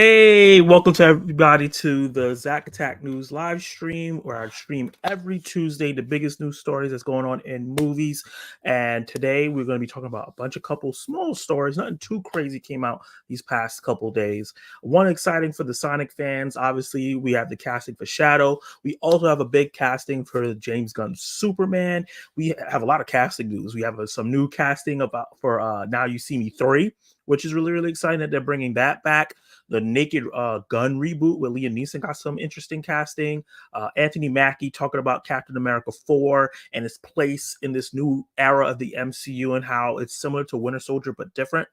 Hey, welcome to everybody to the Zack Attac News live stream, where I stream every Tuesday the biggest news stories that's going on in movies. And today we're going to be talking about a bunch of couple small stories. Nothing too crazy came out these past couple days. One exciting for the Sonic fans. Obviously, we have the casting for Shadow. We also have a big casting for James Gunn's Superman. We have a lot of casting news. We have some new casting for Now You See Me 3, which is really, really exciting that they're bringing that back. The Naked Gun reboot with Liam Neeson got some interesting casting. Anthony Mackie talking about Captain America 4 and its place in this new era of the MCU and how it's similar to Winter Soldier but different.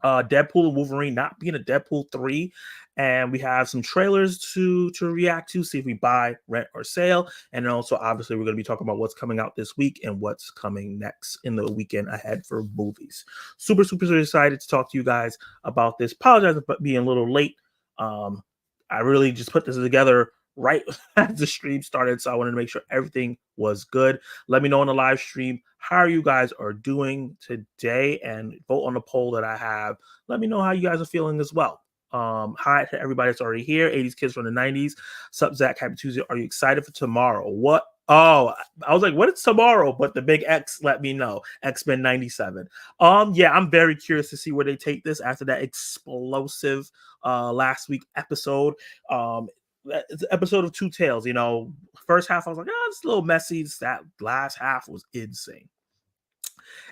Deadpool and Wolverine not being a Deadpool 3. And we have some trailers to react to, see if we buy, rent, or sale. And then also, obviously, we're going to be talking about what's coming out this week and what's coming next in the weekend ahead for movies. Super, super, super excited to talk to you guys about this. Apologize for being a little late. I really just put this together right as the stream started, so I wanted to make sure everything was good. Let me know on the live stream how you guys are doing today and vote on the poll that I have. Let me know how you guys are feeling as well. Hi to everybody that's already here. 80s kids from the 90s. Sup, Zach? Happy Tuesday. Are you excited for tomorrow? What? Oh, I was like, what is tomorrow? But the big X let me know. X-Men 97. Yeah, I'm very curious to see where they take this after that explosive last week episode. It's an episode of Two Tales. First half I was like, oh, it's a little messy. That last half was insane.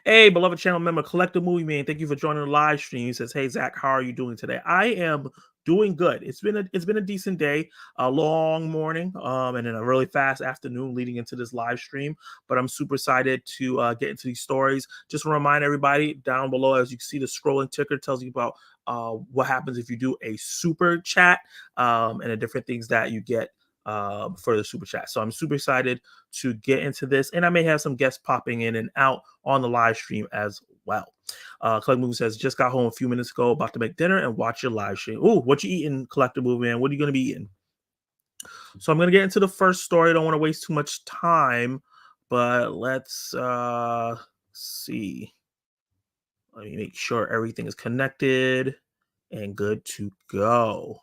Hey, beloved channel member, Collective Movie Man, thank you for joining the live stream. He says, hey, Zach, how are you doing today? I am doing good. It's been a decent day, a long morning, and then a really fast afternoon leading into this live stream. But I'm super excited to get into these stories. Just to remind everybody down below, as you can see, the scrolling ticker tells you about what happens if you do a super chat and the different things that you get for the super chat. So I'm super excited to get into this, and I may have some guests popping in and out on the live stream as well. Collective Movie says, just got home a few minutes ago, about to make dinner and watch your live stream. Ooh, what you eating, Collective Movie Man? What are you going to be eating? So I'm going to get into the first story. I don't want to waste too much time, but let's see. Let me make sure everything is connected and good to go.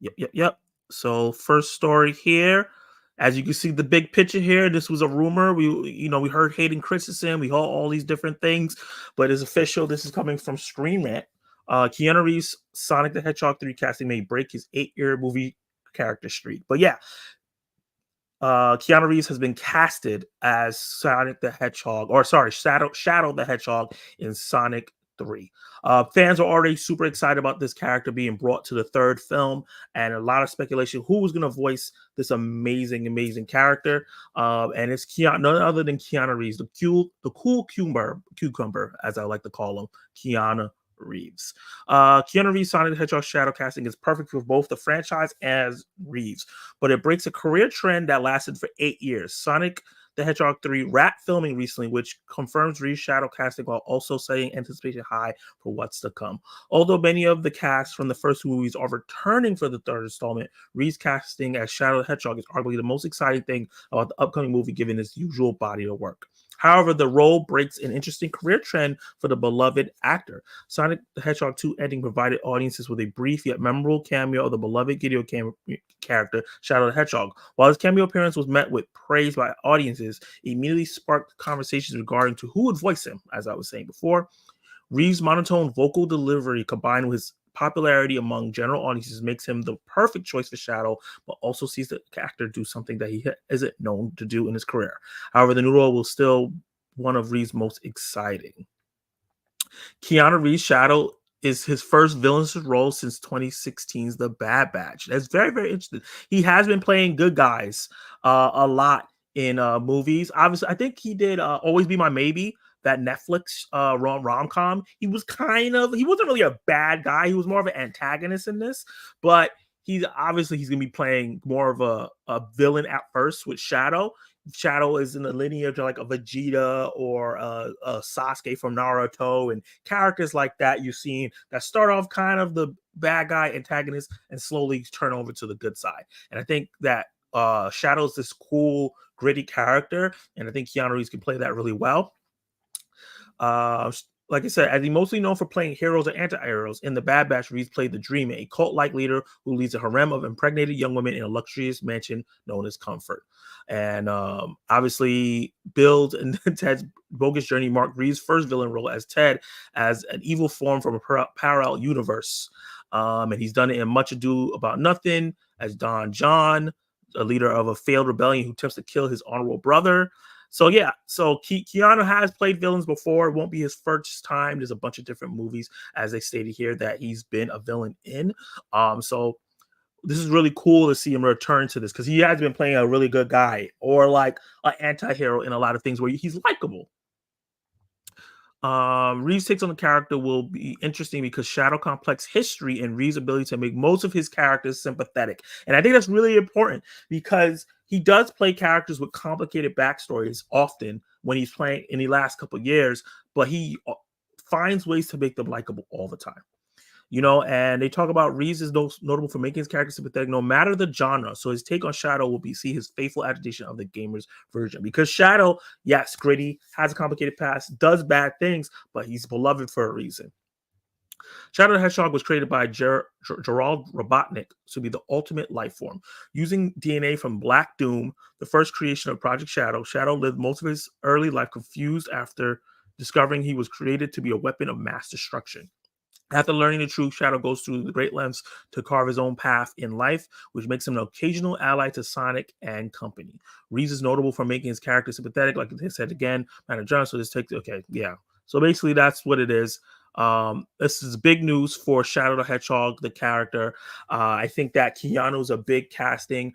Yep. So first story here, as you can see the big picture here, this was a rumor. We heard Hayden Christensen, we heard all these different things, but it's official. This is coming from Screen Rant. Keanu Reeves' Sonic the Hedgehog 3 casting may break his 8-year movie character streak. But yeah, Keanu Reeves has been casted as Sonic the Hedgehog, Shadow the Hedgehog in Sonic 3. Fans are already super excited about this character being brought to the third film, and a lot of speculation who was going to voice this amazing character. And it's none other than Keanu Reeves, the cool cucumber, as I like to call him, Keanu Reeves. Keanu Reeves' Sonic the Hedgehog shadow casting is perfect for both the franchise as Reeves, but it breaks a career trend that lasted for 8 years. Sonic the Hedgehog 3 wrapped filming recently, which confirms Reeves' shadow casting while also setting anticipation high for what's to come. Although many of the cast from the first two movies are returning for the third installment, Reeves' casting as Shadow the Hedgehog is arguably the most exciting thing about the upcoming movie given its usual body of work. However, the role breaks an interesting career trend for the beloved actor. Sonic the Hedgehog 2 ending provided audiences with a brief yet memorable cameo of the beloved video character Shadow the Hedgehog. While his cameo appearance was met with praise by audiences, it immediately sparked conversations regarding to who would voice him, as I was saying before. Reeves' monotone vocal delivery combined with his popularity among general audiences makes him the perfect choice for Shadow, but also sees the actor do something that he isn't known to do in his career. However, the new role will still one of Reeves' most exciting. Keanu Reeves' Shadow is his first villainous role since 2016's The Bad Batch. That's very, very interesting. He has been playing good guys a lot in movies. Obviously, I think he did Always Be My Maybe, that Netflix rom-com. He wasn't really a bad guy. He was more of an antagonist in this, but he's going to be playing more of a villain at first with Shadow. Shadow is in the lineage of like a Vegeta or a Sasuke from Naruto, and characters like that you've seen that start off kind of the bad guy antagonist and slowly turn over to the good side. And I think that Shadow's this cool, gritty character, and I think Keanu Reeves can play that really well. like I said, as he mostly known for playing heroes and anti-heroes, in the Bad Batch, Reeves played the Dreamer, a cult-like leader who leads a harem of impregnated young women in a luxurious mansion known as Comfort. And obviously, Build and Ted's bogus journey marked Reeves' first villain role as Ted, as an evil form from a parallel universe. And he's done it in Much Ado About Nothing as Don John, a leader of a failed rebellion who attempts to kill his honorable brother. So yeah, so Keanu has played villains before. It won't be his first time. There's a bunch of different movies, as they stated here, that he's been a villain in. So this is really cool to see him return to this because he has been playing a really good guy or like an anti-hero in a lot of things where he's likable. Reeves' takes on the character will be interesting because Shadow Complex history and Reeves' ability to make most of his characters sympathetic. And I think that's really important because he does play characters with complicated backstories often when he's playing in the last couple of years, but he finds ways to make them likable all the time. And they talk about Reeves is notable for making his character sympathetic no matter the genre. So his take on Shadow will be see his faithful agitation of the gamer's version. Because Shadow, yes, gritty, has a complicated past, does bad things, but he's beloved for a reason. Shadow the Hedgehog was created by Gerald Robotnik to be the ultimate life form. Using DNA from Black Doom, the first creation of Project Shadow, Shadow lived most of his early life confused after discovering he was created to be a weapon of mass destruction. After learning the truth, Shadow goes through the great lengths to carve his own path in life, which makes him an occasional ally to Sonic and company. Reeves is notable for making his character sympathetic, like I said again, Manor John. So this takes yeah. So basically, that's what it is. This is big news for Shadow the Hedgehog, the character. I think that Keanu's a big casting.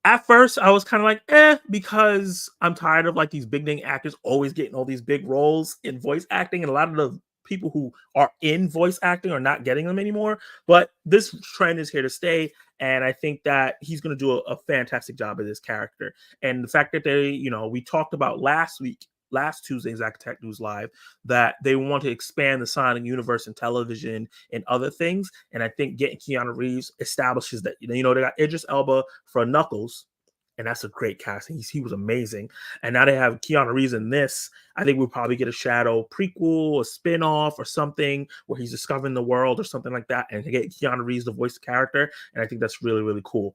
At first, I was kind of like, because I'm tired of like these big name actors always getting all these big roles in voice acting, and a lot of the people who are in voice acting are not getting them anymore. But this trend is here to stay, and I think that he's going to do a fantastic job of this character. And the fact that we talked about last Tuesday, Zack Attac News Live, that they want to expand the Sonic universe in television and other things. And I think getting Keanu Reeves establishes that, they got Idris Elba for Knuckles, and that's a great casting. He was amazing. And now they have Keanu Reeves in this. I think we'll probably get a Shadow prequel, a spin-off, or something where he's discovering the world or something like that. And to get Keanu Reeves to voice the character. And I think that's really, really cool.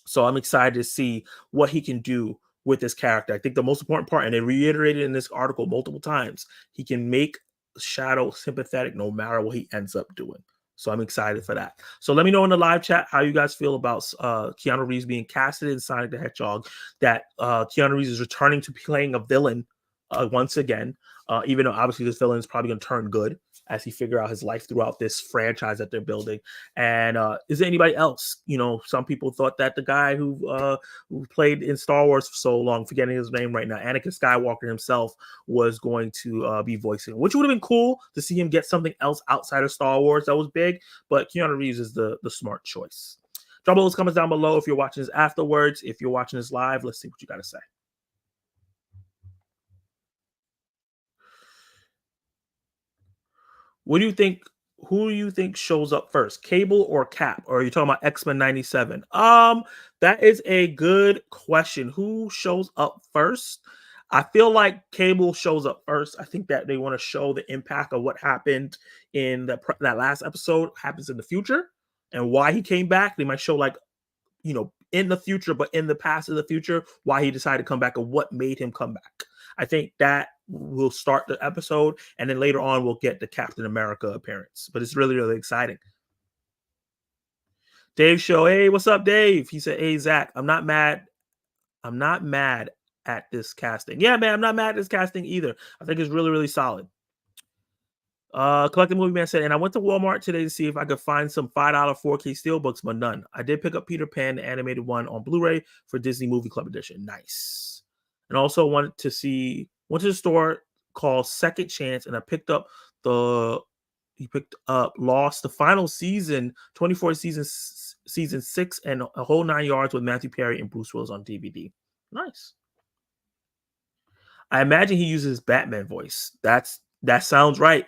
So I'm excited to see what he can do with this character. I think the most important part, and they reiterated in this article multiple times, he can make Shadow sympathetic no matter what he ends up doing. So I'm excited for that. So let me know in the live chat how you guys feel about Keanu Reeves being casted in Sonic the Hedgehog, that Keanu Reeves is returning to playing a villain once again, even though obviously this villain is probably going to turn good as he figure out his life throughout this franchise that they're building. And is there anybody else? Some people thought that the guy who played in Star Wars for so long, forgetting his name right now, Anakin Skywalker himself, was going to be voicing, which would have been cool to see him get something else outside of Star Wars that was big. But Keanu Reeves is the smart choice. Drop all those comments down below if you're watching this afterwards. If you're watching this live, let's see what you got to say. What do you think? Who do you think shows up first, Cable or Cap? Or are you talking about X-Men 97? That is a good question. Who shows up first? I feel like Cable shows up first. I think that they want to show the impact of what happened in that last episode happens in the future and why he came back. They might show like, in the future, but in the past of the future, why he decided to come back and what made him come back. I think that will start the episode, and then later on we'll get the Captain America appearance. But it's really, really exciting. Dave Show, hey, what's up, Dave? He said, hey, Zach, I'm not mad. I'm not mad at this casting. Yeah, man, I'm not mad at this casting either. I think it's really, really solid. Collecting Movie Man said, and I went to Walmart today to see if I could find some $5 4K steelbooks, but none. I did pick up Peter Pan, the animated one, on Blu-ray for Disney Movie Club Edition. Nice. And also went to the store called Second Chance, and I picked up Lost, the final season, 24 season 6, and a whole 9 yards with Matthew Perry and Bruce Willis on DVD. Nice. I imagine he uses Batman voice. That sounds right.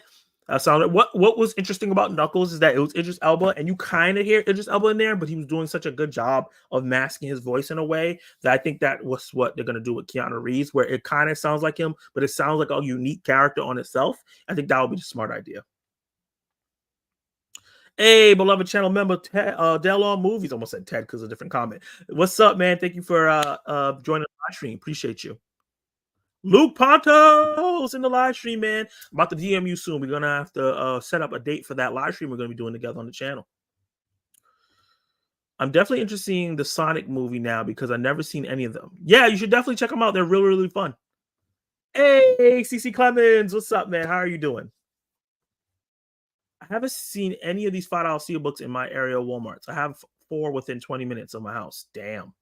Sounded what was interesting about Knuckles is that it was Idris Elba, and you kind of hear Idris Elba in there, but he was doing such a good job of masking his voice in a way that I think that was what they're gonna do with Keanu Reeves, where it kind of sounds like him, but it sounds like a unique character on itself. I think that would be a smart idea. Hey, beloved channel member Dell on Movies. Almost said Ted because of a different comment. What's up, man? Thank you for joining the live stream. Appreciate you. Luke Ponto's in the live stream, man. I'm about to DM you soon. We're gonna have to set up a date for that live stream we're gonna be doing together on the channel. I'm definitely interested in the Sonic movie now because I've never seen any of them. Yeah, you should definitely check them out. They're really, really fun. Hey, CC Clemens, what's up, man? How are you doing? I haven't seen any of these $5 steelbooks in my area Walmarts. I have 4 within 20 minutes of my house. Damn.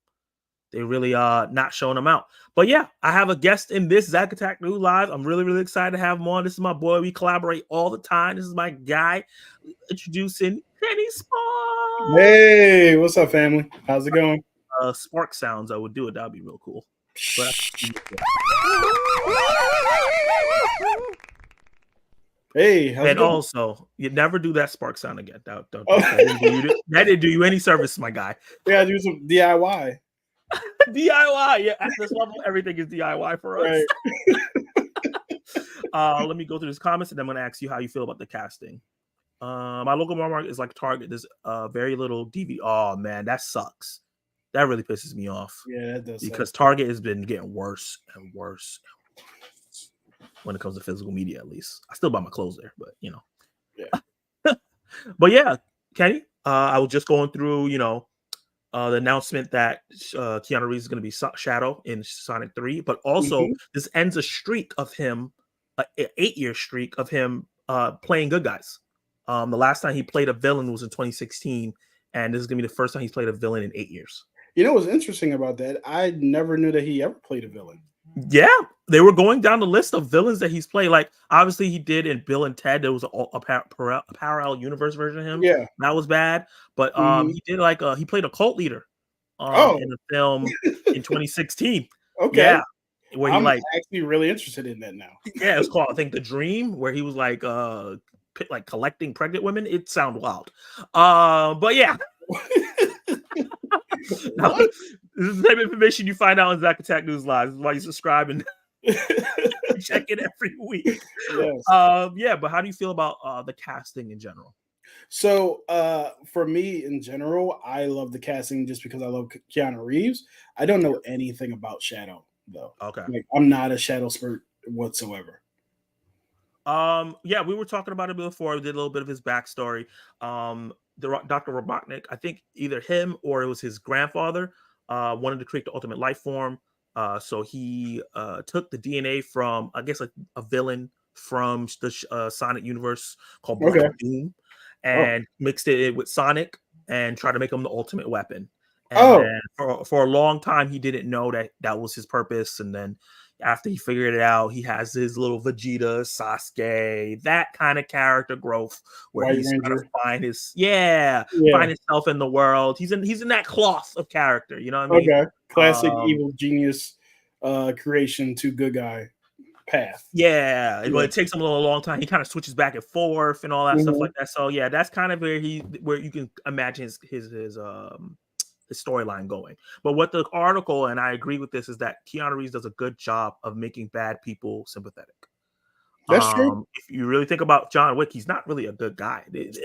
They really not showing them out. But yeah, I have a guest in this Zack Attac New Live. I'm really, really excited to have him on. This is my boy. We collaborate all the time. This is my guy. Introducing Kenny Spark. Hey, what's up, family? How's it going? Spark sounds, I would do it. That would be real cool. But hey, how's and it going? also, you never do that Spark sound again. That didn't do you any service, my guy. Yeah, do some DIY. DIY, yeah. At this level, everything is DIY for us. Right. Let me go through his comments, and then I'm going to ask you how you feel about the casting. My local Walmart is like Target. There's very little DVD. Oh man, that sucks. That really pisses me off. Yeah, that does. Because suck. Target has been getting worse and worse when it comes to physical media. At least I still buy my clothes there, but you know. Yeah. But yeah, Kenny, I was just going through, the announcement that Keanu Reeves is going to be Shadow in Sonic 3, but also this ends a streak of him, an 8-year streak of him playing good guys. The last time he played a villain was in 2016, and this is going to be the first time he's played a villain in 8 years. You know what's interesting about that? I never knew that he ever played a villain. Yeah, they were going down the list of villains that he's played. Like, obviously, he did in Bill and Ted. There was a parallel universe version of him. Yeah, that was bad. But he did he played a cult leader in a film in 2016. Okay, yeah, where I'm actually really interested in that now. Yeah, it's called, I think, The Dream, where he was like collecting pregnant women. It sounds wild. But yeah. This is the same information you find out on Zack Attac News Live. This is why you subscribe and check it every week. Yes. Yeah, but how do you feel about the casting in general? So for me in general, I love the casting just because I love Keanu Reeves. I don't know anything about Shadow though. Okay. Like, I'm not a Shadow expert whatsoever. Yeah, we were talking about it before. We did a little bit of his backstory. Dr. Robotnik, I think either him or it was his grandfather, wanted to create the ultimate life form. So he took the DNA from, I guess, a villain from the Sonic universe called Black Doom, and mixed it with Sonic and tried to make him the ultimate weapon. And for a long time, he didn't know that was his purpose. And then after he figured it out, he has his little Vegeta, Sasuke, that kind of character growth where he's trying to find find himself in the world. He's in that cloth of character, you know what I mean? Okay, classic evil genius creation to good guy path. Yeah, but it takes him a long time. He kind of switches back and forth and all that stuff like that. So yeah, that's kind of where you can imagine his storyline going. But what the article, and I agree with this, is that Keanu Reeves does a good job of making bad people sympathetic. That's true. If you really think about John Wick, he's not really a good guy. He's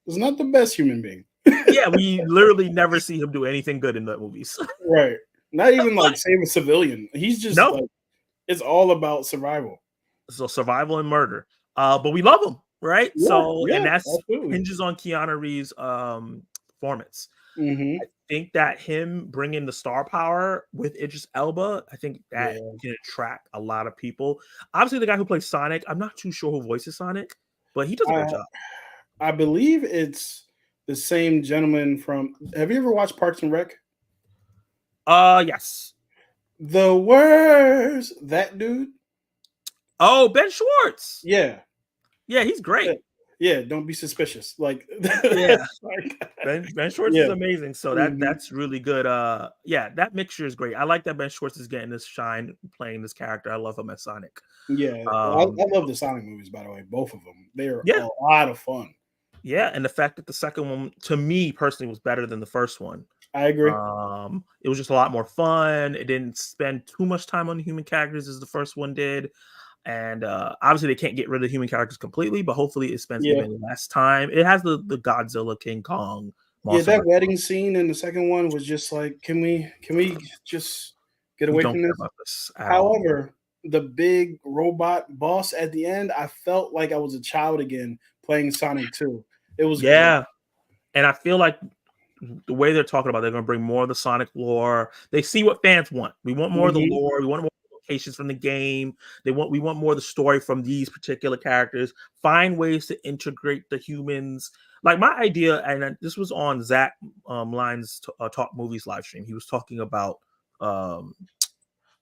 not the best human being. Yeah, we literally never see him do anything good in the movies. Right. Not even like save a civilian. He's just like, it's all about survival. So survival and murder. But we love him, right? And that's hinges on Keanu Reeves' performance. I think that him bringing the star power with Idris Elba, I think that can attract a lot of people. Obviously, the guy who plays Sonic, I'm not too sure who voices Sonic, but he does a good job. I believe it's the same gentleman from. Have you ever watched Parks and Rec? Yes. The worst, that dude. Oh, Ben Schwartz. Yeah, he's great. Yeah, don't be suspicious. Like, Yeah. like Ben Schwartz is yeah. amazing, so Mhm. that's really good. Yeah, that mixture is great. I like that Ben Schwartz is getting this shine playing this character. I love him as Sonic. Yeah, Um, I love the Sonic movies, by the way, both of them. They're yeah, a lot of fun. yeah, and the fact that the second one, to me personally, was better than the first one. I agree. It was just a lot more fun. It didn't spend too much time on the human characters as the first one did. And obviously they can't get rid of human characters completely, but hopefully it spends Yeah. even less time. It has the Godzilla, King Kong, Yeah, monster. that wedding scene in the second one was just like, can we just get We away don't from care this? about this at all. However, the big robot boss at the end, I felt like I was a child again playing Sonic 2. It was great. Yeah, and I feel like the way they're talking about, they're going to bring more of the Sonic lore. They see what fans want. We want more of the Mhm. lore. We want more locations from the game. We want more of the story from these particular characters. Find ways to integrate the humans. Like my idea, and this was on Zack Line's Talk Movies live stream. He was talking about um,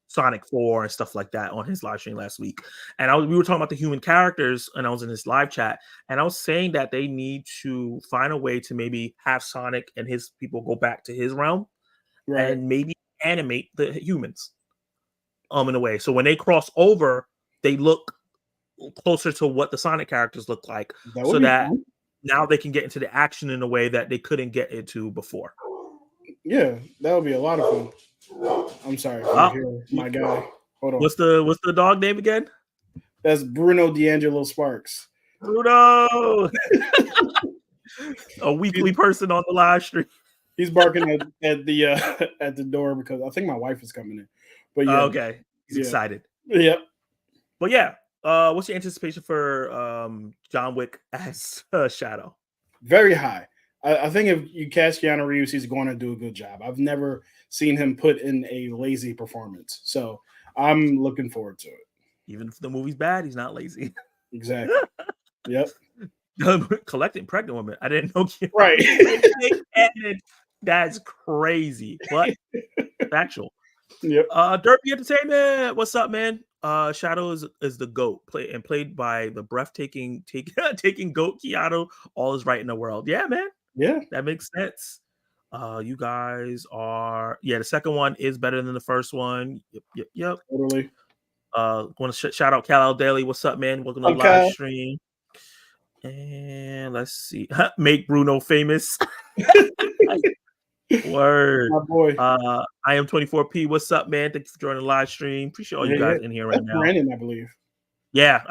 Sonic 4 and stuff like that on his live stream last week. And we were talking about the human characters, and I was in his live chat, and I was saying that they need to find a way to maybe have Sonic and his people go back to his realm Right. and maybe animate the humans in a way. So when they cross over, they look closer to what the Sonic characters look like, That would so be that fun. now they can get into the action in a way that they couldn't get into before. Yeah, that would be a lot of fun. I'm sorry if you Wow. hear my guy. Hold on. What's the dog name again? That's Bruno D'Angelo Sparks. Bruno. A weekly He's, person on the live stream. he's barking at the at the door because I think my wife is coming in. But yeah, Okay, he's yeah, excited. yeah. But yeah, what's your anticipation for John Wick as Shadow? Very high. I think if you cast Keanu Reeves, he's going to do a good job. I've never seen him put in a lazy performance, so I'm looking forward to it. Even if the movie's bad, he's not lazy. Exactly. Yep. Collecting pregnant women. I didn't know Keanu Right. Reeves played Nick Cannon. That's crazy, but factual. Yep. Derpy Entertainment. What's up, man? Shadow is the goat, played by the breathtaking taking goat Keanu. All is right in the world. Yeah, man. Yeah. That makes sense. You guys are the second one is better than the first one. Yep. Totally. Want to shout out Cal Daily. What's up, man? Welcome to the live Okay. stream. And let's see. Make Bruno famous. Word. My boy. I am 24P. What's up, man? Thank you for joining the live stream. Appreciate all you Yeah, yeah. guys in here right That's now. Brandon, I believe. Yeah,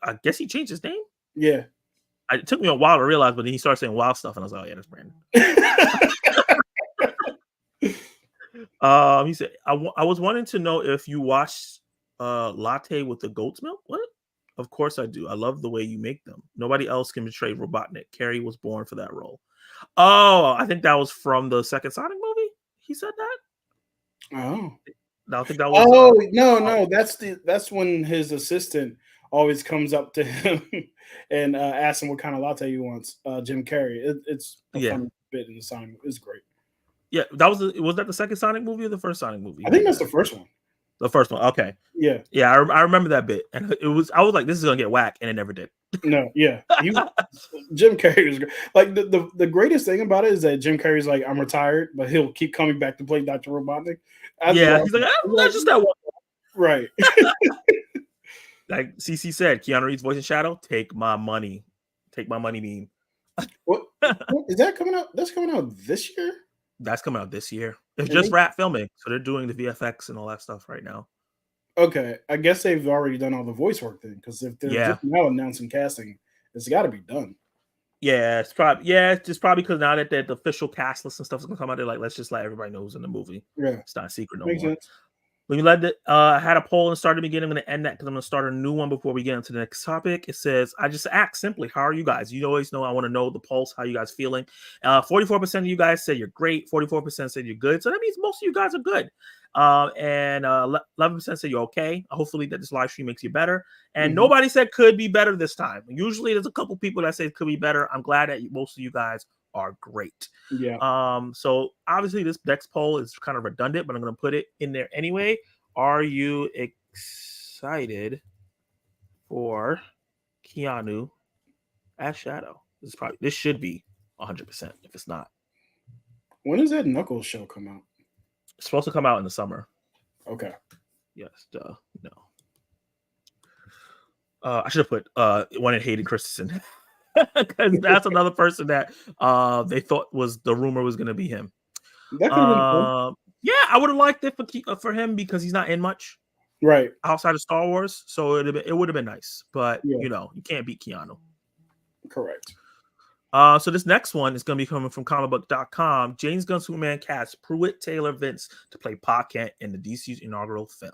I guess he changed his name. Yeah. It took me a while to realize, but then he started saying wild stuff, and I was like, oh, yeah, that's Brandon. He said, I was wanting to know if you watched latte with the goat's milk. What? Of course I do. I love the way you make them. Nobody else can betray Robotnik. Carrie was born for that role. Oh, I think that was from the second Sonic movie. He said that. Oh. I think that was. Oh no, that's when his assistant always comes up to him and asks him what kind of latte he wants. Jim Carrey. It's a Yeah. funny bit in the song. It's great. Yeah, that was that the second Sonic movie or the first Sonic movie? I think that's the first one. The first one. Okay. Yeah. Yeah, I remember that bit, and I was like, this is gonna get whack, and it never did. No, yeah. Jim Carrey was great. Like the greatest thing about it is that Jim Carrey's like, I'm retired, but he'll keep coming back to play Dr. Robotnik. He's like, that's just that one. Right. Like CC said, Keanu Reeves' voice in Shadow. Take my money meme. What is that coming out? That's coming out this year? That's coming out this year. It's just wrapped filming, so they're doing the VFX and all that stuff right now. Okay, I guess they've already done all the voice work then, because if they're just now announcing casting, it's got to be done. Yeah, it's probably because now that the official cast list and stuff is gonna come out, they're like, let's just let everybody know who's in the movie. Yeah, it's not a secret no Makes more. Sense. When you let I had a poll and started the beginning. I'm going to end that because I'm going to start a new one before we get into the next topic. It says, I just ask simply, how are you guys? You always know I want to know the pulse, how you guys feeling. 44% of you guys said you're great. 44% said you're good. So that means most of you guys are good. And 11% said you're okay. Hopefully that this live stream makes you better. And nobody said could be better this time. Usually there's a couple people that say it could be better. I'm glad that most of you guys are great. Yeah. So obviously this next poll is kind of redundant, but I'm going to put it in there anyway. Are you excited for Keanu as Shadow. This should be 100% if it's not. When does that Knuckles show come out? It's supposed to come out in the summer. Okay. Yes, no. I should have put one in Hayden Christensen because that's another person that they thought was the rumor was going to be him. That could have been fun. Yeah, I would have liked it for him because he's not in much Right. outside of Star Wars, so it would have been nice. But Yeah. you can't beat Keanu. Correct. So this next one is going to be coming from comicbook.com. James Gunn Superman casts Pruitt Taylor Vince to play Pa Kent in the DCU's inaugural film.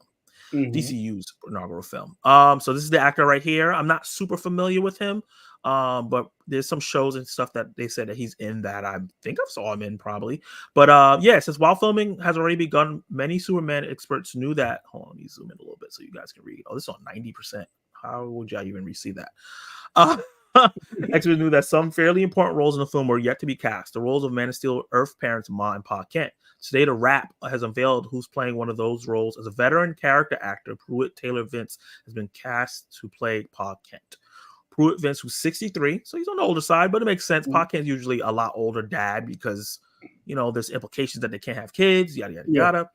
So this is the actor right here. I'm not super familiar with him, but there's some shows and stuff that they said that he's in that I think I saw him in probably. But it says while filming has already begun, many Superman experts knew that. Hold on, let me zoom in a little bit so you guys can read. Oh, this is on 90%. How would y'all even receive that? Experts knew that some fairly important roles in the film were yet to be cast. The roles of Man of Steel, Earth parents Ma and Pa Kent. Today, The Wrap has unveiled who's playing one of those roles. As a veteran character actor, Pruitt Taylor Vince has been cast to play Pa Kent. Pruitt Vince, who's 63, so he's on the older side, but it makes sense. Pa Kent's usually a lot older dad because, there's implications that they can't have kids, yada, yada, yada.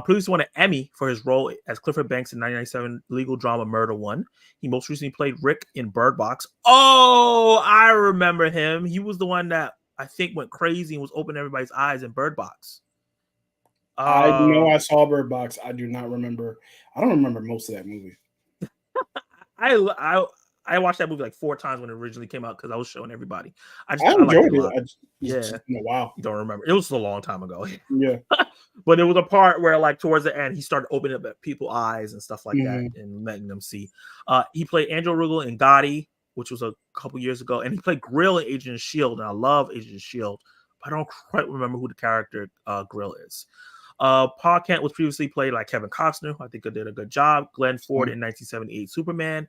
Previously won an Emmy for his role as Clifford Banks in 1997 legal drama Murder One. He most recently played Rick in Bird Box. Oh, I remember him. He was the one that I think went crazy and was opening everybody's eyes in Bird Box. I know I saw Bird Box. I do not remember. I don't remember most of that movie. I watched that movie like 4 times when it originally came out because I was showing everybody. I enjoyed it. Wow. You don't remember. It was a long time ago. Yeah. But there was a part where, like, towards the end, he started opening up people's eyes and stuff like that and letting them see. He played Angel Rugel in Gotti, which was a couple years ago, and he played Grill in Agent of S.H.I.E.L.D., and I love Agent of S.H.I.E.L.D., but I don't quite remember who the character Grill is. Pa Kent was previously played like Kevin Costner. I think I did a good job. Glenn Ford in 1978 Superman.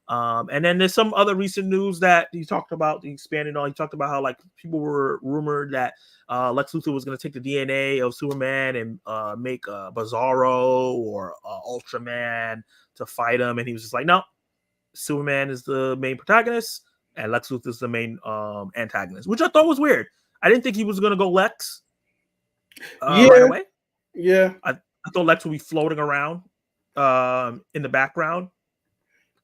And then there's some other recent news that he talked about, he expanded on. He talked about how, like, people were rumored that Lex Luthor was going to take the DNA of Superman and make Bizarro or Ultraman to fight him. And he was just like, no, Superman is the main protagonist and Lex Luthor is the main antagonist, which I thought was weird. I didn't think he was going to go Lex right away. Yeah. I thought Lex would be floating around in the background.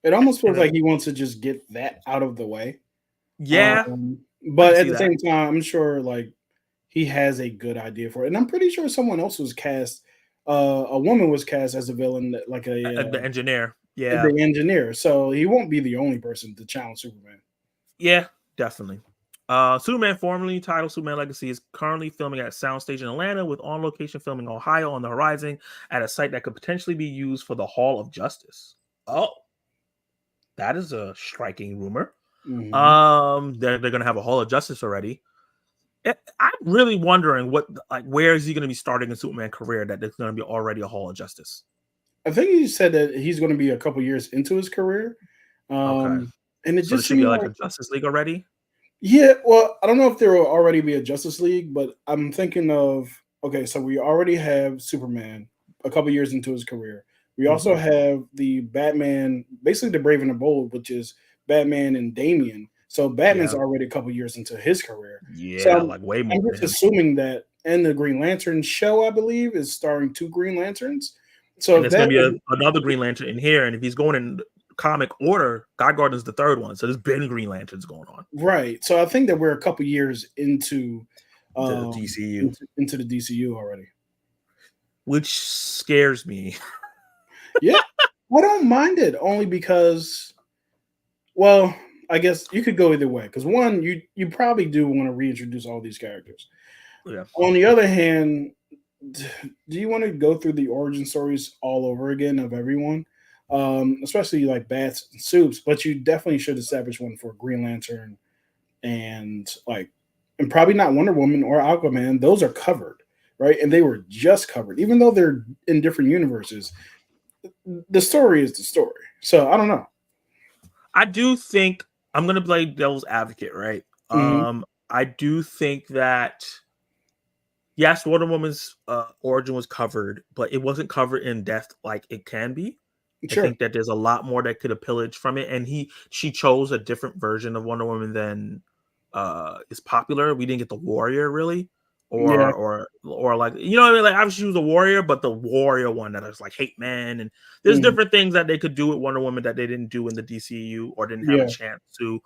It almost feels like he wants to just get that out of the way. Yeah. But at the same time, I'm sure like he has a good idea for it. And I'm pretty sure someone else was cast. A woman was cast as a villain, like the engineer. Yeah. The engineer. So he won't be the only person to challenge Superman. Yeah, definitely. Superman, formerly titled Superman Legacy, is currently filming at a soundstage in Atlanta with on-location filming in Ohio on the horizon at a site that could potentially be used for the Hall of Justice. Oh. That is a striking rumor. They're going to have a Hall of Justice already. I'm really wondering where is he going to be starting a Superman career that there's going to be already a Hall of Justice? I think he said that he's going to be a couple years into his career. Okay. And it so just should be like a Justice League already? Yeah, well, I don't know if there will already be a Justice League, but I'm thinking of, okay, so we already have Superman a couple years into his career. We also have the Batman, basically the Brave and the Bold, which is Batman and Damian. So Batman's already a couple years into his career. Yeah, so like way more. I'm just assuming that, and the Green Lantern show, I believe, is starring 2 Green Lanterns. So there's going to be another Green Lantern in here, and if he's going in comic order, Guy Gardner's the 3rd one. So there's been Green Lanterns going on. Right. So I think that we're a couple years into the DCU. Into the DCU already. Which scares me. Yeah, I don't mind it only because, well, I guess you could go either way. Because one, you probably do want to reintroduce all these characters. Yeah. On the other hand, do you want to go through the origin stories all over again of everyone, especially like Bats and Soups? But you definitely should establish one for Green Lantern and probably not Wonder Woman or Aquaman. Those are covered, right? And they were just covered, even though they're in different universes. The story is the story. So I don't know. I do think I'm going to play devil's advocate, right? I do think that, yes, Wonder Woman's origin was covered, but it wasn't covered in depth like it can be. I Sure. think that there's a lot more that could have pillaged from it, and she chose a different version of Wonder Woman than is popular. We didn't get the warrior really, Yeah. or like, you know what I mean? Like, obviously she was a warrior, but the warrior one that is like hate men, and there's Mhm. different things that they could do with Wonder Woman that they didn't do in the DCU or didn't have a Yeah. chance to.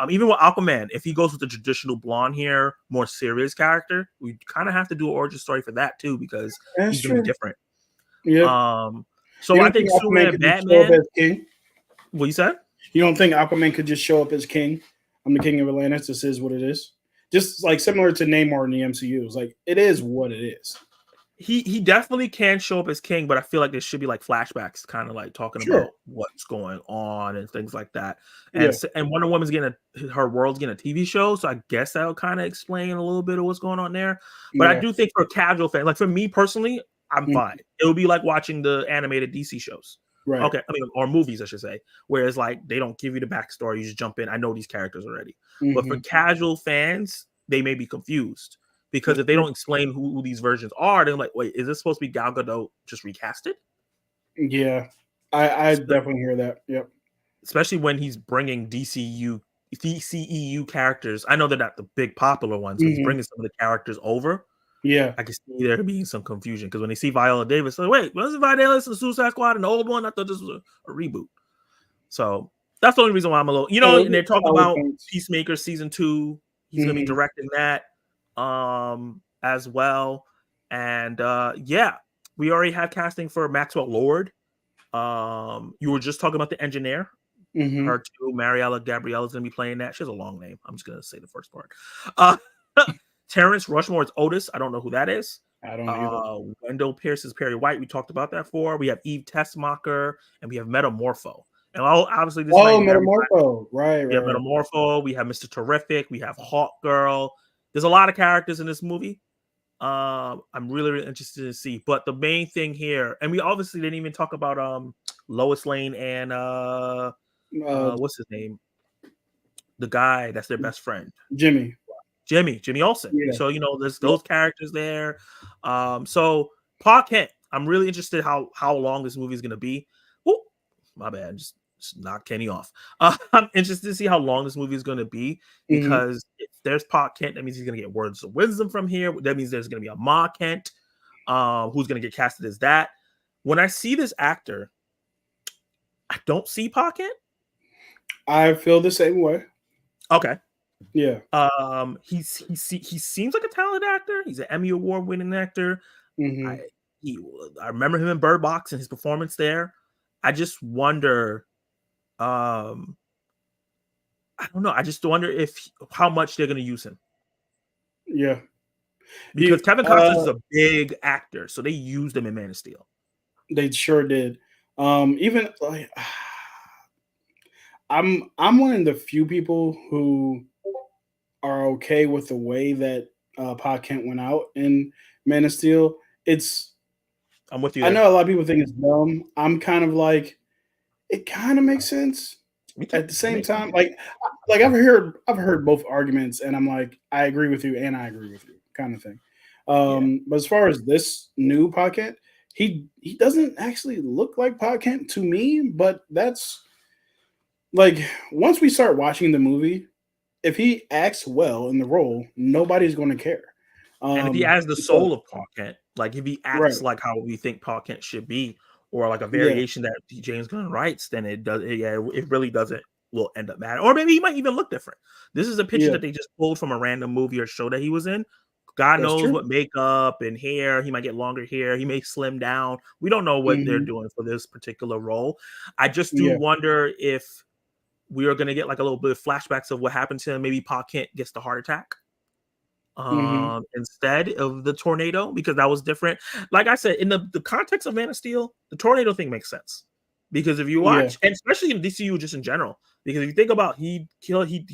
Even with Aquaman, if he goes with the traditional blonde hair, more serious character, we kind of have to do an origin story for that too, because That's he's gonna be true. different. Yep. So You I don't think think Aquaman Superman and could just show up Batman. as king? What you said? You don't think Aquaman could just show up as king? I'm the king of Atlantis. This is what it is. Just like similar to Namor in the MCU. It's like it is what it is. He definitely can show up as king, but I feel like there should be like flashbacks, kind of like talking Sure. about what's going on and things like that. Yeah. And Wonder Woman's getting her world's getting a TV show, so I guess that'll kind of explain a little bit of what's going on there. But I Yeah. do think for a casual fan, like for me personally, I'm Mhm. fine. It would be like watching the animated DC shows. Right. Okay, I mean, or movies, I should say, whereas like they don't give you the backstory, you just jump in. I know these characters already, but for Mhm. casual fans, they may be confused because That's if they true. don't explain who these versions are, they're like, wait, is this supposed to be Gal Gadot just recasted? Yeah. I definitely hear that. Yep. Especially when he's bringing DCEU characters. I know they're not the big popular ones, but he's Mhm. bringing some of the characters over. Yeah. I can see there being some confusion because when they see Viola Davis, like, wait, wasn't Viola Davis in the Suicide Squad and the old one? I thought this was a reboot. So that's the only reason why I'm a little, No, those and they're are talking solid about points. Peacemaker season 2. He's gonna be Mhm. directing that as well. And yeah, we already have casting for Maxwell Lord. You were just talking about the engineer. Mhm. Her too, Mariella Gabrielle is gonna be playing that. She has a long name. I'm just gonna say the first part. Uh Terrence Rushmore's Otis. I don't know who that is. I don't either. Wendell Pierce is Perry White. We talked about that for. We have Eve Tessmacher and we have Metamorpho. And obviously, this might Oh, be very. Metamorpho. Right, We have right. Metamorpho. We have Mr. Terrific. We have Hawk Girl. There's a lot of characters in this movie. I'm really, really interested to see. But the main thing here, and we obviously didn't even talk about Lois Lane and Uh, what's his name? The guy that's their best friend. Jimmy. Jimmy Olsen. Yeah. So there's Yep. those characters there. So Pa Kent, I'm really interested how long this movie is gonna be. Oh, my bad, just knock Kenny off. I'm interested to see how long this movie is gonna be Mhm. because if there's Pa Kent, that means he's gonna get words of wisdom from here. That means there's gonna be a Ma Kent, who's gonna get casted as that. When I see this actor, I don't see Pa Kent. I feel the same way. Okay. Yeah. He seems like a talented actor. He's an Emmy Award winning actor. I Mhm. he I remember him in Bird Box and his performance there. I just wonder, I don't know. I just wonder if how much they're going to use him Yeah. because He Kevin Costner is a big actor, so they used him in Man of Steel. they sure did. Even like I'm one of the few people who are okay with the way that Pa Kent went out in Man of Steel. It's I'm with you I there. know a lot of people think it's dumb. I'm kind of like it kind of makes sense. Me too. At the It same makes sense. time, like I've heard both arguments, and I'm like, I agree with you, and I agree with you, kind of thing. Yeah. But as far as this new Kent, he doesn't actually look like Kent to me. But that's like once we start watching the movie, if he acts well in the role, nobody's going to care. And if he has the So soul of Paul Kent, like if he right, acts like how we think Paul Kent should be, or like a yeah, variation that James Gunn writes, then it really doesn't will end up matter. Or maybe he might even look different. This is a picture yeah, that they just pulled from a random movie or show that he was in. God that's knows true. what makeup and hair. He might get longer hair. He may slim down. We don't know what they're Hmm. doing for this particular role. I just do Yeah, wonder if we are going to get like a little bit of flashbacks of what happened to him. Maybe Paul Kent gets the heart attack hmm, instead of the tornado because that was different. Like I said, in the context of Man of Steel, the tornado thing makes sense because if you yeah, watch, and especially in DCU just in general, because if you think about he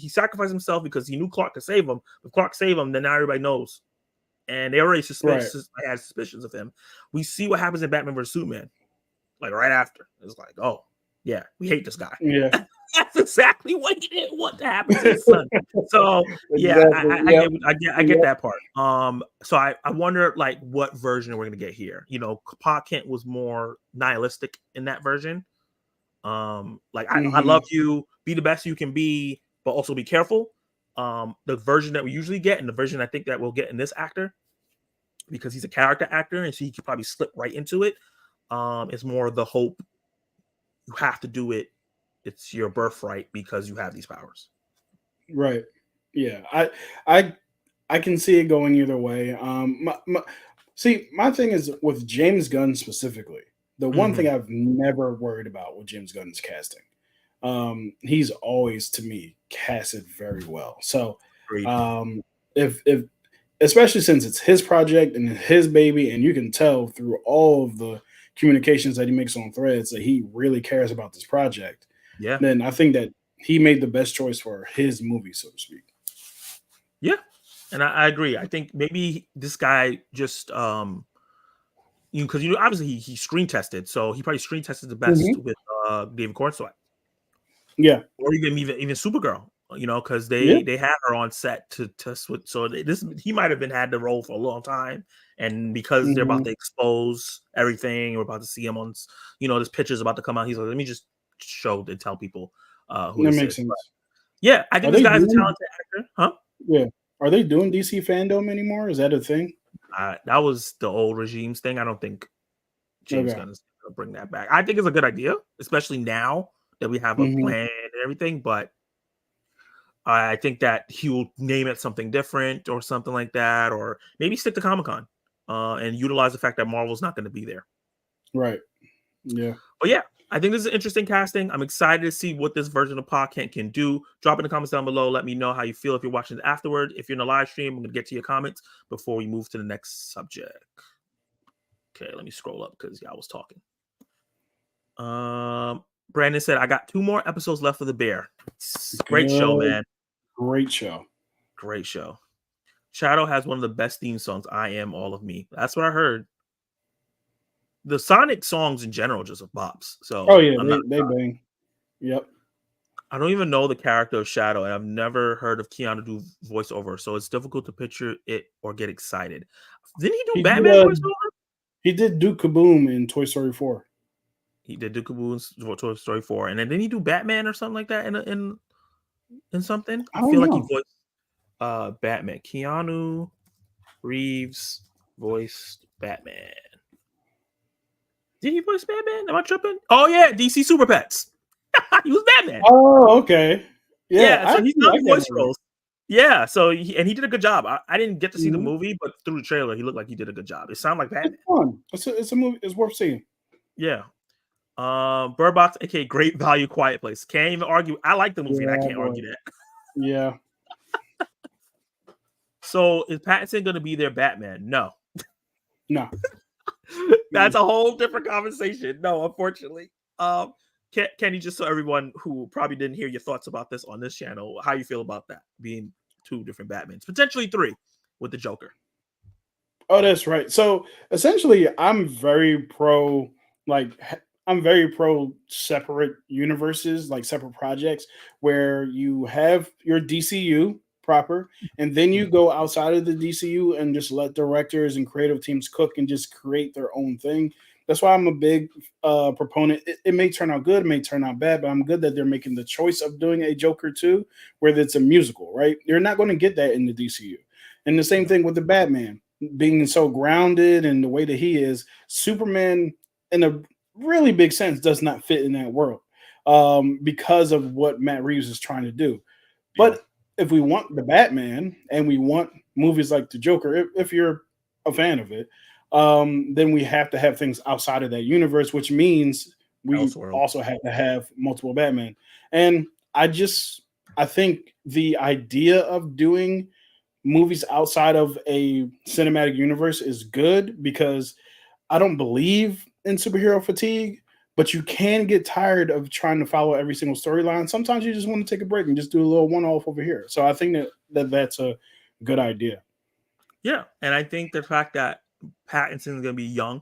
sacrificed himself because he knew Clark could save him. If Clark saved him, then now everybody knows, and they already right, had suspicions of him. We see what happens in Batman vs Superman, like right after. It's like, oh yeah, we hate this guy. yeah, That's exactly what he didn't want to happen to his son. So yeah, exactly. Yep, I get yep. that part. So I wonder like what version we're gonna get here. Pa Kent was more nihilistic in that version. Like I Mm-hmm. love you, be the best you can be, but also be careful. The version that we usually get, and the version I think that we'll get in this actor, because he's a character actor, and so he could probably slip right into it. It's more the hope you have to do it. It's your birthright because you have these powers. Right. Yeah. I I can see it going either way. See, my thing is with James Gunn specifically. The one Mm-hmm. thing I've never worried about with James Gunn's casting. He's always to me casted very well. So Agreed. um, if especially since it's his project and his baby, and you can tell through all of the communications that he makes on threads that he really cares about this project, Yeah. then I think that he made the best choice for his movie, so to speak. Yeah. And I agree. I think maybe this guy just because obviously he screen tested, so he probably screen tested the best Hmm. with David Cornswell, Yeah, or even Supergirl. Because yeah. they had her on set to test with. So this he might have been had the role for a long time, and because they're about Hmm. to expose everything, we're about to see him on. This picture's about to come out. He's like, let me just show and tell people who That this makes is. But sense. yeah, I think Are this they guy's a doing? talented actor, huh? Yeah, are they doing DC fandom anymore? Is that a thing? That was the old regime's thing. I don't think James Okay. Gunn is going to bring that back. I think it's a good idea, especially now that we have a Hmm. plan and everything. But I think that he will name it something different or something like that, or maybe stick to Comic Con and utilize the fact that Marvel's not going to be there. Right. Yeah. But yeah, I think this is an interesting casting. I'm excited to see what this version of Pa can do. Drop in the comments down below. Let me know how you feel if you're watching it afterward. If you're in the live stream, I'm going to get to your comments before we move to the next subject. Okay, let me scroll up because I was talking. Brandon said, I got 2 more episodes left of The Bear. Great show, Good. man. Great show. Great show. Shadow has one of the best theme songs, I Am All of Me. That's what I heard. The Sonic songs in general just are bops. Oh So yeah, I'm not, they bang. Yep. I don't even know the character of Shadow, and I've never heard of Keanu do voiceover. So it's difficult to picture it or get excited. Didn't he do He did Batman voiceover? he did Duke Kaboom in Toy Story 4. He did Dukaboon's Toy Story 4. And then didn't he do Batman or something like that in something? I I don't feel like he know. voiced Batman. Keanu Reeves voiced Batman. Did he voice Batman? Am I tripping? Oh yeah, DC Super Pets. He was Batman. Oh, okay. Yeah, Yeah, I so he's actually done like that voice movie. roles. Yeah, so he did a good job. I didn't get to see the Mhm. movie, but through the trailer, he looked like he did a good job. It sounded like It's Batman. fun. It's a movie. It's worth seeing. Yeah. Bird Box, aka Great Value, Quiet Place. Can't even argue. I like the movie, and I Yeah, can't boy. argue that. Yeah. So is Pattinson going to be their Batman? No. No. That's a whole different conversation. No, unfortunately. Kenny, just so everyone who probably didn't hear your thoughts about this on this channel, how you feel about that being 2 different Batmans, potentially 3 with the Joker. Oh, that's right. So essentially, like I'm very pro separate universes, like separate projects where you have your DCU proper, and then you Mhm. go outside of the DCU and just let directors and creative teams cook and just create their own thing. That's why I'm a big proponent. It may turn out good, it may turn out bad, but I'm good that they're making the choice of doing a Joker too, whether it's a musical, right? You're not going to get that in the DCU. And the same Yeah. thing with the Batman being so grounded and the way that he is. Superman, in a really big sense, does not fit in that world because of what Matt Reeves is trying to do. Yeah. But if we want the Batman and we want movies like the Joker, if you're a fan of it, then we have to have things outside of that universe, which means we Elseworld. also have to have multiple Batman. And I think the idea of doing movies outside of a cinematic universe is good because I don't believe in superhero fatigue, but you can get tired of trying to follow every single storyline. Sometimes you just want to take a break and just do a little one off over here. So I think that's a good idea. Yeah. And I think the fact that Pattinson's going to be young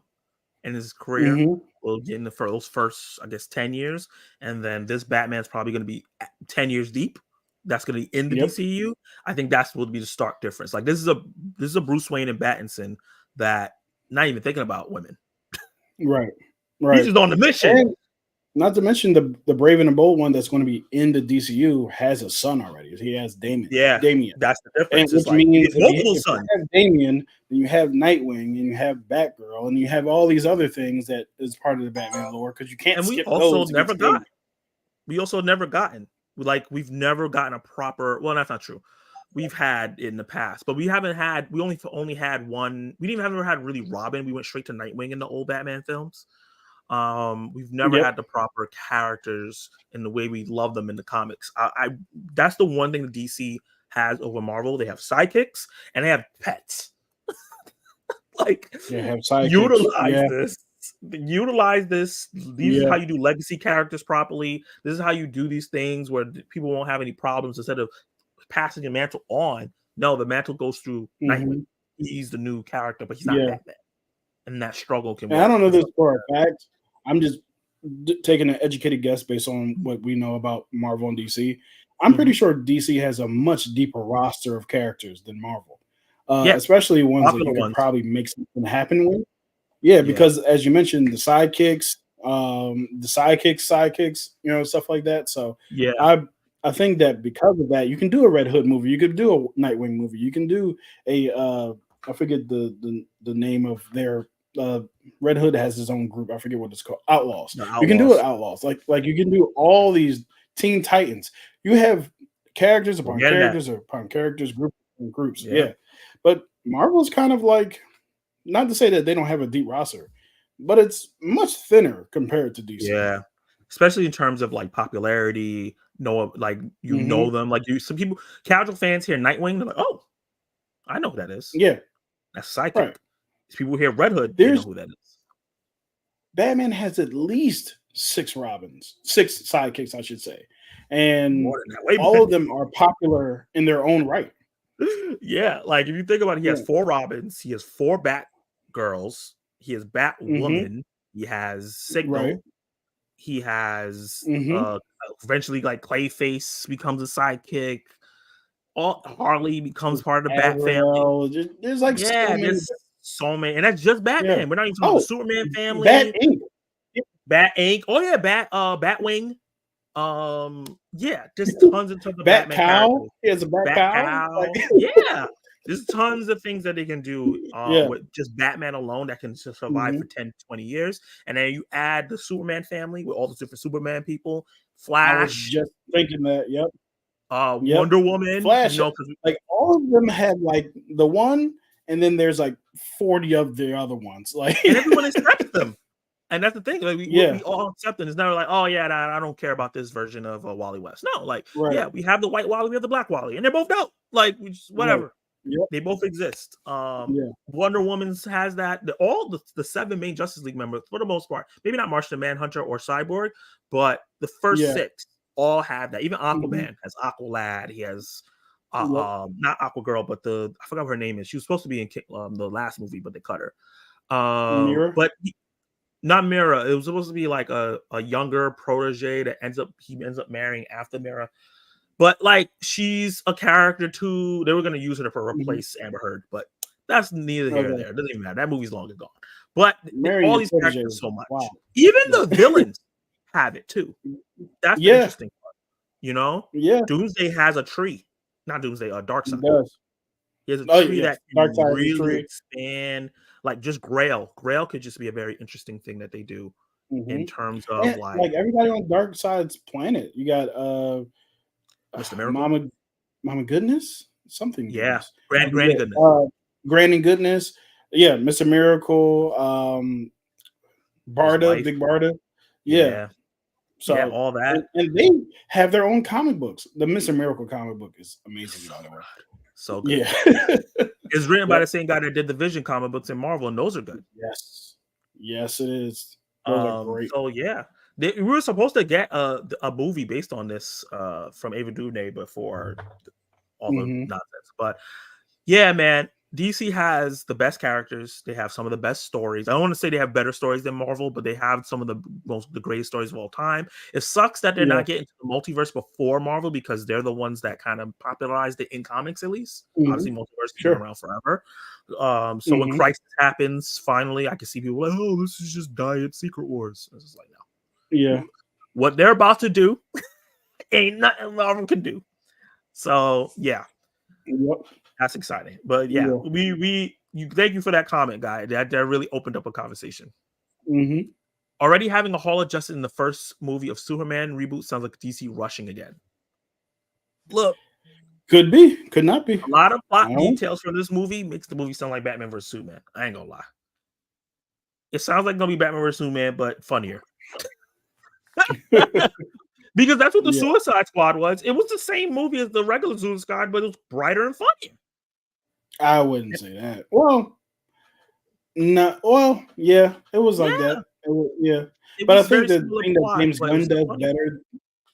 in his career Hmm. will get in the first, I guess, 10 years. And then this Batman's probably going to be 10 years deep. That's going to be in the Yep. DCU. I think that's will be the stark difference. Like this is a Bruce Wayne and Pattinson that not even thinking about women. Right. He's Right. just on the mission. And Not to mention the Brave and the Bold one that's going to be in the DCU has a son already. He has Yeah, Damian, that's the and difference. It's which like he means has multiple if you sons, have Damian, then you have Nightwing, and you have Batgirl, and you have all these other things that is part of the Batman lore because you can't and skip those to get to Damian. we also never gotten we've never gotten a proper. Well, that's not true. We've had in the past, but we haven't had. We only had one. We didn't even ever had really Robin. We went straight to Nightwing in the old Batman films. We've never Yep. had the proper characters in the way we love them in the comics. I that's the one thing the DC has over Marvel. They have sidekicks and they have pets. Like, They have sidekicks. utilize Yeah. this. Utilize this. These is Yeah. how you do legacy characters properly. This is how you do these things where people won't have any problems instead of passing the mantle on. No, the mantle goes through Nightwing. Hmm. He's the new character, but he's not Yeah. Batman. And that struggle can And I work. don't know It's this like, for a fact. I'm just taking an educated guess based on what we know about Marvel and DC. I'm pretty mhm. sure DC has a much deeper roster of characters than Marvel, Yeah, especially ones that popular you could ones. probably make something happen with. Yeah, Yeah. because as you mentioned, the sidekicks, stuff like that. So Yeah. I I think that because of that, you can do a Red Hood movie, you could do a Nightwing movie, you can do a I forget the name of their uh, Red Hood has his own group. I forget what it's called. Outlaws. The You can do it Outlaws. Outlaws. Like you can do all these Teen Titans. You have characters We're upon getting that. characters upon characters, groups upon groups. Yeah. Yeah. But Marvel's kind of like, not to say that they don't have a deep roster, but it's much thinner compared to DC. Yeah. Especially in terms of like popularity, like you know Hmm. them. Like some people, casual fans hear Nightwing, they're like, oh, I know who that is. Yeah, That's a sidekick. right. These people hear Red Hood, they know There's who that is. Batman has at least six Robins, six sidekicks, I should say, and More than that. Way all more. of them are popular in their own right. Yeah. Like if you think about it, he has Yeah. 4 Robins, he has 4 Batgirls, he has Hmm. Batwoman, he has Right. Signal, he has Hmm. eventually like Clayface becomes a sidekick. All Harley becomes There's part of the Bat family. Azrael. There's like so Yeah, many. there's so many, and that's just Yeah. Batman. We're not even talking about the Oh, Superman Bat family, Inc. Bat Inc. Oh yeah, Batwing. Yeah, just tons and tons of Bat Batman Cow. characters. He has a Bat Bat Cow. Like, Cow. Yeah. There's tons of things that they can do yeah. with just Batman alone that can survive Hmm. for 10, 20 years. And then you add the Superman family with all the different Superman people, I was Flash, just thinking that. Yep. Yep. Wonder Woman, Flash, because like all of them have like the one, and then there's like 40 of the other ones. Like, and everyone accepts them. And that's the thing. Like yeah, we all accept them. It's never like, oh yeah, I don't care about this version of Wally West. No, like right, yeah, we have the white Wally, we have the black Wally, and they're both dope. Like right. whatever. Yep. They both exist. Yeah. Wonder Woman's has that. All the 7 main Justice League members, for the most part, maybe not Martian Manhunter or Cyborg, but the first Yeah. 6 all have that. Even Hmm. Aquaman has Aqualad. He has Yep. not Aquagirl, but I forgot what her name is. She was supposed to be in the last movie, but they cut her. Mirror. But not Mira. It was supposed to be like a younger protege that he ends up marrying after Mira. But like she's a character too. They were gonna use her for Hmm. replace Amber Heard, but that's neither here nor Okay. there. It doesn't even matter. That movie's long gone. But Marrying all your these protege. characters so much. Wow. Even Yeah. the villains have it too. That's the Yeah. interesting part. You know, Yeah. Doomsday has a tree. Not Doomsday, He Darkseid. does. He has a Oh tree yes. that Dark can side of the really tree. expand. Like just Grail. Grail could just be a very interesting thing that they do Hmm. in terms of And like like everybody on Dark Side's planet, you got Mr. Miracle. Mama Goodness, something Yeah. Goodness. I Granny forget. Goodness. Granny Goodness. Yeah, Mr. Miracle. His Barda, wife. Big Barda. Yeah. Yeah. Yeah, So all that. and they have their own comic books. The Mr. Miracle comic book is amazing, So by the way. So good. Yeah. It's written by Yep. the same guy that did the Vision comic books in Marvel, and those are good. Yes. Yes, it is. Those are great. So yeah, we were supposed to get a movie based on this from Ava DuVernay before all the Hmm. nonsense. But yeah, man, DC has the best characters. They have some of the best stories. I don't want to say they have better stories than Marvel, but they have some of the greatest stories of all time. It sucks that they're Yeah. not getting to the multiverse before Marvel because they're the ones that kind of popularized it in comics, at least. Hmm. Obviously, multiverse has been Sure. around forever. So when Hmm. Crisis happens, finally, I can see people like, oh, this is just Diet Secret Wars. It's just like, no. Yeah. what they're about to do ain't nothing Marvel can do. So yeah, Yep. that's exciting. But yeah, thank you for that comment, guy. That really opened up a conversation. Mm-hmm. Already having a Hall of Justice in the first movie of Superman reboot sounds like DC rushing again. Look, Could be, could not be. a lot of plot No. details from this movie makes the movie sound like Batman vs Superman. I ain't gonna lie. It sounds like gonna be Batman vs Superman, but funnier. Because that's what the Yeah. Suicide Squad was. It was the same movie as the regular Suicide Squad, but it was brighter and funnier. I wouldn't say that. Well, no. Well, yeah, it was like that. Yeah, It but I was think very the similar thing that plot, James but it Gunn was still does funny.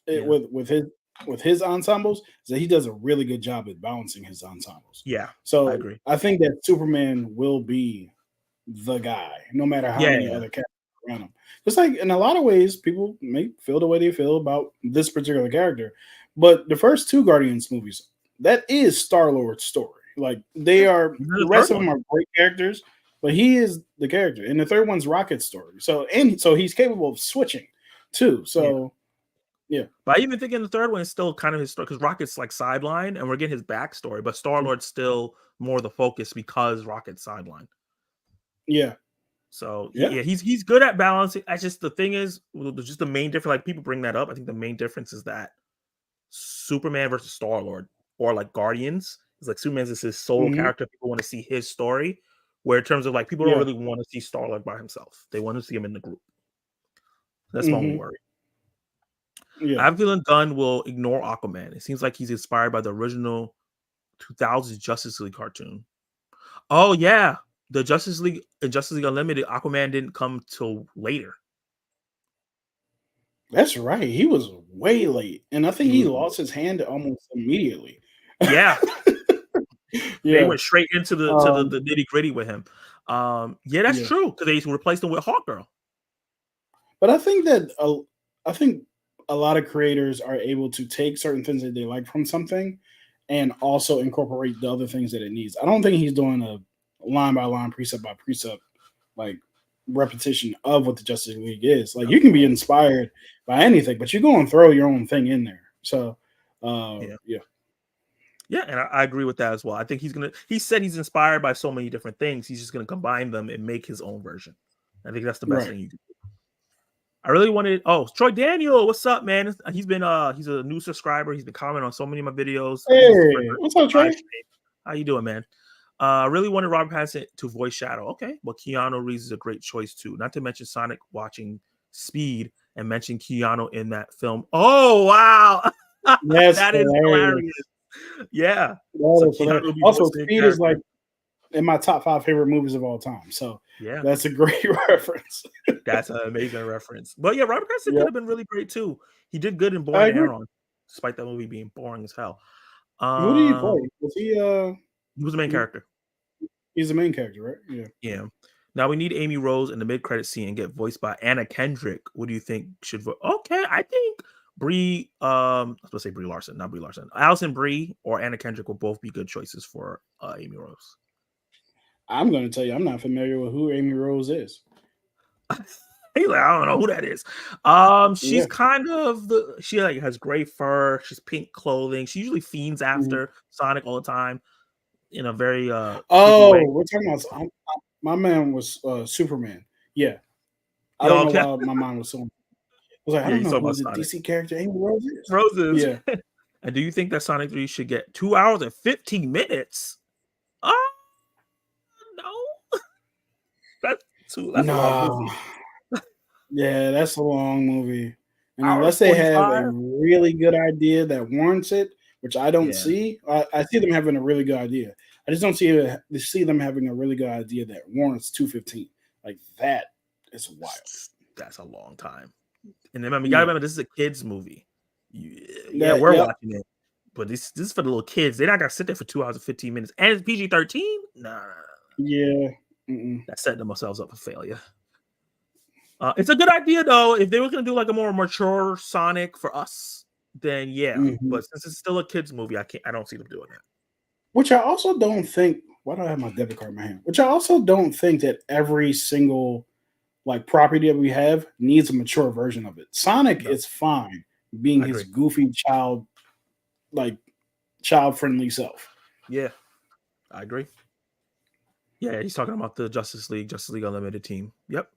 better with his ensembles is that he does a really good job at balancing his ensembles. Yeah, So I agree. I think that Superman will be the guy, no matter how many other characters around him. Just like in a lot of ways, people may feel the way they feel about this particular character. But the first two Guardians movies, that is StarLord's story. Like they are, the rest of them are great characters, but he is the character. And the third one's Rocket's story. So he's capable of switching too. So yeah. But I even think in the third one, it's still kind of his story because Rocket's like sideline, and we're getting his backstory. But StarLord's still more the focus because Rocket's sideline. Yeah. So yeah, he's good at balancing. I just the thing is, just the main difference. Like people bring that up. I think the main difference is that Superman versus StarLord, or like Guardians, is like Superman's is his solo character. People want to see his story. Where in terms of like people don't really want to see StarLord by himself. They want to see him in the group. That's my only worry. Yeah. I have a feeling Gunn will ignore Aquaman. It seems like he's inspired by the original 2000s Justice League cartoon. Oh yeah, the Justice League Unlimited, Aquaman didn't come till later. That's right. He was way late, and I think he lost his hand almost immediately. Yeah, yeah. They went straight into the nitty gritty with him. Yeah, that's true because they replaced him with Hawkgirl. But I think that a lot of creators are able to take certain things that they like from something and also incorporate the other things that it needs. I don't think he's doing a line by line, precept by precept, like repetition of what the Justice League is. Like you can be inspired by anything, but you're going to throw your own thing in there. So yeah, and I agree with that as well. I think he said he's inspired by so many different things. He's just gonna combine them and make his own version. I think that's the best thing you can do. I really wanted. Oh, Troy Daniel, what's up, man? He's a new subscriber. He's been commenting on so many of my videos. Hey, what's up, Troy? How you doing, man? I really wanted Robert Pattinson to voice Shadow. Okay, well, Keanu Reeves is a great choice too. Not to mention Sonic watching Speed and mention Keanu in that film. Oh wow, that is hilarious. Yeah. So also, Speed is like in my top 5 favorite movies of all time. So yeah, that's a great reference. That's an amazing reference. But yeah, Robert Pattinson could have been really great too. He did good in Boy and Aaron, despite that movie being boring as hell. Who did he play? Was he? He was the main character. He's the main character, right? Yeah. Yeah. Now we need Amy Rose in the mid-credit scene and get voiced by Anna Kendrick. What do you think should vote? Okay, I think Brie. I was supposed to say Brie Larson, not Brie Larson. Allison Brie or Anna Kendrick will both be good choices for Amy Rose. I'm going to tell you, I'm not familiar with who Amy Rose is. He's like, I don't know who that is. She's kind of she like has gray fur. She's pink clothing. She usually fiends after Sonic all the time in a very we're talking about my man was Superman. Yeah, I don't know why my mind was so. I was like, I don't know who the DC character Amy Rose is. Roses. Yeah. And do you think that Sonic 3 should get 2 hours and 15 minutes? No. That's a long movie. Yeah, that's a long movie. And unless they have a really good idea that warrants it, which I don't see, I see them having a really good idea. I just don't see them having a really good idea that warrants 2:15. Like that is wild. That's a long time. And then you gotta remember this is a kids movie. We're watching it, but this is for the little kids. They're not gonna sit there for 2 hours and 15 minutes. And it's PG-13. Nah. Yeah. That's setting themselves up for failure. It's a good idea though. If they were gonna do like a more mature Sonic for us, then yeah. But since it's still a kids movie, I don't see them doing that. Which I also don't think. Why do I have my debit card in my hand? Which I also don't think that every single like property that we have needs a mature version of it. Sonic is fine being I his agree. goofy child friendly self. Yeah, I agree. Yeah, he's talking about the Justice League Unlimited team. Yep.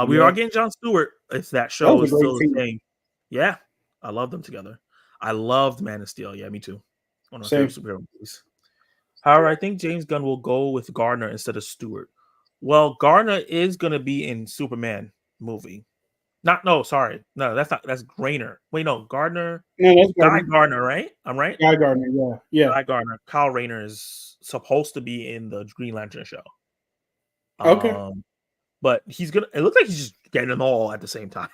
We are Yeah, getting John Stewart if that that show was is a great still the team. same. Yeah, I love them together. I loved Man of Steel. Yeah, me too. One of my favorite Same. superhero movies. However, I think James Gunn will go with Gardner instead of Stewart. Well, Gardner is going to be in Superman movie. Not no, sorry, no, that's not. That's Grainer. Wait, no, Gardner, No, that's Guy Gardner. Gardner, right? I'm right. Guy Gardner. Yeah, yeah. Guy Gardner. Kyle Rayner is supposed to be in the Green Lantern show. Okay. Um, but he's gonna. It looks like he's just getting them all at the same time.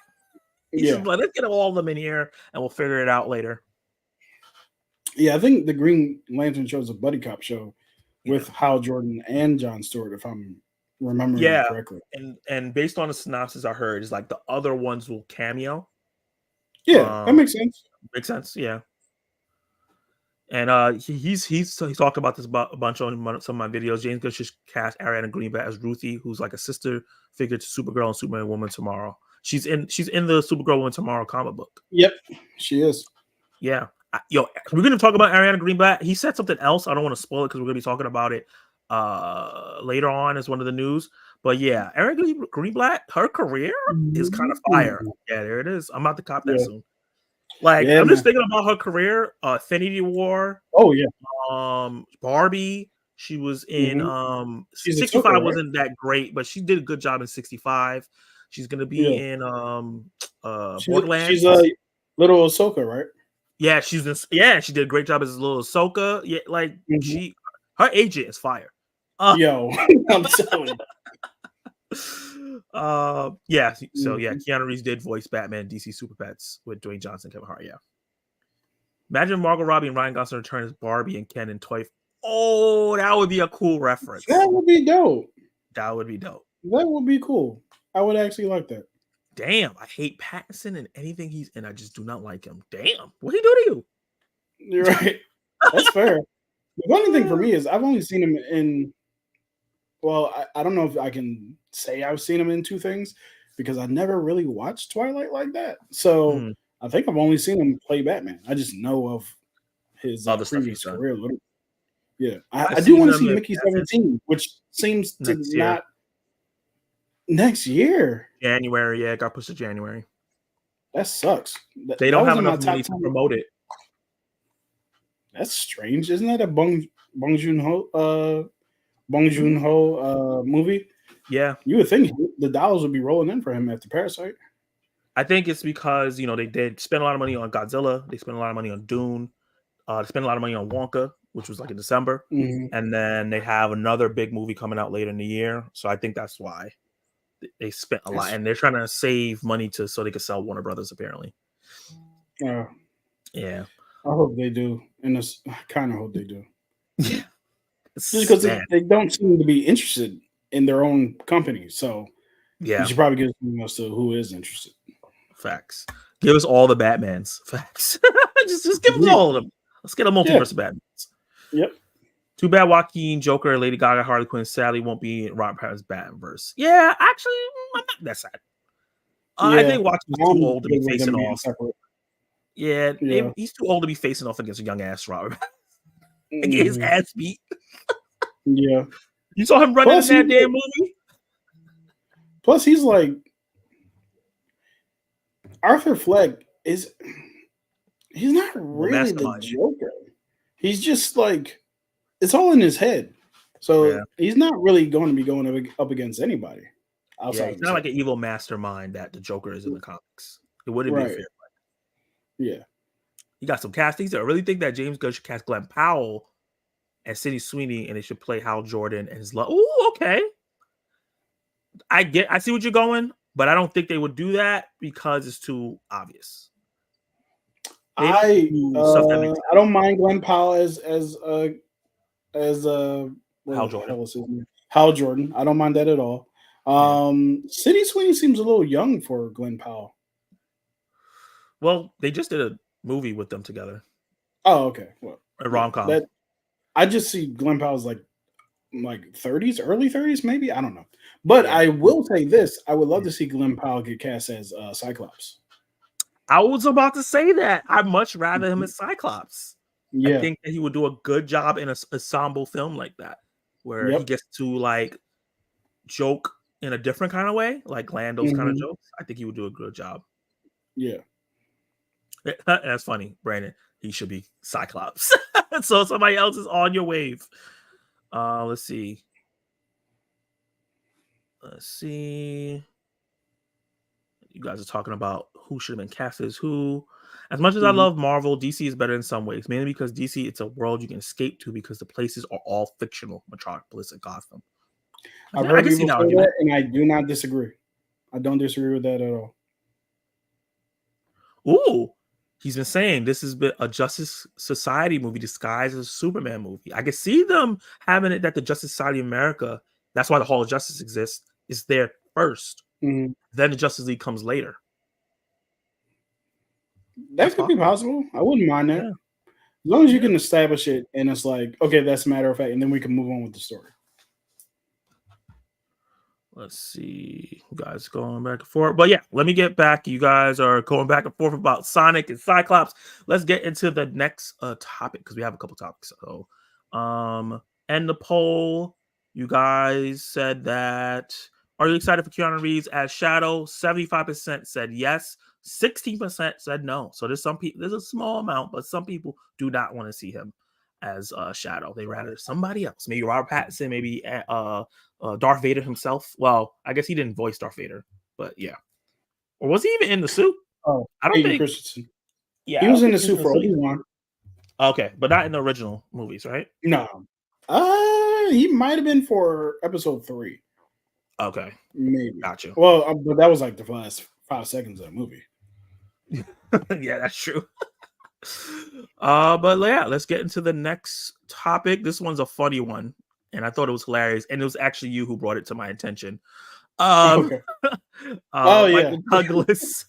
He's just Yeah, like, let's get all of them in here, and we'll figure it out later. yeah. I think the Green Lantern show is a buddy cop show Yeah, with Hal Jordan and John Stewart, if I'm remembering it yeah. correctly. And based on the synopsis I heard, is like the other ones will cameo. Yeah, that Um, makes sense. makes sense. Yeah. And he's talked about this a bunch on some of my videos. James Gunn just cast Ariana Greenblatt as Ruthie, who's like a sister figure to Supergirl and Superman Woman Tomorrow. She's in the Supergirl Woman Tomorrow comic book. Yep, she is. Yeah. Yo, we're gonna talk about Ariana Greenblatt. He said something else. I don't want to spoil it because we're gonna be talking about it later on as one of the news. But yeah, Ariana Greenblatt, her career is kind of fire. Yeah, there it is. I'm about to cop that Yeah, soon. Like, yeah, I'm just man. thinking about her career, Affinity War, Oh yeah. Barbie. She was in Hmm. She's a Tucker, 65 right? wasn't that great, but she did a good job in 65. She's gonna be Yeah. in She's Borderlands. a little Ahsoka, right? Yeah, she's this. Yeah, she did a great job as a little Ahsoka. Yeah, like Hmm. her agent is fire. Uh, Yo, I'm telling yeah. So you. yeah, Keanu Reeves did voice Batman, DC Super Pets with Dwayne Johnson, Kevin Hart. Yeah. Imagine Margot Robbie and Ryan Gosling return as Barbie and Ken and Toy. Oh, that would be a cool reference. That would be dope. That would be dope. That would be cool. I would actually like that. Damn, I hate Pattinson and anything he's in. I just do not like him. Damn, what he do to you? You're right. That's fair. The funny thing for me is I've only seen him in. Well, I don't know if I can say I've seen him in two things because I never really watched Twilight like that. So Mm, I think I've only seen him play Batman. I just know of his other stuff he's previous done. career. Yeah, I, I've I do seen want to them see in Mickey Batman 17, which seems to next year, not next year. January. Yeah, it got pushed to January. That sucks. They That don't was have in my enough top money to 10. promote it. That's strange. Isn't that a Bong Joon Ho movie? Yeah, You would think the dollars would be rolling in for him after Parasite. I think it's because they did spend a lot of money on Godzilla. They spent a lot of money on Dune. They spent a lot of money on Wonka, which was like in December, Hmm. and then they have another big movie coming out later in the year. So I think that's why they spent a lot, That's, and they're trying to save money so they could sell Warner Brothers. Apparently, uh, yeah, I hope they do, and I kind of hope they do, yeah, just because man, they don't seem to be interested in their own company. So you yeah, should probably give something else to who is interested. facts. Give us all the Batmans. Facts. just give us Agreed. all of them. Let's get a Yeah. multiverse of Batmans. Yep. Too bad Joaquin, Joker, Lady Gaga, Harley Quinn sadly won't be in Robert Pattinson's Batmanverse. Yeah, actually, I'm not that sad. I Yeah. think Joaquin's too I'm old to be good with them facing being off. separate. Yeah, Yeah. he's too old to be facing off against a young ass Robert. And get his Hmm. ass beat. Yeah. You saw him running in Plus, that damn movie? he's like Arthur Fleck is. He's not The really the mastermind. Joker. He's just like it's all in his head. Yeah. So he's not really going to be going up against anybody Yeah, outside he's of not himself. like an evil mastermind that the Joker is in the comics. It wouldn't be a Right. fair. Yeah. He got some castings. I really think that James Gunn should cast Glenn Powell and Sydney Sweeney, and they should play Hal Jordan and his love. Oh, okay. I see what you're going, but I don't think they would do that because it's too obvious. They don't do stuff that makes I don't mind Glenn Powell as what Hal the Jordan. hell is his name? Hal Jordan. I don't mind that at all. Yeah. City Sweeney seems a little young for Glenn Powell. Well, they just did a movie with them together, Oh, okay. Well, a rom com. that I just see Glenn Powell as like like 30s, early 30s, maybe. I don't know. But Yeah. I will say this: I would love to see Glenn Powell get cast as Cyclops. I was about to say that. I'd much rather him as Cyclops. I Yeah. think that he would do a good job in a ensemble film like that, where he Yep. gets to like joke in a different kind of way, like land those kind of Hmm. jokes. I think he would do a good job. Yeah. That's funny, Brandon. He should be Cyclops. So somebody else is on your wave. Let's see. Let's see. You guys are talking about who should have been cast as who. As much as I Hmm. love Marvel, DC is better in some ways, mainly because DC it's a world you can escape to because the places are all fictional, Metropolis and Gotham. I've I heard can see people that say that, argument. and I do not disagree. I don't disagree with that at all. Ooh, he's been saying this has been a Justice Society movie disguised as a Superman movie. I can see them having it that the Justice Society of America, that's why the Hall of Justice exists, is there first. Mhm. Then the Justice League comes later. That's That could be possible. possible. I wouldn't mind that. Yeah. As long as you Yeah. can establish it and it's like, okay, that's a matter of fact, and then we can move on with the story. Let's see. You guys going back and forth. But yeah, let me get back. You guys are going back and forth about Sonic and Cyclops. Let's get into the next topic because we have a couple topics. So and the poll. You guys said that are you excited for Keanu Reeves as Shadow? 75% said yes. 16% said no. So there's some people, there's a small amount, but some people do not want to see him as Shadow. They rather somebody else. Maybe Robert Pattinson, maybe Darth Vader himself. Well, I guess he didn't voice Darth Vader, but yeah. Or was he even in the suit? Oh, I don't Hayden think. Christensen. Yeah, He I was don't in think the he was suit in the for suit Obi either. Wan. Okay, but not in the original movies, right? No. He might have been for episode 3. Okay, Maybe. gotcha. Well, but that was like the last 5 seconds of the movie. Yeah, that's true. But yeah, let's get into the next topic. This one's a funny one, and I thought it was hilarious, and it was actually you who brought it to my attention. Um, Okay. Oh yeah. Michael Douglas.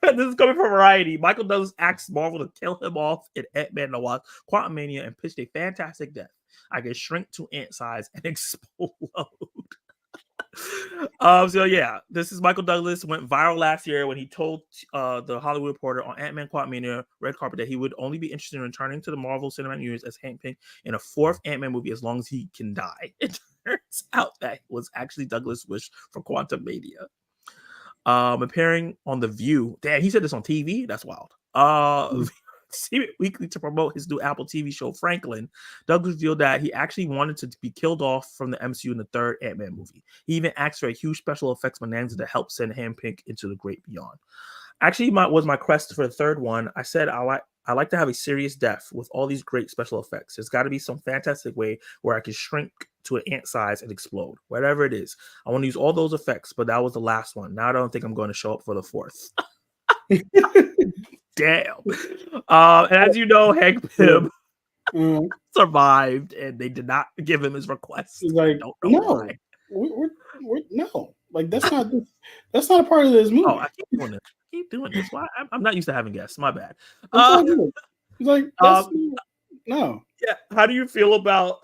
This is coming from Variety. Michael Douglas asked Marvel to kill him off in Ant-Man and the Wasp, Quantumania, and pitched a fantastic death. I can shrink to ant size and explode. So yeah, this is Michael Douglas went viral last year when he told the Hollywood Reporter on Ant-Man Quantumania red carpet that he would only be interested in returning to the Marvel Cinematic Universe as Hank Pym in a 4th Ant-Man movie as long as he can die. It turns out that was actually Douglas' wish for Quantumania. Appearing on The View. Damn, he said this on TV. That's wild. Weekly to promote his new Apple TV show Franklin, Douglas revealed that he actually wanted to be killed off from the MCU in the 3rd Ant-Man movie. He even asked for a huge special effects bonanza to help send Hank into the great beyond. Actually, was my quest for the 3rd one. I said I like to have a serious death with all these great special effects. There's got to be some fantastic way where I can shrink to an ant size and explode, whatever it is. I want to use all those effects, but that was the last one. Now I don't think I'm going to show up for the 4th. Damn. And as you know, Hank Pym survived, and they did not give him his request. He's like, I don't know no, why. we're no, like that's not a part of this movie. Oh, I keep doing this. Why? I'm not used to having guests. My bad. It's all good. He's like, that's no. Yeah. How do you feel about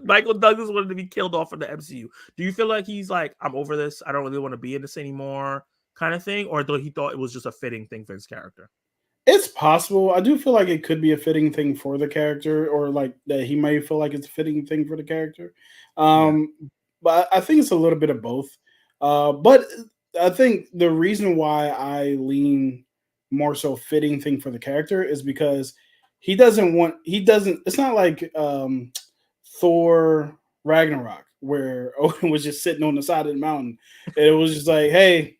Michael Douglas wanted to be killed off from the MCU? Do you feel like he's like, I'm over this. I don't really want to be in this anymore, kind of thing, or though he thought it was just a fitting thing for his character? It's possible. I do feel like it could be a fitting thing for the character, or like that he may feel like it's a fitting thing for the character. Yeah. But I think it's a little bit of both. But I think the reason why I lean more so fitting thing for the character is because he doesn't. It's not like Thor Ragnarok where Odin was just sitting on the side of the mountain. And it was just like, hey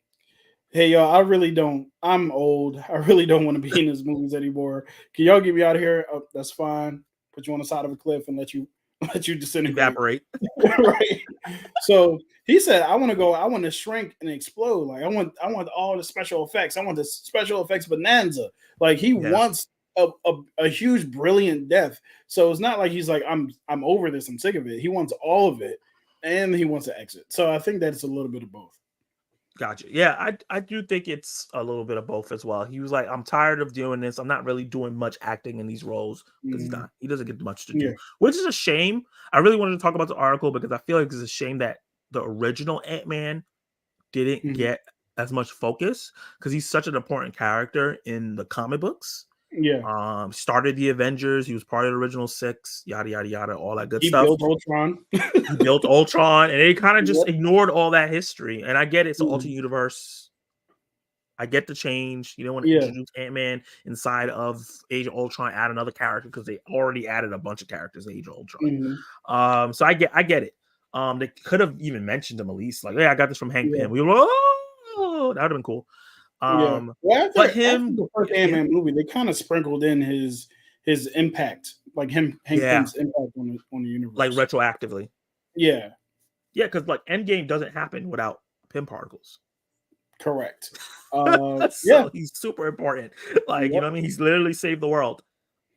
y'all, I'm old. I really don't want to be in these movies anymore. Can y'all get me out of here? Oh, that's fine. Put you on the side of a cliff and let you disintegrate. Evaporate. Right. So he said, I want to shrink and explode. Like I want all the special effects. I want the special effects bonanza. Like he wants a huge, brilliant death. So it's not like he's like, I'm over this, I'm sick of it. He wants all of it, and he wants to exit. So I think that's a little bit of both. Gotcha. Yeah, I do think it's a little bit of both as well. He was like, I'm tired of doing this. I'm not really doing much acting in these roles because he's Mhm. not. He doesn't get much to Yeah. do, which is a shame. I really wanted to talk about the article because I feel like it's a shame that the original Ant-Man didn't Mhm. get as much focus because he's such an important character in the comic books. Yeah. Started the Avengers. He was part of the original six. Yada yada yada. All that good He stuff. built Ultron. He built Ultron, and they kind of just Yep. ignored all that history. And I get it's an Mhm. alternate universe. I get the change. You don't want to Yeah. introduce Ant-Man inside of Age of Ultron, add another character because they already added a bunch of characters in Age of Ultron. Mhm. So I get it. They could have even mentioned him at least, like, yeah, I got this from Hank Yeah. Pym. We were like, oh, that would have been cool. Yeah. Well, But after him, the first yeah, Ant-Man movie, they kind of sprinkled in his impact, like Hank yeah, Pym's impact on the like universe. retroactively, Yeah. yeah, because like Endgame doesn't happen without Pym particles. Correct. Yeah. So he's super important. Like, you know Yep. what I mean? He's literally saved the world.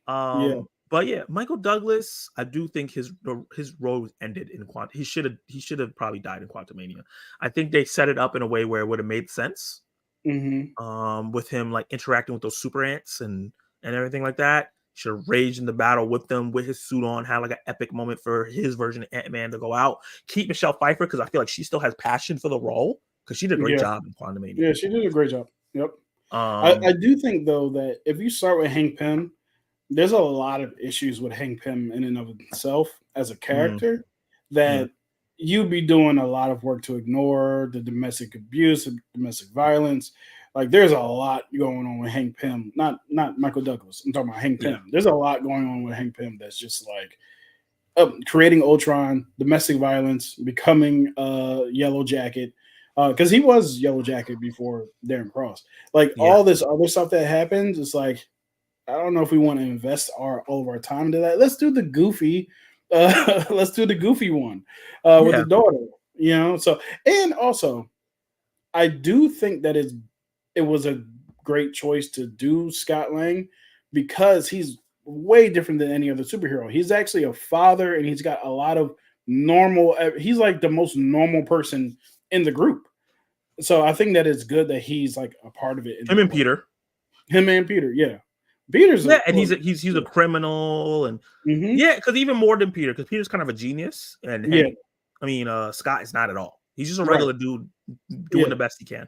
Yeah. But yeah, Michael Douglas, I do think his role ended in he should have probably died in Quantumania. I think they set it up in a way where it would have made sense. Mhm. With him like interacting with those super ants and everything like that. Should have raged in the battle with them with his suit on, had like an epic moment for his version of Ant-Man to go out. Keep Michelle Pfeiffer because I feel like she still has passion for the role because she did a great Yeah. job in Quantumania. Yeah. She did a great job. Yep. I Um, do think though that if you start with Hank Pym, there's a lot of issues with Hank Pym in and of himself as a mm, character mm, that you'd be doing a lot of work to ignore the domestic abuse, domestic violence. Like there's a lot going on with Hank Pym, not Michael Douglas. I'm talking about Hank yeah, Pym. There's a lot going on with Hank Pym that's just like creating Ultron, domestic violence, becoming Yellow Jacket, because he was Yellow Jacket before Darren Cross. Like yeah, all this other stuff that happens, it's like I don't know if we want to invest all of our time into that. Let's do the goofy, let's do the goofy one with the yeah, daughter. You know, so and also I do think that it was a great choice to do Scott Lang because he's way different than any other superhero. He's actually a father and he's got a lot of normal he's like the most normal person in the group. So I think that it's good that he's like a part of it in him that and way. Peter. Him and Peter, yeah. Peter's Yeah, a and well, he's a yeah. criminal, and Hmm. yeah, because even more than Peter, because Peter's kind of a genius, and Yeah, Hank, I mean, Scott is not at all. He's just a right. regular dude doing Yeah. the best he can.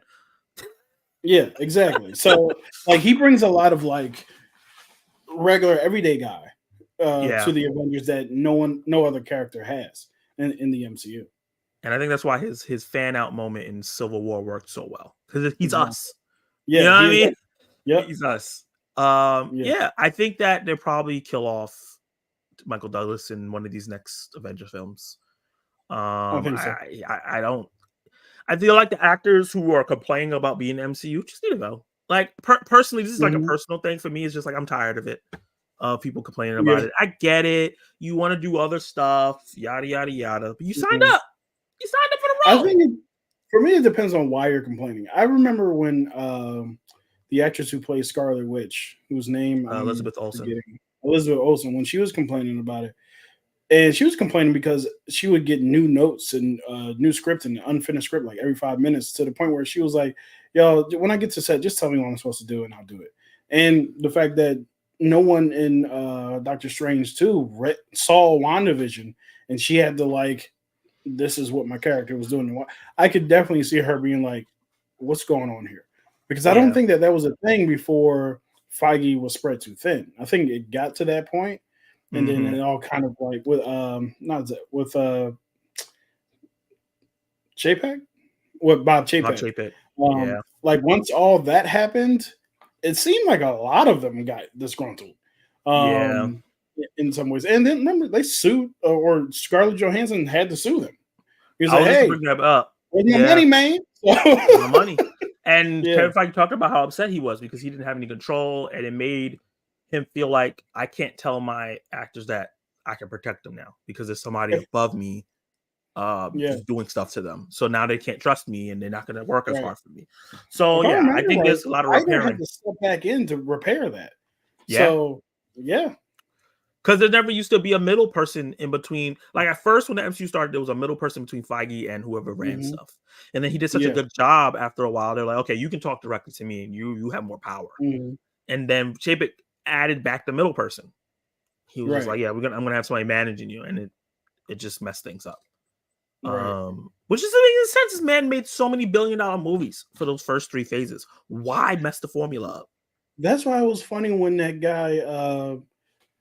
Yeah, exactly. So like he brings a lot of like regular everyday guy Yeah, to the Avengers that no other character has in the MCU. and I think that's why his fan out moment in Civil War worked so well because he's Exactly. us. You Yeah, know what he I is. mean? Yep. He's us. Yeah, Yeah, I think that they'll probably kill off Michael Douglas in one of these next Avenger films. I think so. I don't. I feel like the actors who are complaining about being MCU just need to go. Like personally, this is like a Mhm. personal thing for me. It's just like I'm tired of it. Of people complaining about Yeah. it. I get it. You want to do other stuff, yada yada yada. But you signed Mhm. up. You signed up for I the role. think for me it depends on why you're complaining. I remember when the actress who plays Scarlet Witch, whose name I'm Elizabeth Olsen. forgetting, Elizabeth Olsen, when she was complaining about it, and she was complaining because she would get new notes and new script and unfinished script like every 5 minutes to the point where she was like, "Yo, when I get to set, just tell me what I'm supposed to do and I'll do it." And the fact that no one in Doctor Strange 2 saw WandaVision and she had to like, this is what my character was doing. I could definitely see her being like, "What's going on here?" Because I don't Yeah. think that was a thing before Feige was spread too thin. I think it got to that point and then Mm-hmm. it all kind of like with not with JPEG, with Bob Bob Chapek. Chapek. Yeah. Like once all that happened, it seemed like a lot of them got disgruntled. Yeah. Um, in some ways, and then remember they sued or Scarlett Johansson had to sue them. He was I like, was just "Hey, bringing that up. where's my Yeah. money, man?" Where's my money? And Yeah, Kevin Feige talked about how upset he was because he didn't have any control, and it made him feel like I can't tell my actors that I can protect them now because there's somebody above me yeah, doing stuff to them. So now they can't trust me, and they're not going to work as right. hard for me. So If I yeah, I remember think right, there's a lot of Iger had repairing. to step back in to repair that. Yeah, So yeah, Because there never used to be a middle person in between. Like at first, when the MCU started, there was a middle person between Feige and whoever ran stuff. And then he did such a good job after a while. They're like, okay, you can talk directly to me and you have more power. And then Chapek added back the middle person. He was just like, yeah, I'm gonna have somebody managing you, and it just messed things up. Which is making sense. This man made so many billion-dollar movies for those first 3 phases. Why mess the formula up? That's why it was funny when that guy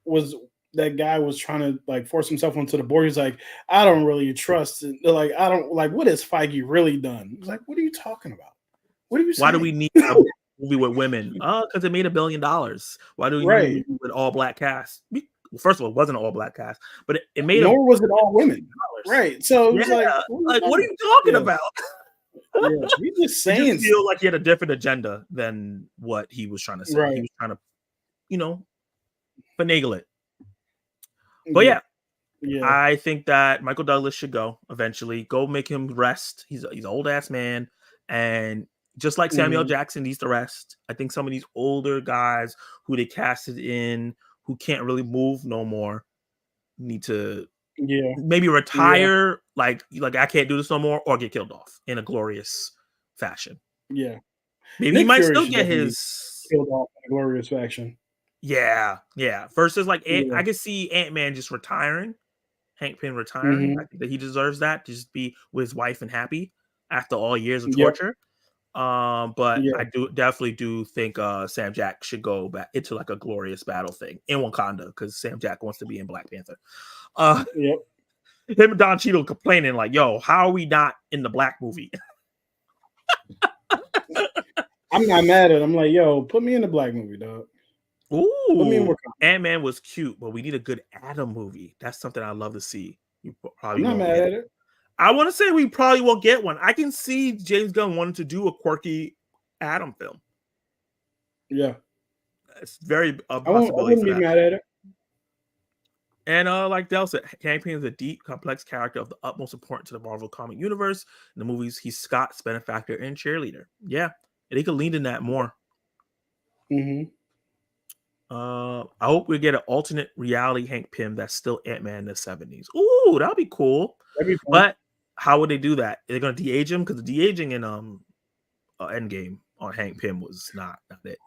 was trying to like force himself onto the board. He's like, I don't really trust it. Like, I don't like what has Feige really done? He's like, what are you talking about? What are you saying? Why do we need a movie with women? Because it made $1 billion. Why do we need a movie with all black cast? First of all, it wasn't an all black cast, but it made nor was it all women. Right. So it was like what are you talking about? He's just saying. It just feel like he had a different agenda than what he was trying to say. He was trying to, finagle it. But I think that Michael Douglas should go eventually. Go make him rest. He's an old ass man, and just like Samuel Jackson needs to rest. I think some of these older guys who they casted in who can't really move no more need to maybe retire. Like I can't do this no more, or get killed off in a glorious fashion. Yeah, maybe Nick he might Fury still get his killed off in a glorious fashion. Yeah. Versus like I could see Ant-Man just retiring, Hank Pym retiring. I think that he deserves that to just be with his wife and happy after all years of torture. But I definitely do think Sam Jack should go back into like a glorious battle thing in Wakanda because Sam Jack wants to be in Black Panther. Him and Don Cheadle complaining like, "Yo, how are we not in the Black movie?" I'm not mad at him. I'm like, "Yo, put me in the Black movie, dog." Ooh, Ant-Man was cute, but we need a good Atom movie. That's something I'd love to see. I'm not mad at it. I want to say we probably won't get one. I can see James Gunn wanting to do a quirky Atom film. Yeah, it's very a possibility. I wouldn't be mad at it. And like Del said, Hank Pym is a deep, complex character of the utmost importance to the Marvel comic universe. In the movies, he's Scott's benefactor and cheerleader. Yeah, and he could lean in that more. I hope we get an alternate reality Hank Pym that's still Ant-Man in the 70s. Ooh, that'd be cool. But how would they do that? They're gonna de-age him because the de-aging in Endgame on Hank Pym was not it.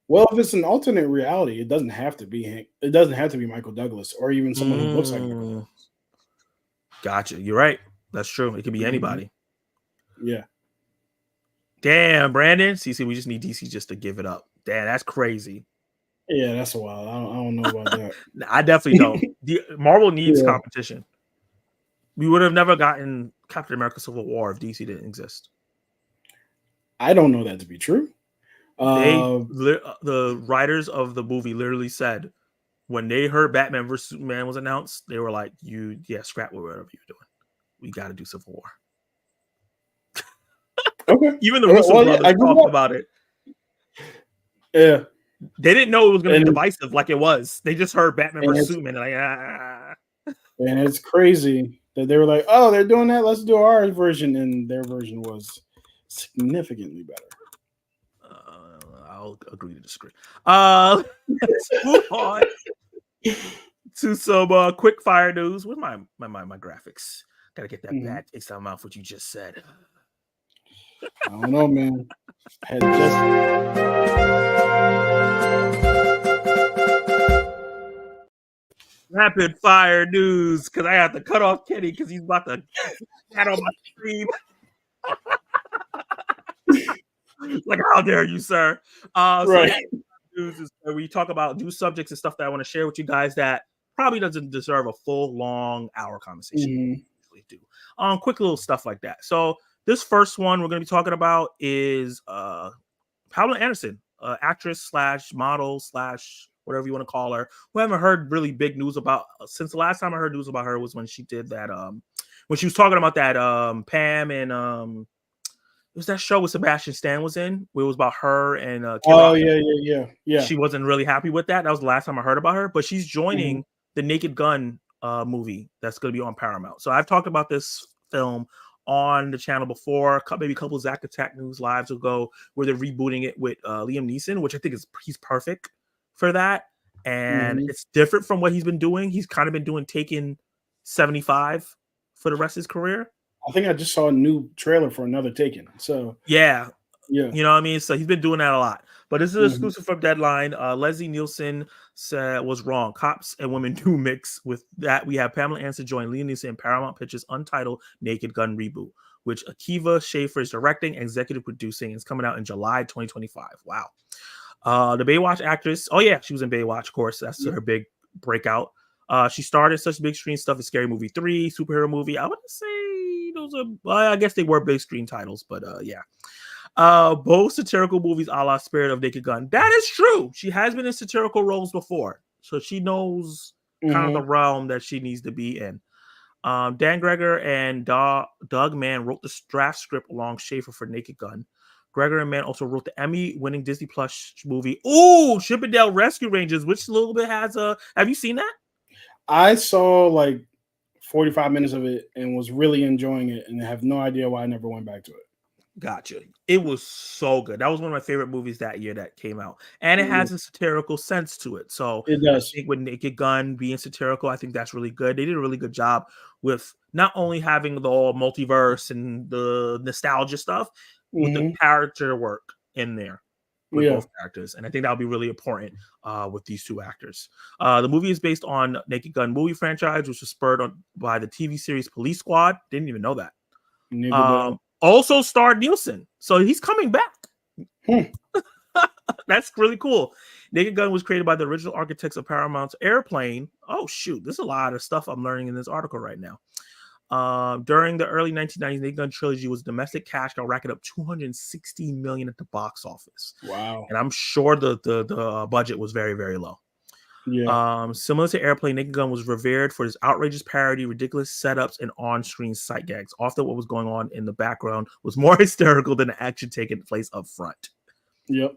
Well, if it's an alternate reality, it doesn't have to be Hank. It doesn't have to be Michael Douglas or even someone who looks like Michael Douglas. Gotcha. You're right. That's true. It could be anybody. Yeah. Damn, Brandon. CC, we just need DC just to give it up. Damn, that's crazy. Yeah, that's a while. I don't know about that. I definitely don't. Marvel needs competition. We would have never gotten Captain America: Civil War if DC didn't exist. I don't know that to be true. The writers of the movie literally said when they heard Batman vs Superman was announced, they were like, scrap whatever you're doing. We got to do Civil War." Okay. Even the Russo brothers talked about it. Yeah. They didn't know it was going to be divisive like it was. They just heard Batman vs Superman and And it's crazy that they were like, "Oh, they're doing that. Let's do our version," and their version was significantly better. I'll agree to disagree. Let's move on to some quick fire news with my graphics. Gotta get that bad taste out of my mouth. What you just said. I don't know, man. Rapid fire news because I have to cut off Kenny because he's about to get on my stream. Like, how dare you, sir? Right. So news is where we talk about new subjects and stuff that I want to share with you guys that probably doesn't deserve a full, long hour conversation. Do quick little stuff like that. So this first one we're going to be talking about is Pamela Anderson, actress / model / whatever you want to call her, who I haven't heard really big news about since the last time I heard news about her was when she did that when she was talking about that Pam and it was that show with Sebastian Stan was in where it was about her and yeah. She wasn't really happy with that. That was the last time I heard about her, but she's joining the Naked Gun movie that's going to be on Paramount. So I've talked about this film on the channel before, maybe a couple of Zack Attac News lives ago, where they're rebooting it with Liam Neeson, which I think he's perfect for that. and it's different from what he's been doing. He's kind of been doing Taken 75 for the rest of his career. I think I just saw a new trailer for another Taken. So Yeah, yeah, you know what I mean? So he's been doing that a lot. But this is exclusive from Deadline. Leslie Nielsen said was wrong. Cops and women do mix. With that, we have Pamela Anderson join Liam Neeson in Paramount Pictures' untitled Naked Gun reboot, which Akiva Schaffer is directing and executive producing. It's coming out in July 2025. Wow. The Baywatch actress. Oh yeah, she was in Baywatch. Of course, that's her big breakout. She started such big screen stuff as Scary Movie 3, superhero movie. I wouldn't say those are. Well, I guess they were big screen titles, but yeah. Both satirical movies a la Spirit of Naked Gun. That is true. She has been in satirical roles before, so she knows kind of the realm that she needs to be in. Dan Greger and Doug Mann wrote the draft script along Schaefer for Naked Gun. Greger and Mann also wrote the Emmy-winning Disney Plus movie, Chippendale Rescue Rangers, which a little bit has a. Have you seen that? I saw like 45 minutes of it and was really enjoying it, and I have no idea why I never went back to it. Gotcha. It was so good. That was one of my favorite movies that year that came out, and it has a satirical sense to it. So it does. I think with Naked Gun being satirical, I think that's really good. They did a really good job with not only having the whole multiverse and the nostalgia stuff, with the character work in there with both characters, and I think that'll be really important with these two actors. The movie is based on Naked Gun movie franchise, which was spurred on by the TV series Police Squad. Didn't even know that. Also starred Nielsen, so he's coming back. That's really cool. Naked Gun was created by the original architects of Paramount's Airplane. Oh shoot, there's a lot of stuff I'm learning in this article right now. During the early 1990s, Naked Gun trilogy was domestic cash cow, racking up $260 million at the box office. Wow! And I'm sure the budget was very, very low. Yeah. Similar to Airplane, Naked Gun was revered for his outrageous parody, ridiculous setups, and on-screen sight gags. Often what was going on in the background was more hysterical than the action taking place up front. Yep.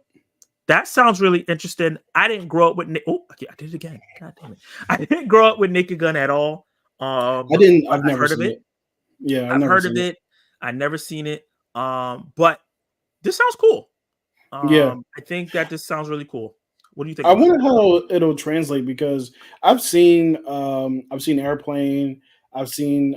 That sounds really interesting. I didn't grow up with I did it again. God damn it. I didn't grow up with Naked Gun at all. I didn't. I've never heard of seen it. Yeah, I've heard of it. I've never seen it. But this sounds cool. I think that this sounds really cool. What do you think? I wonder how it'll translate, because I've seen Airplane. I've seen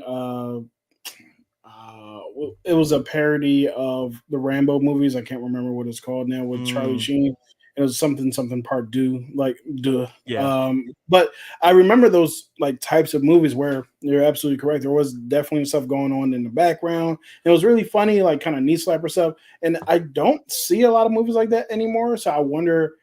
it was a parody of the Rambo movies. I can't remember what it's called now, with Charlie Sheen. It was something part deux, like duh. Yeah. But I remember those like types of movies where you're absolutely correct. There was definitely stuff going on in the background. It was really funny, like kind of knee slapper stuff. And I don't see a lot of movies like that anymore. So I wonder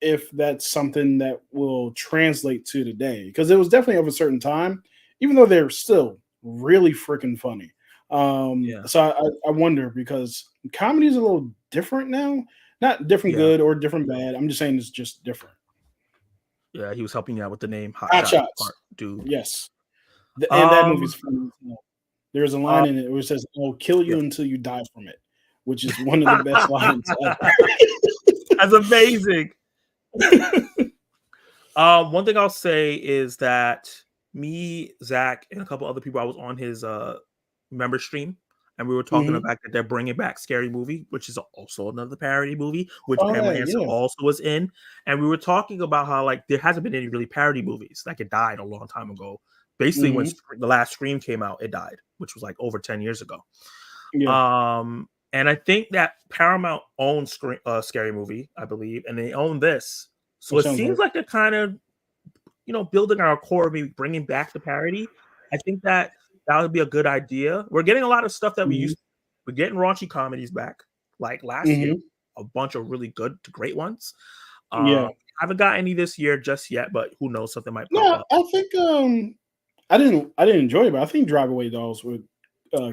if that's something that will translate to today, because it was definitely of a certain time, even though they're still really freaking funny. So I wonder, because comedy is a little different now. Not different good or different bad. I'm just saying it's just different. Yeah, he was helping you out with the name Hot Shots, dude. Yes, and that movie's funny. There's a line in it where it says, "I'll kill you until you die from it," which is one of the best lines ever. That's amazing. One thing I'll say is that me, Zack, and a couple other people, I was on his member stream, and we were talking about that they're bringing back Scary Movie, which is also another parody movie, which Pamela Anderson also was in. And we were talking about how like there hasn't been any really parody movies. Like it died a long time ago. Basically, when the last Scream came out, it died, which was like over 10 years ago. And I think that Paramount owns Scary Movie, I believe, and they own this. So it seems like they're kind of, building our core, maybe bringing back the parody. I think that would be a good idea. We're getting a lot of stuff that we used. We're getting raunchy comedies back, like last year, a bunch of really good to great ones. I haven't got any this year just yet, but who knows, something might pop up. I think I didn't enjoy it, but I think Drive Away Dolls would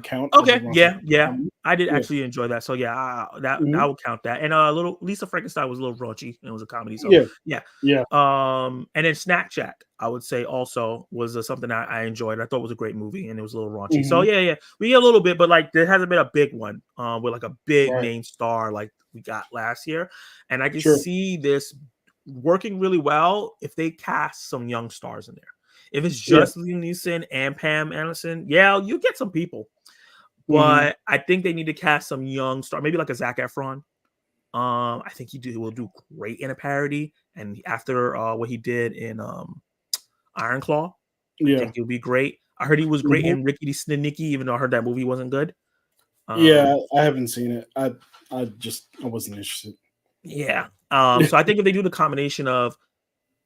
count. Okay, yeah. I did actually enjoy that. So yeah, I would count that. And little Lisa Frankenstein was a little raunchy, and it was a comedy. So yeah. And then Snack Shack, I would say also was something I enjoyed. I thought it was a great movie, and it was a little raunchy. So yeah, we get a little bit, but like there hasn't been a big one with like a big name star like we got last year. And I can see this working really well if they cast some young stars in there. If it's just Liam Neeson and Pam Anderson, you get some people. But I think they need to cast some young star, maybe like a Zac Efron. I think he will do great in a parody. And after what he did in Iron Claw, I Yeah. think he'll be great. I heard he was great Mhm. in Rickety Sneaky, even though I heard that movie wasn't good. Yeah, I haven't seen it. I wasn't interested. Yeah. So I think if they do the combination of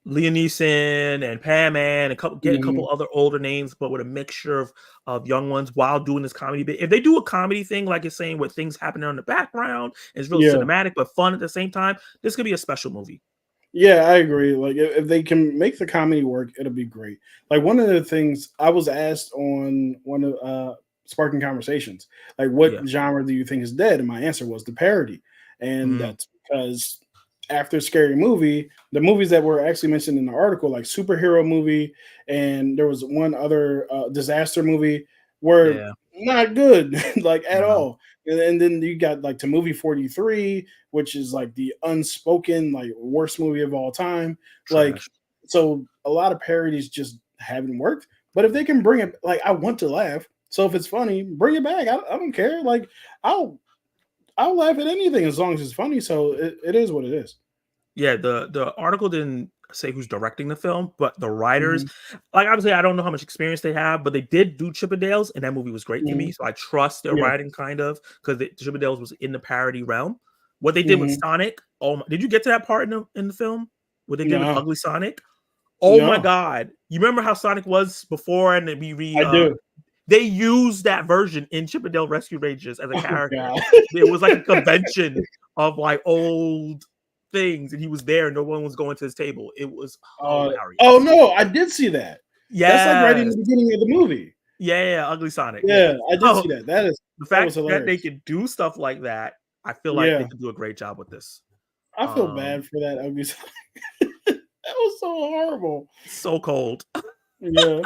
Liam Neeson and Pam and get a Mhm. couple other older names, but with a mixture of young ones while doing this comedy bit. If they do a comedy thing, like it's saying, with things happening in the background, it's real Yeah. cinematic but fun at the same time. This could be a special movie. Yeah, I agree. Like if they can make the comedy work, it'll be great. Like one of the things I was asked on one of Sparking Conversations, like what Yeah. genre do you think is dead? And my answer was the parody. And Mm, that's because after Scary Movie, the movies that were actually mentioned in the article, like superhero movie, and there was one other disaster movie, were yeah. not good, like at No. all. And then you got like to movie 43, which is like the unspoken, like worst movie of all time. Like, Trash. so a lot of parodies just haven't worked. But if they can bring it, like, I want to laugh. So if it's funny, bring it back. I don't care. Like, I'll I'll laugh at anything as long as it's funny. So it is what it is. Yeah, the article didn't say who's directing the film, but the writers, Mhm, like, obviously, I don't know how much experience they have, but they did do Chippendales, and that movie was great to me. mhm. So I trust their Yeah. writing kind of, because Chippendales was in the parody realm. What they did with Mhm. Sonic, oh my, did you get to that part in the film? What they did with No, Ugly Sonic? Oh my no, god! You remember how Sonic was before, and then I do. they used that version in Chippendale Rescue Rangers as a Oh character. god. It was like a convention of like old things, and he was there. No one was going to his table. It was Oh hilarious. no, I did see that. That's like right in Yes, the beginning of the movie. yeah, yeah, Ugly Sonic. Yeah. Yeah, I did see So that. That is the that was fact that they hilarious. could do stuff like that, I feel like they Yeah, could do a great job with this. I feel Um, bad for that ugly Sonic. That was so horrible. so cold. Yeah.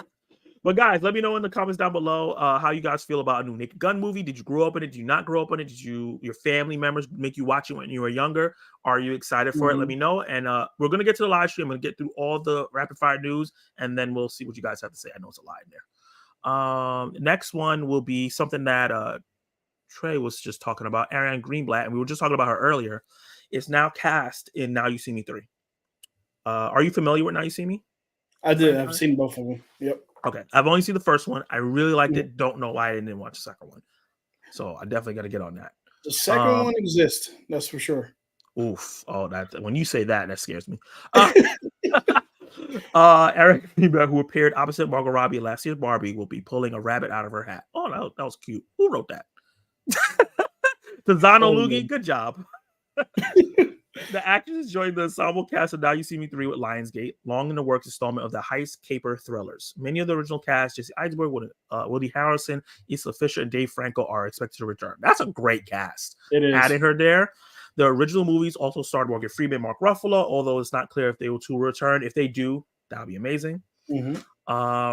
But guys, let me know in the comments down below how you guys feel about a new Naked Gun movie. Did you grow up in it? Did you not grow up in it? Did your family members make you watch it when you were younger? Are you excited for it? Let Mhm. me know. And we're gonna get to the live stream and get through all the rapid fire news, and then we'll see what you guys have to say. I know it's a lot in there. Next one will be something that Trey was just talking about, Ariana Greenblatt, and we were just talking about her earlier. It's now cast in Now You See Me 3. Are you familiar with Now You See Me, I the did. I've franchise? seen both of them. Yep. Okay, I've only seen the first one. I really liked Mhm. it. Don't know why I didn't watch the second one. So I definitely got to get on that. The second Um, one exists. That's for sure. oof. Oh, that when you say that, that scares me. Uh, Eric Greenberg, who appeared opposite Margot Robbie in last year's Barbie, will be pulling a rabbit out of her hat. Oh, that was cute. Who wrote that? Tazano Oh Lugi, man. good job. The actors joined the ensemble cast of Now You See Me 3 with Lionsgate, long in the works installment of the heist caper thrillers. Many of the original cast, Jesse Eisenberg, Woody Harrelson, Isla Fisher, and Dave Franco, are expected to return. That's a great cast. It is. Adding her there. The original movies also starred Morgan Freeman, Mark Ruffalo, although it's not clear if they will to return. If they do, that would be amazing. Mhm.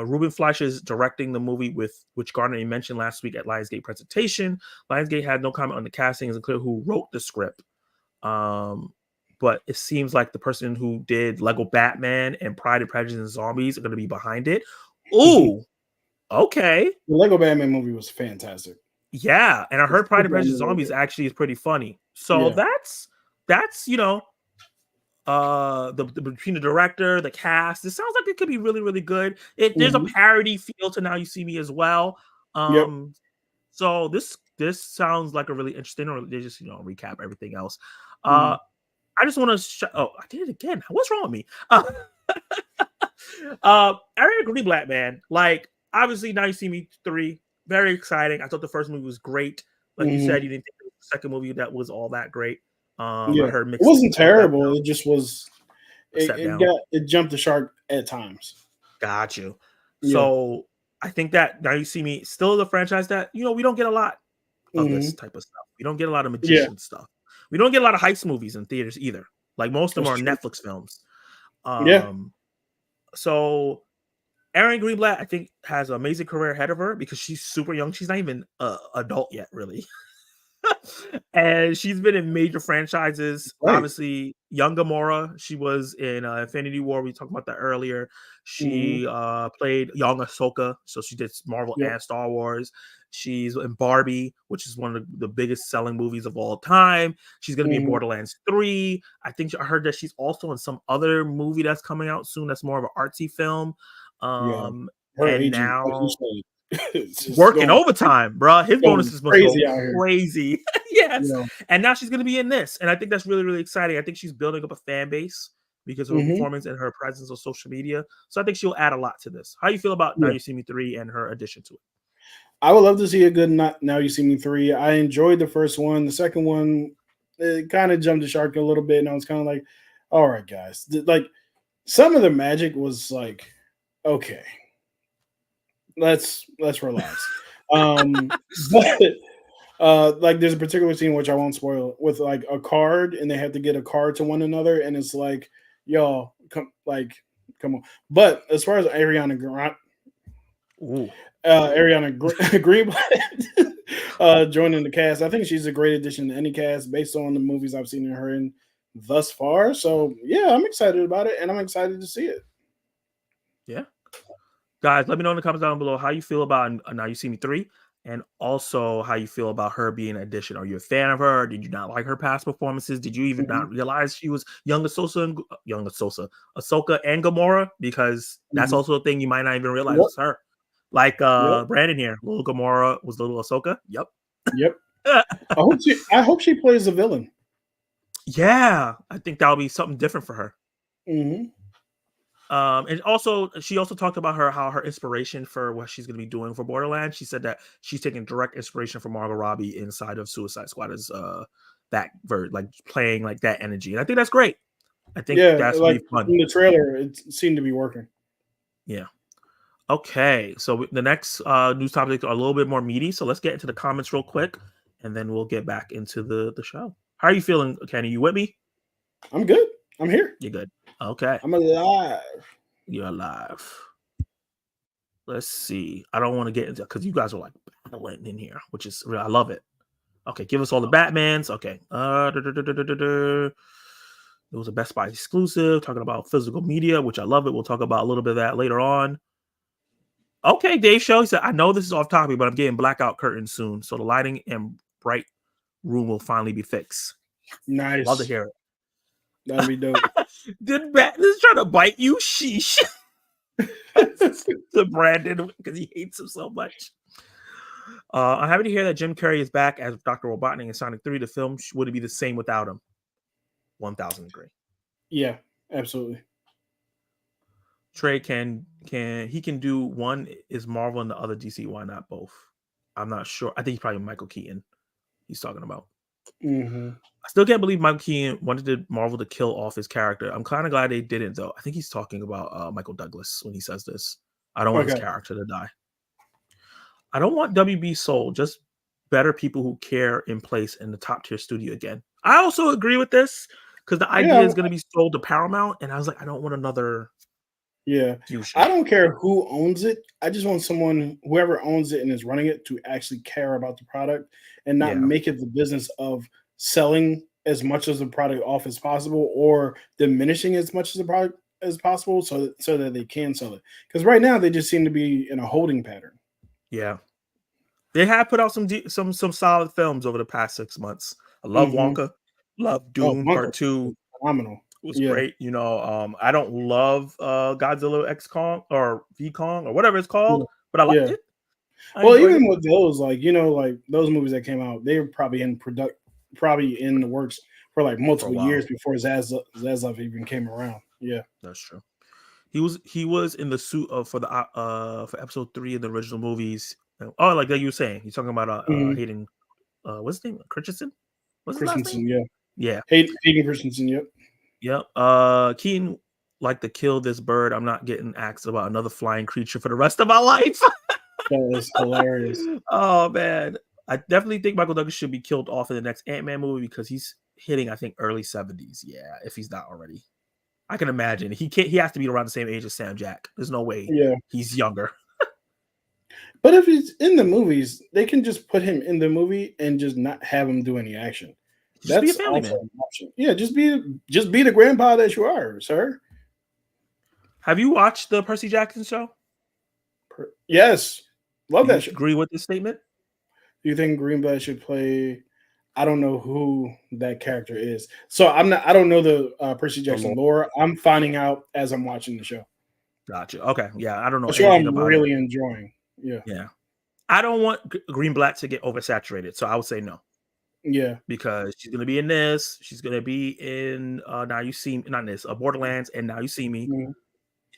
Ruben Fleischer is directing the movie, with which Gardner mentioned last week at Lionsgate presentation. Lionsgate had no comment on the casting. It's unclear who wrote the script. Um, but it seems like the person who did Lego Batman and Pride and Prejudice and Zombies are going to be behind it. The Ooh, okay, Lego Batman movie was fantastic. yeah. And I It's heard Pride and super Prejudice and Zombies underrated. actually is pretty funny. So Yeah. that's the between the director, the cast, it sounds like it could be really really good. There's a Mhm. parody feel to Now You See Me as well. Yep. So this sounds like a really interesting, or they just recap everything else. Uh, Mhm. I just want to. Oh, I did it again. What's wrong with me? Ariana Greenblatt, man. Like, obviously, Now You See Me 3, very exciting. I thought the first movie was great. Like you said, Mhm. you didn't think the second movie that was all that great. I Yeah. heard It mixed things wasn't about that. terrible. It just was. A step It down. got it jumped the shark at times. Got you. Yeah. So I think that Now You See Me still is a franchise that we don't get a lot of this Mhm. type of stuff. We don't get a lot of Yeah. magician stuff. We don't get a lot of heist movies in theaters either. Like, most of them That's are true. Netflix films. Yeah. Um, so Erin Greenblatt, I think, has an amazing career ahead of her because she's super young. She's not even adult yet, really. And she's been in major franchises. Right. Obviously, Young Gamora. She was in Infinity War. We talked about that earlier. Mhm. She played young Ahsoka, so she did Marvel Yep. and Star Wars. She's in Barbie, which is one of the biggest selling movies of all time. She's going to be in Borderlands 3. I heard that she's also in some other movie that's coming out soon. That's more of an artsy film. Yeah, her And agent, like you now said, it's just working overtime, bro. His going bonuses must go crazy out here. crazy. You Yes. know, And now she's going to be in this. And I think that's really, really exciting. I think she's building up a fan base because of her performance and her presence on social media. So I think she'll add a lot to this. How you feel about Now yeah. You See Me 3 and her addition to it? I would love to see a good Now You See Me 3. I enjoyed the first one. The second one, it kind of jumped the shark a little bit, and I was kind of like, all right, guys. Like, some of the magic was like, okay, let's relax. But like there's a particular scene which I won't spoil with like a card, and they have to get a card to one another, and it's like, y'all come on. But as far as Ariana Greenblatt joining the cast, I think she's a great addition to any cast based on the movies I've seen her in thus far. So yeah, I'm excited about it, and I'm excited to see it. Yeah. Guys, let me know in the comments down below how you feel about Now You See Me 3, and also how you feel about her being an addition. Are you a fan of her? Did you not like her past performances? Did you even not realize she was Ahsoka and Gamora? Because that's also a thing you might not even realize was her. Like Brandon here, little Gamora was little Ahsoka. Yep. I hope she plays the villain. Yeah, I think that'll be something different for her. And also, she also talked about how her inspiration for what she's going to be doing for Borderlands. She said that she's taking direct inspiration from Margot Robbie inside of Suicide Squad as that like playing like that energy, and I think that's great. I think that's like fun. In the trailer, it seemed to be working. Yeah. Okay, so the next news topics are a little bit more meaty. So let's get into the comments real quick, and then we'll get back into the show. How are you feeling, Kenny? You with me? I'm good. I'm here. You're good. Okay. I'm alive. You're alive. Let's see. I don't want to get into because you guys are like battling in here, which is I love it. Okay, give us all the Batmans. Okay. It was a Best Buy exclusive talking about physical media, which I love it. We'll talk about a little bit of that later on. Okay, Dave Show. He said, I know this is off topic, but I'm getting blackout curtains soon. So the lighting and bright room will finally be fixed. Nice. Love to hear it. That'd be dope. Did Batman is trying to bite you? Sheesh. To Brandon because he hates him so much. I'm happy to hear that Jim Carrey is back as Dr. Robotnik in Sonic 3. The film would it be the same without him? 1,000 agree. Yeah, absolutely. Trey can do one is Marvel and the other DC. Why not both? I'm not sure. I think he's probably Michael Keaton. He's talking about. I still can't believe Michael Keaton wanted Marvel to kill off his character. I'm kind of glad they didn't, though. I think he's talking about Michael Douglas when he says this. I don't want his character to die. I don't want WB sold. Just better people who care in place in the top tier studio again. I also agree with this because the idea is going to be sold to Paramount, and I was like, I don't want another. Yeah, I don't care who owns it. I just want whoever owns it and is running it, to actually care about the product and not make it the business of selling as much as the product off as possible or diminishing as much as the product as possible so that they can sell it. Because right now they just seem to be in a holding pattern. Yeah, they have put out some solid films over the past 6 months. I love Wonka, love Dune Part 2. Phenomenal. It was great. You know, I don't love Godzilla X Kong or V Kong or whatever it's called, but I liked it. Well, even with those, like, you know, like those movies that came out, they were probably in the works for like multiple years before Zaslav even came around. Yeah, that's true. He was in the suit for episode 3 of the original movies. Oh, like that you were saying. He's talking about Hayden. What's his name? Christensen. What's his last name? Yeah. Hayden Christensen. Yep. Keaton like to kill this bird. I'm not getting asked about another flying creature for the rest of my life. That is hilarious. Oh man, I definitely think Michael Douglas should be killed off in the next Ant-Man movie because he's hitting, I think, early 70s. Yeah, if he's not already. I can imagine he has to be around the same age as Sam Jack. There's no way he's younger. But if he's in the movies, they can just put him in the movie and just not have him do any action. Just be a family man. An option. Yeah, just be the grandpa that you are, sir. Have you watched the Percy Jackson show? Yes. Love that show. Agree with this statement? Do you think Greenblatt should play? I don't know who that character is, so I'm not. I don't know the Percy The Jackson Lord. lore. I'm finding out as I'm watching the show. Gotcha. Okay. Yeah, I don't know A show anything I'm about it. really enjoying. Yeah, Yeah. I don't want Greenblatt to get oversaturated, so I would say no. yeah, Because she's gonna be in this. She's gonna be in Now You See Me, not in this, Borderlands, and Now You See Me. mhm.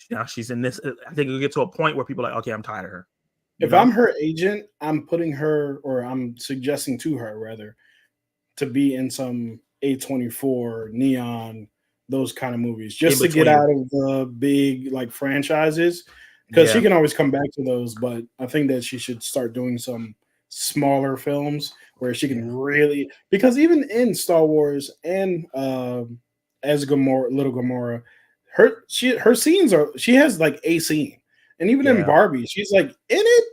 Now she's in this. I think it'll get to a point where people are like, okay, I'm tired of her. You If I'm know, her agent, I'm putting her, or I'm suggesting to her rather, to be in some A24 Neon, those kind of movies, in just to get between. out of the big like franchises, because she Yeah, can always come back to those. But I think that she should start doing some smaller films where she can yeah, really, because even in Star Wars and as Gamora, little Gamora, her scenes are, she has like a scene, and even in yeah. Barbie, she's like in it,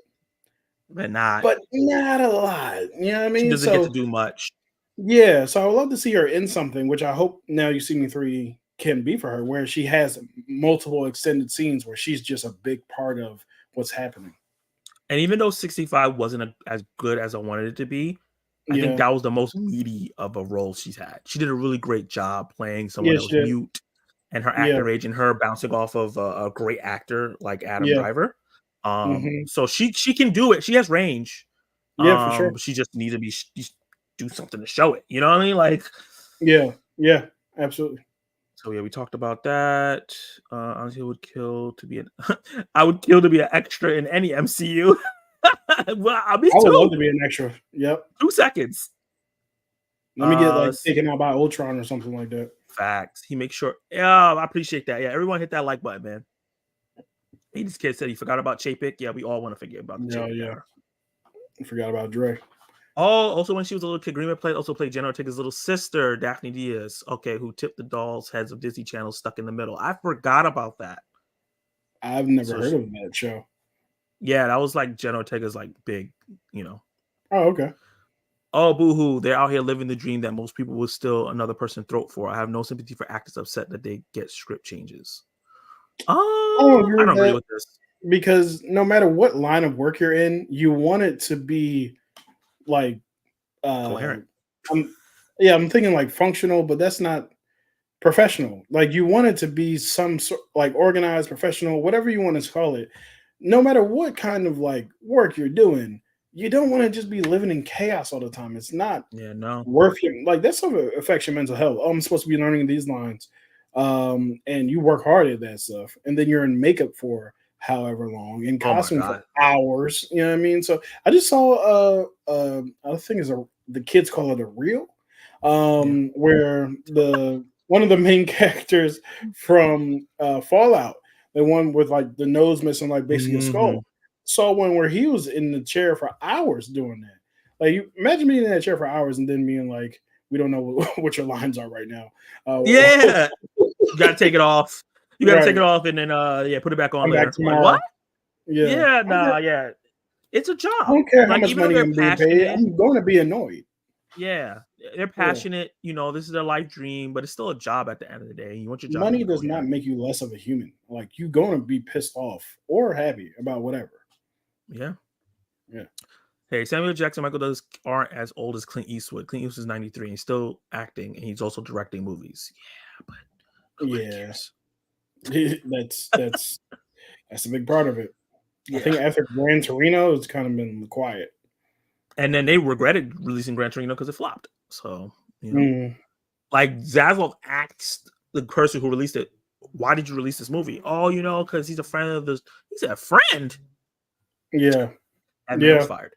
But not. but not a lot. You know what I She mean? doesn't get to So do much. yeah, so I would love to see her in something, which I hope Now You See Me 3 can be for her, where she has multiple extended scenes where she's just a big part of what's happening. And even though 65 wasn't as good as I wanted it to be, I think Yeah. that was the most meaty of a role she's had. She did a really great job playing someone Yeah, that she was did. mute, and her Yeah. acting range, and her bouncing off of a great actor like Adam Yeah. Driver. Mhm. So she can do it. She has range. Yeah, for sure. But she just needs to do something to show it. You know what I mean? Like, Yeah. Yeah. Absolutely. so yeah, we talked about that. Honestly, would kill to be an I would kill to be an extra in any MCU. Well, me I would love too. to be an extra. Yep. 2 seconds. Let me get like S taken out by Ultron or something like that. Facts. He makes sure. Yeah, I appreciate that. Yeah, everyone hit that like button, man. He just kid said he forgot about Chapek. Yeah, we all want to forget about the Yeah, Chapek yeah. era. I forgot about Dre. Oh, also when she was a little kid, also played Jenna Ortega's little sister, Daphne Diaz. Okay, who tipped the dolls' heads of Disney Channel stuck in the middle. I forgot about that. I've never So heard of that show. yeah, that was like Jenna Ortega's like big, you know. Oh, okay. Oh, boo-hoo. They're out here living the dream that most people would still another person throat for. I have no sympathy for actors upset that they get script changes. I don't agree I with don't agree that with this. because no matter what line of work you're in, you want it to be like uh Coherent. I'm yeah, I'm thinking like functional, but that's not professional. Like you want it to be some sort like organized, professional, whatever you want to call it. No matter what kind of like work you're doing, you don't want to just be living in chaos all the time. It's not Yeah, no. worth your like that stuff affects your mental health. Oh, I'm supposed to be learning these lines. And you work hard at that stuff, and then you're in makeup for however long, in Oh my costume for god. hours. You know what I mean? So I just saw I think is a the kids call it a reel, Yeah. where the one of the main characters from Fallout, the one with like the nose missing, like basically a Mhm. skull, saw one where he was in the chair for hours doing that. Like, you imagine being in that chair for hours and then being like, "We don't know what your lines are right now." Yeah. You gotta take it off. You gotta take Right. it off and then yeah, put it back on Come back later. Like, what? tomorrow. Yeah. Yeah, I nah, yeah. It's a I job. don't care how Like, much even though money they're I'm being paid. passionate, I'm going to be annoyed. yeah, they're Yeah. passionate, this is their life dream, but it's still a job at the end of the day. You want your job to Money be does not coherent. make you less of a human. Like, you're going to be pissed off or happy about whatever. Yeah. Yeah. Hey, Samuel Jackson, Michael Douglas aren't as old as Clint Eastwood. Clint Eastwood's 93 and he's still acting and he's also directing movies. Yeah, but nobody Yeah. cares. That's a big part of it. I Yeah. think after Gran Torino, it's kind of been quiet. And then they regretted releasing Gran Torino because it flopped. So, Mm, like Zaslav asked the person who released it, why did you release this movie? Oh, because he's a friend of this. He said, a friend? yeah. That man was Yeah. fired.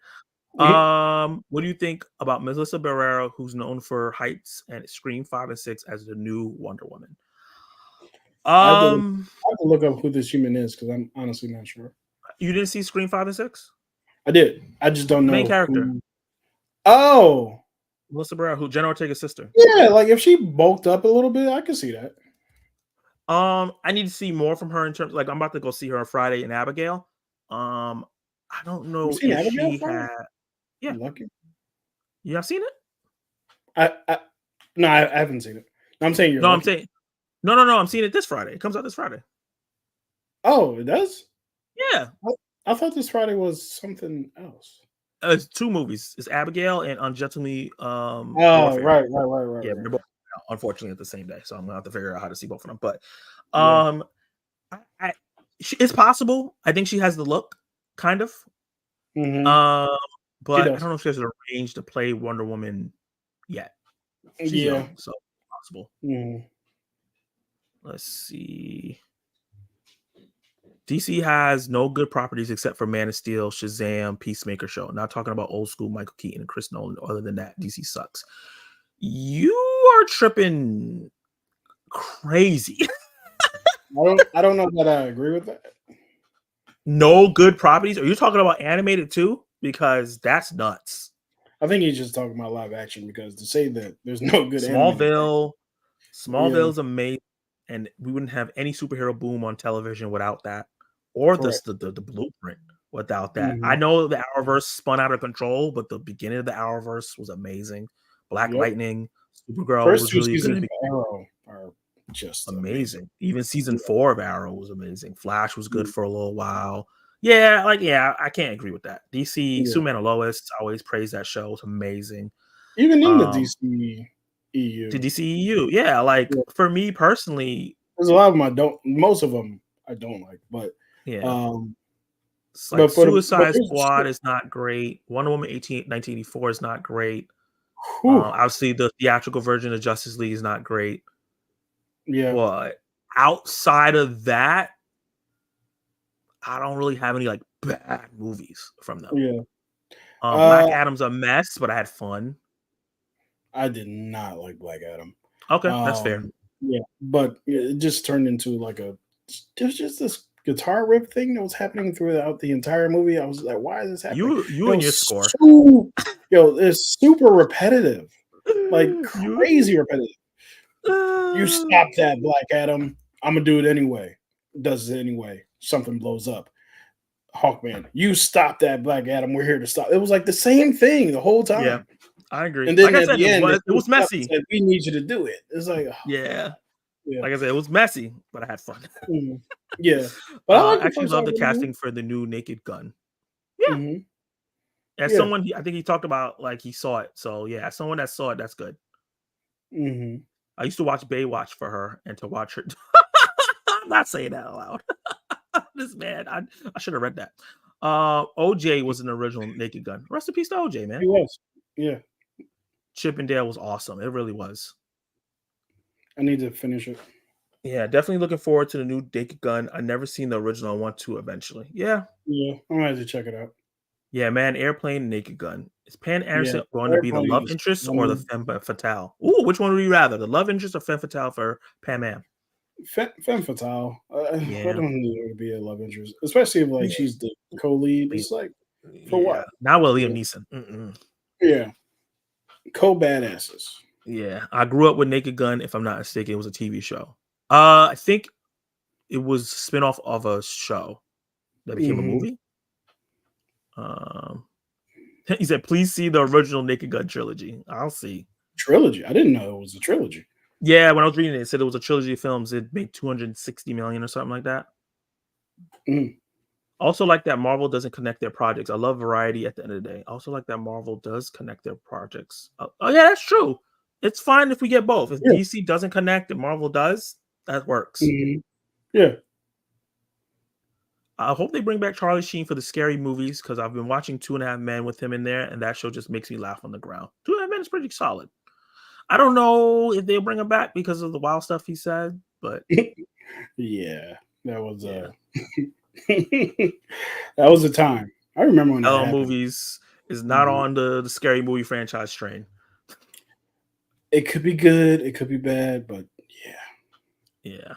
Mhm. What do you think about Melissa Barrera, who's known for Heights and Scream 5 and 6 as the new Wonder Woman? Um, I have to look up who this human is because I'm honestly not sure. you didn't see Scream 5 and 6? I did. I just don't The main know character, who. Oh, Melissa Barrera, who Jenna Ortega's sister. yeah. Like if she bulked up a little bit, I could see that. I need to see more from her in terms like I'm about to go see her on Friday in Abigail. I don't You know seen if Abigail she Friday? had yeah, You lucky. you have seen it? I no, I haven't seen it. I'm saying you're No, I'm lucky. saying no, I'm seeing it this Friday. It comes out this Friday. Oh, it does. Yeah. I thought this Friday was something else. It's 2 movies. It's Abigail and Ungently Oh, Warfare. right. Yeah, they're both out, unfortunately, at the same day, so I'm gonna have to figure out how to see both of them. But Yeah. um, I it's possible. I think she has the look, kind of. Hmm. Um, She but I does. don't know if she has the range to play Wonder Woman yet. She's Yeah. young, so possible. Hmm. Let's see. DC has no good properties except for Man of Steel, Shazam, Peacemaker show. Not talking about old school Michael Keaton and Chris Nolan. Other than that, DC sucks. You are tripping crazy. I don't know that I agree with that. No good properties. Are you talking about animated too? Because that's nuts. I think he's just talking about live action because to say that there's no good animated thing. Smallville, Yeah, Smallville's amazing, and we wouldn't have any superhero boom on television without that, or correct. the blueprint without that. I Hmm. know the Arrowverse spun out of control, but the beginning of the Arrowverse was amazing. Black Yep. Lightning, Supergirl First was two really seasons good, of Arrow are just amazing. amazing. Even season Yeah. 4 of Arrow was amazing. Flash was good Mm. for a little while. Yeah, I can't agree with that. DC, Yeah. Superman and Lois, I always praise that show. It's amazing. Even in the Um, DC to EU, DCEU, yeah, like yeah, for me personally, there's a lot of them I don't. Most of them I don't like, yeah, um, it's like but Suicide there's Squad is not great. Wonder Woman 1984 is not great. whew, Obviously, the theatrical version of Justice League is not great. yeah, But outside of that, I don't really have any like bad movies from them. yeah. Black Uh, Adam's a mess, but I had fun. I did not like Black Adam. Okay, that's fair. Yeah, but it just turned into like there's just this guitar riff thing that was happening throughout the entire movie. I was like, why is this happening? You It and your was score. it's super repetitive, like You. crazy repetitive. You Uh, stop that, Black Adam. I'm gonna do it anyway. Does it anyway. Something blows up. Hawkman, you stop that, Black Adam. We're here to stop. It was like the same thing the whole yeah, time. I agree. And Like then I at said, the end, they it was switched it up and messy. said, "We need you to do it." It's like, oh, Yeah, yeah, like I said, it was messy, but I had fun. mhm. Yeah. But I like the Actually first love half the of the movie. casting for the new Naked Gun. Yeah, Mhm. as Yeah. someone, I think he talked about like he saw it. So yeah, as someone that saw it, that's good. Mhm. I used to watch Baywatch for her and to watch her. I'm not saying that aloud. This man, I should have read that. OJ was an original Naked Gun. Rest in peace to OJ, He man. was. Yeah. Chip and Dale was awesome. It really was. I need to finish it. Yeah, definitely looking forward to the new Naked Gun. I never seen the original. I want to eventually. Yeah, Yeah. I'm gonna have to check it out. yeah, man. Airplane, Naked Gun. Is Pan Yeah. Anderson going to be the Airplane love is interest or the one femme fatale? Ooh, which one would you rather? The love interest or femme fatale for Pam Am? femme fatale. I Yeah, don't need her to be a love interest, especially if like yeah, she's the co-lead. Liam- It's like for yeah. what? Not with Yeah. Liam Neeson. Mm-mm. Yeah. Co-badasses. Yeah, I grew up with Naked Gun. If I'm not mistaken, it was a TV show. I think it was a spinoff of a show that became a Mhm. movie. Um, he said, "Please see the original Naked Gun trilogy." I'll see. Trilogy. I didn't know it was a trilogy. Yeah, when I was reading it, it said it was a trilogy of films. It made 260 million or something like that. Mhm. Also, like that Marvel doesn't connect their projects. I love variety at the end of the day. Also, like that Marvel does connect their projects. Oh yeah, that's true. It's fine if we get both. If Yeah. DC doesn't connect and Marvel does, that works. Mhm. Yeah. I hope they bring back Charlie Sheen for the scary movies because I've been watching Two and a Half Men with him in there, and that show just makes me laugh on the ground. Two and a Half Men is pretty solid. I don't know if they'll bring him back because of the wild stuff he said, but Yeah. That was yeah. that was a time. I remember when that Hello happened. Movies is not Mhm. on the scary movie franchise train. It could be good, it could be bad, but yeah. Yeah.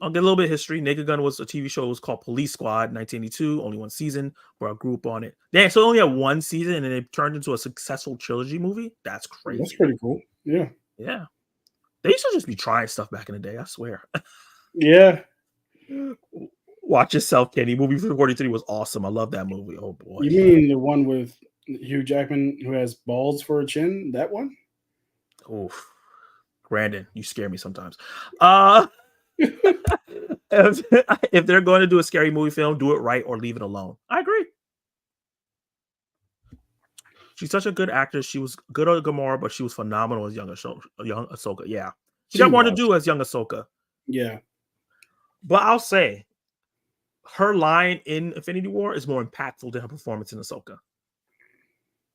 I'll get a little bit of history. Naked Gun was a TV show. It was called Police Squad, 1982. Only one season. We're a group on it. Yeah, so it only had one season, and then it turned into a successful trilogy movie. That's That's crazy. pretty cool. Yeah. Yeah, they used to just be trying stuff back in the day. I swear. Yeah. Watch Yourself, Kenny. Movie 43 was awesome. I love that movie. Oh boy. You mean the one with Hugh Jackman who has balls for a chin? That one? Oof. Brandon, you scare me sometimes. Uh if, if they're going to do a scary movie film, do it right or leave it alone. I agree. She's such a good actress. She was good on Gamora, but she was phenomenal as young Ahsoka. Yeah, she She got more to was. do as young Ahsoka. Yeah. But I'll say her line in Infinity War is more impactful than her performance in Ahsoka.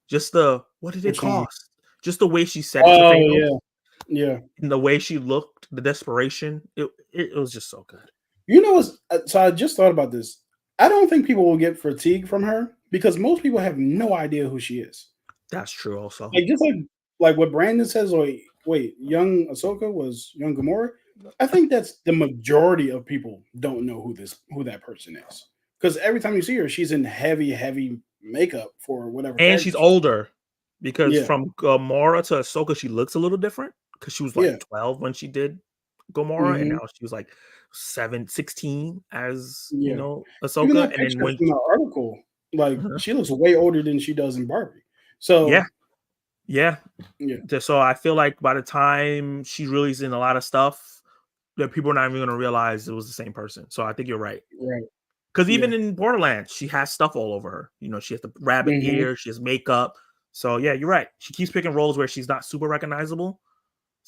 Just what did it Which one? cost? Just the way she said it to Oh Thanos yeah. Yeah. and the way she looked, the desperation. It was just so good. You know what's so I just thought about this. I don't think people will get fatigue from her because most people have no idea who she is. That's true. Also, Like just like what Brandon says, wait, young Ahsoka was young Gamora. I think that's the majority of people don't know who that person is. Because every time you see her, she's in heavy makeup for whatever and character she's she's. older because Yeah, from Gamora to Ahsoka, she looks a little different because she was yeah. like 12 when she did Gamora, and Hmm. now she was like 16 as Yeah. Even Ahsoka, that and then picture when from the article, like uh-huh. she looks way older than she does in Barbie. Yeah, So yeah. yeah, So I feel like by the time she released in a lot of stuff, that people are not even gonna realize it was the same person. So I think you're right. right. Because Yeah. even in Borderlands, she has stuff all over her. She has the rabbit Hmm. ear, she has makeup. So yeah, you're right. She keeps picking roles where she's not super recognizable.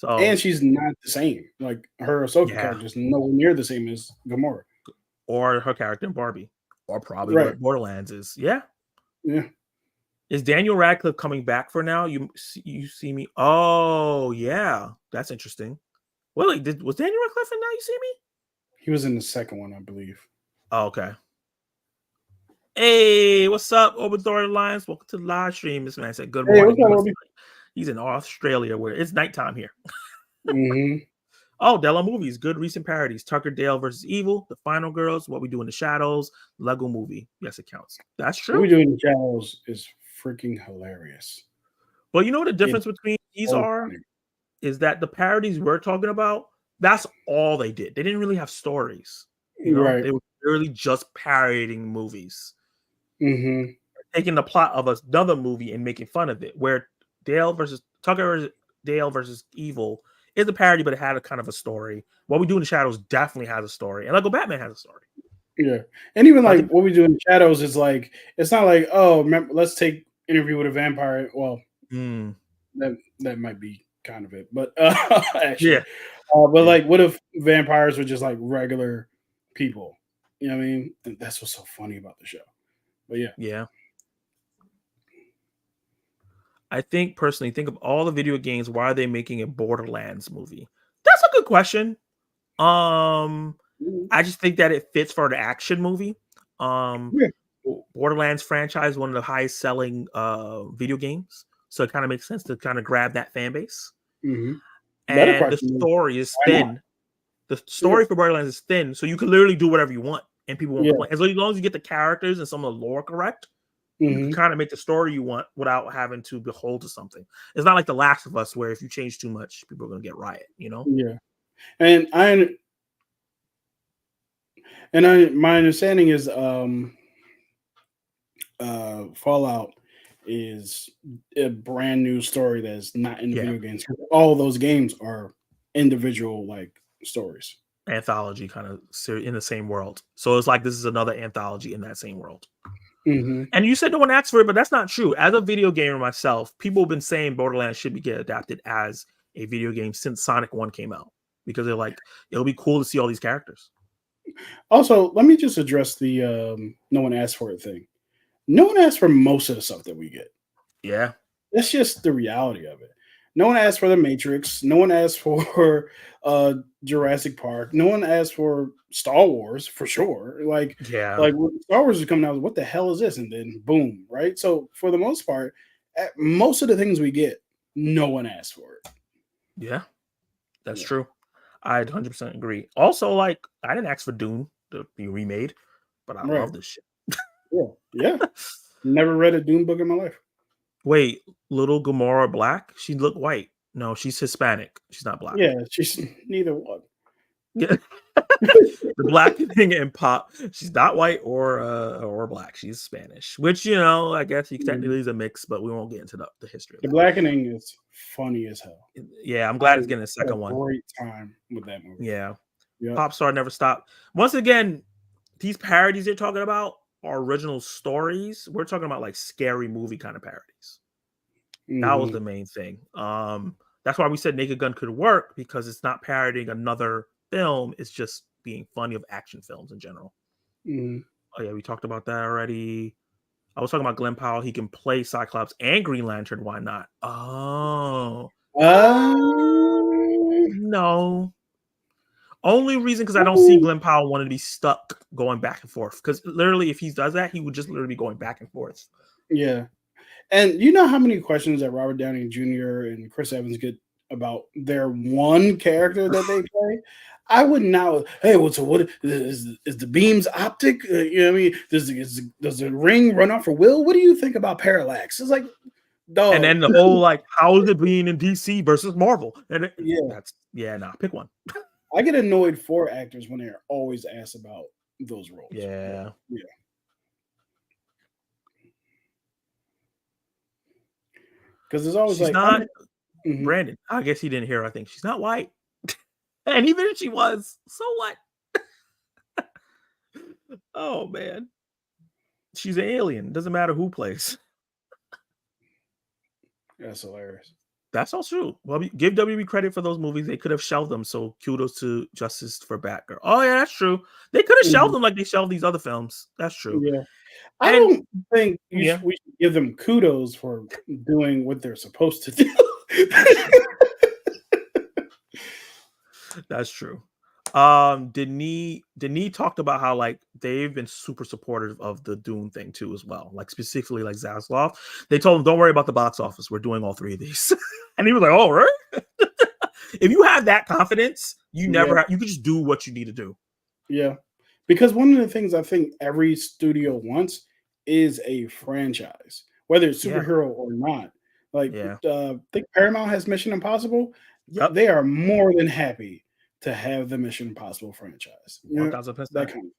And So she's not the same. Like her Ahsoka yeah, character is nowhere near the same as Gamora. or her character in Barbie, or probably Right. what Borderlands is. Yeah, Yeah. is Daniel Radcliffe coming back for now? You see me? Oh yeah, that's interesting. Well, like, was Daniel Radcliffe in Now You See Me? He was in the second one, I believe. Oh, okay. Hey, what's up, Open Door Alliance? Welcome to the live stream. This man said, "Good Hey, morning." what's He up, must Obi? he's in Australia where it's nighttime here. Mm-hmm. Oh, Della Movies, good recent parodies. Tucker Dale versus Evil, The Final Girls, What We Do in the Shadows, Lego Movie. Yes, it counts. That's What true. we do in the shadows is freaking hilarious. But you know what the It's difference between these so are? funny. Is that the parodies we're talking about, that's all they did. They didn't really have stories. Right. They were really just parodying movies, Mm-hmm. taking the plot of another movie and making fun of it. Where Dale versus Tucker versus Dale versus Evil is a parody, but it had a kind of a story. What We Do in the Shadows definitely has a story, and Lego Batman has a story. Yeah. And even So I like think, what we do in the shadows is like it's not like, oh, remember, let's take Interview with a Vampire. Well, mm, that might be kind of it, but actually, yeah, but yeah, like, what if vampires were just like regular people? You know what I mean? And that's what's so funny about the show. But yeah, yeah. I think personally, think of all the video games. Why are they making a Borderlands movie? That's a good question. Um, Mhm. I just think that it fits for an action movie. Um, Yeah. Borderlands franchise, one of the highest selling video games, so it kind of makes sense to kind of grab that fan base. Hmm. Better And the question is story is why not? thin. The Yeah, story for Borderlands is thin, so you can literally do whatever you want, and people won't yeah. complain. As long as you get the characters and some of the lore correct, you can Hmm. kind of make the story you want without having to behold to something. It's not like The Last of Us, where if you change too much, people are gonna get riot. Yeah. And I my understanding is Fallout is a brand new story that's not in the Yeah, video games. All those games are individual like stories. anthology kind of in the same world. So it's like this is another anthology in that same world. Hmm. And you said no one asked for it, but that's not true. As a video gamer myself, people have been saying Borderlands should be get adapted as a video game since Sonic 1 came out because they're like, it'll be cool to see all these characters. Also, let me just address the no one asked for it thing. No one asked for most of the stuff that we get. Yeah. That's just the reality of it. No one asked for the Matrix. No one asked for Jurassic Park. No one asked for Star Wars for sure. Yeah. Like when Star Wars is coming out, what the hell is this? And then boom, right? So for the most part, most of the things we get, no one asked for it. Yeah. That's Yeah, true. I 100% agree. Also, like, I didn't ask for Dune to be remade, but I right. love this shit. Yeah, yeah. Never read a Doom book in my life. Wait, little Gamora black? She look white. No, she's Hispanic. She's not black. Yeah, she's neither one. Yeah. The black thing in pop, she's not white or black. She's Spanish, which I guess you Mhm. technically is a mix, but we won't get into the history of The that. blackening is funny as hell. Yeah, I'm I glad it's getting a had a second one. great time with that movie. Yeah, Yep. pop star never stopped. Once again, these parodies you're talking about are original stories. We're talking about like scary movie kind of parodies. That was Mm-hmm. the main thing. That's why we said Naked Gun could work, because it's not parodying another film. It's just being funny of action films in general. Mm-hmm. Oh yeah, we talked about that already. I was talking about Glenn Powell. He can play Cyclops and Green Lantern. Why not? Oh, no. Only reason, because I don't see Glenn Powell wanting to be stuck going back and forth. Because literally, if he does that, he would just literally be going back and forth. Yeah. And you know how many questions that Robert Downey Jr. and Chris Evans get about their one character that they play? I would not. Hey, well, so what is the beam's optic? You know what I mean? Does the ring run off for Will? What do you think about parallax? It's like, dog. And then the whole like, how is it being in DC versus Marvel? And Yeah, pick one. I get annoyed for actors when they're always asked about those roles. Yeah. Yeah. Because there's always She's like, not Mhm. Brandon. I guess he didn't hear her. I think she's not white. And even if she was, so what? Oh man. She's an alien. Doesn't matter who plays. That's hilarious. That's all true. Well, give WB credit for those movies. They could have shelved them. So kudos to Justice for Batgirl. Oh yeah, that's true. They could have shelved them like they shelved these other films. That's true. Yeah. I And don't think we should give them kudos for doing what they're supposed to do. That's true. Denis talked about how like they've been super supportive of the Dune thing too as well. Like specifically like Zaslav. They told him, don't worry about the box office. We're doing all three of these. And he was like, oh, right? If you have that confidence, you could just do what you need to do. Yeah. Because one of the things I think every studio wants is a franchise, whether it's superhero or not. Like, I think Paramount has Mission Impossible. Yep. They are more than happy to have the Mission Impossible franchise. 1000%. That kind of thing.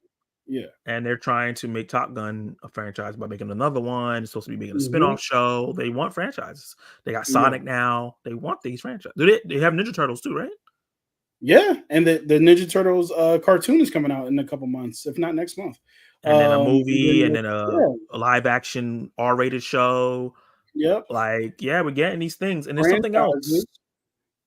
Yeah. And they're trying to make Top Gun a franchise by making another one. It's supposed to be making a spin-off show. They want franchises. They got Sonic now. They want these franchises. They have Ninja Turtles too, right? Yeah, and the Ninja Turtles cartoon is coming out in a couple months, if not next month. And then a movie, and then a live action R-rated show. Yep. Like, yeah, we're getting these things. And there's something else.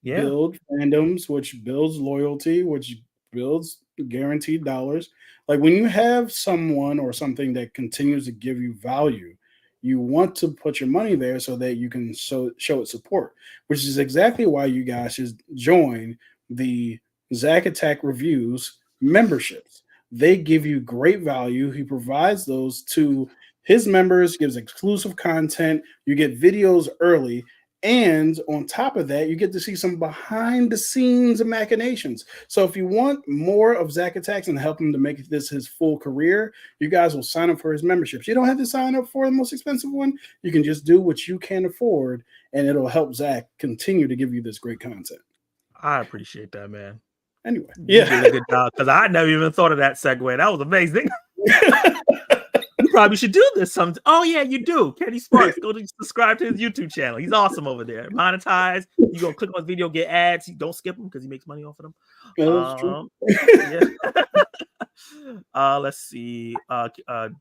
Yeah. Build fandoms, which builds loyalty, which builds guaranteed dollars. Like when you have someone or something that continues to give you value, you want to put your money there so that you can show it support, which is exactly why you guys should join the Zack Attac Reviews memberships. They give you great value. He provides those to his members, gives exclusive content. You get videos early. And on top of that, you get to see some behind the scenes machinations. So if you want more of Zack Attac and help him to make this his full career, you guys will sign up for his memberships. You don't have to sign up for the most expensive one. You can just do what you can afford, and it'll help Zack continue to give you this great content. I appreciate that, man. Anyway, you did a good job, because I never even thought of that segue. That was amazing. You probably should do this sometime. Oh yeah, you do. Kenny Sparks, go to subscribe to his YouTube channel. He's awesome over there. Monetize. You go click on his video, get ads. Don't skip them because he makes money off of them. Let's see.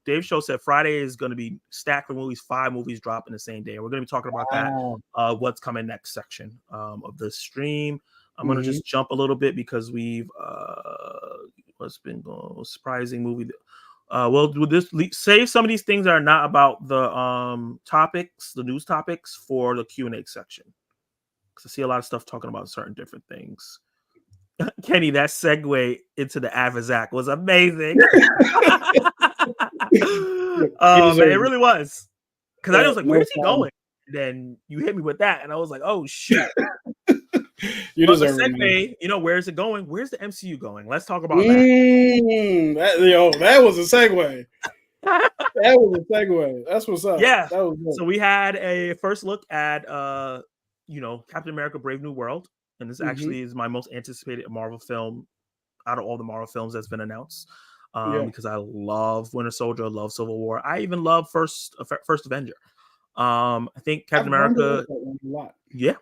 Dave Show said Friday is going to be stacked for movies. 5 movies drop in the same day. We're going to be talking about that. What's coming next section of the stream. I'm going to just jump a little bit because we've what's been going surprising movie. Well, would this save some of these things that are not about the topics, the news topics, for the Q&A section? Because I see a lot of stuff talking about certain different things. Kenny, that segue into the Avazac was amazing. Oh man, it really was. Because I was like, where's he going? And then you hit me with that, and I was like, oh shoot. You deserve segue, where's it going? Where's the MCU going? Let's talk about that. That was a segue. That was a segue. That's what's up. Yeah. So we had a first look at Captain America: Brave New World, and this actually is my most anticipated Marvel film out of all the Marvel films that's been announced. Because I love Winter Soldier, I love Civil War. I even love First Avenger. I think Captain America. Yeah.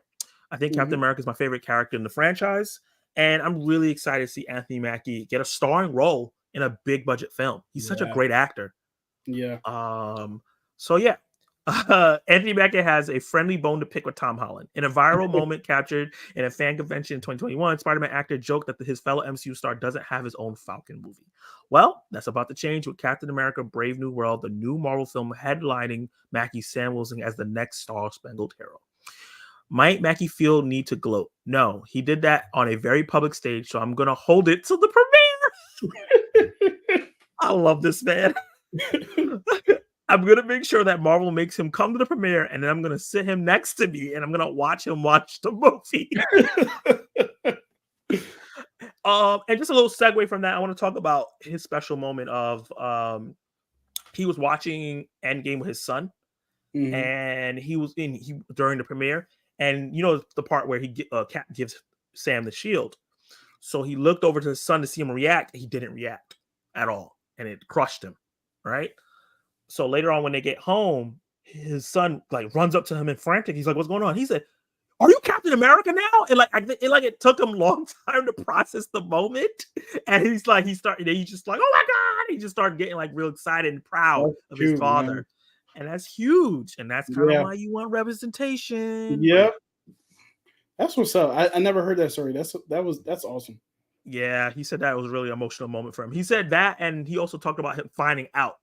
I think Captain America is my favorite character in the franchise, and I'm really excited to see Anthony Mackie get a starring role in a big budget film. He's such a great actor. Yeah. So yeah, Anthony Mackie has a friendly bone to pick with Tom Holland. In a viral moment captured in a fan convention in 2021, Spider-Man actor joked that his fellow MCU star doesn't have his own Falcon movie. Well, that's about to change with Captain America Brave New World, the new Marvel film headlining Mackie Sam Wilson as the next Star-Spangled Hero. Might Mackie feel need to gloat? No, he did that on a very public stage, so I'm going to hold it till the premiere. I love this man. I'm going to make sure that Marvel makes him come to the premiere, and then I'm going to sit him next to me, and I'm going to watch him watch the movie. And just a little segue from that, I want to talk about his special moment of he was watching Endgame with his son, and he was during the premiere, and you know the part where Cap gives Sam the shield, so he looked over to his son to see him react. He didn't react at all, and it crushed him, right? So later on, when they get home, his son like runs up to him and frantic. He's like, "What's going on?" He said, "Are you Captain America now?" And it took him a long time to process the moment. And he's just like, "Oh my God!" He just started getting like real excited and proud of his father, man. And that's huge. And that's kind of why you want representation. Yep, that's what's up. I never heard that story. That's awesome. Yeah, he said that was a really emotional moment for him. He said that, and he also talked about him finding out.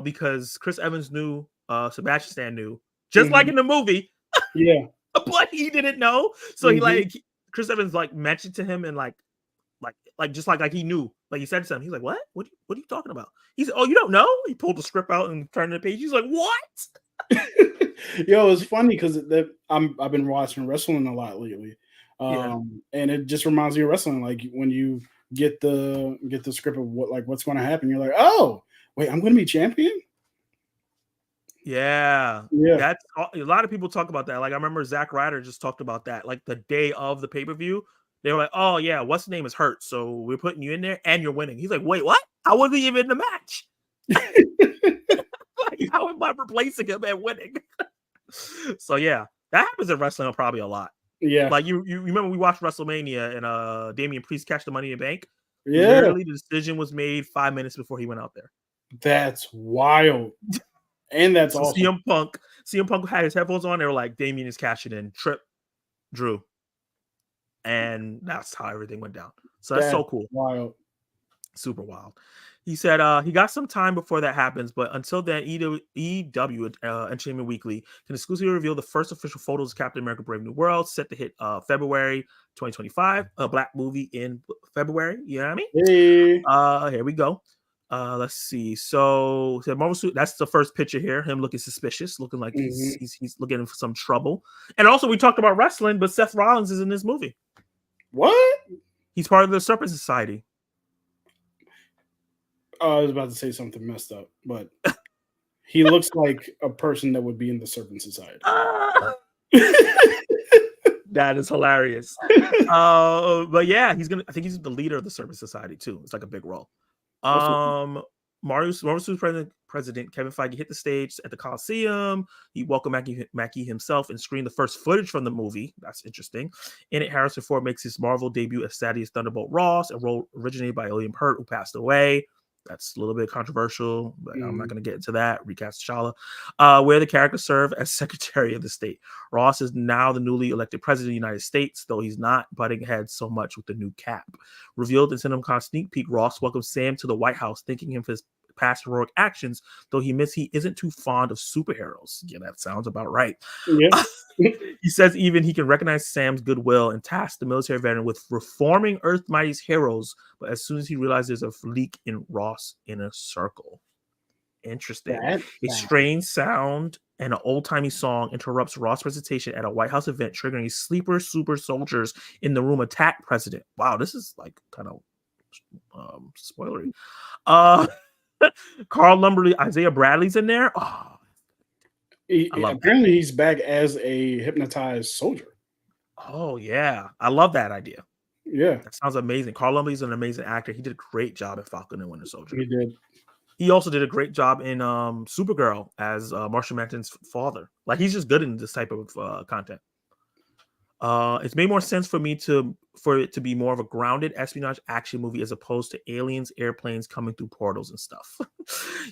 Because Chris Evans knew, Sebastian Stan knew, just like in the movie. Yeah. But he didn't know. So Chris Evans like mentioned to him and like just like he knew. Like he said to him, he's like, "What? What are you talking about?" He said, "Oh, you don't know?" He pulled the script out and turned the page. He's like, "What?" Yo, it's funny because I've been watching wrestling a lot lately. And it just reminds me of wrestling. Like when you get the script of what's going to happen, you're like, "Oh, wait, I'm going to be champion?" Yeah. That's a lot of people talk about that. Like I remember Zack Ryder just talked about that. Like the day of the pay-per-view, they were like, "Oh yeah, what's the name is hurt, so we're putting you in there and you're winning." He's like, "Wait, what? I wasn't even in the match." Like, how am I replacing him and winning? So yeah, that happens in wrestling probably a lot. Yeah. Like you remember we watched WrestleMania and Damian Priest catch the Money in the Bank? Yeah. Literally the decision was made 5 minutes before he went out there. That's wild. And that's awesome. CM Punk had his headphones on. They were like, Damien is cashing in. Trip Drew. And that's how everything went down. So that's so cool. Wild. Super wild. He said he got some time before that happens, but until then, EW Entertainment Weekly can exclusively reveal the first official photos of Captain America Brave New World, set to hit February 2025. A black movie in February. You know what I mean? Hey. Here we go. Let's see. So Marvel suit. That's the first picture here. Him looking suspicious, looking like he's looking for some trouble. And also, we talked about wrestling, but Seth Rollins is in this movie. What? He's part of the Serpent Society. I was about to say something messed up, but he looks like a person that would be in the Serpent Society. That is hilarious. But yeah, I think he's the leader of the Serpent Society too. It's like a big role. Marvel Studios president Kevin Feige hit the stage at the Coliseum. He welcomed Mackie himself and screened the first footage from the movie. That's interesting. In it, Harrison Ford makes his Marvel debut as Thaddeus Thunderbolt Ross, a role originated by William Hurt, who passed away. That's a little bit controversial, but I'm not going to get into that. Recast T'Challa, where the character served as Secretary of the State. Ross is now the newly elected President of the United States, though he's not butting heads so much with the new cap. Revealed in CinemaCon sneak peek, Ross welcomes Sam to the White House, thanking him for his past heroic actions, though he admits he isn't too fond of superheroes. Yeah, that sounds about right. Yeah. He says even he can recognize Sam's goodwill and task the military veteran with reforming Earth Mighty's heroes, but as soon as he realizes there's a leak in Ross' inner circle. Interesting. A strange sound and an old-timey song interrupts Ross' presentation at a White House event, triggering sleeper super soldiers in the room attack president. Wow, this is like kind of spoilery. Carl Lumberly, Isaiah Bradley's in there. Oh, apparently he's back as a hypnotized soldier. Oh yeah, I love that idea. Yeah, that sounds amazing. Carl Lumley's an amazing actor. He did a great job at Falcon and Winter Soldier. He did. He also did a great job in Supergirl as Martian Manhunter's father. Like he's just good in this type of content. It's made more sense for it to be more of a grounded espionage action movie as opposed to aliens, airplanes coming through portals and stuff.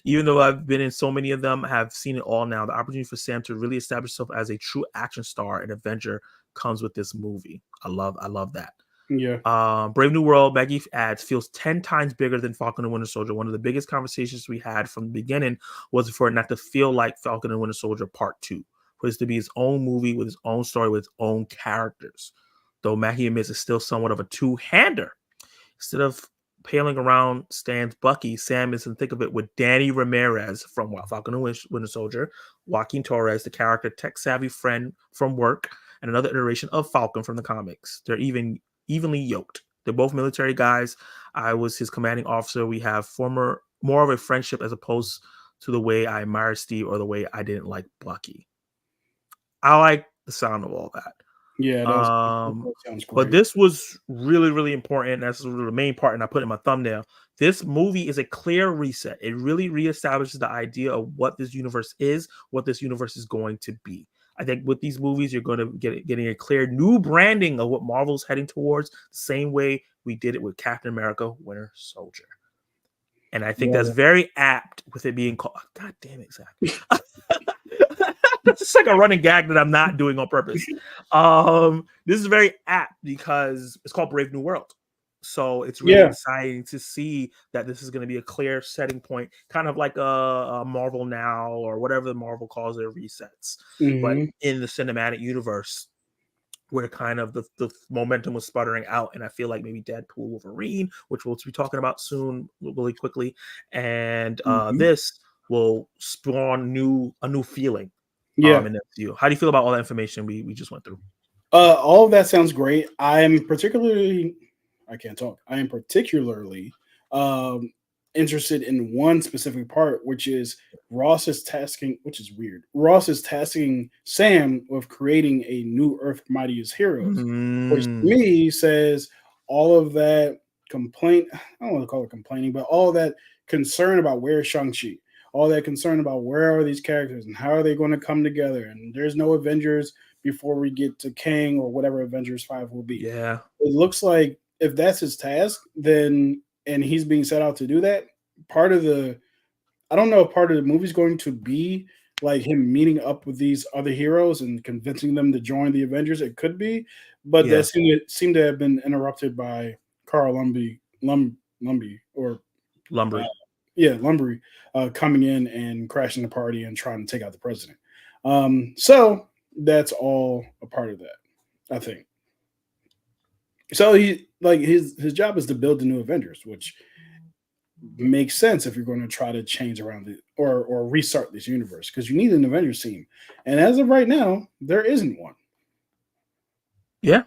Even though I've been in so many of them, have seen it all now. The opportunity for Sam to really establish himself as a true action star and Avenger comes with this movie. I love that. Yeah. Brave New World, Maggie adds, feels 10 times bigger than Falcon and Winter Soldier. One of the biggest conversations we had from the beginning was for it not to feel like Falcon and Winter Soldier Part 2, for this to be its own movie with its own story, with its own characters. Though Mackie admits it's still somewhat of a two-hander. Instead of paling around Stan's Bucky, Sam is in the thick of it with Danny Ramirez from Falcon and Winter Soldier, Joaquin Torres, the character tech-savvy friend from work, and another iteration of Falcon from the comics. They're evenly yoked. They're both military guys. I was his commanding officer. We have more of a friendship as opposed to the way I admire Steve or the way I didn't like Bucky. I like the sound of all that. Yeah, that sounds great. But this was really, really important. That's the main part, and I put in my thumbnail. This movie is a clear reset. It really reestablishes the idea of what this universe is, what this universe is going to be. I think with these movies, you're going to getting a clear new branding of what Marvel's heading towards, the same way we did it with Captain America: Winter Soldier. And I think that's very apt with it being called. God damn it, Zack. It's just like a running gag that I'm not doing on purpose. This is very apt because it's called Brave New World. So it's really exciting to see that this is going to be a clear setting point, kind of like a Marvel Now or whatever the Marvel calls their resets. But in the cinematic universe, where kind of the momentum was sputtering out, and I feel like maybe Deadpool, Wolverine, which we'll be talking about soon, really quickly, and this will spawn a new feeling. In MCU. How do you feel about all that information we just went through? All of that sounds great. I am particularly interested in one specific part, which is Ross is tasking Sam with creating a new Earth Mightiest Heroes, which to me says all of that complaint. I don't want to call it complaining, but all of that concern about where's Shang-Chi. All that concern about where are these characters and how are they going to come together. And there's no Avengers before we get to Kang or whatever Avengers 5 will be. Yeah. It looks like if that's his task, then, and he's being set out to do that, I don't know if part of the movie is going to be like him meeting up with these other heroes and convincing them to join the Avengers. It could be, but that seemed to have been interrupted by Carl Lumbly coming in and crashing the party and trying to take out the president. So that's all a part of that, I think. So his job is to build the new Avengers, which makes sense if you're going to try to change around or restart this universe, because you need an Avengers team. And as of right now, there isn't one. Yeah.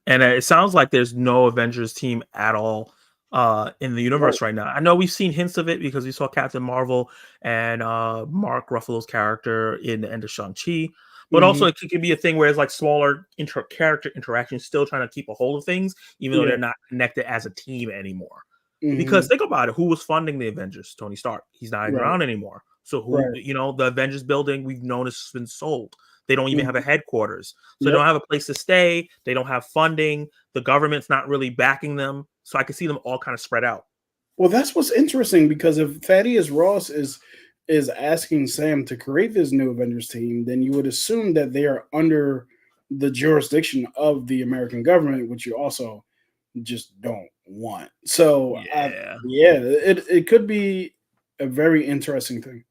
And it sounds like there's no Avengers team at all in the universe right now. I know we've seen hints of it because we saw Captain Marvel and Mark Ruffalo's character in the end of Shang-Chi. But also it could be a thing where it's like smaller character interactions, still trying to keep a hold of things, even though they're not connected as a team anymore. Because think about it, who was funding the Avengers? Tony Stark. He's not even around anymore. So the Avengers building we've known has been sold. They don't even have a headquarters. So they don't have a place to stay. They don't have funding. The government's not really backing them. So I can see them all kind of spread out. Well, that's what's interesting, because if Thaddeus Ross is asking Sam to create this new Avengers team, then you would assume that they are under the jurisdiction of the American government, which you also just don't want. So it could be a very interesting thing.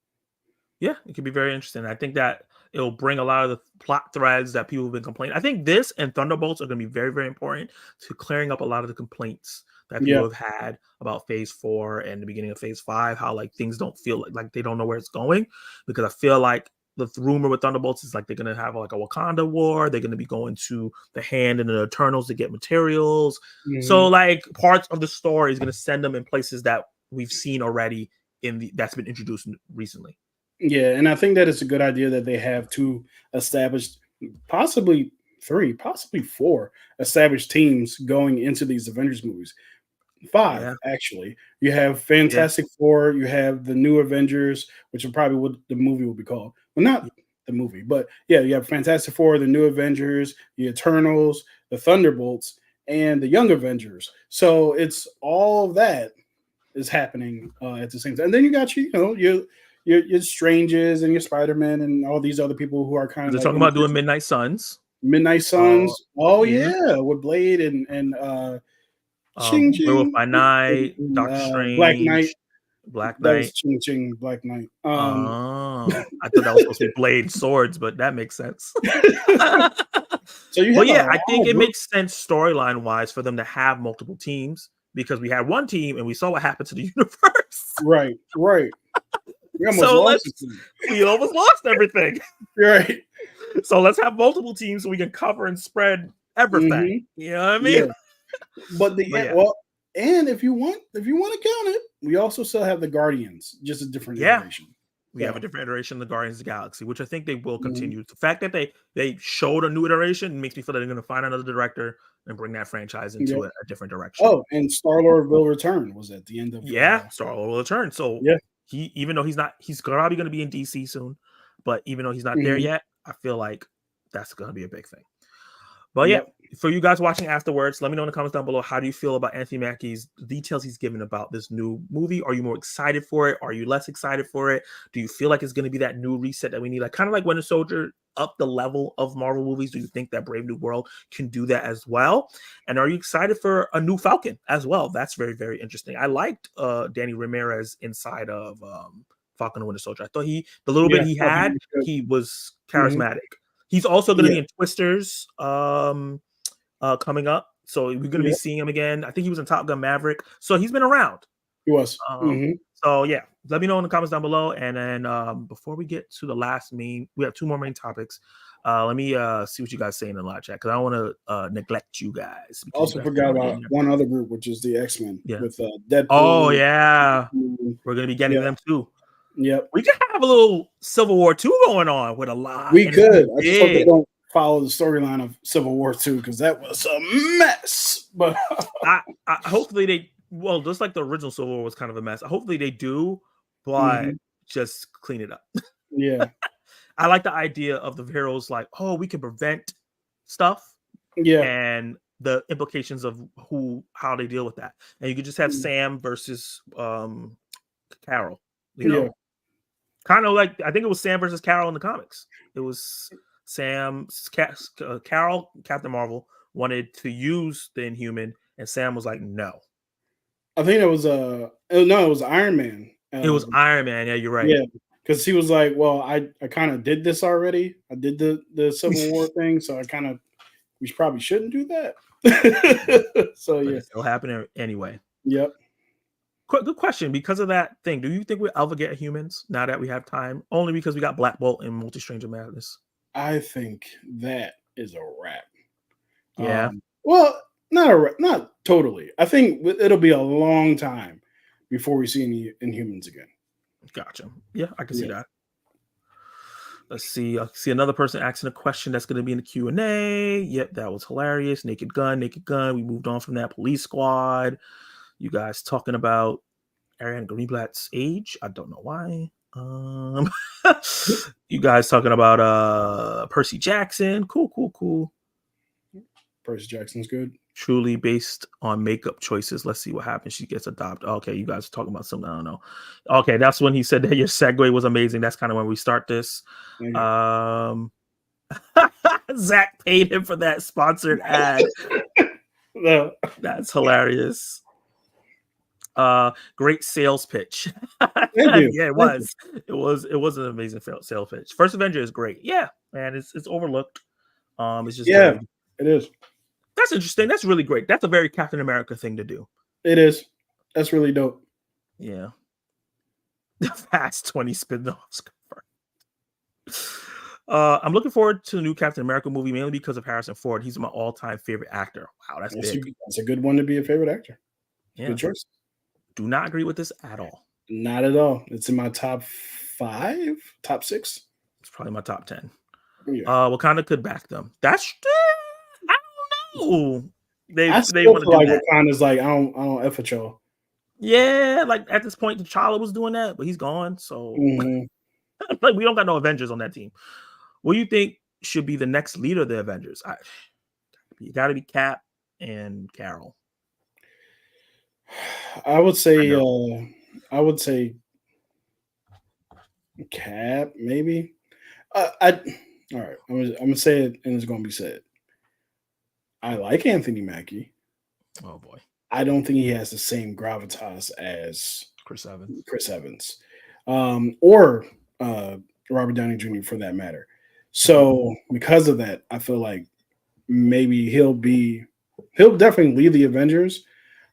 Yeah, it could be very interesting. I think that it'll bring a lot of the plot threads that people have been complaining. I think this and Thunderbolts are going to be very, very important to clearing up a lot of the complaints that people have had about Phase 4 and the beginning of Phase 5, how like things don't feel like they don't know where it's going. Because I feel like the rumor with Thunderbolts is like they're going to have like a Wakanda war. They're going to be going to the Hand and the Eternals to get materials. So like parts of the story is going to send them in places that we've seen already that's been introduced recently. Yeah, and I think that it's a good idea that they have two established, possibly 3, possibly 4 established teams going into these Avengers movies. 5, actually. You have Fantastic Four, you have the New Avengers, which is probably what the movie will be called. Well, the movie. But yeah, you have Fantastic Four, the New Avengers, the Eternals, the Thunderbolts, and the Young Avengers. So it's all of that is happening at the same time. And then you got your Stranges and your Spider-Man and all these other people who are kind of They're like talking about doing Midnight Suns. Midnight Suns. Oh yeah, with Blade and Ching Werewolf Ching by Night, and, Doctor Black Knight. Strange, Black That was Knight. Ching Ching Black Knight. Oh, I thought that was supposed to be Blade Swords, but that makes sense. So you But have yeah, I think it makes sense storyline wise for them to have multiple teams because we had one team and we saw what happened to the universe. Right. We almost So lost it. we almost lost everything. Right. So let's have multiple teams so we can cover and spread everything. You know what I mean? Yeah. But and if you want to count it, we also still have the Guardians, just a different iteration. We have a different iteration of the Guardians of the Galaxy, which I think they will continue. The fact that they showed a new iteration makes me feel that they're going to find another director and bring that franchise into a different direction. Oh, and StarLord will return was at the end of StarLord will return. So even though he's probably going to be in DC soon, but even though he's not there yet, I feel like that's going to be a big thing. But for you guys watching afterwards, let me know in the comments down below. How do you feel about Anthony Mackie's details he's given about this new movie? Are you more excited for it? Are you less excited for it? Do you feel like it's going to be that new reset that we need? Like kind of like Winter Soldier up the level of Marvel movies. Do you think that Brave New World can do that as well? And are you excited for a new Falcon as well? That's very, very interesting. I liked Danny Ramirez inside of Falcon and Winter Soldier. I thought the little bit he had, he was charismatic. He's also going to be in Twisters coming up. So we're going to be seeing him again. I think he was in Top Gun Maverick. So he's been around. He was. So yeah, let me know in the comments down below. And then before we get to the last we have two more main topics. Let me see what you guys say in the live chat because I don't want to neglect you guys. Also forgot about one other group, which is the X-Men with Deadpool. Oh yeah, we're going to be getting them too. Yep. We could have a little Civil War 2 going on with a lot. We could. I just hope they don't follow the storyline of Civil War 2 because that was a mess. But I hopefully just like the original Civil War was kind of a mess. Hopefully they do, but just clean it up. Yeah. I like the idea of the heroes like, oh, we can prevent stuff. Yeah. And the implications of how they deal with that. And you could just have Sam versus Carol. You know? Kind of like I think it was Sam versus Carol in the comics. It was Carol, Captain Marvel wanted to use the Inhuman, and Sam was like, "No." I think it was it was Iron Man. It was Iron Man. Yeah, you're right. Yeah, because he was like, "Well, I kind of did this already. I did the Civil War thing, so we probably shouldn't do that." So but it's still happening anyway. Yep. Good question. Because of that thing, do you think we'll ever get humans now that we have time? Only because we got Black Bolt and Multi-Stranger Madness. I think that is a wrap. Yeah. Well, not totally. I think it'll be a long time before we see any Inhumans again. Gotcha. Yeah, I can see that. Let's see. I see another person asking a question that's going to be in the Q&A. Yep, that was hilarious. Naked Gun. We moved on from that. Police Squad. You guys talking about Ariana Greenblatt's age? I don't know why. You guys talking about Percy Jackson? Cool. Percy Jackson's good. Truly based on makeup choices. Let's see what happens. She gets adopted. Okay, you guys are talking about something I don't know. Okay, that's when he said that your segue was amazing. That's kind of when we start this. Zack paid him for that sponsored ad. No. That's hilarious. Great sales pitch. Thank you. Yeah, it was. It was an amazing sales pitch. First Avenger is great. Yeah, man, it's overlooked. It's just it is. That's interesting. That's really great. That's a very Captain America thing to do. It is. That's really dope. Yeah. The Fast 20 spin-offs. I'm looking forward to the new Captain America movie mainly because of Harrison Ford. He's my all-time favorite actor. Wow, that's big. That's a good one to be a favorite actor. Yeah. Good choice. Do not agree with this at all. Not at all. It's in my top 5, top 6. It's probably my top 10. Yeah. Wakanda could back them. That's I don't know. They want to do like that. Wakanda's like I don't F with y'all. Yeah, like at this point, T'Challa was doing that, but he's gone. So like we don't got no Avengers on that team. What do you think should be the next leader of the Avengers? You got to be Cap and Carol. I would say, know. I would say Cap, maybe. I all right. I'm gonna say it, and it's gonna be said. I like Anthony Mackie. Oh boy, I don't think he has the same gravitas as Chris Evans. Chris Evans, or Robert Downey Jr. for that matter. So because of that, I feel like maybe he'll definitely lead the Avengers.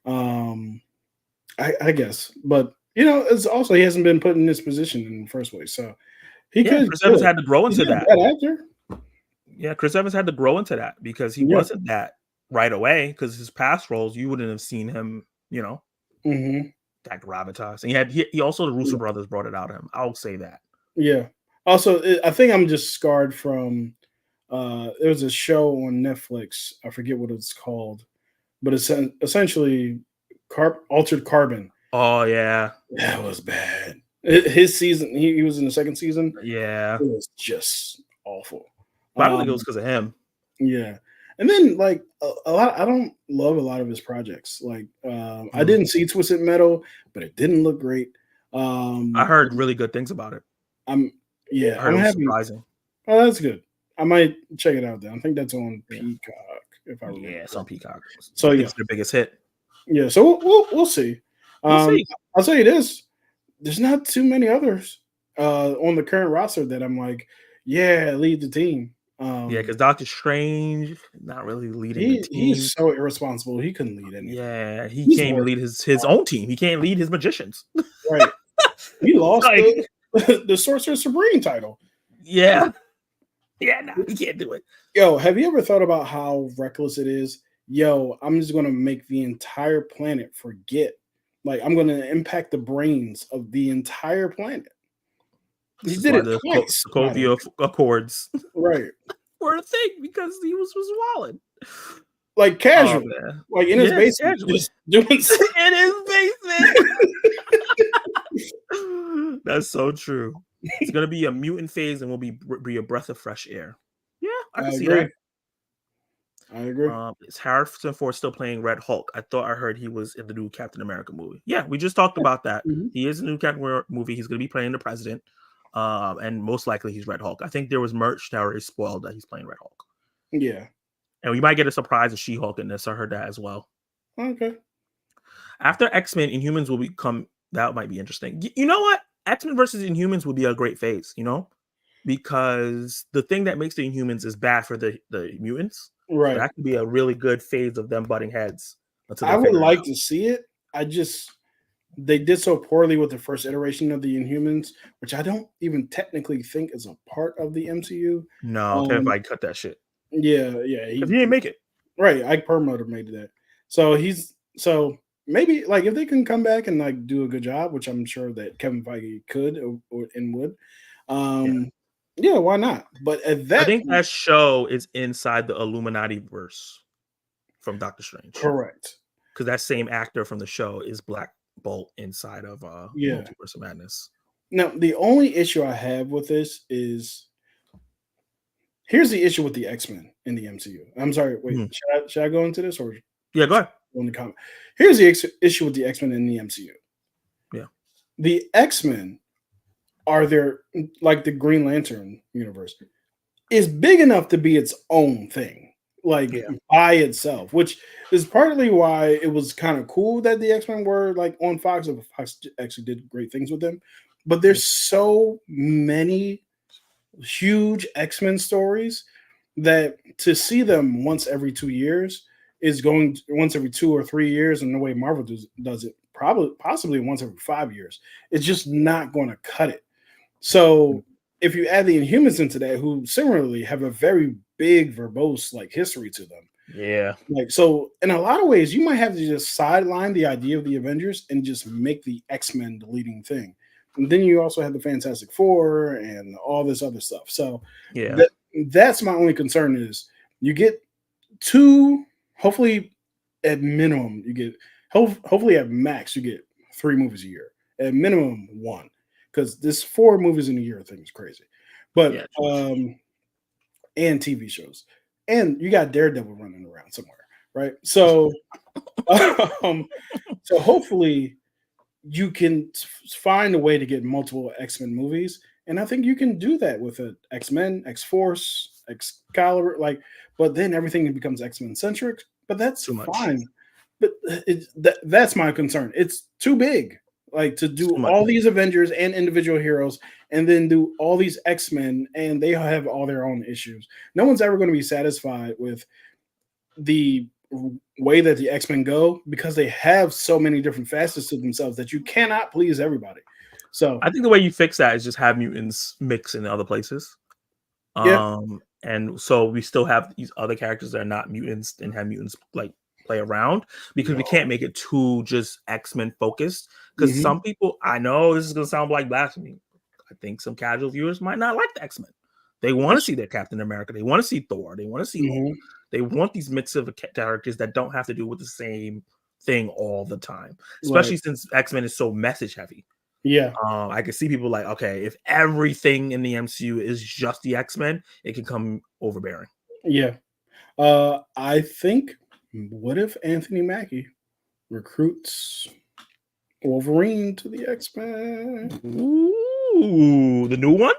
I guess, but it's also he hasn't been put in this position in the first place, so he Yeah, could. Chris Evans had to grow He's into not a that. bad actor. Yeah, Chris Evans had to grow into that because he Yeah. wasn't that right away. Because his past roles, you wouldn't have seen him. Hmm. That gravitas, and he also the Russo Yeah. brothers brought it out of him. I'll say that. Yeah. Also, I think I'm just scarred from. There was a show on Netflix. I forget what it's called, but it's essentially Altered Carbon. Oh yeah, That was bad. His season, he was in the second season. yeah. It was just awful. But I don't think it was because of him. Yeah. And then like a lot, I don't love a lot of his projects. Like I didn't see Twisted Metal, but it didn't look great. I heard really good things about it. I'm I heard I'm it was happy. surprising. Oh, that's good. I might check it out then. I think that's on Yeah. Peacock, if I remember. Yeah, it's on Peacock. So I think yeah, it's their biggest hit. yeah. So we'll see. We'll see. I'll tell you this: there's not too many others on the current roster that I'm like, yeah, lead the team. Yeah, because Doctor Strange not really leading the team. He's so irresponsible. He couldn't lead anything. Yeah, he He's can't even worse. lead his own team. He can't lead his magicians. Right. He lost Like, the Sorcerer Supreme title. yeah. Yeah, no, he can't do it. Yo, have you ever thought about how reckless it is? Yo, I'm just gonna make the entire planet forget. Like I'm gonna impact the brains of the entire planet. This He is did why it the twice. Sokovia Accords Right. were a thing because he was walling. Like Oh casual. man. Like in his Yeah, basement. casually. Just doing In his basement. That's so true. It's gonna be a mutant phase and will be a breath of fresh air. Yeah, I can see agree. that. I agree. Is Harrison Ford still playing Red Hulk? I thought I heard he was in the new Captain America movie. Yeah, we just talked about that. Mhm. He is in the new Captain America movie. He's going to be playing the president, and most likely he's Red Hulk. I think there was merch that already spoiled that he's playing Red Hulk, Yeah. and we might get a surprise of She-Hulk in this. I heard that as well. Okay. After X-Men, Inhumans will become. That might be interesting. You know what? X-Men versus Inhumans would be a great phase. Because the thing that makes the Inhumans is bad for the mutants. Right. So that could be a really good phase of them butting heads. I would like to see it. They did so poorly with the first iteration of the Inhumans, which I don't even technically think is a part of the MCU. No, Kevin Feige cut that shit. Yeah, He didn't make it. Right, Ike Perlmutter made that. So maybe like if they can come back and like do a good job, which I'm sure that Kevin Feige could and would. Yeah, why not? But at that, I think that show is inside the Illuminati verse from Doctor Strange. Correct. Because that same actor from the show is Black Bolt inside of Multiverse of Madness. Now, the only issue I have with this is here's the issue with the X-Men in the MCU. I'm sorry, wait, should I go into this or yeah, go ahead. On the comment. Here's the issue with the X-Men in the MCU. Yeah, the X-Men are there like the Green Lantern universe is big enough to be its own thing, like by itself, which is partly why it was kind of cool that the X-Men were like on Fox. Fox actually did great things with them, but there's so many huge X-Men stories that to see them once every 2 years is going once every 2 or 3 years, and the way Marvel does it, possibly once every 5 years, it's just not going to cut it. So if you add the Inhumans into that, who similarly have a very big, verbose like history to them, like so, in a lot of ways, you might have to just sideline the idea of the Avengers and just make the X-Men the leading thing. And then you also have the Fantastic Four and all this other stuff. So that's my only concern is you get 2, hopefully at minimum, you get hopefully at max you get 3 movies a year, at minimum 1. Because this 4 movies in a year thing is crazy. But and TV shows, and you got Daredevil running around somewhere, right? So, um, so hopefully you can find a way to get multiple X-Men movies, and I think you can do that with a X-Men, X-Force, Excalibur, like. But then everything becomes X-Men centric. But that's Too much. fine. But that's my concern. It's too big, like to It's do too much. all these Avengers and individual heroes, and then do all these X-Men, and they have all their own issues. No one's ever going to be satisfied with the way that the X-Men go because they have so many different facets to themselves that you cannot please everybody. So I think the way you fix that is just have mutants mix in other places. yeah, And so we still have these other characters that are not mutants and have mutants like play around because we can't make it too just X-Men focused. Because Mhm. some people, I know this is gonna sound like blasphemy. I think some casual viewers might not like the X-Men. They want to see their Captain America. They want to see Thor. They want to see Hulk. Mhm. They want these mix of characters that don't have to do with the same thing all the time, Right. especially since X-Men is so message heavy. Yeah. I can see people like, okay, if everything in the MCU is just the X-Men, it can come overbearing. Yeah. I think, what if Anthony Mackie recruits Wolverine to the X-Men? Ooh, the new one?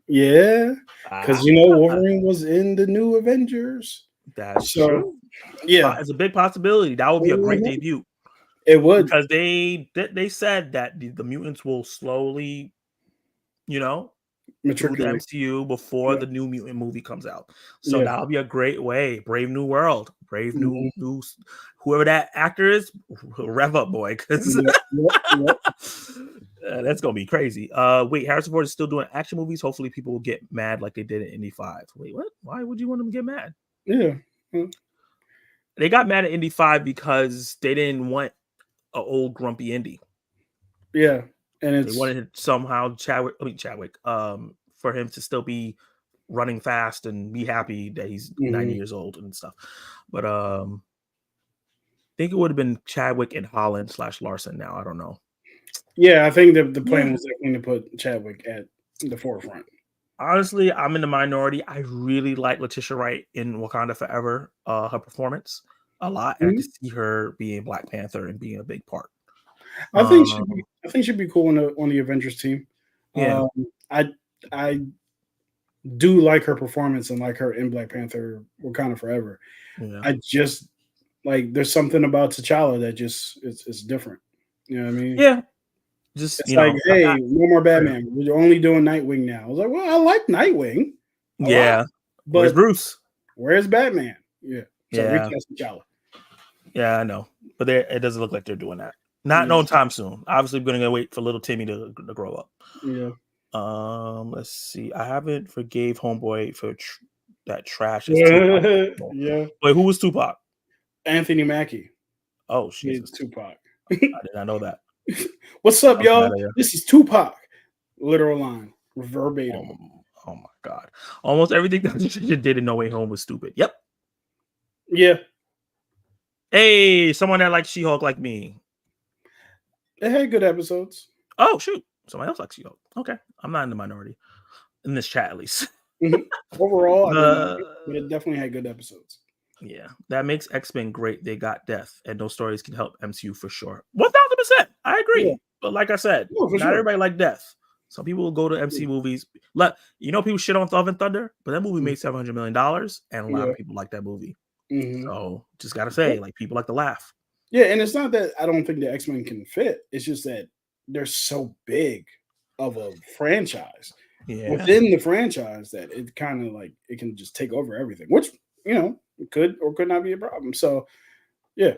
Yeah, because Ah, Wolverine was in the new Avengers. that's So true. yeah, It's a big possibility. That would be a great Mhm. debut It would. because they said that the mutants will slowly, you know, through the Matriculate. MCU before Yeah. the new mutant movie comes out. So Yeah. that'll be a great way. Brave New World, Brave Mhm. New whoever that actor is, rev up, boy, because Yep. Yep. Yep. that's gonna be crazy. Wait, Harrison Ford is still doing action movies. Hopefully, people will get mad like they did in Indy 5. Wait, what? Why would you want them to get mad? Yeah. Mm. They got mad at Indy 5 because they didn't want an old grumpy Indy. Yeah. And They it's wanted somehow Chadwick, for him to still be running fast and be happy that he's 90 Mhm. years old and stuff. But I think it would have been Chadwick and Holland / Larson now. I don't know. Yeah, I think the plan Yeah. was definitely to put Chadwick at the forefront. Honestly, I'm in the minority. I really like Letitia Wright in Wakanda Forever, her performance a lot. And I Mhm. could see her being Black Panther and being a big part. I Um, think she'd be cool on the Avengers team. yeah, Um, I I do like her performance and like her in Black Panther Wakanda Forever. yeah, I just like there's something about T'Challa that just it's different. You know what I mean? yeah. Just It's like, I, hey, no more yeah. Batman. We're only doing Nightwing now. I was like, well, I like Nightwing a lot, Yeah. Where's but Bruce? where's Batman? Yeah. So Yeah, recast T'Challa. yeah, I know, but it doesn't look like they're doing that. Not Yeah. no time soon. Obviously, we're gonna wait for little Timmy to grow up. Yeah. Let's see. I haven't forgave Homeboy for that trash as Tupac. Yeah. Wait, who was Tupac? Anthony Mackie Oh is Jesus, Tupac. I did not know that. What's up, That was a bad y'all? idea. This is Tupac. Literal line, verbatim. Oh my god, almost everything that she did in No Way Home was stupid. Yep. Yeah, Hey, someone that likes She-Hulk like me. it had good episodes. Oh shoot, someone else likes She-Hulk. Okay, I'm not in the minority in this chat at least. Mhm. Overall, I didn't like it, but The it definitely had good episodes. Yeah, that makes X-Men great. They got death, and those stories can help MCU for sure. 1000%. I Yeah, agree. But like I said, no, for not sure. everybody like death. Some people will go to Yeah, MCU movies. Let people shit on Love and Thunder, but that movie mhm, made $700 million, and a lot yeah, of people like that movie. mhm. So just gotta Yep. say, like people like to laugh. Yeah, and it's not that I don't think the X Men can fit. It's just that they're so big of a franchise Yeah. within the franchise that it kind of like it can just take over everything, which it could or could not be a problem. So yeah,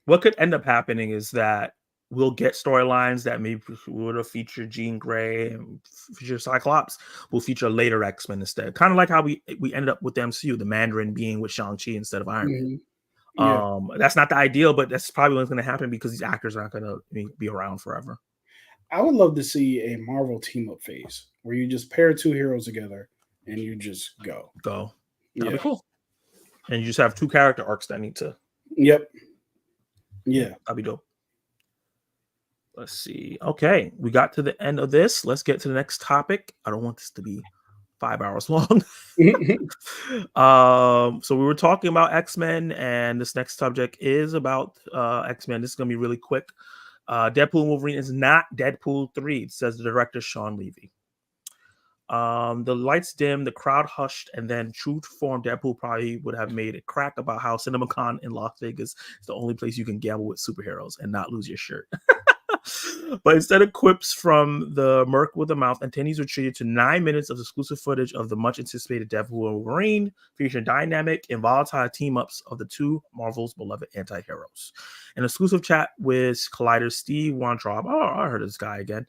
What could end up happening is that we'll get storylines that maybe would have featured Jean Grey and feature Cyclops will feature later X-Men instead. Kind of like how we ended up with the MCU, the Mandarin being with Shang-Chi instead of Iron Man. mhm, yeah. That's not the ideal, but that's probably what's going to happen because these actors aren't going to be around forever. I would love to see a Marvel team up phase where you just pair two heroes together and you just go. Go. That'd be Yeah. cool. And you just have two character arcs that need to. Yep. Yeah, Yeah. that'd be dope. Let's see. Okay, we got to the end of this. Let's get to the next topic. I don't want this to be 5 hours long. So we were talking about X-Men, and this next subject is about X-Men. This is gonna be really quick. Deadpool and Wolverine is not Deadpool 3, says the director Sean Levy. The lights dim, the crowd hushed, and then true to form, Deadpool probably would have made a crack about how CinemaCon in Las Vegas is the only place you can gamble with superheroes and not lose your shirt. But instead of quips from the Merc with the mouth, attendees were treated to 9 minutes of exclusive footage of the much anticipated Deadpool and Wolverine, featuring dynamic and volatile team-ups of the two Marvel's beloved anti-heroes. An exclusive chat with Collider Steve Weintraub. Oh, I heard of this guy again.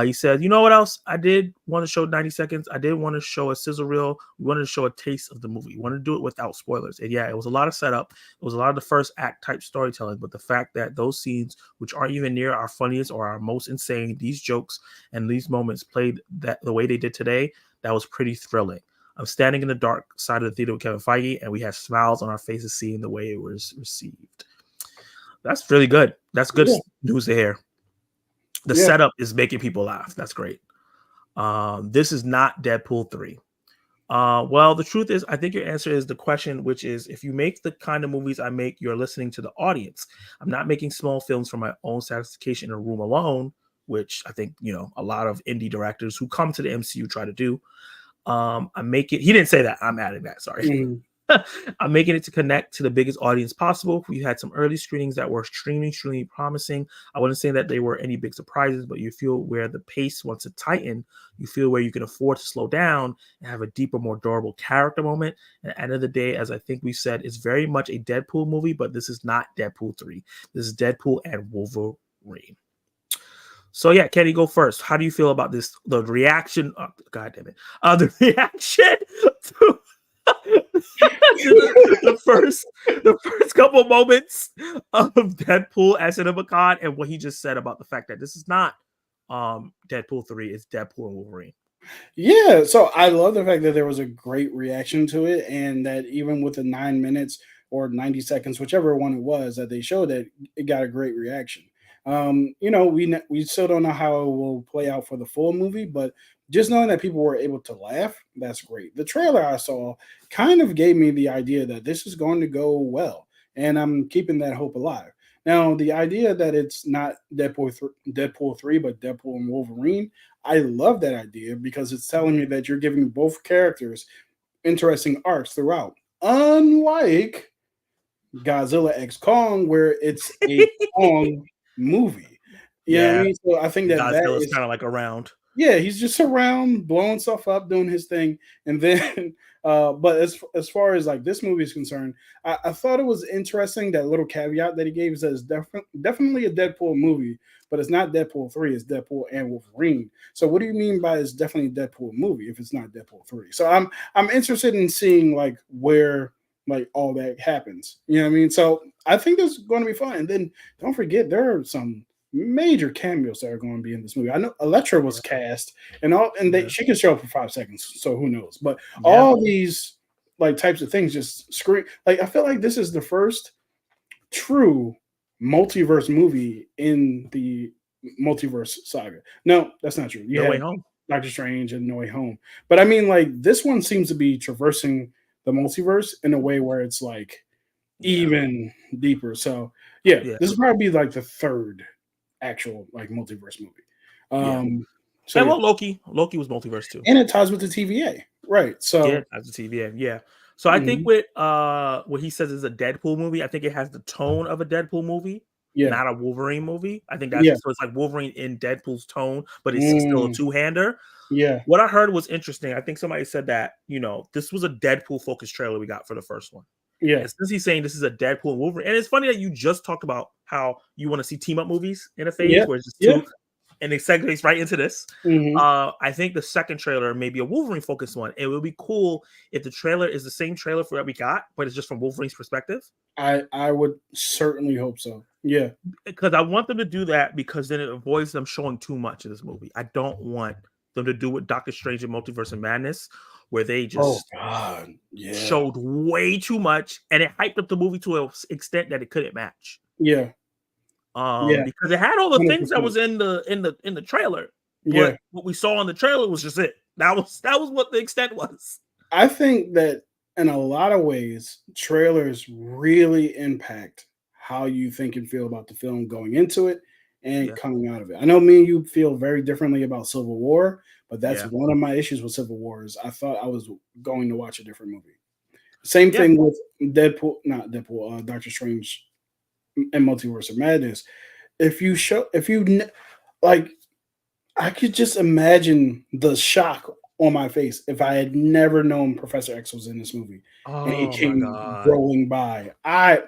He said, you know what else? I did want to show 90 seconds. I did want to show a sizzle reel. We wanted to show a taste of the movie. We wanted to do it without spoilers. And yeah, it was a lot of setup. It was a lot of the first act type storytelling. But the fact that those scenes, which aren't even near our funniest or our most insane, these jokes and these moments played that the way they did today, that was pretty thrilling. I'm standing in the dark side of the theater with Kevin Feige, and we had smiles on our faces seeing the way it was received. That's really good. That's good news to hear. The setup is making people laugh. That's great. This is not Deadpool 3. Well, the truth is, I think your answer is the question, which is, if you make the kind of movies I make, you're listening to the audience. I'm not making small films for my own satisfaction in a room alone, which I think, a lot of indie directors who come to the MCU try to do. I make it. He didn't say that. I'm adding that. Sorry. Mm-hmm. I'm making it to connect to the biggest audience possible. We had some early screenings that were extremely promising. I wouldn't say that they were any big surprises, but you feel where the pace wants to tighten. You feel where you can afford to slow down and have a deeper, more durable character moment. And at the end of the day, as I think we said, it's very much a Deadpool movie, but this is not Deadpool 3. This is Deadpool and Wolverine. So yeah, Kenny, go first. How do you feel about this? The reaction? Oh, God damn it! The reaction to the first couple moments of Deadpool at CinemaCon, and what he just said about the fact that this is not Deadpool 3, it's Deadpool and Wolverine. Yeah, so I love the fact that there was a great reaction to it, and that even with the 9 minutes or 90 seconds, whichever one it was, that they showed that it got a great reaction. We still don't know how it will play out for the full movie, but just knowing that people were able to laugh, that's great. The trailer I saw kind of gave me the idea that this is going to go well, and I'm keeping that hope alive. Now, the idea that it's not Deadpool 3, but Deadpool and Wolverine, I love that idea because it's telling me that you're giving both characters interesting arcs throughout. Unlike Godzilla X Kong, where it's a Kong movie. You know what I mean? So I think that Godzilla's kind of like around. Yeah, he's just around blowing stuff up, doing his thing. And then but as far as like this movie is concerned, I thought it was interesting, that little caveat that he gave, is that it's definitely a Deadpool movie, but it's not Deadpool 3, it's Deadpool and Wolverine. So what do you mean by it's definitely a Deadpool movie if it's not Deadpool 3? So I'm interested in seeing like where like all that happens. You know what I mean? So I think this is going to be fun. And then don't forget, there are some major cameos that are going to be in this movie. I know Elektra was cast, and she could show up for 5 seconds, so who knows? But all these like types of things just scream. Like, I feel like this is the first true multiverse movie in the multiverse saga. No, that's not true. No Way Home, Doctor Strange, and No Way Home. But I mean, like, this one seems to be traversing the multiverse in a way where it's like even deeper. So this will probably be like the third actual like multiverse movie. So Loki was multiverse too, and it ties with the TVA, right? So it ties with TVA. So I think with what he says is a Deadpool movie, I think it has the tone of a Deadpool movie, not a Wolverine movie. I think that's so it's like Wolverine in Deadpool's tone, but it's still a two-hander. Yeah. What I heard was interesting. I think somebody said that, this was a Deadpool focused trailer we got for the first one. Yeah. And since he's saying this is a Deadpool and Wolverine, and it's funny that you just talked about how you want to see team up movies in a phase where it's just two, and it segues right into this. I think the second trailer may be a Wolverine focused one. It would be cool if the trailer is the same trailer for that we got, but it's just from Wolverine's perspective. I would certainly hope so. Yeah. Because I want them to do that, because then it avoids them showing too much of this movie. I don't want them to do with Doctor Strange and Multiverse of Madness, where they just showed way too much, and it hyped up the movie to an extent that it couldn't match. Yeah. Because it had all the 100%. Things that was in the trailer. But what we saw in the trailer was just it. That was what the extent was. I think that in a lot of ways, trailers really impact how you think and feel about the film going into it and Yeah, coming out of it. I know me and you feel very differently about Civil War, but that's yeah, one of my issues with Civil War is I thought I was going to watch a different movie. Same yeah. thing with not Deadpool, Doctor Strange and Multiverse of Madness. Like, I could just imagine the shock on my face if I had never known Professor X was in this movie and he Oh my came god. rolling by. I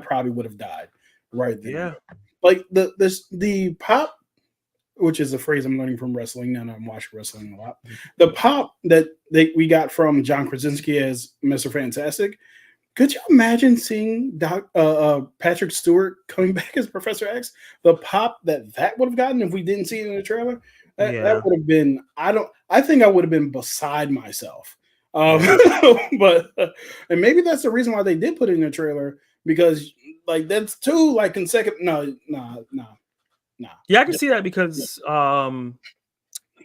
probably would have died right then and Yeah. there. Like the pop, which is a phrase I'm learning from wrestling now that I'm watching wrestling a lot. The pop that we got from John Krasinski as Mr. Fantastic. Could you imagine seeing Patrick Stewart coming back as Professor X? The pop that would have gotten if we didn't see it in the trailer, that Yeah. would have been. I think I would have been beside myself. Um, Yeah. but and maybe that's the reason why they did put it in the trailer because like that's two like consecutive. No, nah. Yeah, I can see that because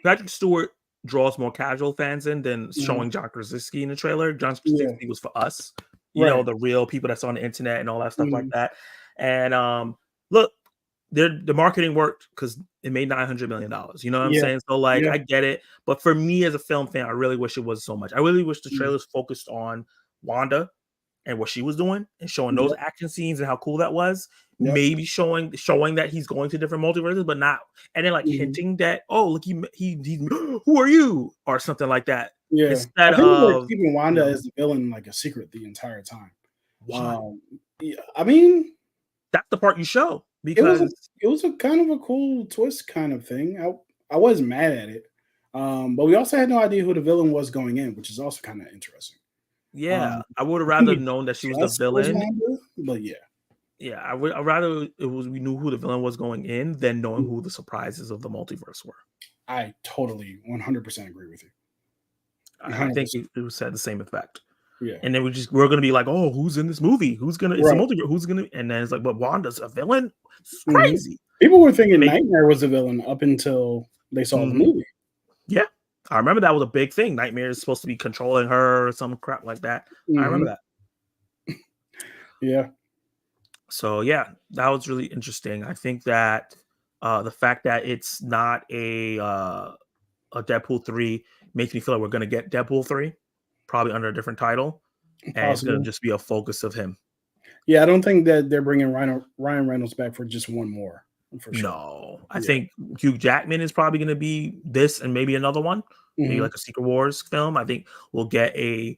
Patrick Stewart draws more casual fans in than Mhm. showing John Krasinski in the trailer. John Yeah, Krasinski was for us, right. the real people that's on the internet and all that stuff like Mhm. that. And look, the marketing worked because it made $900 million. You know what I'm Yeah, saying? So like, yeah. I get it, but for me as a film fan, I really wish it was so much. I really wish the Mhm. trailers focused on Wanda and what she was doing and showing those Yep, action scenes and how cool that was. yep. Maybe showing that he's going to different multiverses, but not and then like Mhm. hinting that oh look he who are you or something like that Yeah, instead I think they're of keeping you Wanda know as the villain like a secret the entire time. why Um, yeah, I mean, that's the part you show it was a because it was a kind of a cool twist kind of thing. I wasn't mad at it, but we also had no idea who the villain was going in, which is also kind of interesting. yeah I would have I think rather we known that she was the guessed it was villain. Wanda, but yeah, Yeah, I'd rather it was we knew who the villain was going in than knowing mm, who the surprises of the multiverse were. I totally 100% agree with you. I think 100%. it was had the same effect. Yeah, And then we're gonna be like, oh, who's in this movie? Who's gonna it's a right. multiverse, who's gonna and then it's like, but Wanda's a villain? It's Mhm. crazy. People were thinking Make Nightmare was the villain up until they saw the mhm. movie. Yeah. I remember that was a big thing. Nightmare is supposed to be controlling her or some crap like that. I remember Hmm. that. Yeah. So yeah, that was really interesting. I think that the fact that it's not a Deadpool 3 makes me feel like we're gonna get Deadpool 3, probably under a different title, and it's gonna Possible. just be a focus of him. Yeah, I don't think that they're bringing Ryan Reynolds back for just one more, for sure. No, I Yeah. think Hugh Jackman is probably going to be this and maybe another one, maybe Mhm. like a Secret Wars film. I think we'll get a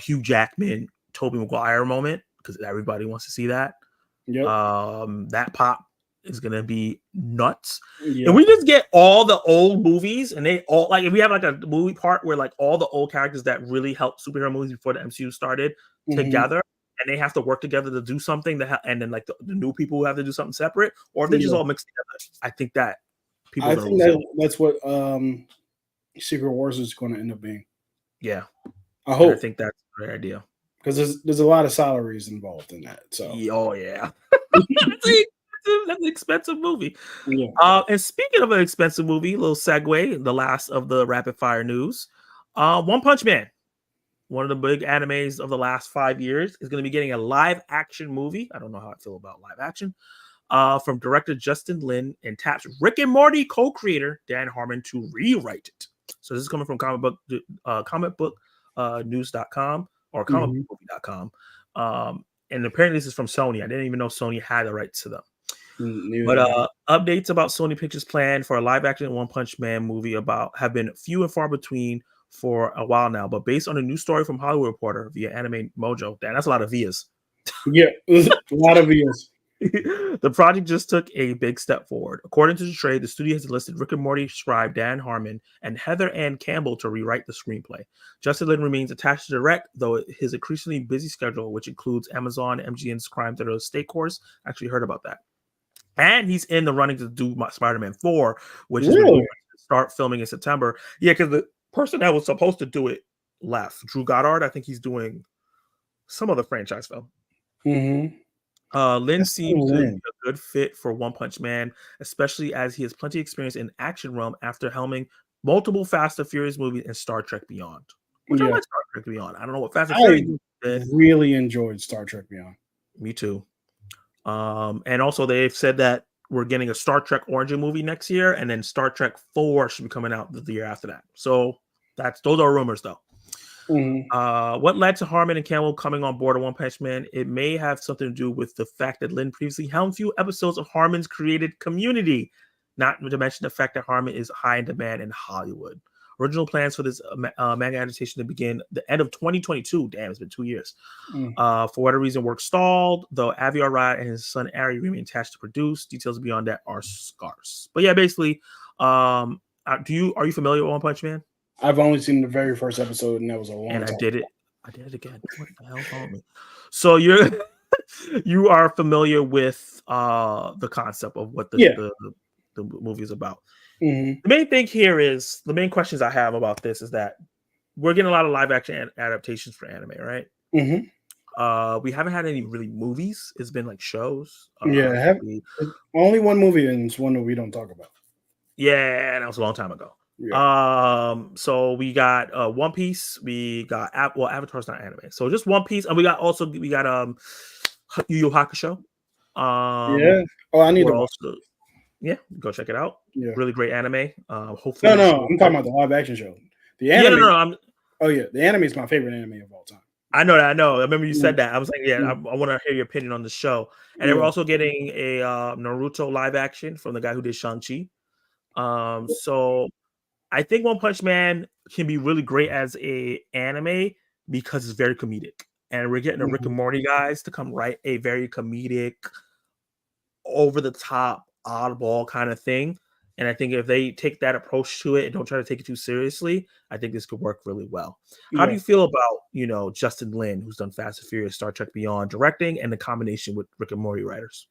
Hugh Jackman, Tobey Maguire moment because everybody wants to see that. Yep. That pop is going to be nuts. And Yeah. we just get all the old movies and they all like if we have like a movie part where like all the old characters that really helped superhero movies before the MCU started Mhm. together and they have to work together to do something and then like the new people who have to do something separate or if they just Yeah. all mix together. I think that people are I going to think lose it. that's what Secret Wars is going to end up being. Yeah. I And I hope think that's a great idea. because there's a lot of salaries involved in that. So Oh yeah. That's an expensive movie. yeah. And speaking of an expensive movie, little segue, the last of the rapid fire news. One Punch Man, one of the big animes of the last 5 years, is going to be getting a live action movie. I don't know how I feel about live action. From director Justin Lin and taps Rick and Morty co-creator Dan Harmon to rewrite it. So this is coming from comic book news.com or Mhm. comicbookmovie.com. And apparently this is from Sony. I didn't even know Sony had the rights to them. Neither But did I. updates about Sony Pictures' plan for a live-action One Punch Man movie about have been few and far between for a while now. But based on a new story from Hollywood Reporter via Anime Mojo, damn, that's a lot of vias. Yeah, a lot of years. The project just took a big step forward. According to the trade, the studio has enlisted Rick and Morty scribe Dan Harmon and Heather Ann Campbell to rewrite the screenplay. Justin Lin remains attached to direct, though his increasingly busy schedule, which includes Amazon, MGM's Crime Thriller State Course, actually heard about that. And he's in the running to do Spider-Man 4, which has been rumored Really? to start filming in September. Yeah, because the person that was supposed to do it left. Drew Goddard, I think he's doing some other franchise film. Mhm. Lin That's so seems to be Lin. a good fit for One Punch Man, especially as he has plenty of experience in action realm after helming multiple Fast and Furious movies, and Star Trek Beyond. Which I Yeah, like Star Trek Beyond. I don't know what Fast and I Furious did. really enjoyed Star Trek Beyond. Me too. And also they've said that we're getting a Star Trek Origin movie next year, and then Star Trek 4 should be coming out the year after that. So those are rumors though. What led to Harmon and Campbell coming on board of One Punch Man? It may have something to do with the fact that Lin previously helmed few episodes of Harmon's created Community, not to mention the fact that Harmon is high in demand in Hollywood. Original plans for this manga adaptation to begin the end of 2022. Damn, it's been 2 years. For whatever reason, work stalled, though Avi Arad and his son Ari remain attached to produce. Details beyond that are scarce. But yeah, basically, are you familiar with One Punch Man? I've only seen the very first episode, and that was a long time. And I did it again. What the hell called me? So you are familiar with the concept of what the movie is about. The main thing here is the main questions I have about this is that we're getting a lot of live action adaptations for anime, right? We haven't had any really movies. It's been like shows. Only one movie, and it's one that we don't talk about. Yeah, that was a long time ago. Yeah. So we got One Piece. We got Avatar's not anime, so just One Piece, and we got Yu Yu Hakusho. I need to watch. Yeah, go check it out. Yeah, really great anime. Hopefully, no, I'm talking about the live action show. The anime. The anime is my favorite anime of all time. I know that. I remember you said that. I was like, I want to hear your opinion on the show. And then we're also getting a Naruto live action from the guy who did Shang-Chi. So I think One Punch Man can be really great as a anime because it's very comedic. And we're getting the Rick and Morty guys to come write a very comedic, over the top, oddball kind of thing. And I think if they take that approach to it and don't try to take it too seriously, I think this could work really well. How do you feel about, Justin Lin, who's done Fast and Furious, Star Trek Beyond, directing, and the combination with Rick and Morty writers?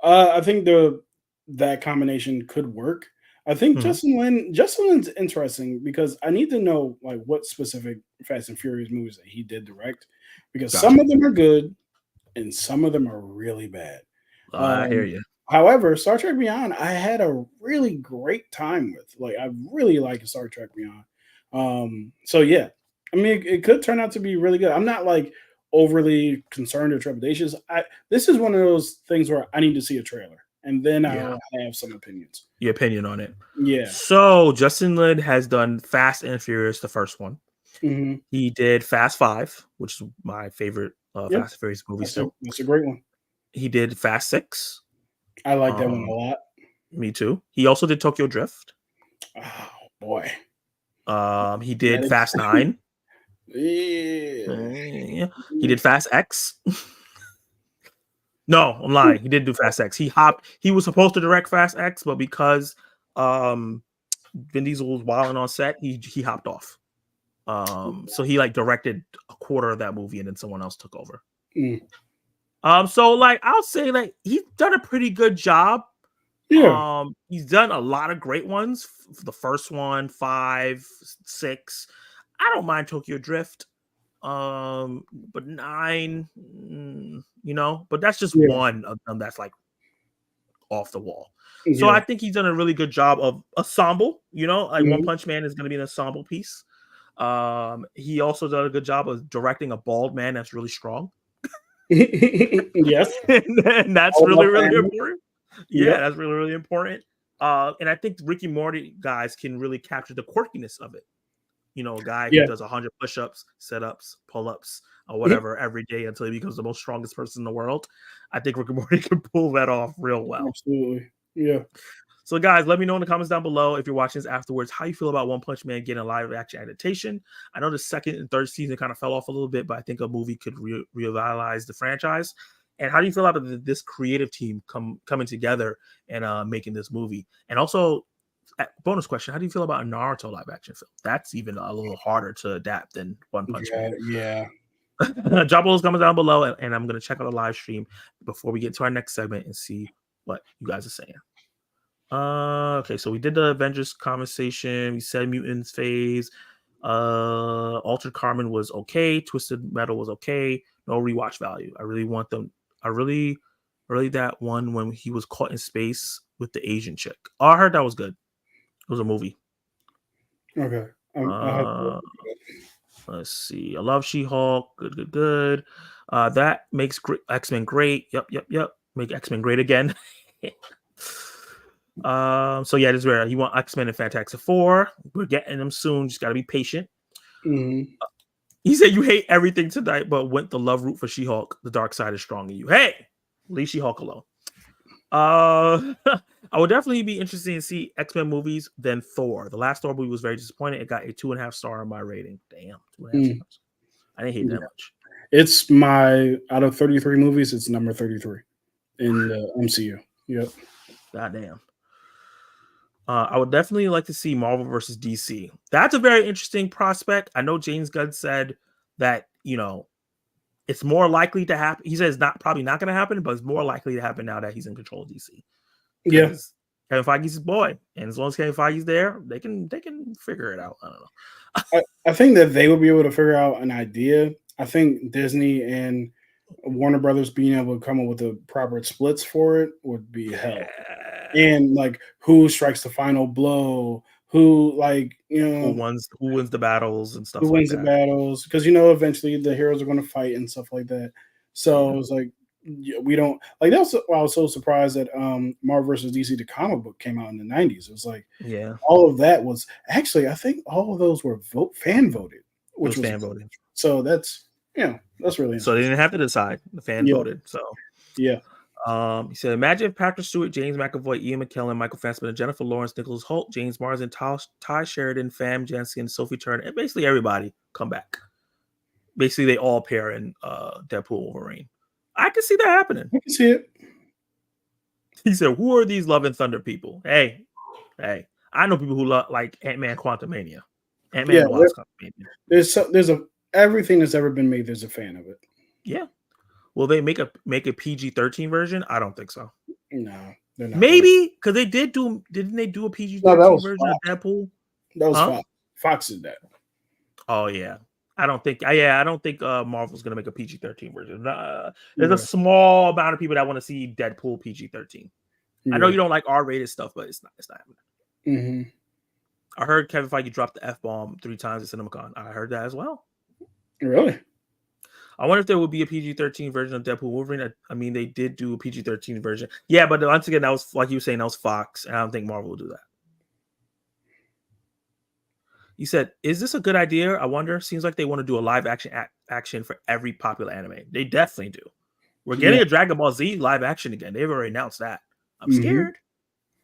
I think that combination could work. I think Justin Lin's interesting because I need to know like what specific Fast and Furious movies that he did direct, because some of them are good and some of them are really bad. I hear you. However, Star Trek Beyond, I had a really great time with. Like, I really like Star Trek Beyond. So yeah, I mean, it could turn out to be really good. I'm not like overly concerned or trepidatious. This is one of those things where I need to see a trailer, and then I'll have some opinions. Your opinion on it. Yeah. So Justin Lin has done Fast and Furious, the first one. He did Fast 5, which is my favorite Fast and Furious movie. That's a great one. He did Fast 6. I like that one a lot. Me too. He also did Tokyo Drift. Oh boy. He did Fast 9. Yeah. He did Fast X. No, I'm lying. He didn't do Fast X. He was supposed to direct Fast X, but because Vin Diesel was wilding on set, he hopped off. So he like directed a quarter of that movie, and then someone else took over. So like I'll say like he's done a pretty good job. Yeah. He's done a lot of great ones. The first one, 5, 6. I don't mind Tokyo Drift. But 9, but that's just one of them that's like off the wall. So I think he's done a really good job of ensemble, like One Punch Man is going to be an ensemble piece. He also done a good job of directing a bald man that's really strong. Yes. and that's really important. Yeah, that's really important. And I think Ricky Morty guys can really capture the quirkiness of it. A guy who does 100 push-ups, sit-ups, pull-ups, or whatever every day until he becomes the most strongest person in the world. I think Rick and Morty can pull that off real well. Absolutely. Yeah. So, guys, let me know in the comments down below if you're watching this afterwards how you feel about One Punch Man getting a live-action adaptation. I know the second and third season kind of fell off a little bit, but I think a movie could revitalize the franchise. And how do you feel about this creative team coming together and making this movie? And also, bonus question: how do you feel about a Naruto live-action film? That's even a little harder to adapt than One Punch Man. Yeah. Drop all those comments down below, and I'm going to check out the live stream before we get to our next segment and see what you guys are saying. Okay, so we did the Avengers conversation. We said Mutants phase. Altered Carbon was okay. Twisted Metal was okay. No rewatch value. I really want them. I really that one when he was caught in space with the Asian chick. Oh, I heard that was good. It was a movie. Okay. I have to Uh, let's see. I love She-Hulk. Good. That makes X-Men great. Yep. Make X-Men great again. So yeah, this is where you want X-Men and Fantastic Four. We're getting them soon. Just gotta be patient. Mm-hmm. He said you hate everything tonight, but went the love route for She-Hulk. The dark side is strong in you. Hey, leave She-Hulk alone. I would definitely be interested in see X-Men movies than Thor. The last Thor movie was very disappointing. It got a 2.5 star on my rating. Damn, 2.5 stars. I didn't hate Yeah. that much. It's my out of 33 movies, it's number 33 in the MCU. Yep. God damn. I would definitely like to see Marvel versus DC. That's a very interesting prospect. I know James Gunn said that, it's more likely to happen. He says probably not going to happen, but it's more likely to happen now that he's in control of DC. Yeah. Because Kevin Feige's his boy, and as long as Kevin Feige's there, they can figure it out. I don't know. I think that they would be able to figure out an idea. I think Disney and Warner Brothers being able to come up with the proper splits for it would be help. And like who strikes the final blow, who who wins the battles and stuff who like wins the that. battles, because eventually the heroes are going to fight and stuff like that. So it's like we don't like that. I was so surprised that Marvel versus DC the comic book came out in the 90s. It was like all of that was actually, I think all of those were fan voted, which was fan voted. So that's really so they didn't have to decide. The fan voted. So yeah. He said, imagine if Patrick Stewart, James McAvoy, Ian McKellen, Michael Fassbender, Jennifer Lawrence, Nicholas Hoult, James Marsden, Ty Sheridan, Fam Jensen, Sophie Turner, and basically everybody come back. Basically, they all pair in Deadpool Wolverine. I can see that happening. I can see it. He said, who are these Love and Thunder people? Hey. I know people who like Ant-Man Quantumania. Ant-Man and Wasp Quantumania. There's everything that's ever been made, there's a fan of it. Yeah. Will they make a PG-13 version? I don't think so. No, they're not. Maybe because didn't they do a PG-13 version of Deadpool? That was Fox. Fox did that. Oh yeah. I don't think Marvel's gonna make a PG-13 version. There's a small amount of people that want to see Deadpool PG-13. I know you don't like R-rated stuff, but it's not happening. Mm-hmm. I heard Kevin Feige dropped the F-bomb 3 times at CinemaCon. I heard that as well. Really? I wonder if there would be a PG-13 version of Deadpool Wolverine. I mean, they did do a PG-13 version. Yeah, but once again, that was like you were saying, that was Fox, and I don't think Marvel will do that. You said, is this a good idea? I wonder. Seems like they want to do a live action for every popular anime. They definitely do. We're getting a Dragon Ball Z live action again. They've already announced that. I'm scared.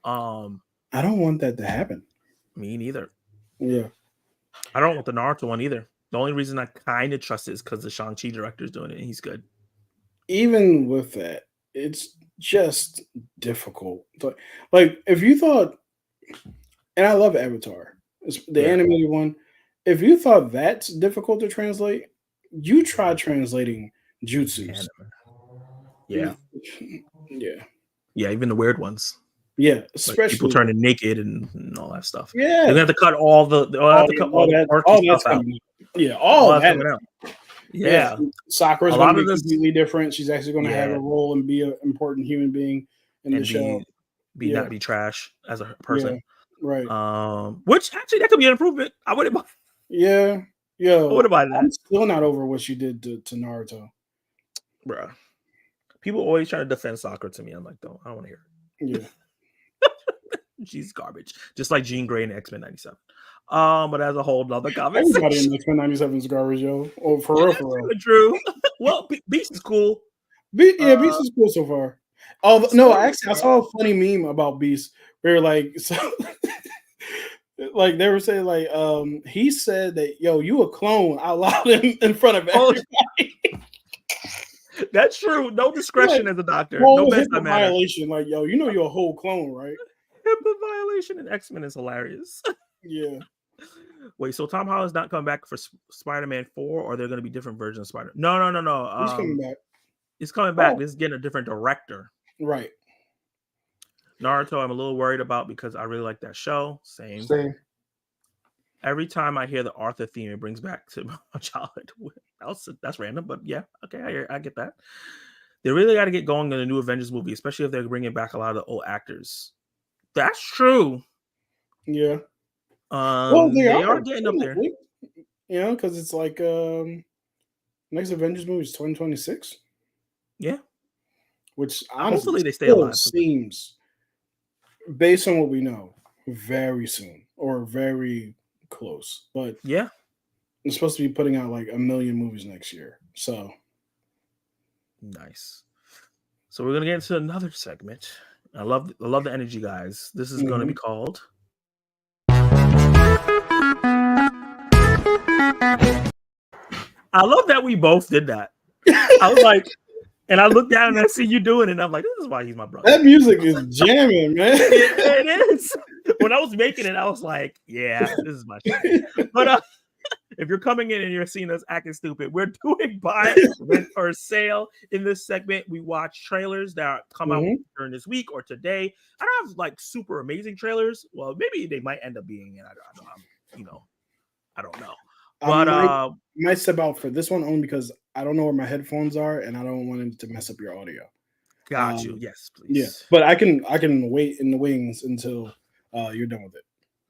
I don't want that to happen. Me neither. Yeah. I don't want the Naruto one either. The only reason I kind of trust it is because the Shang-Chi director is doing it, and he's good. Even with that, it's just difficult. Like if you thought, and I love Avatar, it's the animated one. If you thought that's difficult to translate, you try translating jutsus. Yeah. Yeah, even the weird ones. Yeah, especially like people turning naked and all that stuff. Yeah, they have to cut all the. All that stuff out. Yeah, all that. Yeah, Sakura's going to be completely different. She's actually going to have a role and be an important human being in the show. Not be trash as a person. Yeah, right. Which actually that could be an improvement. I wouldn't mind. Yeah. I wouldn't mind that. I'm still not over what she did to Naruto. Bruh. People always try to defend Sakura to me. I'm like, I don't want to hear it. Yeah. She's garbage. Just like Jean Grey in X-Men 97. But as a whole, another conversation. Everybody in X-Men 97 is garbage, yo. Oh, for real. True. Well, Beast is cool. Beast is cool so far. Oh no, actually, I saw a funny meme about Beast where like like they were saying like he said that you a clone out loud in front of everybody. That's true. No discretion as a doctor. No HIPAA violation. Like you're a whole clone, right? HIPAA violation in X-Men is hilarious. Yeah. Wait, so Tom Holland's not coming back for Spider-Man 4, or they're going to be different versions of Spider-Man? No. He's coming back. He's coming back. This is getting a different director. Right. Naruto, I'm a little worried about because I really like that show. Same. Every time I hear the Arthur theme, it brings back to my childhood. That's random, but yeah, okay, I get that. They really got to get going on a new Avengers movie, especially if they're bringing back a lot of the old actors. That's true. Yeah. Well, they They are are getting up there. technically, because it's like next Avengers movie is 2026, Yeah. which honestly Hopefully they stay still alive. seems, based on what we know, very soon or very close. But Yeah. it's supposed to be putting out like a million movies next year. So Nice. So we're gonna get into another segment. I love the energy, guys. This is gonna be mhm. called. I love that we both did that. I was like, and I looked down and I see you doing it, and I'm like, this is why he's my brother. That music is jamming, man. It is. When I was making it, I was like, yeah, this is my shit. But if you're coming in and you're seeing us acting stupid, we're doing buy, rent, or sale. In this segment, we watch trailers that come out Mhm. during this week or today. I don't have like super amazing trailers. Well, maybe they might end up being, and I don't know. I But might step out for this one only because I don't know where my headphones are and I don't want it to mess up your audio. got you. Um, Yes, yeah, please. but I can wait in the wings until you're done with it.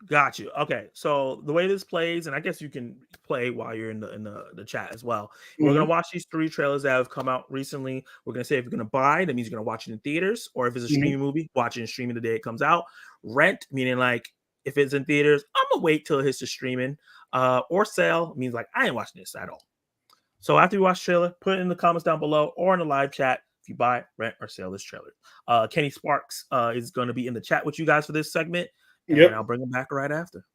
Got you. Okay, so the way this plays, and I guess you can play while you're in the chat as well. We're gonna Mhm. watch these three trailers that have come out recently. We're gonna say if you're gonna buy, that means you're gonna watch it in theaters, or if it's a Mhm. streaming movie, watch it in streaming the day it comes out. Rent, meaning like if it's in theaters, I'm gonna wait till it hits the streaming. Or sale means like I ain't watching this at all. So after you watch the trailer, put it in the comments down below or in the live chat if you buy, rent, or sell this trailer. Kenny Sparks is going to be in the chat with you guys for this segment, and Yep. I'll bring him back right after.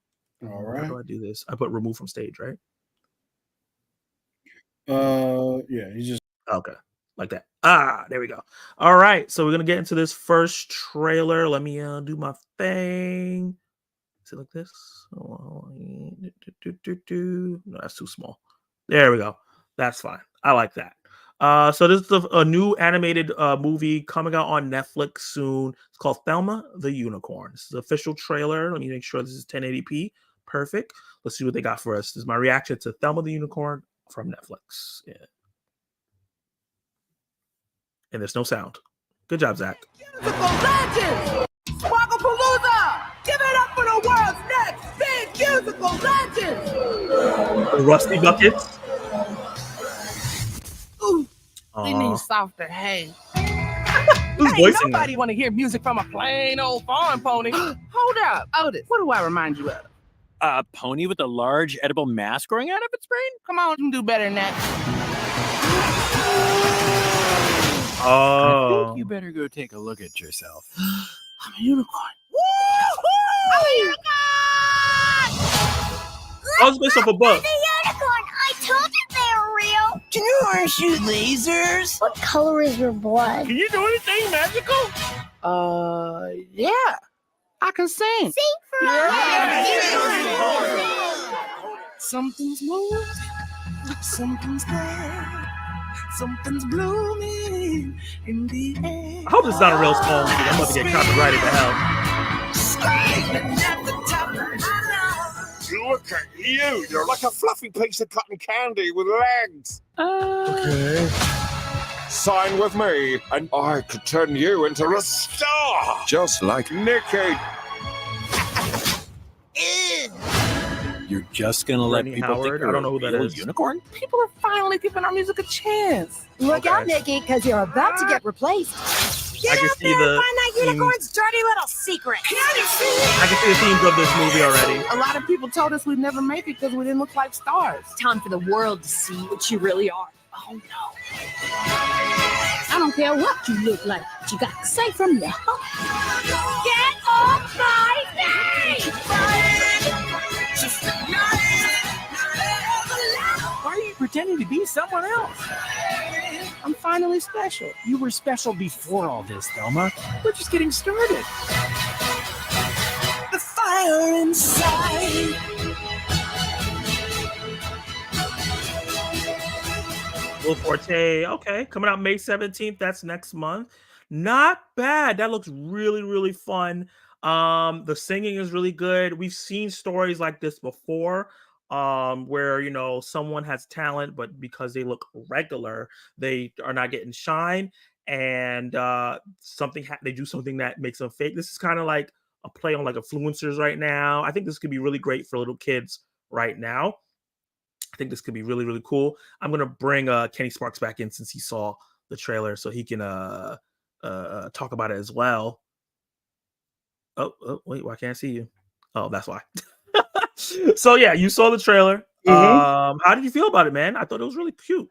All How right. do I do this? I put remove from stage, right? Yeah, he's just Okay, like that. There we go. All right, so we're gonna get into this first trailer. Let me do my thing. Is it like this? Oh, no, that's too small. There we go. That's fine. I like that. So this is a new animated movie coming out on Netflix soon. It's called Thelma the Unicorn. This is the official trailer. Let me make sure this is 1080p. Perfect. Let's see what they got for us. This is my reaction to Thelma the Unicorn from Netflix. Yeah. And there's no sound. Good job, Zach. Musical legends! Sparklepalooza! Give it up for the world's next big musical legends! The Rusty Buckets. Ooh, we need Aw. softer hay. Who's Ain't voicing nobody that? want to hear music from a plain old farm pony. Hold up, Otis. What do I remind you of? A pony with a large edible mass growing out of its brain? Come on, you can do better than that. I Oh. think you better go take a look at yourself. I'm a unicorn. I'm a unicorn! I was based off a book. I'm a unicorn! I told you they were real! Can you shoot lasers? What color is your blood? Can you do anything magical? Yeah. I can sing. Sing for us! Something's moving, something's there, something's blooming in the air. I hope this is not a real song because I'm about to get copyrighted to hell. Screaming at the top of my lungs. Look at you! You're like a fluffy piece of cotton candy with legs. Okay. Sign with me, and I could turn you into a star, just like Nikki. You're just gonna let Brittany people Howard? think I don't know who that you're a is. real unicorn? People are finally giving our music a chance. Look out, Okay. Nikki, because you're about to get replaced. I can see the Find that unicorn's dirty little secret. I can see the themes of this movie already. A lot of people told us we'd never make it because we didn't look like stars. Time for the world to see what you really are. Oh no. I don't care what you look like, but you got to say from your heart. Get off my stage! Why are you pretending to be someone else? I'm finally special. You were special before all this, Thelma. We're just getting started. The fire inside. Will Forte, okay, coming out May 17th. That's next month. Not bad. That looks really, really fun. The singing is really good. We've seen stories like this before, where someone has talent, but because they look regular, they are not getting shine, and they do something that makes them fake. This is kind of like a play on like influencers right now. I think this could be really great for little kids right now. I think this could be really, really cool. I'm gonna bring Kenny Sparks back in since he saw the trailer, so he can talk about it as well. Oh, wait, why can't I see you? Oh, that's why. So yeah, you saw the trailer. How did you feel about it, man? I thought it was really cute.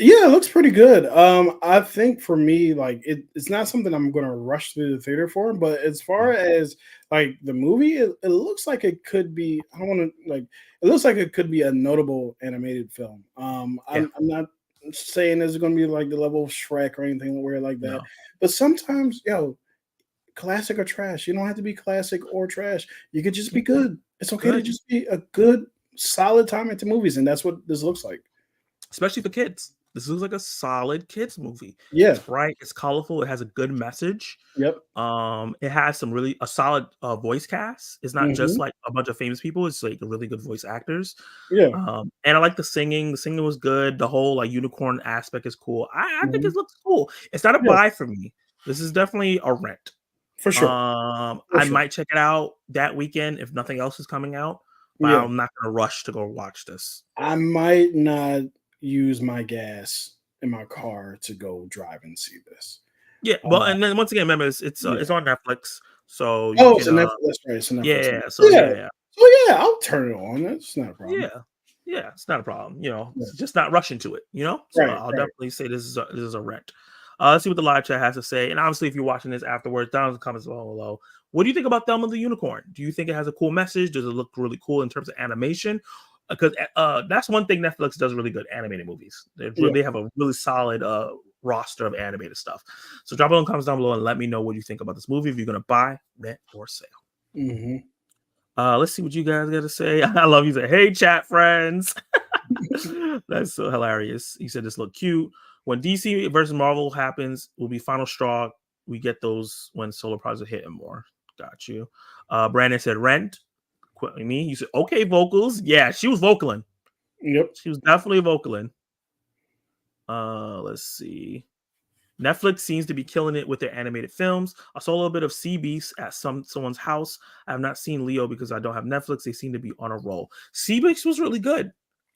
Yeah, it looks pretty good. I think for me, like it's not something I'm gonna rush to the theater for, but as far as like the movie, it looks like it could be. I don't want to like. It looks like it could be a notable animated film. I'm not saying it's gonna be like the level of Shrek or anything where like that, No. but sometimes, classic or trash. You don't have to be classic or trash. You could just be good. It's okay to just be a good, solid time at the movies, and that's what this looks like. Especially for kids. This looks like a solid kids movie. Yeah. It's bright, it's colorful, it has a good message. Yep. It has some really a solid voice cast. It's not just like a bunch of famous people, it's like really good voice actors. Yeah. And I like the singing. The singing was good. The whole like unicorn aspect is cool. I think it looks cool. It's not a buy for me. This is definitely a rent. For sure. I might check it out that weekend if nothing else is coming out, but I'm not gonna rush to go watch this. I might not use my gas in my car to go drive and see this. Yeah, well, and then once again, remember it's on Netflix, so it's a Netflix. That's right. It's a Netflix. Yeah, so yeah. So yeah, I'll turn it on. That's not a problem. Yeah, it's not a problem. Just not rushing to it. So I'll definitely say this is a rent. Let's see what the live chat has to say, and obviously, if you're watching this afterwards, down in the comments below. What do you think about Thelma the Unicorn? Do you think it has a cool message? Does it look really cool in terms of animation? Because that's one thing Netflix does really good: animated movies. They have a really solid roster of animated stuff. So drop it in the comments down below and let me know what you think about this movie. If you're gonna buy, rent, or sell. Let's see what you guys got to say. I love you. Say, hey, chat friends. That's so hilarious. He said this looked cute. When DC versus Marvel happens, will be final straw. We get those when solo projects hit and more. Got you. Brandon said rent. Me. You said okay, vocals. Yeah, she was vocaling. Yep. She was definitely vocaling. Let's see. Netflix seems to be killing it with their animated films. I saw a little bit of Sea Beast at someone's house. I have not seen Leo because I don't have Netflix. They seem to be on a roll. Sea Beast was really good.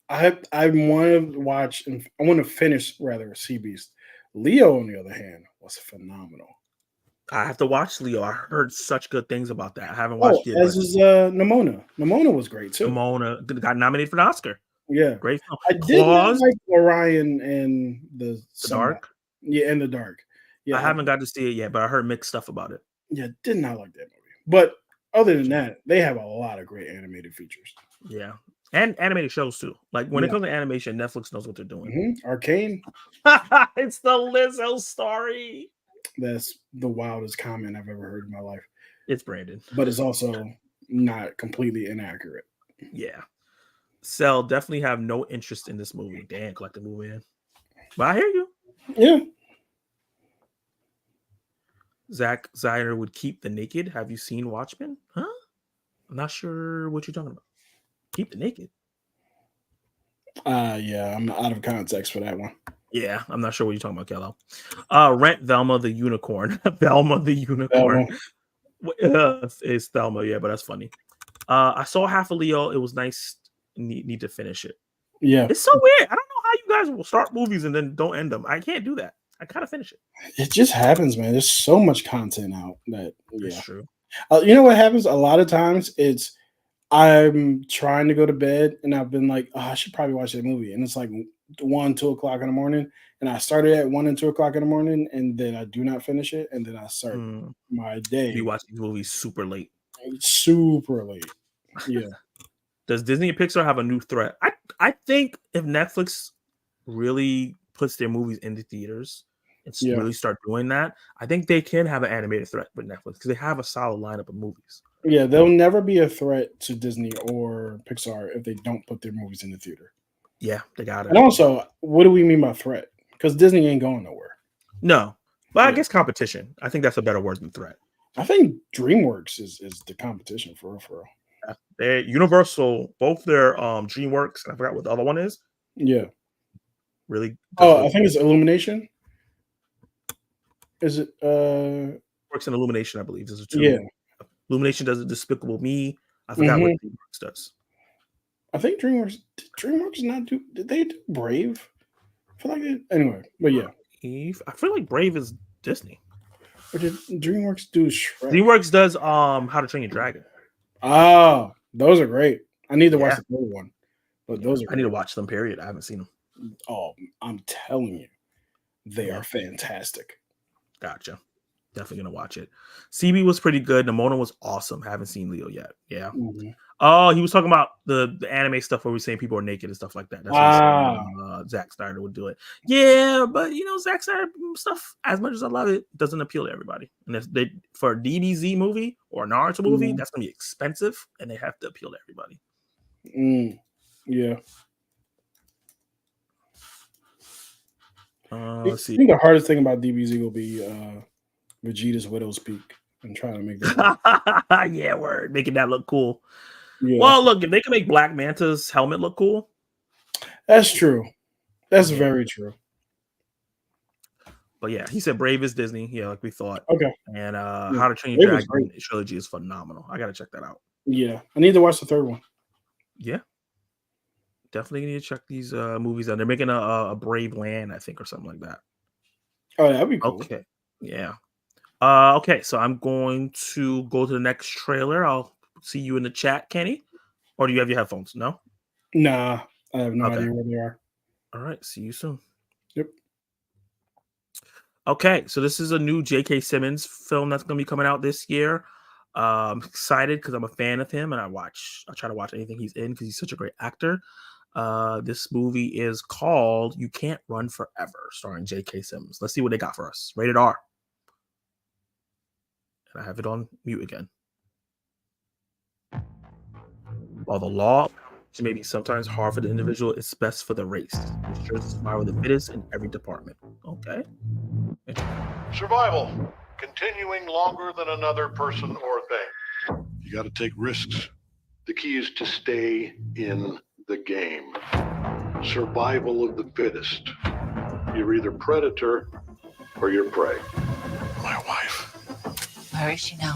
I want to watch and I want to finish rather Sea Beast. Leo, on the other hand, was phenomenal. I have to watch Leo. I heard such good things about that. I haven't watched it. As is Nimona. Nimona was great too. Nimona got nominated for an Oscar. Yeah, great film. I did not like Orion and the Dark. Yeah, in the Dark. Yeah, I haven't got to see it yet, but I heard mixed stuff about it. Yeah, did not like that movie. But other than that, they have a lot of great animated features. Yeah, and animated shows too. Like when it comes to animation, Netflix knows what they're doing. Arcane. It's the Lizzo story. That's the wildest comment I've ever heard in my life. It's Brandon, but it's also not completely inaccurate. Yeah. Cell definitely have no interest in this movie. Damn, collect the movie in. But I hear you. Yeah. Zack Snyder would keep the naked. Have you seen Watchmen? Huh? I'm not sure what you're talking about. Keep the naked. Yeah, I'm out of context for that one. Yeah, I'm not sure what you're talking about, Kello. Rent Velma the Unicorn. Velma the Unicorn. It's Thelma, yeah, but that's funny. I saw half of Leo. It was nice. Need to finish it. Yeah. It's so weird. I don't know how you guys will start movies and then don't end them. I can't do that. I gotta finish it. It just happens, man. There's so much content out that That's true. You know what happens? A lot of times it's I'm trying to go to bed and I've been like, I should probably watch that movie. And it's like 1, 2 o'clock in the morning. And I started at 1 and 2 o'clock in the morning, and then I do not finish it, and then I start my day. You watch these movies super late. Super late. Yeah. Does Disney and Pixar have a new threat? I think if Netflix really puts their movies into theaters and really start doing that, I think they can have an animated threat with Netflix because they have a solid lineup of movies. Yeah, they'll never be a threat to Disney or Pixar if they don't put their movies in the theater. Yeah, they got it. And also, what do we mean by threat? Because Disney ain't going nowhere. No, but I guess competition. I think that's a better word than threat. I think DreamWorks is the competition for real. Universal, both their DreamWorks, and I forgot what the other one is. Yeah. Really? I think it's Illumination. Is it Works in Illumination, I believe. There's yeah. Illumination does a Despicable Me. I forgot what DreamWorks does. I think DreamWorks not do. Did they do Brave? I feel like it. Anyway, but yeah. I feel like Brave is Disney. Or did DreamWorks do Shrek? DreamWorks does How to Train Your Dragon. Oh, those are great. I need to watch the third one. But those are I need to watch them, period. I haven't seen them. Oh, I'm telling you, they are fantastic. Gotcha. Definitely gonna watch it. CB was pretty good. Nimona was awesome. Haven't seen Leo yet. Yeah. Oh, he was talking about the anime stuff where we're saying people are naked and stuff like that. That's what Zack Snyder would do it. Yeah, but Zack Snyder stuff, as much as I love it, doesn't appeal to everybody. And if they for a DBZ movie or a Naruto movie, that's gonna be expensive, and they have to appeal to everybody. Yeah. Let's see. I think the hardest thing about DBZ will be Vegeta's Widow's Peak and trying to make that. Yeah, word, making that look cool. Yeah. Well, look, if they can make Black Manta's helmet look cool, that's true. That's very true. But yeah, he said Brave is Disney. Yeah, like we thought. Okay. And How to Train Your Dragon trilogy is phenomenal. I gotta check that out. Yeah, I need to watch the third one. Yeah, definitely need to check these movies out. They're making a Brave Land, I think, or something like that. Oh, that'd be cool. Okay. Yeah. Okay, so I'm going to go to the next trailer. I'll see you in the chat, Kenny. Or do you have your headphones? No? Nah, I have no idea where they are. All right, see you soon. Yep. Okay, so this is a new J.K. Simmons film that's going to be coming out this year. I'm excited because I'm a fan of him, and I try to watch anything he's in because he's such a great actor. This movie is called You Can't Run Forever, starring J.K. Simmons. Let's see what they got for us. Rated R. And I have it on mute again. While the law may be sometimes hard for the individual, it's best for the race. It ensures the survival of the fittest in every department. Okay. Survival. Continuing longer than another person or thing. You got to take risks. The key is to stay in the game. Survival of the fittest. You're either predator or you're prey. My wife. Where is she now?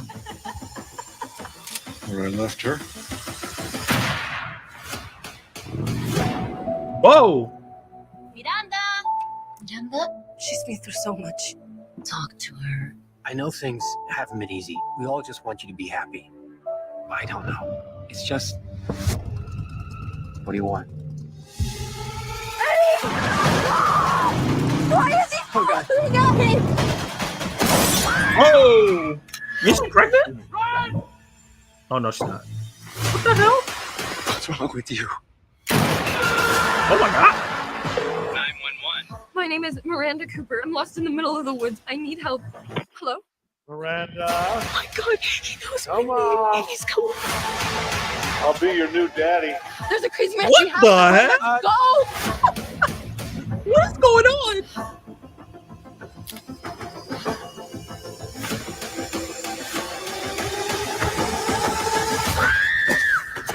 Where I left her. Whoa! Miranda, she's been through so much. Talk to her. I know things haven't been easy. We all just want you to be happy. I don't know. It's just... What do you want? Eddie! Why is he? Oh, God. He got me! Whoa! Is she pregnant? Oh, no, she's not. What the hell? What's wrong with you? Oh, my God. 911. My name is Miranda Cooper. I'm lost in the middle of the woods. I need help. Hello? Miranda. Oh, my God. He knows Come my on. name. He's coming. I'll be your new daddy. There's a crazy man. What the heck? Let's go. What is going on?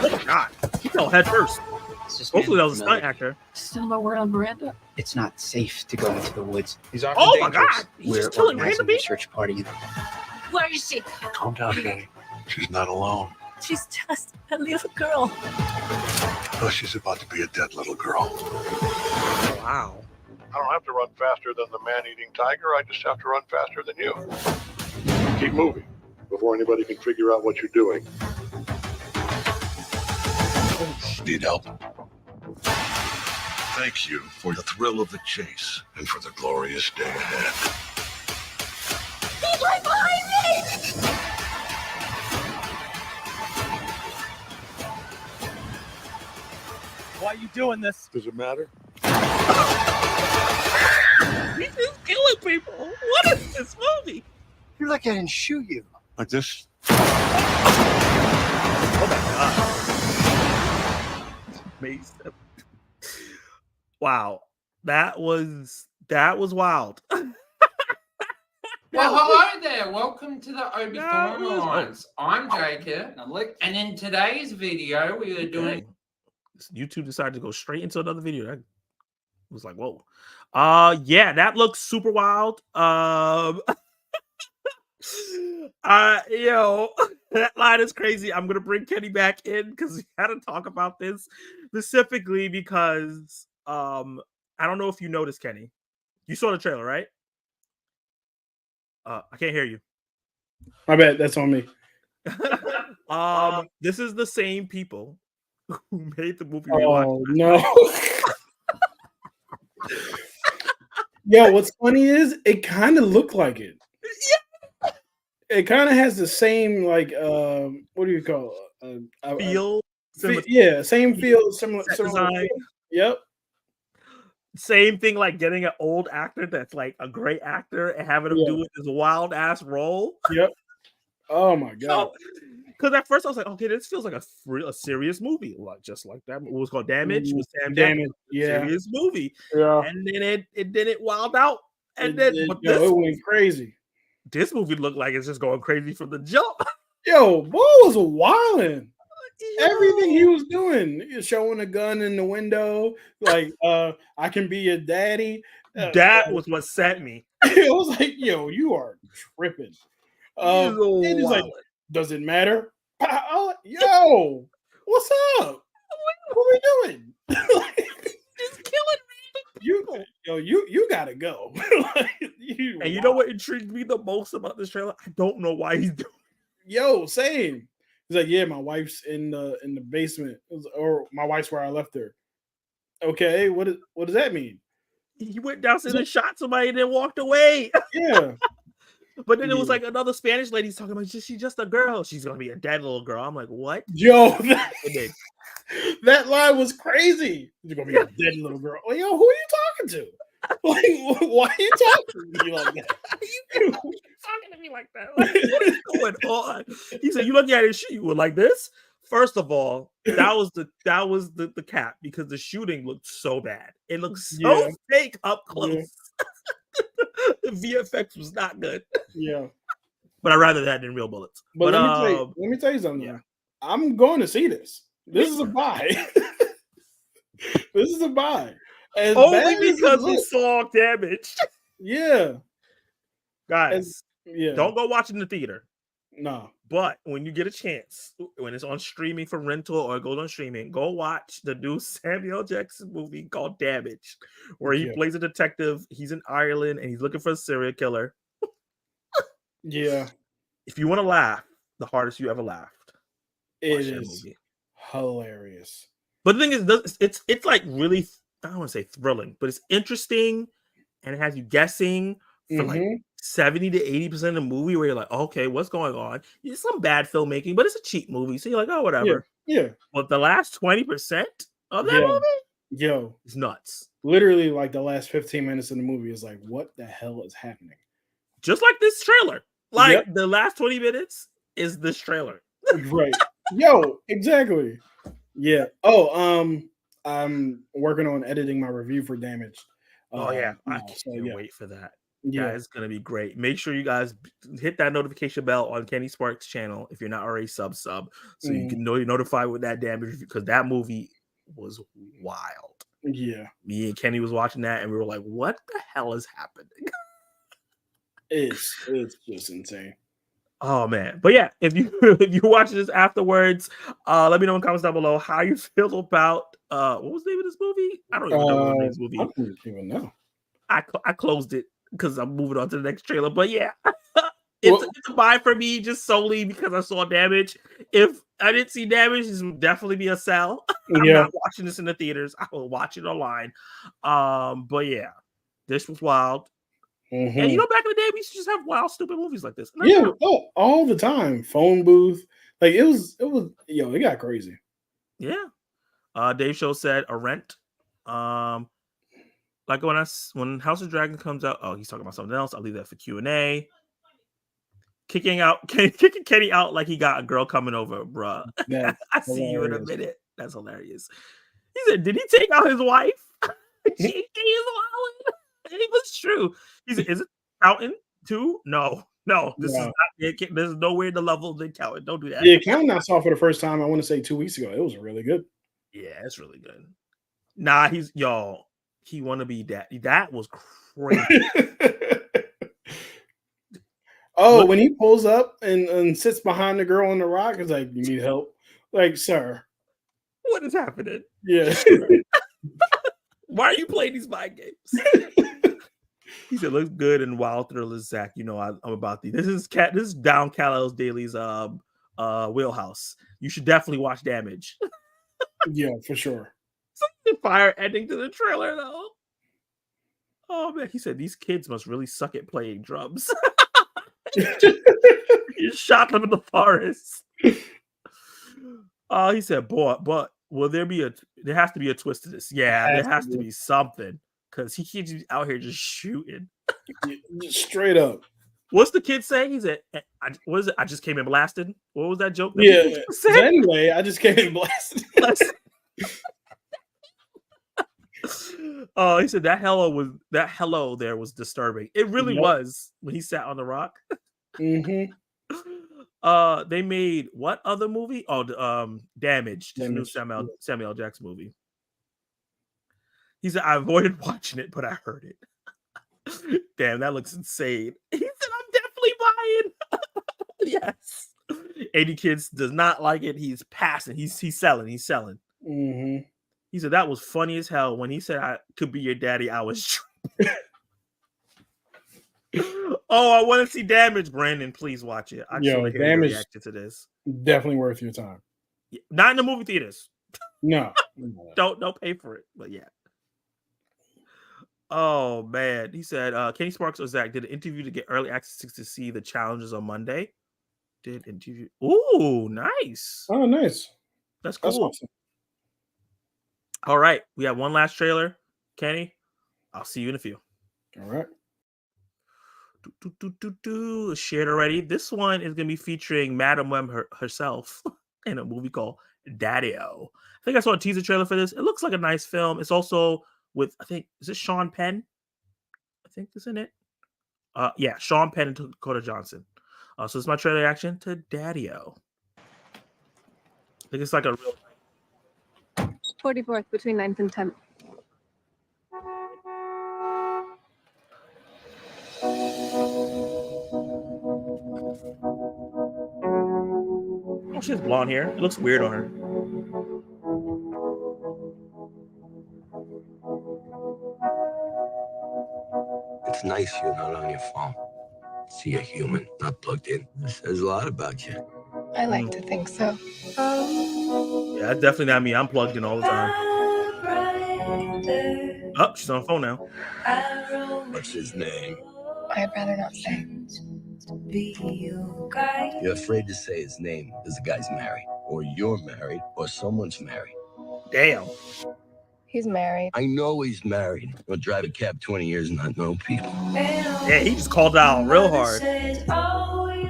Oh my God! He fell head first. Hopefully that was a stunt actor. Still no word on Miranda? It's not safe to go into the woods. These are Oh my God! He's We're just killing organizing random a people. church party. Where is she? Calm down, Kenny. She's not alone. She's just a little girl. Oh, she's about to be a dead little girl. Wow. I don't have to run faster than the man-eating tiger. I just have to run faster than you. Keep moving before anybody can figure out what you're doing. Need help? Thank you for the thrill of the chase and for the glorious day ahead. He's right behind me! Why are you doing this? Does it matter? He's just killing people. What is this movie? You're lucky I didn't shoot you. Like this? Oh my God. Amazing. Wow. That was wild. Well, hello there. Welcome to the Obi That Thorn was- Alliance. I'm Jacob, and in today's video, we are doing. YouTube decided to go straight into another video. That was like, whoa. Yeah, that looks super wild. Yo, that line is crazy. I'm gonna bring Kenny back in because we had to talk about this specifically because I don't know if you noticed, Kenny. You saw the trailer, right? I can't hear you. My bad. That's on me. This is the same people who made the movie. Oh no. Yo, what's funny is it kind of looked like it. Yeah. It kind of has the same like what do you call feel? Yeah, same feel, similar design. Feel. Yep. Same thing, like getting an old actor that's like a great actor and having him do this wild ass role. Yep. Oh my god. Because at first I was like, okay, this feels like a serious movie, like just like that. It was called Damage with Sam Damage. Yeah, serious movie. Yeah. And then it didn't wild out, and it went crazy. This movie looked like it's just going crazy from the jump. Yo, boy was wilding. Everything he was doing, showing a gun in the window, like I can be your daddy. That was what sent me. It was like, yo, you are tripping. And he's like, does it matter? Yo, what's up? What are we doing? Just killing me. You gotta go. And you know what intrigued me the most about this trailer? I don't know why he's doing. Yo, same. He's like, yeah, my wife's in the basement, or my wife's where I left her. Okay, what does that mean? He went downstairs and shot somebody and then walked away. Yeah. But then it was like another Spanish lady's talking about she's just a girl. She's gonna be a dead little girl. I'm like, what? Yo, that line was crazy. You're gonna be a dead little girl. Well, yo, who are you talking to? Like, why are you talking to me like that? Talking to me like that? Like, what is going on? He said, "You look at it, you were like this." First of all, that was the cap because the shooting looked so bad. It looked so fake up close. Yeah. The VFX was not good. Yeah, but I'd rather that than real bullets. But let me tell you something. Yeah. I'm going to see this. This is a buy. This is a buy. As only because we saw Damage. Yeah, guys. Don't go watch in the theater. No. But when you get a chance, when it's on streaming for rental or it goes on streaming, go watch the new Samuel Jackson movie called Damage, where he plays a detective. He's in Ireland and he's looking for a serial killer. Yeah. If you want to laugh, the hardest you ever laughed. It is hilarious. But the thing is, it's like really, I don't want to say thrilling, but it's interesting and it has you guessing for like 70 to 80% of the movie where you're like, okay, what's going on? It's some bad filmmaking, but it's a cheap movie. So you're like, oh, whatever. Yeah. But the last 20% of that movie, it's nuts. Literally, like the last 15 minutes of the movie is like, what the hell is happening? Just like this trailer. Like the last 20 minutes is this trailer. Right. Yo, exactly. Yeah. Oh, I'm working on editing my review for Damage. I can't wait for that. Yeah, it's gonna be great. Make sure you guys hit that notification bell on Kenny Sparks' channel if you're not already sub, so you can know you're notified with that Damage because that movie was wild. Yeah, me and Kenny was watching that and we were like, "What the hell is happening?" It's just insane. Oh man, but yeah, if you watch this afterwards, let me know in the comments down below how you feel about what was the name of this movie? I don't even know what this movie. I don't even know. I closed it because I'm moving on to the next trailer. But yeah, it's a buy for me just solely because I saw Damage. If I didn't see Damage, this would definitely be a sell. I'm not watching this in the theaters. I will watch it online. But yeah, this was wild. And you know, back in the day, we used to just have wild, stupid movies like this. All the time. Phone booth, like it was. It got crazy. Yeah. Dave Show said a rent. Like when House of Dragon comes out. Oh, he's talking about something else. I'll leave that for Q&A. Kicking Kenny out like he got a girl coming over, bruh. I see you in a minute. That's hilarious. He said, "Did he take out his wife?" She is wild. It was true. He said, "Is it counting too?" No. This is not. There's nowhere in the level they count it. Don't do that. Yeah, Counting I saw for the first time. I want to say 2 weeks ago. It was really good. Yeah, it's really good. Nah, he want to be that. That was crazy. Oh, Look- when he pulls up and sits behind the girl on the rock, it's like, you need help. Like, sir. What is happening? Yeah. Why are you playing these mind games? He said, "Looks good and wild thrillers, Zach. You know I'm about these. This is down Kal-El Daily's wheelhouse. You should definitely watch Damage." Yeah, for sure. The fire ending to the trailer though. Oh man, he said these kids must really suck at playing drums. You shot them in the forest. He said, "Boy, but will there has to be a twist to this? Yeah, there has to be something because he keeps out here just shooting straight up." What's the kid say? He said, "What is it? I just came in blasted." What was that joke? Yeah. So anyway, I just came in blasted. Oh, he said that hello there was disturbing. It really was when he sat on the rock. Mm-hmm. They made what other movie? Oh, Damage. This new Samuel L. Jackson movie. He said, "I avoided watching it, but I heard it." Damn, that looks insane. He said, "I'm definitely buying." Yes. 80 Kids does not like it. He's passing. He's selling. Mm-hmm. He said that was funny as hell. When he said I could be your daddy, I was Oh, I want to see Damage, Brandon. Please watch it. I just want to hear your reaction to this. Definitely worth your time. Not in the movie theaters. No. Don't pay for it. But yeah. Oh man. He said Kenny Sparks or Zach did an interview to get early access to see the challenges on Monday. Did interview. Ooh, nice. Oh, nice. That's cool. That's awesome. All right. We have one last trailer. Kenny, I'll see you in a few. All right. Shared already. This one is going to be featuring Madam Web herself in a movie called Daddy-O. I think I saw a teaser trailer for this. It looks like a nice film. It's also with, I think, is it Sean Penn? I think is in it. Yeah, Sean Penn and Dakota Johnson. So this is my trailer reaction to Daddy-O. I think it's like a real 44th between 9th and 10th. Oh, she has blonde hair. It looks weird on her. It's nice you're not on your phone. See a human, not plugged in. This says a lot about you. I like to think so. Yeah, that's definitely not me. I'm plugged in all the time. Oh, she's on the phone now. What's his name? I'd rather not say. You're afraid to say his name because the guy's married, or you're married, or someone's married. Damn. He's married. I know he's married. He'll drive a cab 20 years and not know people. Yeah, he just called out real hard.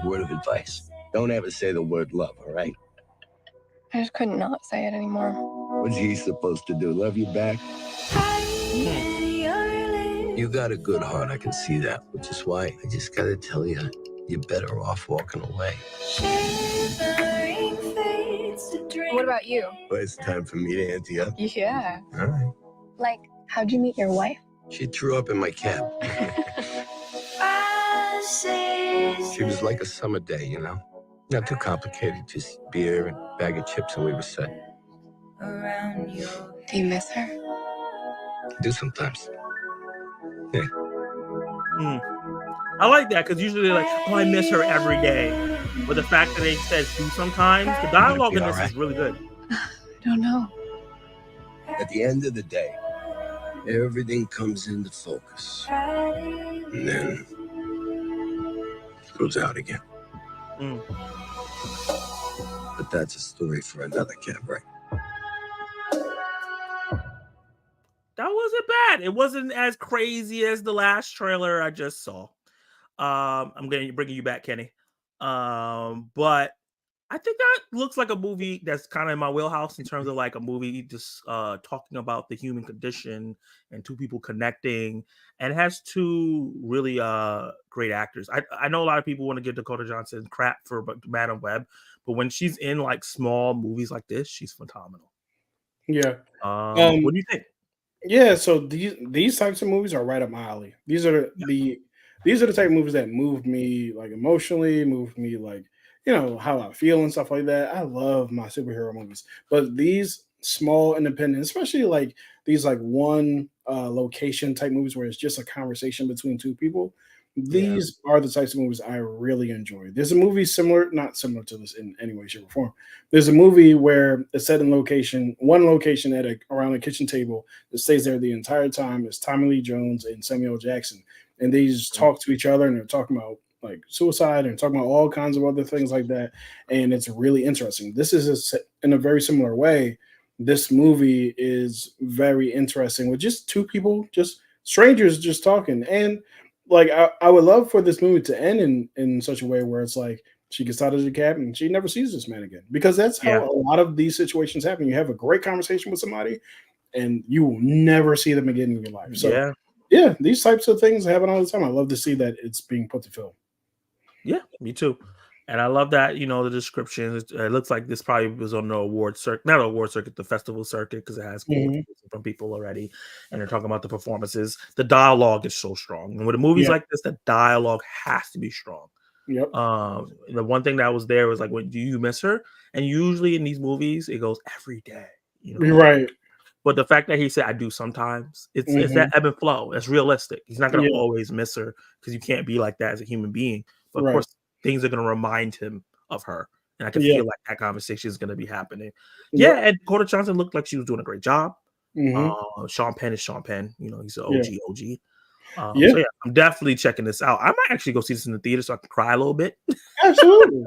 Word of advice. Don't ever say the word love, all right? I just couldn't not say it anymore. What's he supposed to do? Love you back? You got a good heart, I can see that. Which is why I just gotta tell you, you're better off walking away. What about you? Well, it's time for me to ante up. Yeah. All right. Like, how'd you meet your wife? She threw up in my cab. She was like a summer day, you know? Not too complicated, just beer and a bag of chips and we were set. Do you miss her? I do sometimes. Yeah. I like that because usually they're like, oh, I miss her every day. But the fact that they said do sometimes, the dialogue in this is really good. I don't know. At the end of the day, everything comes into focus. And then it goes out again. But that's a story for another cabaret. That wasn't bad. It wasn't as crazy as the last trailer I just saw. I'm bringing you back, Kenny. But I think that looks like a movie that's kind of in my wheelhouse in terms of like a movie just talking about the human condition and two people connecting, and it has two really great actors. I know a lot of people want to give Dakota Johnson crap for Madam Web, but when she's in like small movies like this, she's phenomenal. Yeah. What do you think? Yeah, so these types of movies are right up my alley. These are the these are the type of movies that move me like emotionally, move me like, you know, how I feel and stuff like that. I love my superhero movies, but these small independent, especially like these like one location type movies where it's just a conversation between two people. Yeah. These are the types of movies I really enjoy. There's a movie similar, not similar to this in any way, shape, or form. There's a movie where it's set in location, one location at around a kitchen table that stays there the entire time. It's Tommy Lee Jones and Samuel Jackson, and they just talk to each other and they're talking about like suicide and talking about all kinds of other things like that. And it's really interesting. This is in a very similar way. This movie is very interesting with just two people, just strangers, just talking. And like I would love for this movie to end in such a way where it's like she gets out of the cab and she never sees this man again, because that's how a lot of these situations happen. You have a great conversation with somebody and you will never see them again in your life. So yeah, these types of things happen all the time. I love to see that it's being put to film. Yeah, me too. And I love that, you know, the description. It looks like this probably was on the award circuit, not award circuit, the festival circuit, because it has from people already. And they're talking about the performances. The dialogue is so strong. And with movies like this, the dialogue has to be strong. Yep. The one thing that was there was like, do you miss her? And usually in these movies, it goes every day. You know? Right. But the fact that he said, I do sometimes, it's that ebb and flow. It's realistic. He's not going to always miss her, because you can't be like that as a human being. But of course, things are going to remind him of her. And I can feel like that conversation is going to be happening. Yeah, and Dakota Johnson looked like she was doing a great job. Sean Penn is Sean Penn. You know, he's an OG. So yeah, I'm definitely checking this out. I might actually go see this in the theater so I can cry a little bit. Absolutely.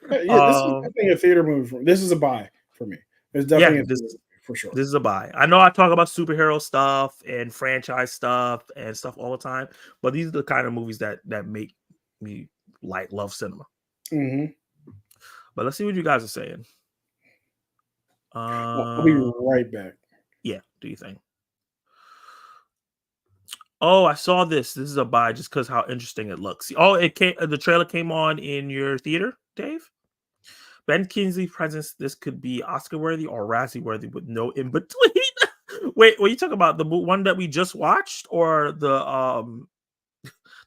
This is definitely a theater movie. This is a buy for me. It's definitely a theater for sure. This is a buy. I know I talk about superhero stuff and franchise stuff and stuff all the time, but these are the kind of movies that make me like love cinema. But let's see what you guys are saying. I'll be right back. Yeah, do you think? Oh, I saw this. This is a buy just because how interesting it looks. Oh, it came. The trailer came on in your theater, Dave. Ben Kingsley presents. This could be Oscar worthy or Razzie worthy with no in between. Wait, what are you talking about? The one that we just watched, or the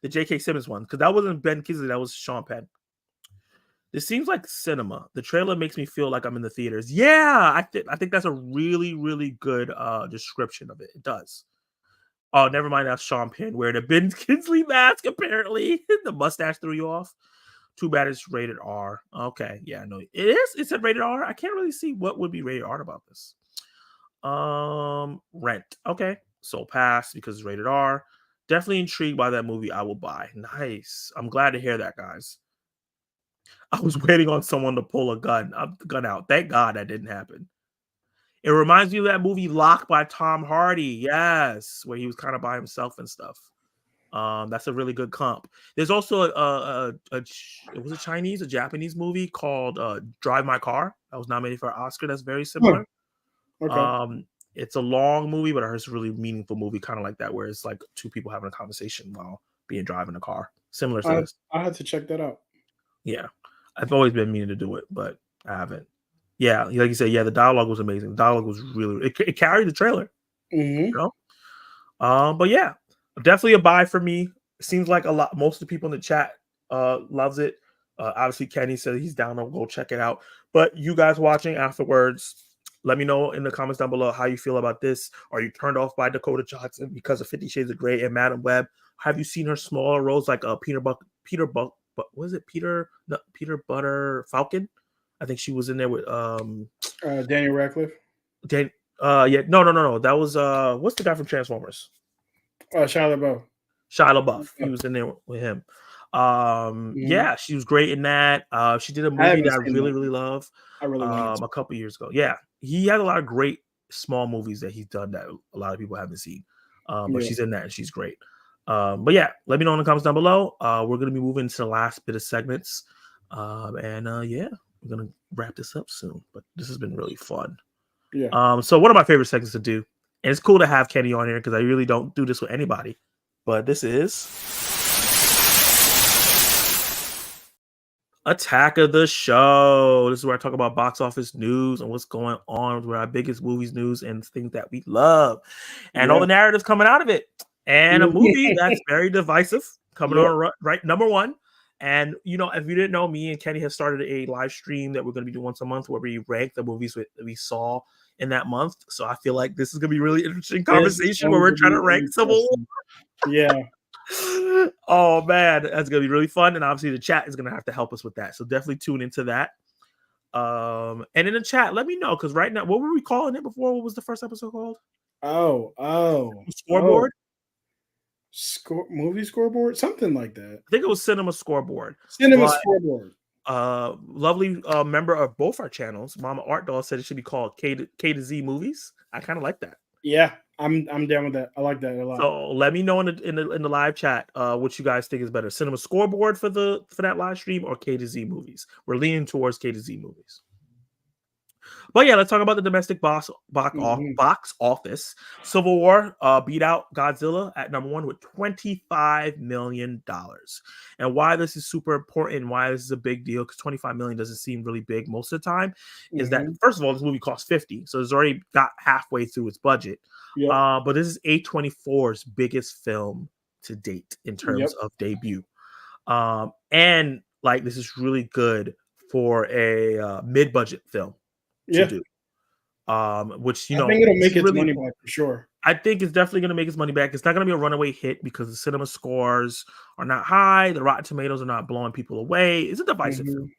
J.K. Simmons one? Because that wasn't Ben Kingsley. That was Sean Penn. This seems like cinema. The trailer makes me feel like I'm in the theaters. Yeah, I think that's a really, really good description of it. It does. Oh, never mind. That's Sean Penn wearing a Ben Kingsley mask, apparently. The mustache threw you off. Too bad it's rated R. Okay, yeah, no, it is. It's a rated R. I can't really see what would be rated R about this. Rent. Okay, so pass because it's rated R. Definitely intrigued by that movie. I will buy. Nice. I'm glad to hear that, guys. I was waiting on someone to pull a gun out. Thank God that didn't happen. It reminds me of that movie Locked by Tom Hardy. Yes, where he was kind of by himself and stuff. That's a really good comp. There's also it was a Japanese movie called Drive My Car. That was nominated for an Oscar. That's very similar. Okay. It's a long movie, but it's a really meaningful movie, kind of like that, where it's like two people having a conversation while driving a car. Similar to this. I had to check that out. Yeah, I've always been meaning to do it, but I haven't. Yeah, like you said, yeah, the dialogue was amazing. The dialogue was really it carried the trailer. You know? But yeah, definitely a buy for me. It seems like most of the people in the chat loves it. Obviously, Kenny said he's down to go check it out. But you guys watching afterwards, let me know in the comments down below how you feel about this. Are you turned off by Dakota Johnson because of 50 Shades of Grey and Madam Web? Have you seen her smaller roles like Peter Butter Falcon? I think she was in there with Daniel Radcliffe. No. That was what's the guy from Transformers? Shia LaBeouf. Shia LaBeouf. He was in there with him. Yeah, she was great in that. She did a movie that I really love. I really liked a couple years ago. Yeah, he had a lot of great small movies that he's done that a lot of people haven't seen. But she's in that and she's great. But yeah, let me know in the comments down below. We're gonna be moving to the last bit of segments. Yeah, we're gonna wrap this up soon. But this has been really fun. Yeah. So one of my favorite segments to do, and it's cool to have Kenny on here because I really don't do this with anybody. But this is Attack of the Show. This is where I talk about box office news and what's going on with our biggest movies news and things that we love and all the narratives coming out of it. And a movie that's very divisive coming on right number 1. And you know, if you didn't know, me and Kenny have started a live stream that we're going to be doing once a month where we rank the movies that we saw in that month. So I feel like this is going to be a really interesting conversation where we're trying to rank Civil War. Yeah. Oh man, that's gonna be really fun, and obviously the chat is gonna have to help us with that. So definitely tune into that. And in the chat, let me know, because right now, what were we calling it before? What was the first episode called? Scoreboard. Movie scoreboard, something like that. I think it was Cinema Scoreboard. Scoreboard. Lovely member of both our channels, Mama Art Doll, said it should be called K to Z Movies. I kind of like that. Yeah, I'm down with that. I like that a lot. So let me know in the live chat what you guys think is better, Cinema Scoreboard for that live stream or K to Z Movies. We're leaning towards K to Z Movies. But yeah, let's talk about the domestic box office. Civil War beat out Godzilla at number 1 with $25 million. And why this is super important and why this is a big deal, because $25 million doesn't seem really big most of the time, is that, first of all, this movie cost $50, so it's already got halfway through its budget. But this is A24's biggest film to date in terms of debut. And like, this is really good for a mid-budget film to do. Which, you know, I think it'll make its money back for sure. I think it's definitely going to make its money back. It's not going to be a runaway hit because the cinema scores are not high. The Rotten Tomatoes are not blowing people away. It's a divisive film.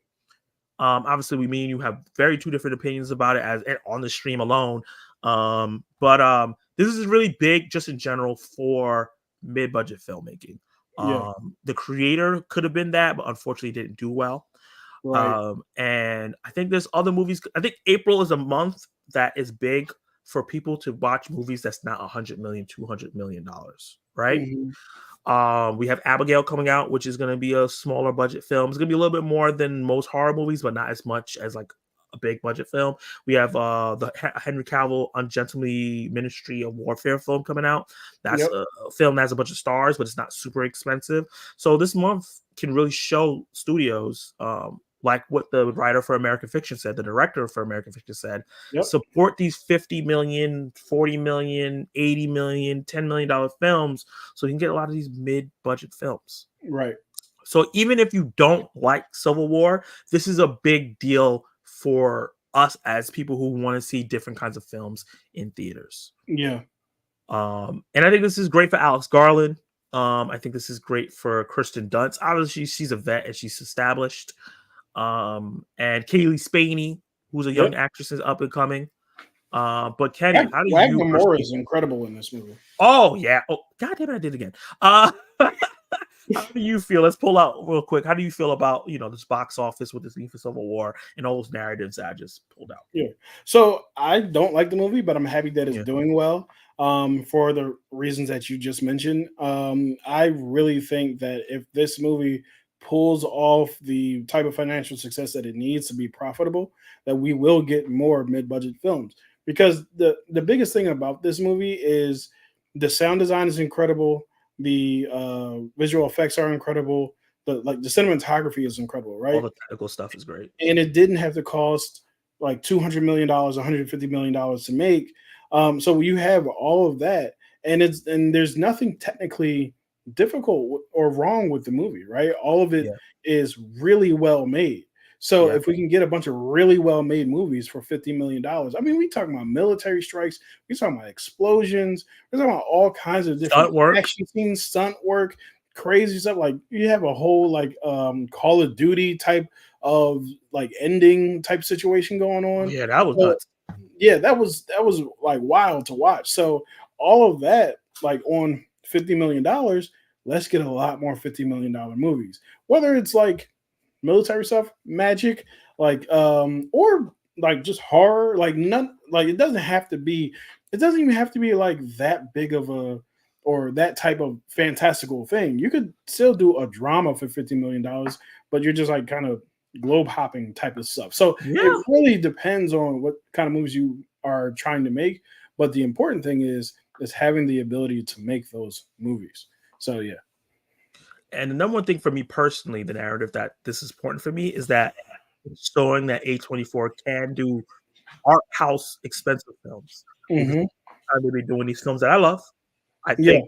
Obviously, me and you have two different opinions about it as on the stream alone. But this is really big just in general for mid-budget filmmaking. The creator could have been that, but unfortunately didn't do well. Right. And I think there's other movies. I think April is a month that is big for people to watch movies that's not $100 million, $200 million, right? We have Abigail coming out, which is going to be a smaller budget film. It's going to be a little bit more than most horror movies, but not as much as like a big budget film. We have the Henry Cavill Ungentlemanly Ministry of Warfare film coming out. That's a film that has a bunch of stars, but it's not super expensive. So this month can really show studios, like what the writer for American Fiction said, the director for American Fiction said, support these $50 million, $40 million, $80 million, $10 million films so you can get a lot of these mid-budget films. Right. So even if you don't like Civil War, this is a big deal for us as people who want to see different kinds of films in theaters. Yeah. And I think this is great for Alex Garland. I think this is great for Kirsten Dunst. Obviously, she's a vet and she's established. And Kaylee Spaney, who's a young actress, is up and coming. But Kenny, how do Wagner Moore is incredible in this movie. Oh yeah. Oh god damn it, I did it again. How do you feel? Let's pull out real quick. How do you feel about this box office with this need for Civil War and all those narratives that I just pulled out? Yeah. So I don't like the movie, but I'm happy that it's doing well. For the reasons that you just mentioned. I really think that if this movie pulls off the type of financial success that it needs to be profitable, that we will get more mid-budget films. Because the biggest thing about this movie is the sound design is incredible, the visual effects are incredible, the cinematography is incredible, right? All the technical stuff is great, and it didn't have to cost like $200 million, $150 million to make. So you have all of that, and there's nothing technically difficult or wrong with the movie, right? All of it is really well made. So if we can get a bunch of really well made movies for $50 million, I mean, we talking about military strikes, we talking about explosions, we're talking about all kinds of different action scenes, stunt work, crazy stuff. Like you have a whole Call of Duty type of ending type situation going on. Yeah, that was nuts. Yeah, that was like wild to watch. So all of that, on $50 million, let's get a lot more $50 million movies. Whether it's military stuff, magic, or just horror, it doesn't have to be. It doesn't even have to be that big of a or that type of fantastical thing. You could still do a drama for $50 million, but you're just kind of globe hopping type of stuff. So it really depends on what kind of movies you are trying to make. But the important thing is having the ability to make those movies. So yeah. And the number one thing for me personally, the narrative that this is important for me is that it's showing that A24 can do art house expensive films. They've been doing these films that I love. I think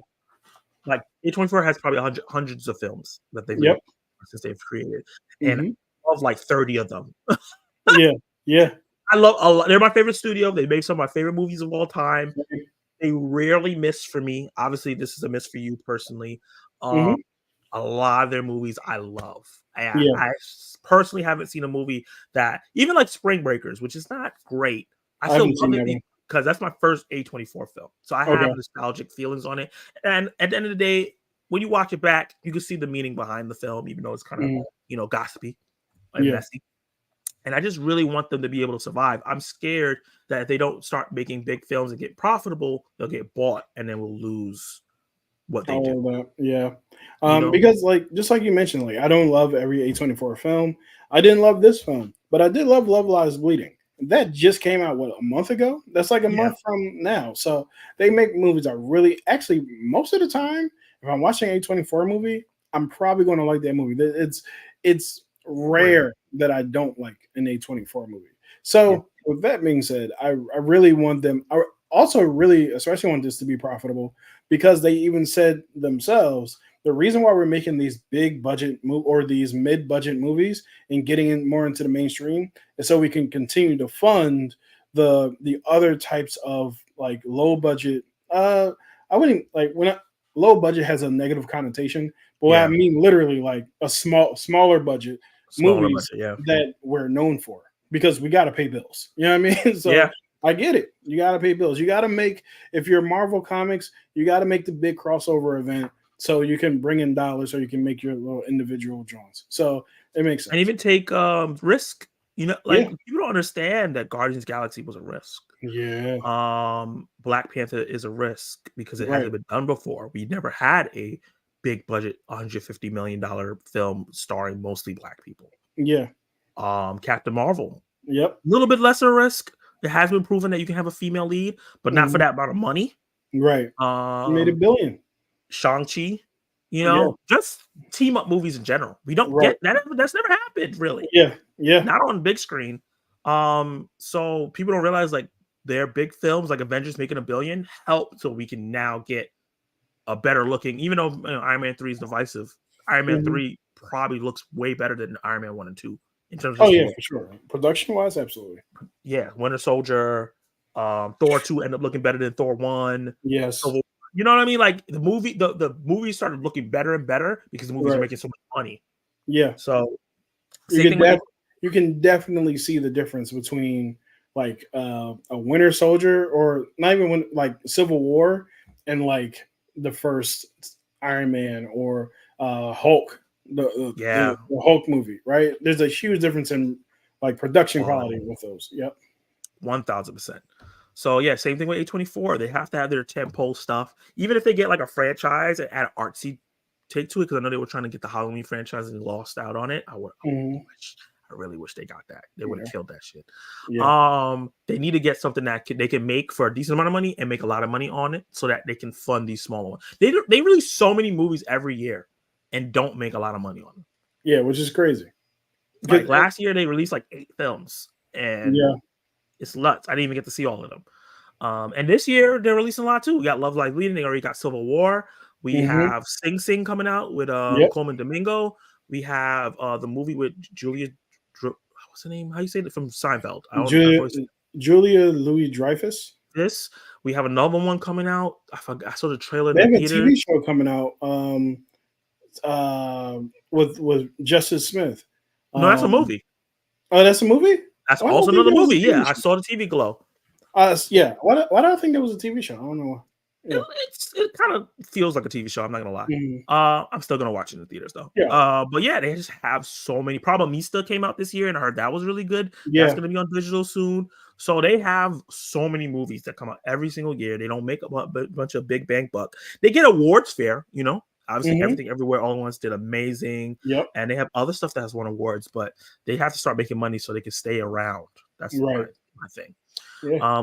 Like A24 has probably hundreds of films that they've Yep. made since they've created, and hmm I love like 30 of them. Yeah. Yeah. I love a lot. They're my favorite studio. They make some of my favorite movies of all time. They rarely miss for me. Obviously, this is a miss for you personally. hmm A lot of their movies I love. Yeah. I personally haven't seen a movie that, even like Spring Breakers, which is not great. I I still haven't love seen it that one. because that's my first A24 film. So I Okay. have nostalgic feelings on it. And at the end of the day, when you watch it back, you can see the meaning behind the film, even though it's kind of, Mhm. gossipy and Yeah. messy. And I just really want them to be able to survive. I'm scared that if they don't start making big films and get profitable, they'll get bought and then we'll lose what they do. All of that. Yeah. You know? Because like just like you mentioned, like I don't love every A24 film. I didn't love this film, but I did love Love Lies Bleeding. That just came out what, a month ago? That's like a Yeah. month from now. So they make movies that really actually most of the time, if I'm watching a A24 movie, I'm probably going to like that movie. It's rare that I don't like an A24 movie. So with that being said, I really want them. I also really especially want this to be profitable because they even said themselves the reason why we're making these big budget or these mid budget movies and getting in more into the mainstream is so we can continue to fund the other types of like low budget. I wouldn't like when low budget has a negative connotation, but what I Yeah. mean literally like a smaller budget Smaller movies budget, yeah. that we're known for because we got to pay bills. You know what I mean? So Yeah. I get it. You got to pay bills. You got to make, if you're Marvel Comics, you got to make the big crossover event so you can bring in dollars or you can make your little individual draws. So it makes sense. And even take risk. Like Yeah. people don't understand that Guardians of the Galaxy was a risk. Yeah. Black Panther is a risk because it Right. hasn't been done before. We never had a big budget $150 million film starring mostly black people. Yeah. Captain Marvel, Yep. a little bit lesser risk. It has been proven that you can have a female lead, but not for Mhm. that amount of money. Right. You made $1 billion. Shang-Chi, Yeah. just team up movies in general. We don't Right. get that. That's never happened, really. Yeah. Yeah. Not on big screen. So people don't realize like their big films, like Avengers making $1 billion, help so we can now get a better looking. Even though Iron Man 3 is divisive, Iron Man Mhm. 3 probably looks way better than Iron Man 1 and 2 in terms of Oh just yeah, look. for sure. Production wise, absolutely. Yeah, Winter Soldier, Thor 2 ended up looking better than Thor 1. Yes. So, you know what I mean? Like the movie started looking better and better because the movies are Right. making so much money. Yeah. So You same can, thing with you can definitely see the difference between like a Winter Soldier or not even when like Civil War and like the first Iron Man or Hulk, the Hulk movie, right? There's a huge difference in like production quality with those. Yep. 1000%. So yeah, same thing with A24. They have to have their tentpole stuff, even if they get like a franchise and add an artsy take to it. Because I know they were trying to get the Halloween franchise and lost out on it. I really wish they got that. They would have killed that shit. Yeah. They need to get something that they can make for a decent amount of money and make a lot of money on it, so that they can fund these smaller ones. They release so many movies every year and don't make a lot of money on them. Yeah, which is crazy. Like last year, they released like 8 films, and yeah, it's nuts. I didn't even get to see all of them. And this year they're releasing a lot too. We got Love Lies Bleeding. They already got Civil War. We have Sing Sing coming out with Coleman Domingo. We have the movie with Julia. What's her name? How you say it from Seinfeld? Julia Louis-Dreyfus. This we have another one coming out. I saw the trailer. They in have the a theater. TV show coming out with Justice Smith. No, that's a movie. Oh, that's a movie. That's also another movie. Yeah, I saw the TV glow. Yeah. Why do I think there was a TV show? I don't know why. Yeah. It kind of feels like a TV show. I'm not gonna lie. I'm still gonna watch it in the theaters though. Yeah. But yeah, they just have so many. Probamista came out this year, and I heard that was really good. Yeah. That's gonna be on digital soon. So they have so many movies that come out every single year. They don't make a bunch of big bang buck. They get awards fair, Obviously, Everything Everywhere All at Once did amazing. Yep. And they have other stuff that has won awards, but they have to start making money so they can stay around. That's my thing. Yeah.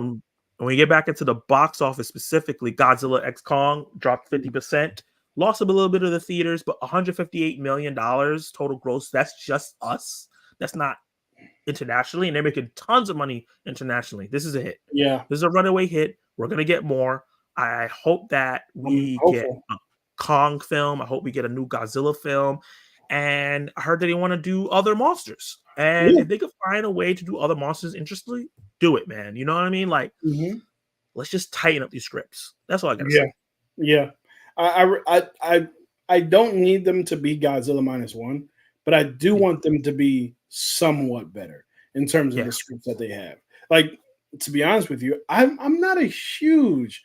When we get back into the box office specifically, Godzilla X Kong dropped 50%, lost a little bit of the theaters, but $158 million total gross. That's just us. That's not internationally, and they're making tons of money internationally. This is a hit. Yeah. This is a runaway hit. We're gonna get more. I hope that we get Kong film. I hope we get a new Godzilla film. And I heard that they want to do other monsters. And if they could find a way to do other monsters interestingly, do it, man. You know what I mean? Like, let's just tighten up these scripts. That's all I gotta say. Yeah. I don't need them to be Godzilla -1, but I do want them to be somewhat better in terms of the scripts that they have. Like, to be honest with you, I'm not a huge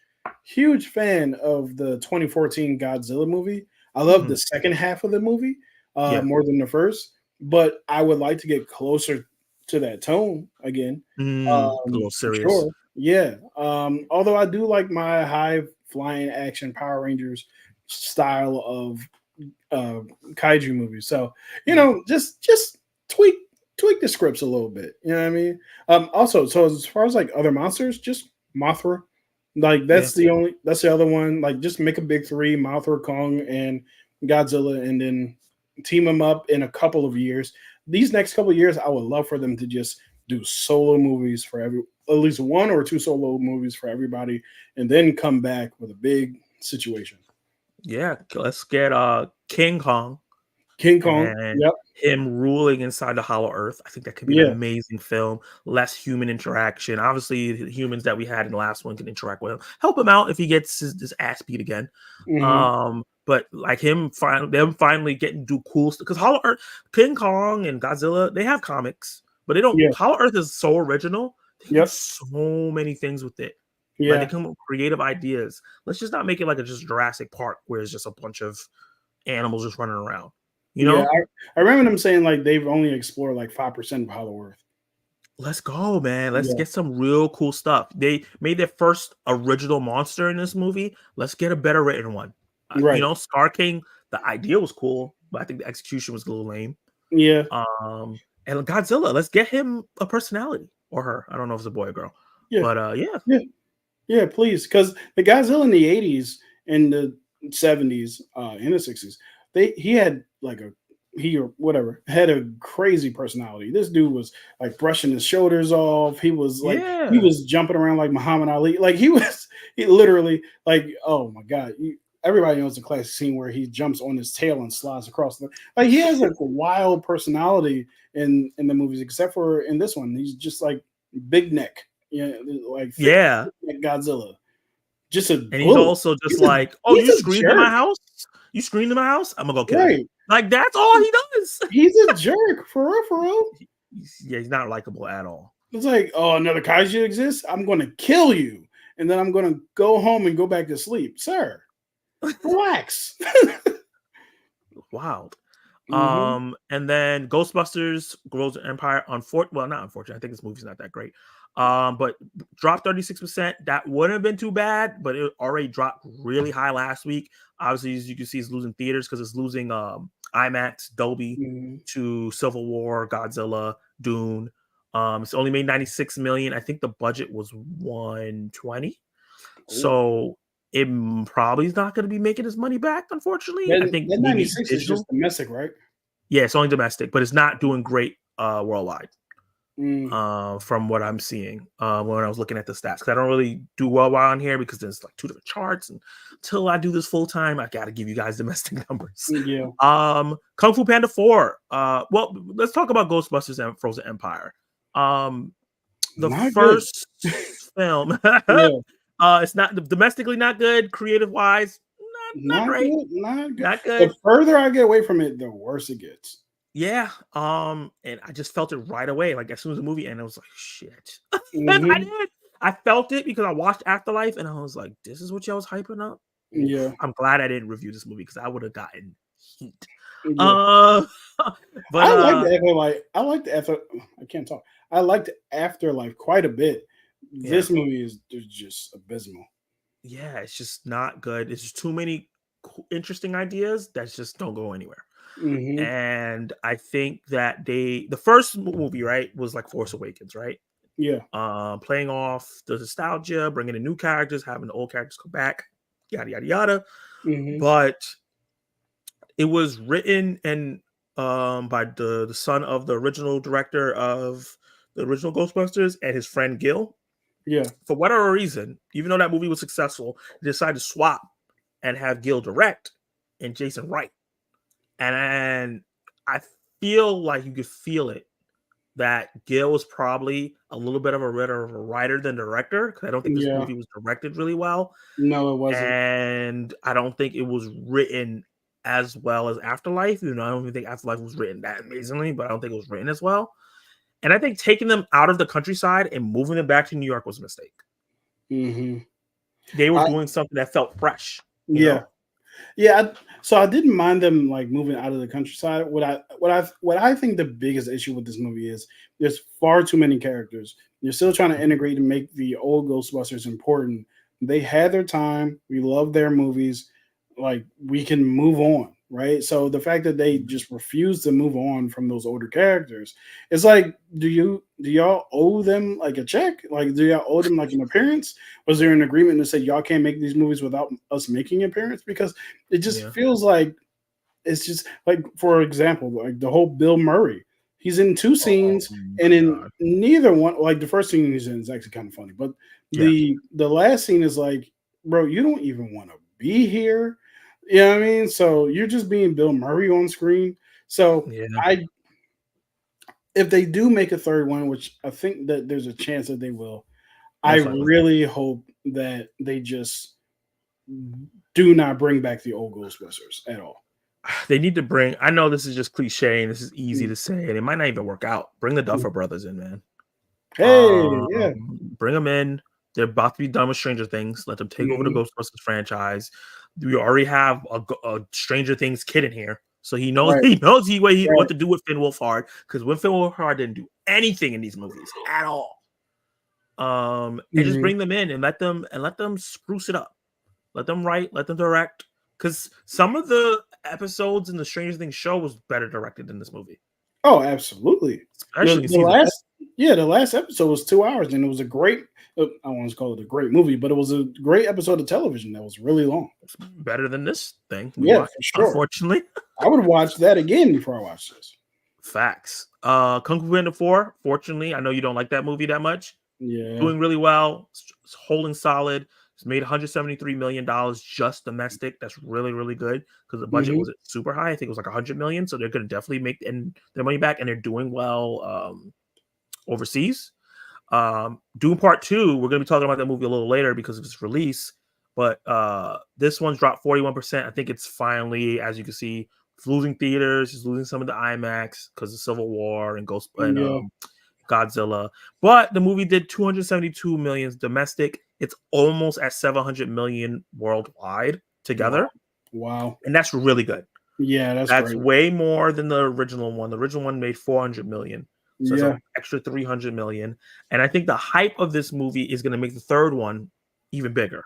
fan of the 2014 Godzilla movie. I love the second half of the movie more than the first, but I would like to get closer to that tone again. A little serious. Sure. Yeah. Although I do like my high flying action Power Rangers style of kaiju movies. So, you know, just tweak the scripts a little bit. You know what I mean? Also, so as far as like other monsters, just Mothra. Like that's the other one. Like just make a big three, Mothra, Kong, and Godzilla, and then team them up in a couple of years. These next couple of years, I would love for them to just do solo movies for at least 1 or 2 solo movies for everybody, and then come back with a big situation. Yeah, let's get King Kong. And him ruling inside the Hollow Earth. I think that could be an amazing film. Less human interaction. Obviously, the humans that we had in the last one can interact with him. Help him out if he gets his ass beat again. But like them finally getting to do cool stuff. Because Hollow Earth, King Kong and Godzilla, they have comics, but they don't. Hollow Earth is so original. They do so many things with it. Yeah, like, they come up with creative ideas. Let's just not make it like a just Jurassic Park where it's just a bunch of animals just running around. You know, I remember them saying like they've only explored like 5% of Hollow Earth. Let's go, man. Let's get some real cool stuff. They made their first original monster in this movie. Let's get a better written one. Right. You know, Scar King, the idea was cool, but I think the execution was a little lame. Yeah. And Godzilla, let's get him a personality, or her. I don't know if it's a boy or girl. Yeah. But yeah, please. Because the Godzilla in the 80s and the 70s and the 60s, he had like had a crazy personality. This dude was like brushing his shoulders off. He was like he was jumping around like Muhammad Ali. Like he literally like, oh my god. Everybody knows the classic scene where he jumps on his tail and slides across the like he has like a wild personality in the movies, except for in this one. He's just like big neck. Like Godzilla. And he's also just like, oh, you screamed in my house? You screamed in my house? I'm gonna go kill you. Like that's all he does. He's a jerk for real. He's not likable at all. It's like, oh, another kaiju exists. I'm gonna kill you, and then I'm gonna go home and go back to sleep, sir. Relax. Wild. And then Ghostbusters Grows an Empire. Not unfortunately. I think this movie's not that great. But dropped 36%. That wouldn't have been too bad, but it already dropped really high last week. Obviously, as you can see, it's losing theaters because it's losing IMAX, Dolby to Civil War, Godzilla, Dune. It's only made 96 million. I think the budget was 120. So it probably is not going to be making his money back, unfortunately. I think that 96 is just domestic, right? Yeah, it's only domestic, but it's not doing great worldwide. From what I'm seeing when I was looking at the stats, because I don't really do worldwide on here because there's like 2 different charts, and until I do this full time, I got to give you guys domestic numbers. Kung Fu Panda 4. Well, let's talk about Ghostbusters and Frozen Empire. The first film. It's not domestically not good, creative wise, not great. Not good. The further I get away from it, the worse it gets. Yeah. And I just felt it right away. Like as soon as the movie ended, I was like, shit. I did. I felt it because I watched Afterlife and I was like, this is what y'all was hyping up. Yeah. I'm glad I didn't review this movie because I would have gotten heat. Yeah. But I liked Afterlife quite a bit. This movie is just abysmal. Yeah, it's just not good. It's just too many interesting ideas that just don't go anywhere. And I think that the first movie, right, was like Force Awakens, right? Yeah. Playing off the nostalgia, bringing in new characters, having the old characters come back, yada yada yada. But it was written and by the son of the original director of the original Ghostbusters and his friend Gil. Yeah. For whatever reason, even though that movie was successful, they decided to swap and have Gil direct and Jason Wright. And I feel like you could feel it that Gil was probably a little bit of a writer than director, because I don't think this movie was directed really well. No, it wasn't. And I don't think it was written as well as Afterlife. You know, I don't even think Afterlife was written that amazingly, but I don't think it was written as well. And I think taking them out of the countryside and moving them back to New York was a mistake. Mm-hmm. They were doing something that felt fresh. Yeah. So I didn't mind them like moving out of the countryside. What I think the biggest issue with this movie is there's far too many characters. You're still trying to integrate and make the old Ghostbusters important. They had their time. We love their movies. Like, we can move on, right? So the fact that they just refuse to move on from those older characters, it's like, do y'all owe them like a check? Like, do y'all owe them like an appearance? Was there an agreement to say y'all can't make these movies without us making an appearance? Because it just feels like it's just like, for example, like the whole Bill Murray. He's in 2 scenes, and in neither one, like the first scene he's in is actually kind of funny, but the last scene is like, bro, you don't even want to be here. You know what I mean? So you're just being Bill Murray on screen. So if they do make a third one, which I think that there's a chance that they will, I really hope that they just do not bring back the old Ghostbusters at all. They need to bring, I know this is just cliche and this is easy to say, and it might not even work out. Bring the Duffer Brothers in, man. Hey, bring them in. They're about to be done with Stranger Things. Let them take over the Ghostbusters franchise. We already have a Stranger Things kid in here, so he knows what to do with Finn Wolfhard, because Finn Wolfhard didn't do anything in these movies at all. And just bring them in and let them spruce it up. Let them write, let them direct, because some of the episodes in the Stranger Things show was better directed than this movie. Oh, absolutely. Especially the last episode was 2 hours, and it was a great. I want to call it a great movie, but it was a great episode of television that was really long. It's better than this thing. For sure. Unfortunately, I would watch that again before I watch this. Facts. Kung Fu Panda 4. Fortunately, I know you don't like that movie that much. Yeah, doing really well. It's holding solid. It's made $173 million just domestic. That's really, really good, because the budget was super high. I think it was like $100 million. So they're going to definitely make their money back, and they're doing well overseas. Doom Part 2, we're going to be talking about that movie a little later because of its release. But this one's dropped 41%. I think it's finally, as you can see, it's losing theaters. It's losing some of the IMAX because of Civil War and Godzilla. But the movie did $272 million domestic. It's almost at $700 million worldwide together. Wow. And that's really good. Yeah, that's great. Way way more than the original one. The original one made $400 million. So it's an extra $300 million. And I think the hype of this movie is going to make the third one even bigger.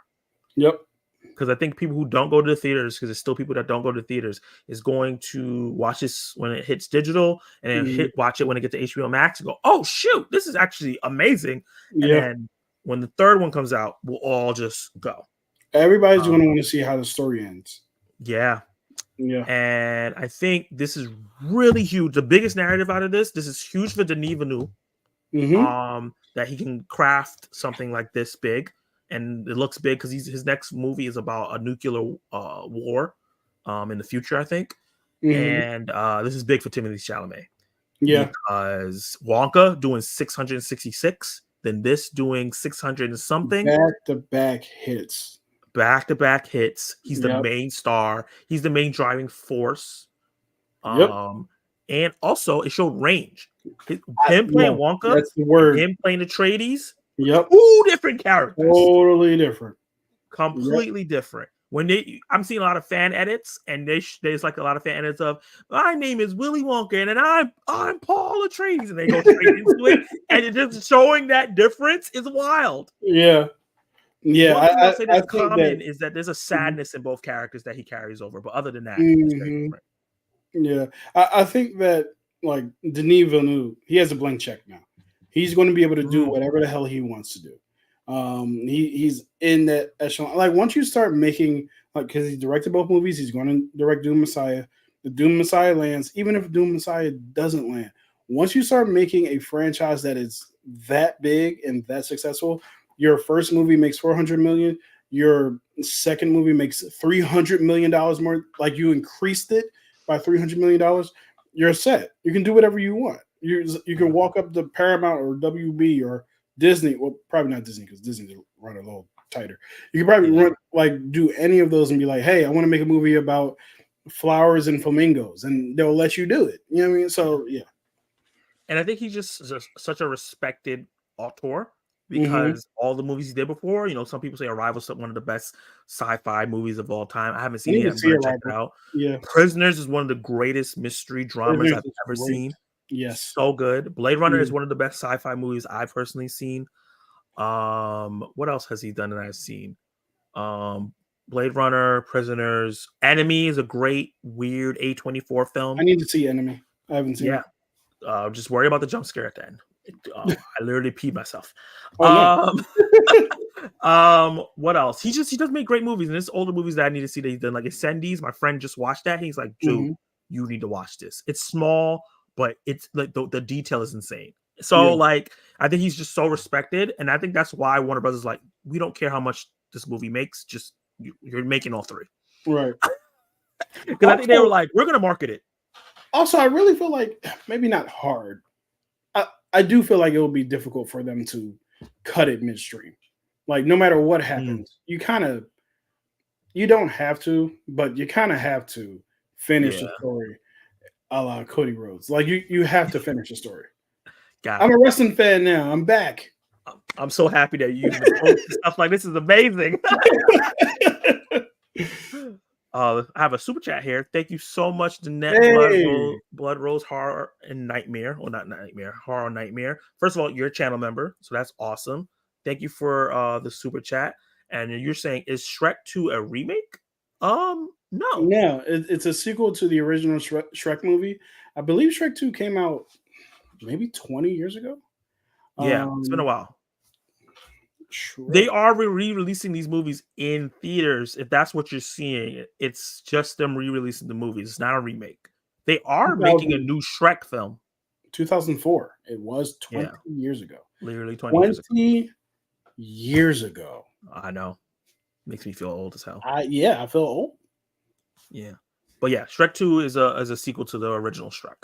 Yep. Because I think people who don't go to the theaters, because there's still people that don't go to the theaters, is going to watch this when it hits digital, and then watch it when it gets to HBO Max and go, oh, shoot, this is actually amazing. And then when the third one comes out, we'll all just go. Everybody's going to want to see how the story ends. Yeah. Yeah. And I think this is really huge. The biggest narrative out of this is huge for Denis Villeneuve. That he can craft something like this big. And it looks big because his next movie is about a nuclear war in the future, I think. And this is big for Timothée Chalamet. Yeah. Because Wonka doing 666, then this doing 600 and something. Back-to-back hits. Back-to-back hits. He's the main star. He's the main driving force. And also, it showed range. Him playing Wonka, that's the word. Him playing Atreides. Yep. 2 different characters. Totally different. Completely different. When I'm seeing a lot of fan edits, and there's like a lot of fan edits of, my name is Willy Wonka, and I'm Paul Atreides, and they go straight into it, and it just showing that difference is wild. Yeah. Yeah. One thing I'll say that's common is that there's a sadness in both characters that he carries over, but other than that, it's very different. Yeah. I think that, like, Denis Villeneuve, he has a blank check now. He's going to be able to do whatever the hell he wants to do. He's in that echelon. Like, once you start making, like, because he directed both movies, he's going to direct Doom Messiah. The Doom Messiah lands, even if Doom Messiah doesn't land. Once you start making a franchise that is that big and that successful, your first movie makes $400 million. your second movie makes $300 million more, like you increased it by $300 million, you're set. You can do whatever you want. You can walk up to Paramount or WB or Disney. Well, probably not Disney because Disney run a little tighter. You can probably do any of those and be like, hey, I want to make a movie about flowers and flamingos, and they'll let you do it. You know what I mean? So yeah. And I think he's just such a respected auteur because all the movies he did before, some people say Arrival's one of the best sci-fi movies of all time. I haven't seen it yet. I'm going to check it out. Yeah. Prisoners is one of the greatest mystery dramas I've ever seen. Yes. So good. Blade Runner is one of the best sci-fi movies I've personally seen. What else has he done that I've seen? Blade Runner, Prisoners, Enemy is a great, weird A24 film. I need to see Enemy. I haven't seen it. Just worry about the jump scare at the end. I literally peed myself. Oh, no. What else? He does make great movies, and there's older movies that I need to see that he's done. Like Ascendies, my friend just watched that. He's like, dude, you need to watch this. It's small, but it's like the detail is insane. So I think he's just so respected, and I think that's why Warner Brothers is like, we don't care how much this movie makes, just you're making all three. Right. Because I think they were like, we're gonna market it. Also, I really feel like maybe not hard. I do feel like it will be difficult for them to cut it midstream. Like no matter what happens, you don't have to, but you kind of have to finish the story a la Cody Rhodes. Like you have to finish the story. I'm a wrestling fan now. I'm back. I'm so happy that you stuff like this is amazing. I have a super chat here. Thank you so much, Danette Blood Rose Horror and Nightmare. Well, not Nightmare, Horror Nightmare. First of all, you're a channel member, so that's awesome. Thank you for the super chat. And you're saying, is Shrek 2 a remake? No. No, it's a sequel to the original Shrek movie. I believe Shrek 2 came out maybe 20 years ago. Yeah, it's been a while. They are re-releasing these movies in theaters. If that's what you're seeing, it's just them re-releasing the movies. It's not a remake. They are making a new Shrek film. 2004. It was 20 years ago. Literally 20 years ago. I know. Makes me feel old as hell. I feel old. Yeah. But yeah, Shrek 2 is a sequel to the original Shrek.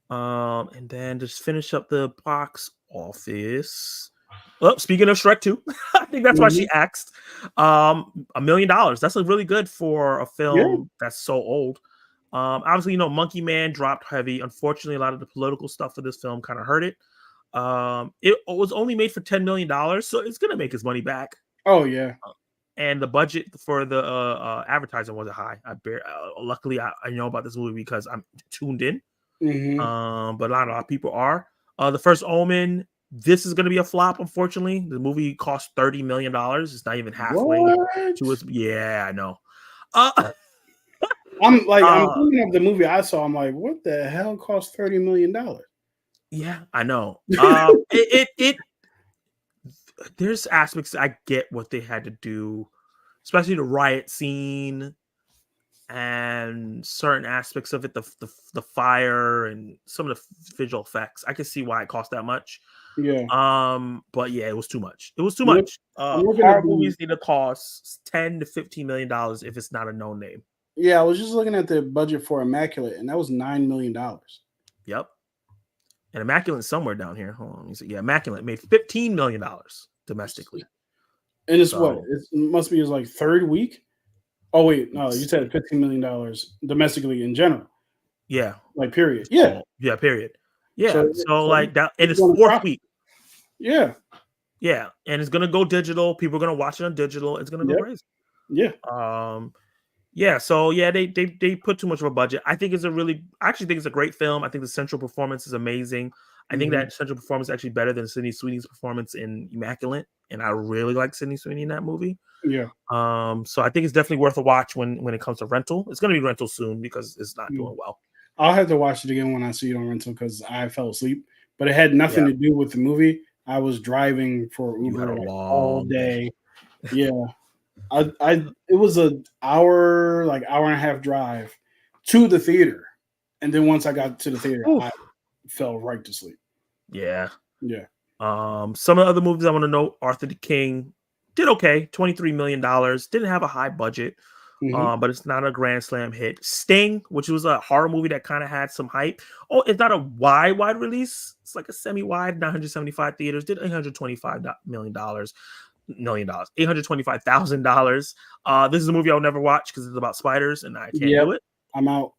And then just finish up the box office. Well, speaking of Shrek 2, I think that's why she asked $1 million. That's really good for a film that's so old. Obviously, Monkey Man dropped heavy. Unfortunately, a lot of the political stuff for this film kind of hurt it. It was only made for $10 million, so it's gonna make its money back. Oh yeah. And the budget for the advertising wasn't high. Luckily, I know about this movie because I'm tuned in. But a lot of people are. The First Omen. This is going to be a flop, unfortunately. The movie cost $30 million. It's not even halfway to its. Yeah, I know. I'm thinking of the movie I saw. I'm like, what the hell cost $30 million? Yeah, I know. There's aspects I get what they had to do, especially the riot scene and certain aspects of it, the fire and some of the visual effects. I can see why it cost that much. Yeah. But yeah, it was too much. It was too much. Horror movies need to cost $10 to $15 million if it's not a known name. Yeah, I was just looking at the budget for Immaculate, and that was $9 million. Yep. And Immaculate's somewhere down here. Hold on, let me see. Yeah, Immaculate made $15 million domestically. And it's what? It must be his like third week. Oh wait, no, you said $15 million domestically in general. Yeah. Like period. Yeah. Yeah, period. Yeah. So like that, and it's fourth week. Yeah. Yeah. And it's gonna go digital. People are gonna watch it on digital. It's gonna go crazy. Yeah. Yeah. So yeah, they put too much of a budget. I actually think it's a great film. I think the central performance is amazing. I think that central performance is actually better than Sydney Sweeney's performance in Immaculate. And I really like Sydney Sweeney in that movie. Yeah. So I think it's definitely worth a watch when it comes to rental. It's gonna be rental soon because it's not doing well. I'll have to watch it again when I see it on rental because I fell asleep. But it had nothing to do with the movie. I was driving for Uber all day. Yeah. It was an hour and a half drive to the theater. And then once I got to the theater, I fell right to sleep. Yeah. Yeah. Some of the other movies I want to note, Arthur the King, did okay, $23 million. Didn't have a high budget, Mhm. but it's not a grand slam hit. Sting, which was a horror movie that kind of had some hype. Oh, it's not a wide release. It's like a semi-wide, 975 theaters. Did $825 million. $825,000. This is a movie I'll never watch because it's about spiders and I can't do it. I'm out.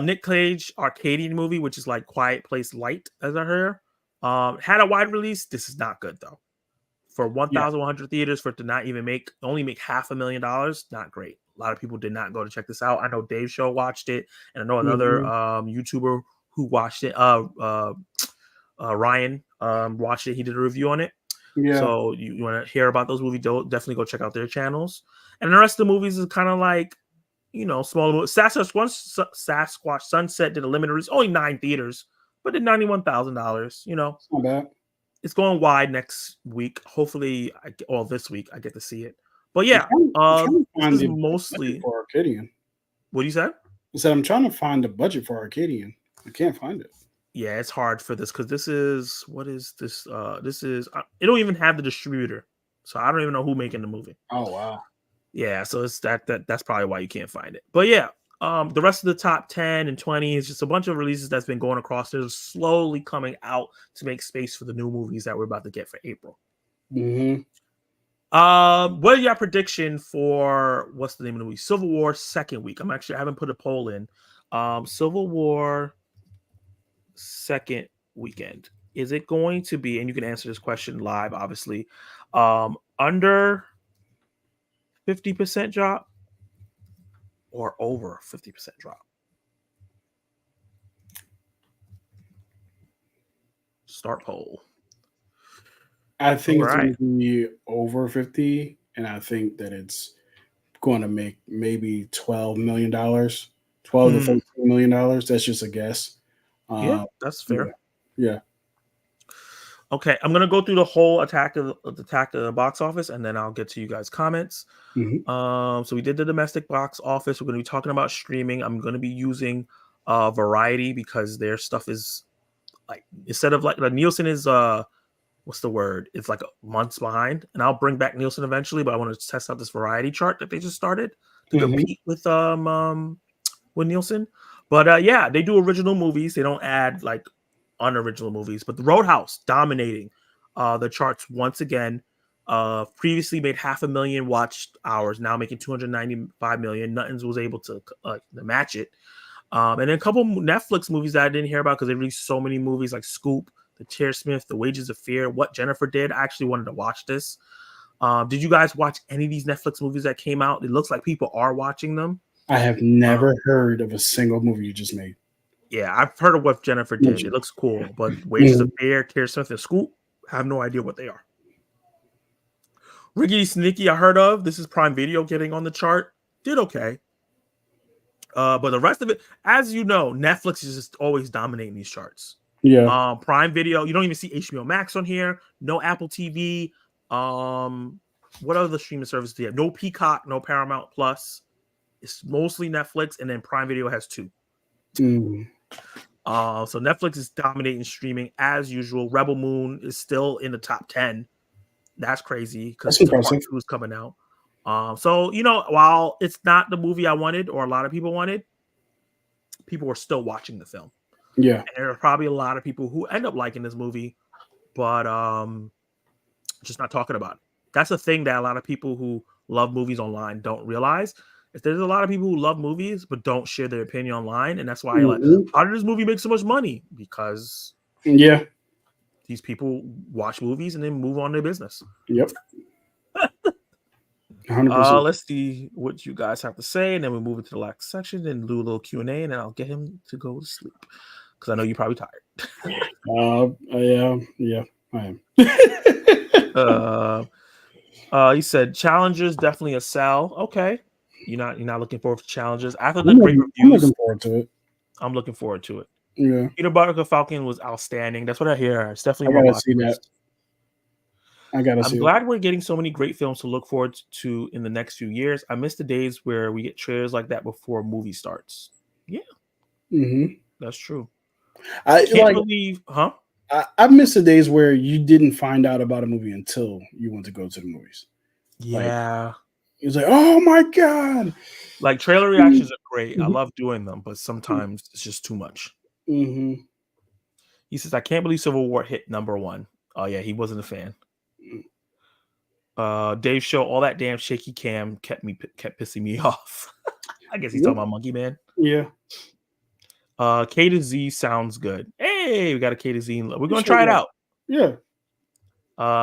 Nick Cage Arcadian movie, which is like Quiet Place Light, as I heard. Had a wide release. This is not good though. For 1,100 theaters, for it to not even only make $500,000, not great. A lot of people did not go to check this out. I know Dave Show watched it, and I know another YouTuber who watched it. Ryan watched it. He did a review on it. Yeah. So you want to hear about those movies? Definitely go check out their channels. And the rest of the movies is kind of like, smaller. Sasquatch Sunset did a limited release, only 9 theaters, but did $91,000. It's not bad. It's going wide next week. Hopefully, this week I get to see it. But yeah, this is mostly for Arcadian. What do you say? I said I'm trying to find the budget for Arcadian. I can't find it. Yeah, it's hard for this because this is what is this? This is it don't even have the distributor, so I don't even know who making the movie. Oh wow. Yeah, so it's that's probably why you can't find it. But yeah, the rest of the top 10 and 20 is just a bunch of releases that's been going across. They're slowly coming out to make space for the new movies that we're about to get for April. Mm-hmm. What are your prediction for what's the name of the movie? Civil War second week. I haven't put a poll in. Civil War second weekend. Is it going to be, and you can answer this question live, obviously, under 50% drop or over 50% drop? Start poll. I think it's going to be over 50, and I think that it's going to make maybe $12 million, $12 to $13 million. That's just a guess. Yeah, that's fair. Yeah. Okay, I'm gonna go through the whole attack of the box office, and then I'll get to you guys' comments. Mm-hmm. So we did the domestic box office. We're gonna be talking about streaming. I'm gonna be using Variety because their stuff is like, instead of like Nielsen is what's the word? It's like months behind, and I'll bring back Nielsen eventually. But I want to test out this Variety chart that they just started to compete with Nielsen. But yeah, they do original movies. They don't add like unoriginal movies. But the Roadhouse dominating the charts once again. Previously made 500,000 watched hours, now making 295 million. Nothing was able to match it. And then a couple Netflix movies that I didn't hear about because they released so many movies like Scoop, The Chair-Smith, The Wages of Fear, What Jennifer Did. I actually wanted to watch this. Did you guys watch any of these Netflix movies that came out? It looks like people are watching them. I have never heard of a single movie you just made. Yeah, I've heard of What Jennifer Did. It looks cool. But Wages of Fear, Chair-Smith, and Scoop, I have no idea what they are. Riggedy Sneaky, I heard of. This is Prime Video getting on the chart. Did okay. But the rest of it, as you know, Netflix is just always dominating these charts. Yeah. Prime Video, you don't even see HBO Max on here. No Apple TV. What other streaming services do you have? No Peacock, no Paramount Plus. It's mostly Netflix, and then Prime Video has 2. So Netflix is dominating streaming as usual. Rebel Moon is still in the top 10. That's crazy because part 2 is coming out. So while it's not the movie I wanted or a lot of people wanted, people were still watching the film. Yeah, and there are probably a lot of people who end up liking this movie, but just not talking about it. That's a thing that a lot of people who love movies online don't realize. If there's a lot of people who love movies but don't share their opinion online, and that's why like, how did this movie make so much money? Because these people watch movies and then move on to their business. Yep. 100%. Let's see what you guys have to say, and then we move into the last section and do a little Q&A, and then I'll get him to go to sleep because I know you're probably tired. Yeah, I am. He said Challengers definitely a sell. Okay, you're not looking forward to Challengers after the great reviews. I'm looking forward to it. I'm looking forward to it. Yeah, Peter Parker Falcon was outstanding. That's what I hear. It's definitely. I gotta see that. I'm glad we're getting so many great films to look forward to in the next few years. I miss the days where we get trailers like that before a movie starts. Yeah, that's true. I can't believe, huh? I miss the days where you didn't find out about a movie until you went to go to the movies. Yeah. It was like, oh my God. Like trailer reactions are great. I love doing them, but sometimes it's just too much. Mm-hmm. He says, I can't believe Civil War hit #1. Oh, yeah, he wasn't a fan. Dave show all that damn shaky cam kept pissing me off. I guess he's talking about Monkey Man. Yeah. K to Z sounds good. Hey, we got a K to Z. We're gonna try it out. Yeah.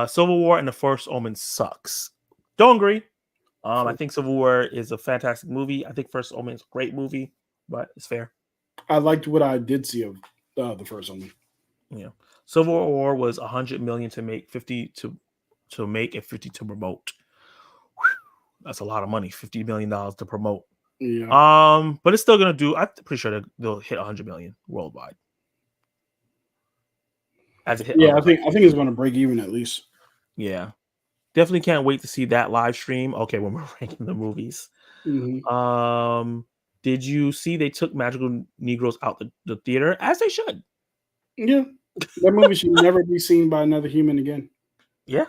Civil War and The First Omen sucks. Don't agree. I think Civil War is a fantastic movie. I think First Omen is a great movie, but it's fair. I liked what I did see of The First Omen. Yeah. Civil War was 100 million to make, 50 to make, and 50 to promote. That's a lot of money. $50 million to promote. Yeah. But it's still gonna do. I'm pretty sure they'll hit 100 million worldwide. As it hit. Yeah, I think it's gonna break even at least. Yeah. Definitely can't wait to see that live stream. Okay, when we're ranking the movies. Mm-hmm. Did you see they took Magical Negroes out the theater, as they should? Yeah. That movie should never be seen by another human again. Yeah.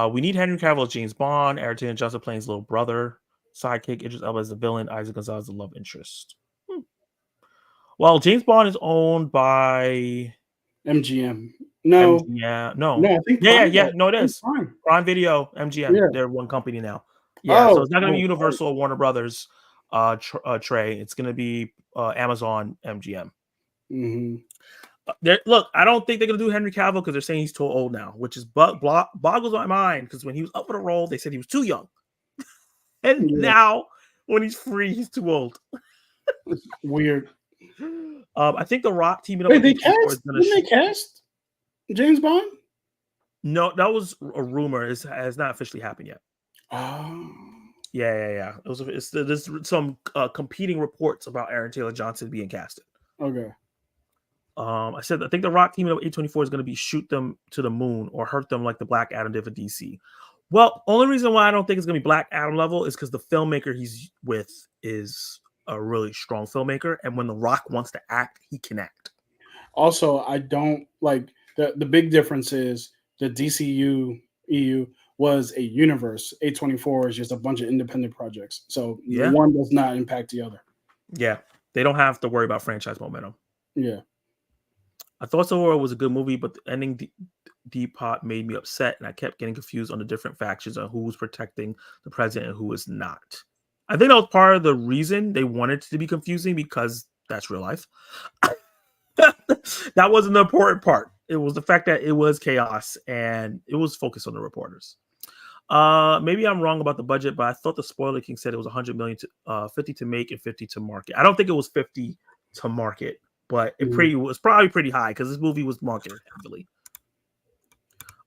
We need Henry Cavill as James Bond, Aaron Taylor Johnson playing his little brother, sidekick, Idris Elba as the villain, Isaac Gonzalez the love interest. Well, James Bond is owned by MGM. No. MGM. No. I think yeah. No, it is. Prime. Prime Video, MGM. Yeah. They're one company now. Yeah, so it's not going to be Universal or Warner Brothers, Trey. It's going to be Amazon, MGM. Mm-hmm. Look, I don't think they're going to do Henry Cavill because they're saying he's too old now, which is boggles my mind because when he was up for the role, they said he was too young. And now, when he's free, he's too old. Weird. I think The Rock teaming up with didn't they cast James Bond? No, that was a rumor. It has not officially happened yet. Oh. Yeah. There's some competing reports about Aaron Taylor Johnson being casted. Okay. I think The Rock teaming up with A24 is going to be shoot them to the moon or hurt them like the Black Adam did for DC. Well, only reason why I don't think it's going to be Black Adam level is because the filmmaker he's with is a really strong filmmaker, and when The Rock wants to act, he can act. Also, I don't like the big difference is the DCU EU was a universe. A24 is just a bunch of independent projects, so one does not impact the other. Yeah, they don't have to worry about franchise momentum. Yeah. I thought Civil War was a good movie, but the ending Depot made me upset, and I kept getting confused on the different factions on who was protecting the president and who was not. I think that was part of the reason they wanted it to be confusing because that's real life. That wasn't the important part. It was the fact that it was chaos and it was focused on the reporters. Maybe I'm wrong about the budget, but I thought the Spoiler King said it was 100 million to 50 to make and 50 to market. I don't think it was 50 to market. But it was probably pretty high because this movie was marketed heavily.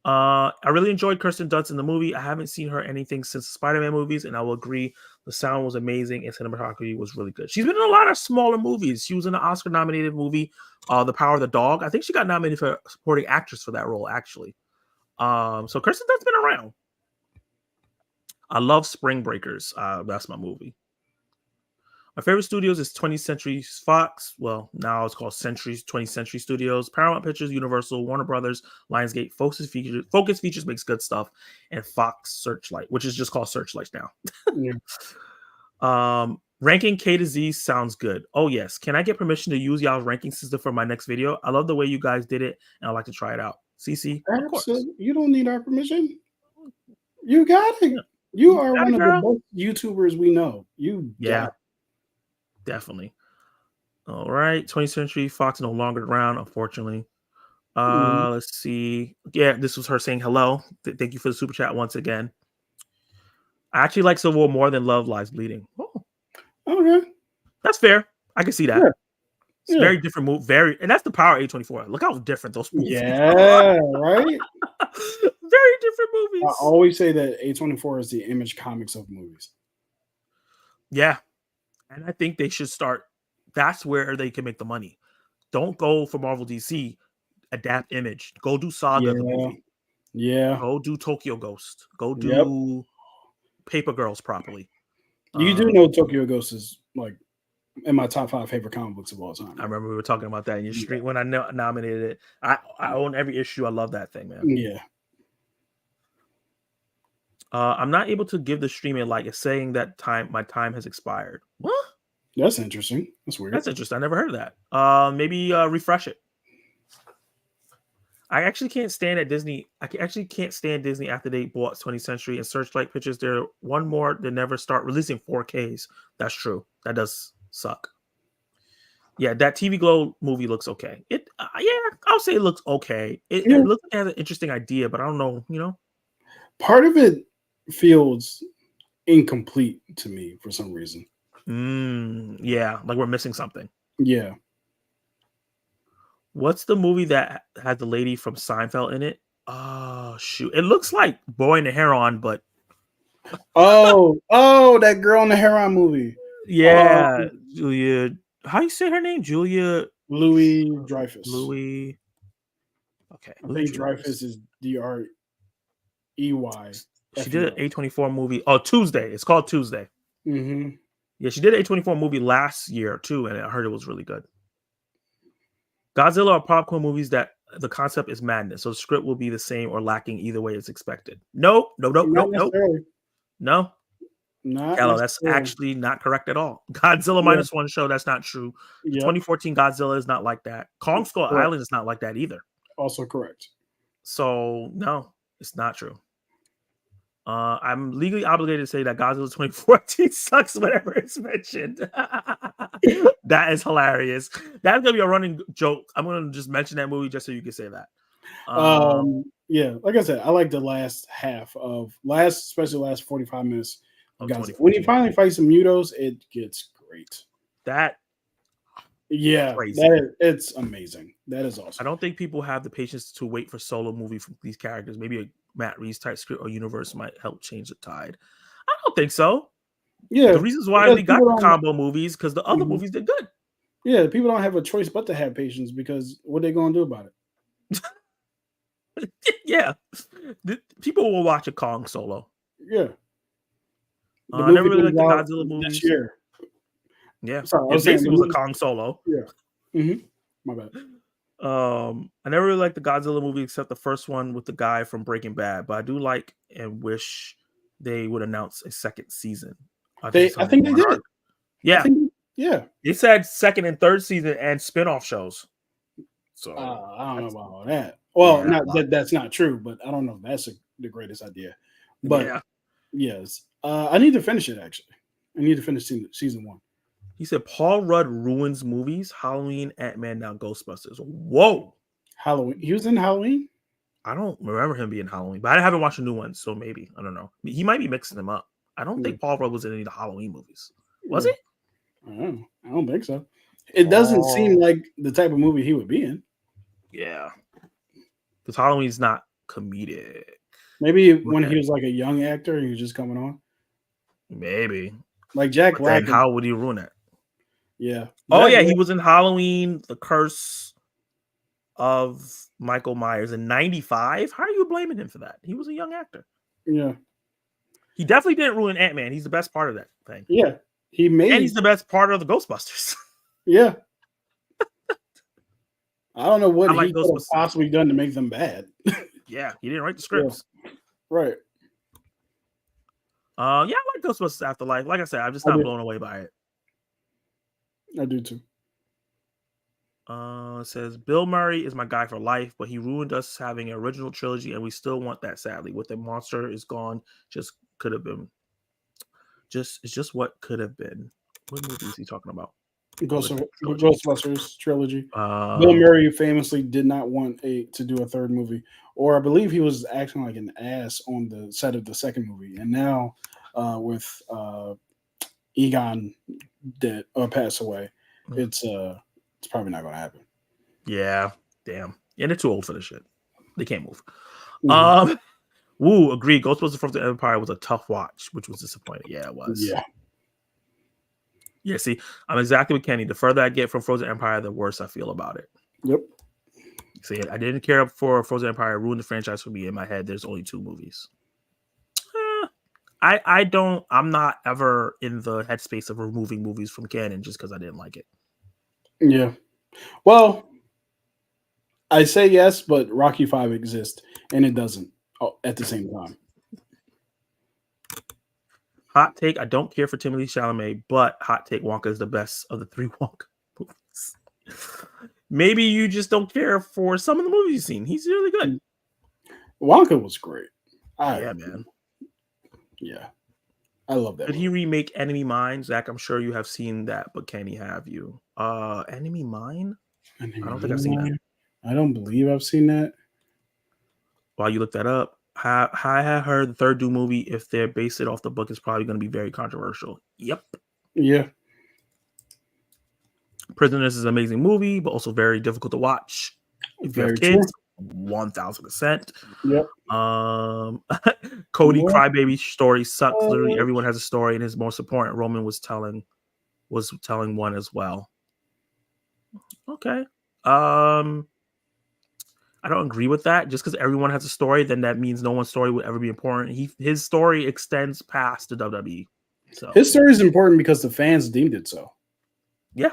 I really enjoyed Kirsten Dunst in the movie. I haven't seen her anything since the Spider-Man movies, and I will agree the sound was amazing and cinematography was really good. She's been in a lot of smaller movies. She was in an Oscar-nominated movie, The Power of the Dog. I think she got nominated for supporting actress for that role, actually. So Kirsten Dunst's been around. I love Spring Breakers. That's my movie. My favorite studios is 20th Century Fox. Well, now it's called 20th Century Studios. Paramount Pictures, Universal, Warner Brothers, Lionsgate, Focus Features makes good stuff, and Fox Searchlight, which is just called Searchlight now. Ranking K to Z sounds good. Oh, yes. Can I get permission to use y'all's ranking system for my next video? I love the way you guys did it, and I'd like to try it out. CC, of course. You don't need our permission. You got it. You are one of the best YouTubers we know. Yeah. Definitely. All right. 20th Century Fox no longer around, unfortunately. Let's see. Yeah, this was her saying hello. Thank you for the super chat once again. I actually like Civil War more than Love Lies Bleeding. Oh, okay. That's fair. I can see that. Yeah. It's very different move. And that's the power of A24. Look how different those movies are. Right? Very different movies. I always say that A24 is the Image Comics of movies. Yeah. And I think they should start. That's where they can make the money. Don't go for Marvel DC. Adapt Image. Go do Saga the movie. Yeah. Go do Tokyo Ghost. Go do Paper Girls properly. You do know Tokyo Ghost is like in my top 5 favorite comic books of all time. I remember we were talking about that in your stream when I nominated it. I own every issue. I love that thing, man. Yeah. I'm not able to give the stream a like. It's saying that my time has expired. What? That's interesting. That's weird. That's interesting. I never heard of that. Maybe refresh it. I actually can't stand at Disney. Actually can't stand Disney after they bought 20th Century and Searchlight Pictures. They're one more. They never start releasing 4Ks. That's true. That does suck. Yeah, that TV Glow movie looks okay. I'll say it looks okay. It looks like it has an interesting idea, but I don't know. You know, part of it feels incomplete to me for some reason. Yeah, like we're missing something. Yeah. What's the movie that had the lady from Seinfeld in it? Oh shoot! It looks like Boy and the Heron, but that girl in the Heron movie. Yeah, Julia. How you say her name? Julia Louis Dreyfus. Louis. Okay, I think Dreyfus is Drey. She did an A24 movie. Oh, Tuesday. It's called Tuesday. Mm-hmm. Yeah, she did an A24 movie last year too, and I heard it was really good. Godzilla are popcorn movies that the concept is madness, so the script will be the same or lacking either way as expected. Nope. No. Hello, that's actually not correct at all. Godzilla -1 show, that's not true. The 2014 Godzilla is not like that. Kong Skull Island is not like that either. Also correct. So no, it's not true. I'm legally obligated to say that Godzilla 2014 sucks whenever it's mentioned. That is hilarious. That's gonna be a running joke. I'm gonna just mention that movie just so you can say that. Yeah, like I said, I like the last especially last 45 minutes of Godzilla. When he finally fights some Mutos, it gets great. It's amazing. That is awesome. I don't think people have the patience to wait for solo movie from these characters. Maybe a Matt Reeves type script or universe might help change the tide. I don't think so. Yeah, the reasons why we got the combo movies because the other movies did good. Yeah, people don't have a choice but to have patience because what are they going to do about it? Yeah, people will watch a Kong solo. Yeah, I never really liked the Godzilla movies this year. Yeah, it basically was a Kong solo. Yeah, my bad. I never really liked the Godzilla movie except the first one with the guy from Breaking Bad, but I do like and wish they would announce a second season. I think they did. Yeah, they said second and third season and spinoff shows. So I don't know about all that. Well, that's not true, but I don't know if that's the greatest idea. But yes, I need to finish it. Actually, I need to finish season 1. He said Paul Rudd ruins movies. Halloween, Ant-Man, now Ghostbusters. Whoa. Halloween. He was in Halloween? I don't remember him being Halloween, but I haven't watched a new one, so maybe. I don't know. He might be mixing them up. I don't think Paul Rudd was in any of the Halloween movies. Was he? I don't think so. It doesn't seem like the type of movie he would be in. Yeah. Because Halloween's not comedic. Maybe when he was like a young actor, he was just coming on. Maybe. Like Jack Black. How would he ruin it? Yeah. He was in Halloween, The Curse of Michael Myers in 95. How are you blaming him for that? He was a young actor. Yeah. He definitely didn't ruin Ant-Man. He's the best part of that thing. Yeah. And he's the best part of the Ghostbusters. Yeah. I don't know what he could have possibly done to make them bad. Yeah, he didn't write the scripts. Yeah. Right. I like Ghostbusters Afterlife. Like I said, I'm just not blown away by it. I do too. It says Bill Murray is my guy for life, but he ruined us having an original trilogy, and we still want that sadly. With the monster is gone, just could have been. It's just what could have been. What movie is he talking about? Ghostbusters trilogy. Bill Murray famously did not want to do a third movie, or I believe he was acting like an ass on the set of the second movie. And now, with Egon dead or passed away, it's probably not going to happen. Yeah, damn. Yeah, they're too old for this shit. They can't move. Woo, agreed. Ghostbusters from the Empire was a tough watch, which was disappointing. Yeah, it was. Yeah, see, I'm exactly with Kenny. The further I get from Frozen Empire, the worse I feel about it. Yep. See, I didn't care for Frozen Empire. It ruined the franchise for me. In my head, there's only 2 movies. I'm not ever in the headspace of removing movies from canon just because I didn't like it. Yeah. Well, I say yes, but Rocky 5 exists and it doesn't at the same time. Hot take, I don't care for Timothée Chalamet, but hot take, Wonka is the best of the 3 Wonka movies. Maybe you just don't care for some of the movies you've seen. He's really good. Wonka was great. Yeah, man. Yeah. I love that. Did he remake Enemy Mine? Zach, I'm sure you have seen that, but can he have you? Enemy Mine? I don't think I've seen that. I don't believe I've seen that. While you look that up, I have heard the third Doom movie, if they're based it off the book, is probably going to be very controversial. Yep. Yeah. Prisoners is an amazing movie, but also very difficult to watch. If you have kids, 1000%. Yep. Cody Crybaby story sucks. Literally everyone has a story, and his most important Roman was telling one as well. Okay. I don't agree with that. Just because everyone has a story, then that means no one's story would ever be important. His story extends past the WWE. So his story is important because the fans deemed it so. Yeah.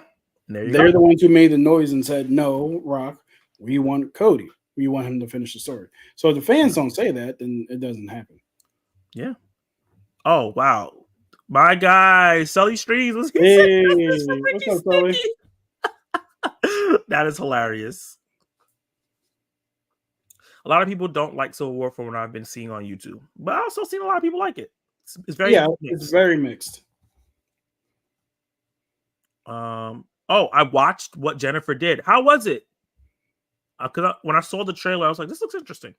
They're the ones who made the noise and said, no, Rock, we want Cody. We want him to finish the story. So if the fans don't say that, then it doesn't happen. Yeah. Oh, wow. My guy, Sully Streams. Hey, what's up, Sully? That is hilarious. A lot of people don't like Civil War from what I've been seeing on YouTube, but I've also seen a lot of people like it. It's very mixed. It's very mixed. Oh, I watched What Jennifer Did. How was it? Because when I saw the trailer, I was like, this looks interesting.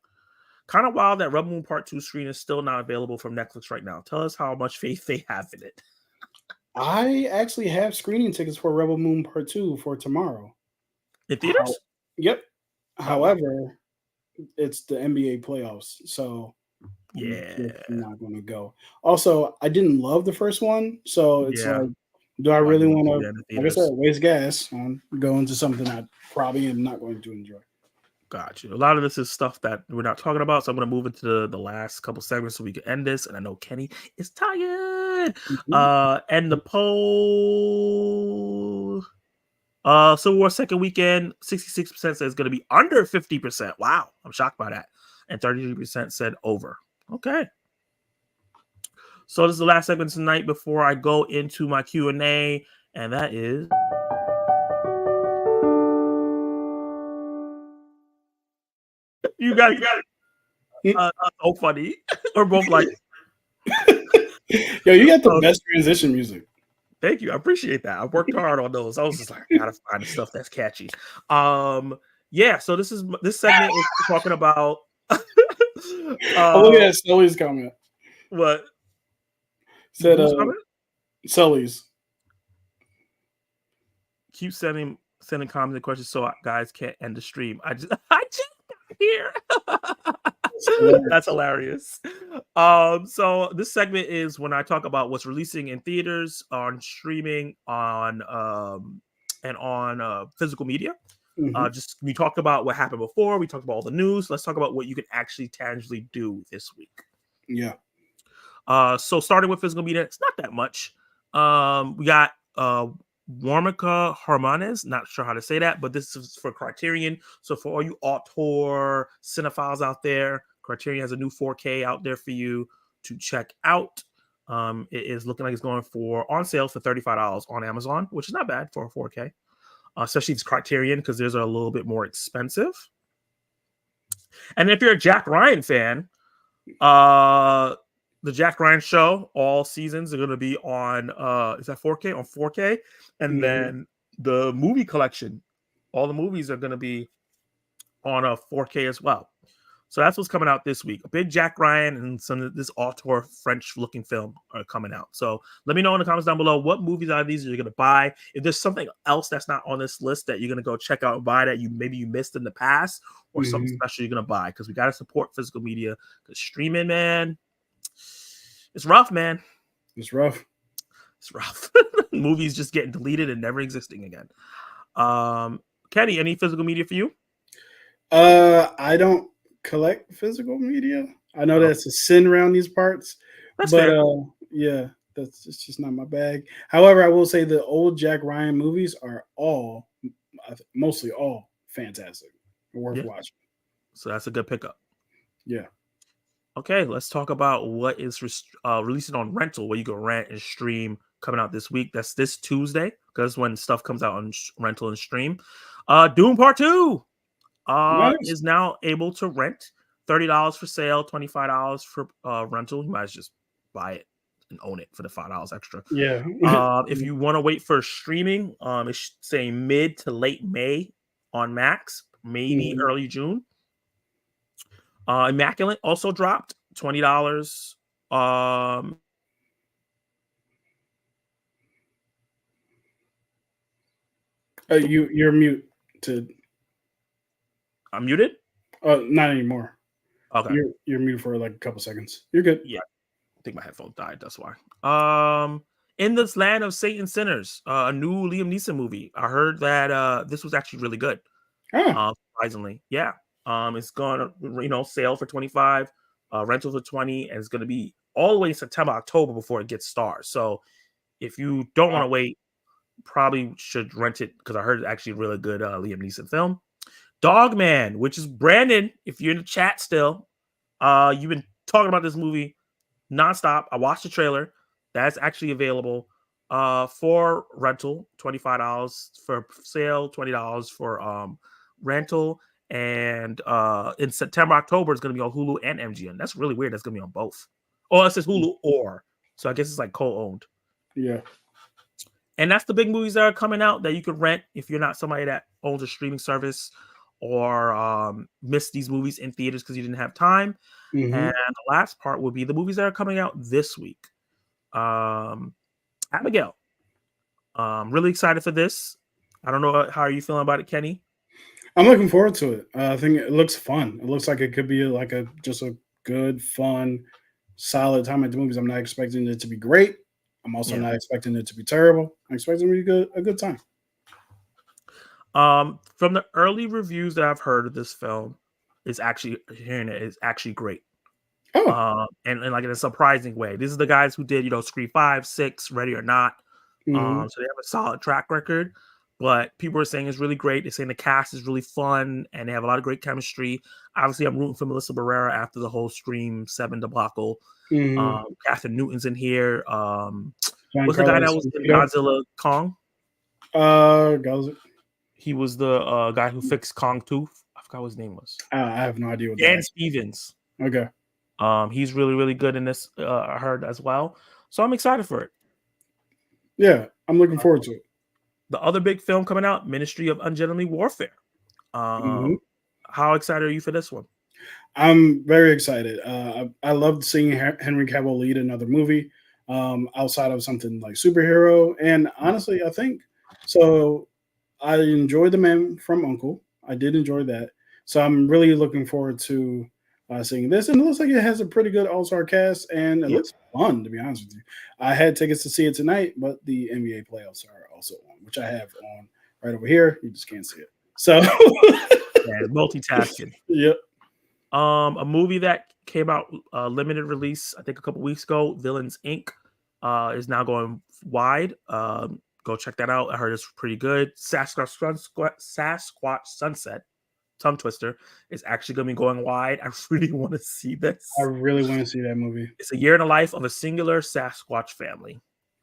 Kind of wild that Rebel Moon Part 2 screen is still not available from Netflix right now. Tell us how much faith they have in it. I actually have screening tickets for Rebel Moon Part 2 for tomorrow. In theaters? Yep. However, it's the NBA playoffs, so yeah, I'm not going to go. Also, I didn't love the first one, so it's like, do I really want to, like I said, waste gas on going to something I probably am not going to enjoy? Got you. A lot of this is stuff that we're not talking about, so I'm going to move into the last couple segments so we can end this. And I know Kenny is tired. And the poll. Civil War second weekend, 66% says it's going to be under 50%. Wow, I'm shocked by that. And 33% said over. Okay. So this is the last segment tonight before I go into my Q&A, and that is... You got it. So funny. We're both like... Yo, you got the best transition music. Thank you. I appreciate that. I worked hard on those. I was just like, I gotta find the stuff that's catchy. Yeah, so this segment is talking about look at Sully's comment. What? Said Sully's. Keep sending comments and questions so guys can't end the stream. I just got here. That's hilarious. So this segment is when I talk about what's releasing in theaters, on streaming, on and on physical media. Just we talked about what happened before. We talked about all the news. Let's talk about what you can actually tangibly do this week. Yeah. So starting with physical media, it's not that much. We got Warmica Harmones, not sure how to say that, but this is for Criterion. So for all you auteur cinephiles out there, Criterion has a new 4K out there for you to check out. It is looking like it's going on sale for $35 on Amazon, which is not bad for a 4K, especially if it's Criterion because theirs are a little bit more expensive. And if you're a Jack Ryan fan, the Jack Ryan show, all seasons are going to be on, is that 4K? On 4K. And then the movie collection, all the movies are going to be on a 4K as well. So that's what's coming out this week. A big Jack Ryan and some of this auteur French-looking film are coming out. So let me know in the comments down below what movies out of these you're going to buy. If there's something else that's not on this list that you're going to go check out and buy that maybe you missed in the past, or something special you're going to buy, because we got to support physical media. Because streaming, man, it's rough, man. It's rough. It's rough. Movies just getting deleted and never existing again. Kenny, any physical media for you? I don't collect physical media. I know that's a sin around these parts, That's but fair. yeah, it's just not my bag. However, I will say the old Jack Ryan movies are all, mostly all, fantastic, worth Yeah. watching. So that's a good pickup. Yeah. Okay, let's talk about what is releasing on rental, where you can rent and stream coming out this week. That's this Tuesday, because when stuff comes out on rental and stream. Doom Part 2 Nice. is now able to rent. $30 for sale, $25 for rental. You might just buy it and own it for the $5 extra. Yeah. If you want to wait for streaming, it's saying mid to late May on Max, maybe early June. Immaculate also dropped $20. You're muted. I'm muted. Not anymore. Okay. You're muted for like a couple seconds. You're good. Yeah, I think my headphone died. That's why. In this land of Satan sinners, a new Liam Neeson movie. I heard that this was actually really good. Surprisingly, yeah. It's going to sale for 25, rental for 20, and it's going to be all the way in September, October before it gets stars. So if you don't want to wait, probably should rent it, because I heard it's actually a really good Liam Neeson film. Dogman, which is Brandon, if you're in the chat still, you've been talking about this movie nonstop. I watched the trailer. That's actually available for rental, $25 for sale, $20 for rental. And in September, October, it's going to be on Hulu and MGM. That's really weird. That's going to be on both. Oh, it says Hulu or. So I guess it's like co-owned. Yeah. And that's the big movies that are coming out that you can rent if you're not somebody that owns a streaming service or missed these movies in theaters because you didn't have time. And the last part would be the movies that are coming out this week. Abigail, really excited for this. I don't know, how are you feeling about it, Kenny? I'm looking forward to it. I think it looks fun. It looks like it could be like just a good, fun, solid time at the movies. I'm not expecting it to be great. I'm also not expecting it to be terrible. I'm expecting it to be a good time. From the early reviews that I've heard of this film, is actually great. And like in a surprising way. This is the guys who did, Scream 5, 6, Ready or Not. So they have a solid track record. But people are saying it's really great. They're saying the cast is really fun and they have a lot of great chemistry. Obviously, I'm rooting for Melissa Barrera after the whole Scream 7 debacle. Catherine Newton's in here. What's the guy that was in Godzilla Kong? Godzilla. He was the guy who fixed Kong 2. I forgot what his name was. I have no idea what Dan Stevens. Okay. He's really, really good in this, I heard as well. So I'm excited for it. Yeah, I'm looking forward to it. The other big film coming out, Ministry of Ungentlemanly Warfare. How excited are you for this one? I'm very excited. I loved seeing Henry Cavill lead another movie outside of something like superhero. And honestly, I think so. I enjoyed The Man from U.N.C.L.E. I did enjoy that. So I'm really looking forward to seeing this. And it looks like it has a pretty good all-star cast. And it looks fun, to be honest with you. I had tickets to see it tonight, but the NBA playoffs are also on, which I have on right over here. You just can't see it. So multitasking. Yep. A movie that came out limited release, I think a couple weeks ago, Villains Inc. Is now going wide. Go check that out. I heard it's pretty good. Sasquatch Sunset, tongue twister, is actually going to be going wide. I really want to see this. I really want to see that movie. It's a year in the life of a singular Sasquatch family.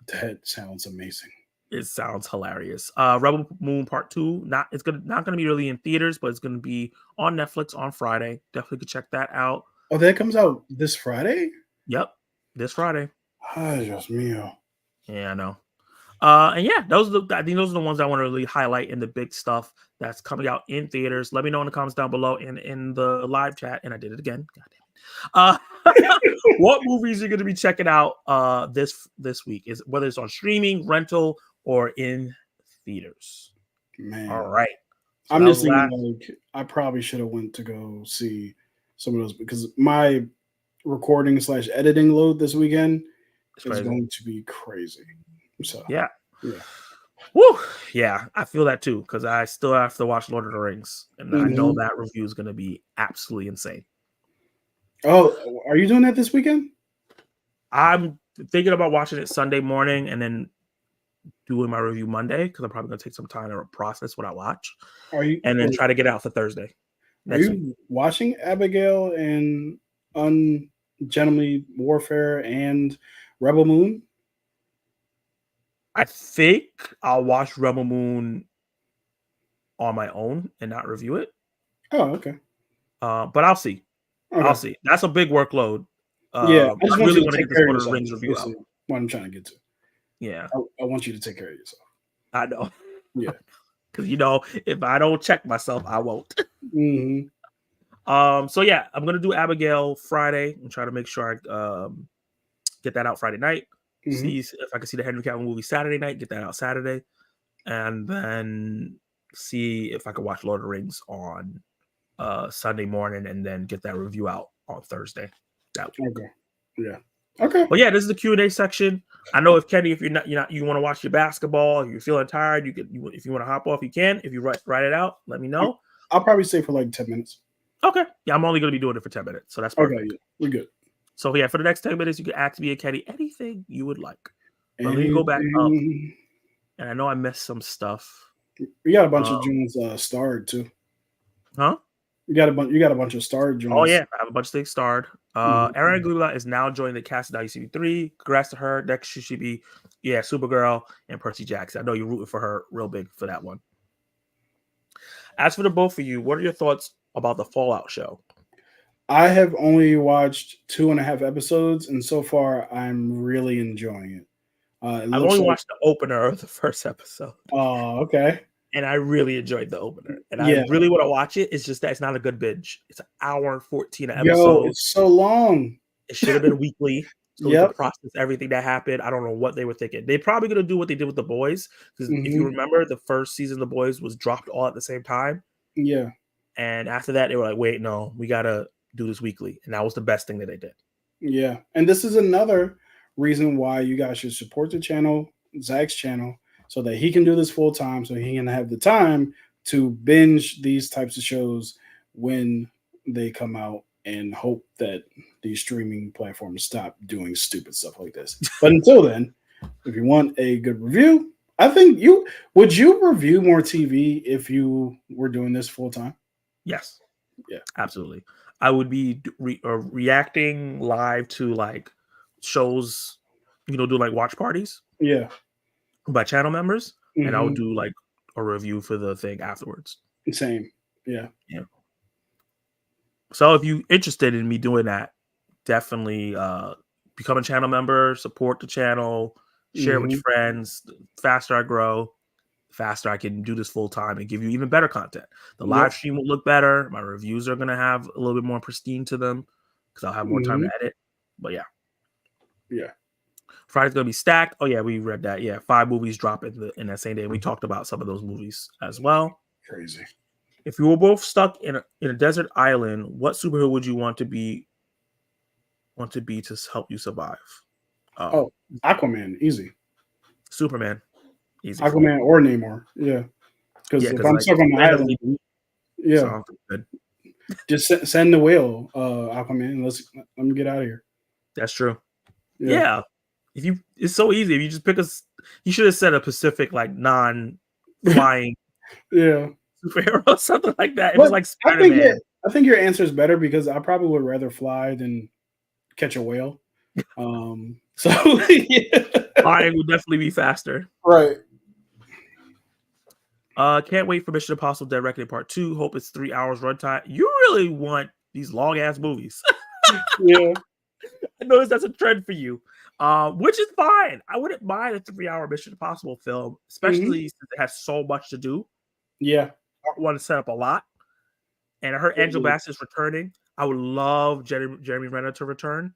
That sounds amazing. It sounds hilarious. Rebel Moon Part 2. Not going to be really in theaters, but it's going to be on Netflix on Friday. Definitely could check that out. Oh, that comes out this Friday? Yep, this Friday. Ay, Dios mío. Yeah, I know. And yeah, I think those are the ones I want to really highlight in the big stuff that's coming out in theaters. Let me know in the comments down below and in the live chat. And I did it again. God damn it. What movies are you going to be checking out this week? Is whether it's on streaming, rental, or in theaters. Man. All right. So I'm just thinking like I probably should have went to go see some of those because my recording / editing load this weekend is going to be crazy. So yeah. Woo! Yeah, I feel that too because I still have to watch Lord of the Rings, and I know that review is going to be absolutely insane. Oh, are you doing that this weekend? I'm thinking about watching it Sunday morning and then doing my review Monday because I'm probably gonna take some time to process what I watch, and then try to get it out for Thursday. Are you watching Abigail and Ungentlemanly Warfare and Rebel Moon? I think I'll watch Rebel Moon on my own and not review it. Oh, okay. But I'll see. Okay. I'll see. That's a big workload. Yeah, I just really want want to take get care this of Lord of the yourself. Rings review out. Basically what I'm trying to get to. Yeah, I want you to take care of yourself. I know. Yeah, because if I don't check myself, I won't. Mm-hmm. So yeah, I'm gonna do Abigail Friday and try to make sure I get that out Friday night. Mhm. See if I can see the Henry Cavill movie Saturday night. Get that out Saturday, and then see if I can watch Lord of the Rings on Sunday morning, and then get that review out on Thursday. That week. Okay. Yeah. Okay. But yeah, this is the Q&A section. I know if Kenny, if you want to watch your basketball, if you're feeling tired, if you want to hop off, you can. If you write it out, let me know. I'll probably stay for like 10 minutes. Okay. Yeah, I'm only going to be doing it for 10 minutes, so that's perfect. Okay, yeah, we're good. So yeah, for the next 10 minutes, you can ask me and Kenny anything you would like. But let me go back up, and I know I missed some stuff. We got a bunch of Junes starred too. Huh? You got a bunch of starred Junes. Oh yeah, I have a bunch of things starred. Ariana Greenblatt is now joining the cast of WCW3. Congrats to her. Next she should be Supergirl and Percy Jackson. I know you're rooting for her real big for that one. As for the both of you, what are your thoughts about the Fallout show? I have only watched 2.5 episodes, and so far I'm really enjoying it. I've only watched the opener of the first episode. Oh, okay. And I really enjoyed the opener. And I really want to watch it. It's just that it's not a good binge. It's an hour and 14 episodes. Yo, it's so long. It should have been weekly. So we Yep. can process everything that happened. I don't know what they were thinking. They're probably going to do what they did with The Boys. Because if you remember, the first season of The Boys was dropped all at the same time. Yeah. And after that, they were like, wait, no, we got to do this weekly. And that was the best thing that they did. Yeah. And this is another reason why you guys should support the channel, Zack's channel, so that he can do this full time, so he can have the time to binge these types of shows when they come out, and hope that these streaming platforms stop doing stupid stuff like this. But until then, if you want a good review, I think would you review more TV if you were doing this full time? Yes. Yeah, absolutely. I would be reacting live to like shows, do like watch parties. Yeah. By channel members, and I would do like a review for the thing afterwards. Same. Yeah. Yeah. So if you're interested in me doing that, definitely become a channel member, support the channel, share it with your friends. The faster I grow, the faster I can do this full time and give you even better content. The live stream will look better. My reviews are going to have a little bit more pristine to them because I'll have more time to edit. But yeah. Yeah. Friday's gonna be stacked. Oh yeah, we read that. Yeah, 5 movies drop in that same day. We talked about some of those movies as well. Crazy. If you were both stuck in a desert island, what superhero would you want to be to help you survive? Aquaman, easy. Superman, easy. Aquaman or Namor, yeah. Because if I'm stuck on the island, yeah, good. Just send the whale, Aquaman. Let me get out of here. That's true. Yeah. It's so easy. If you just pick you should have said a Pacific, like non-flying superhero or something like that. It was like Spider-Man. I think your answer is better because I probably would rather fly than catch a whale. So flying would definitely be faster. Right. Can't wait for Mission Impossible Dead Reckoning Part 2. Hope it's 3 hours runtime. You really want these long ass movies. Yeah. I noticed that's a trend for you. Which is fine. I wouldn't mind a 3-hour Mission Impossible film, especially since it has so much to do. Yeah. Part 1 to set up a lot. And I heard Angela Bassett's returning. I would love Jeremy Renner to return.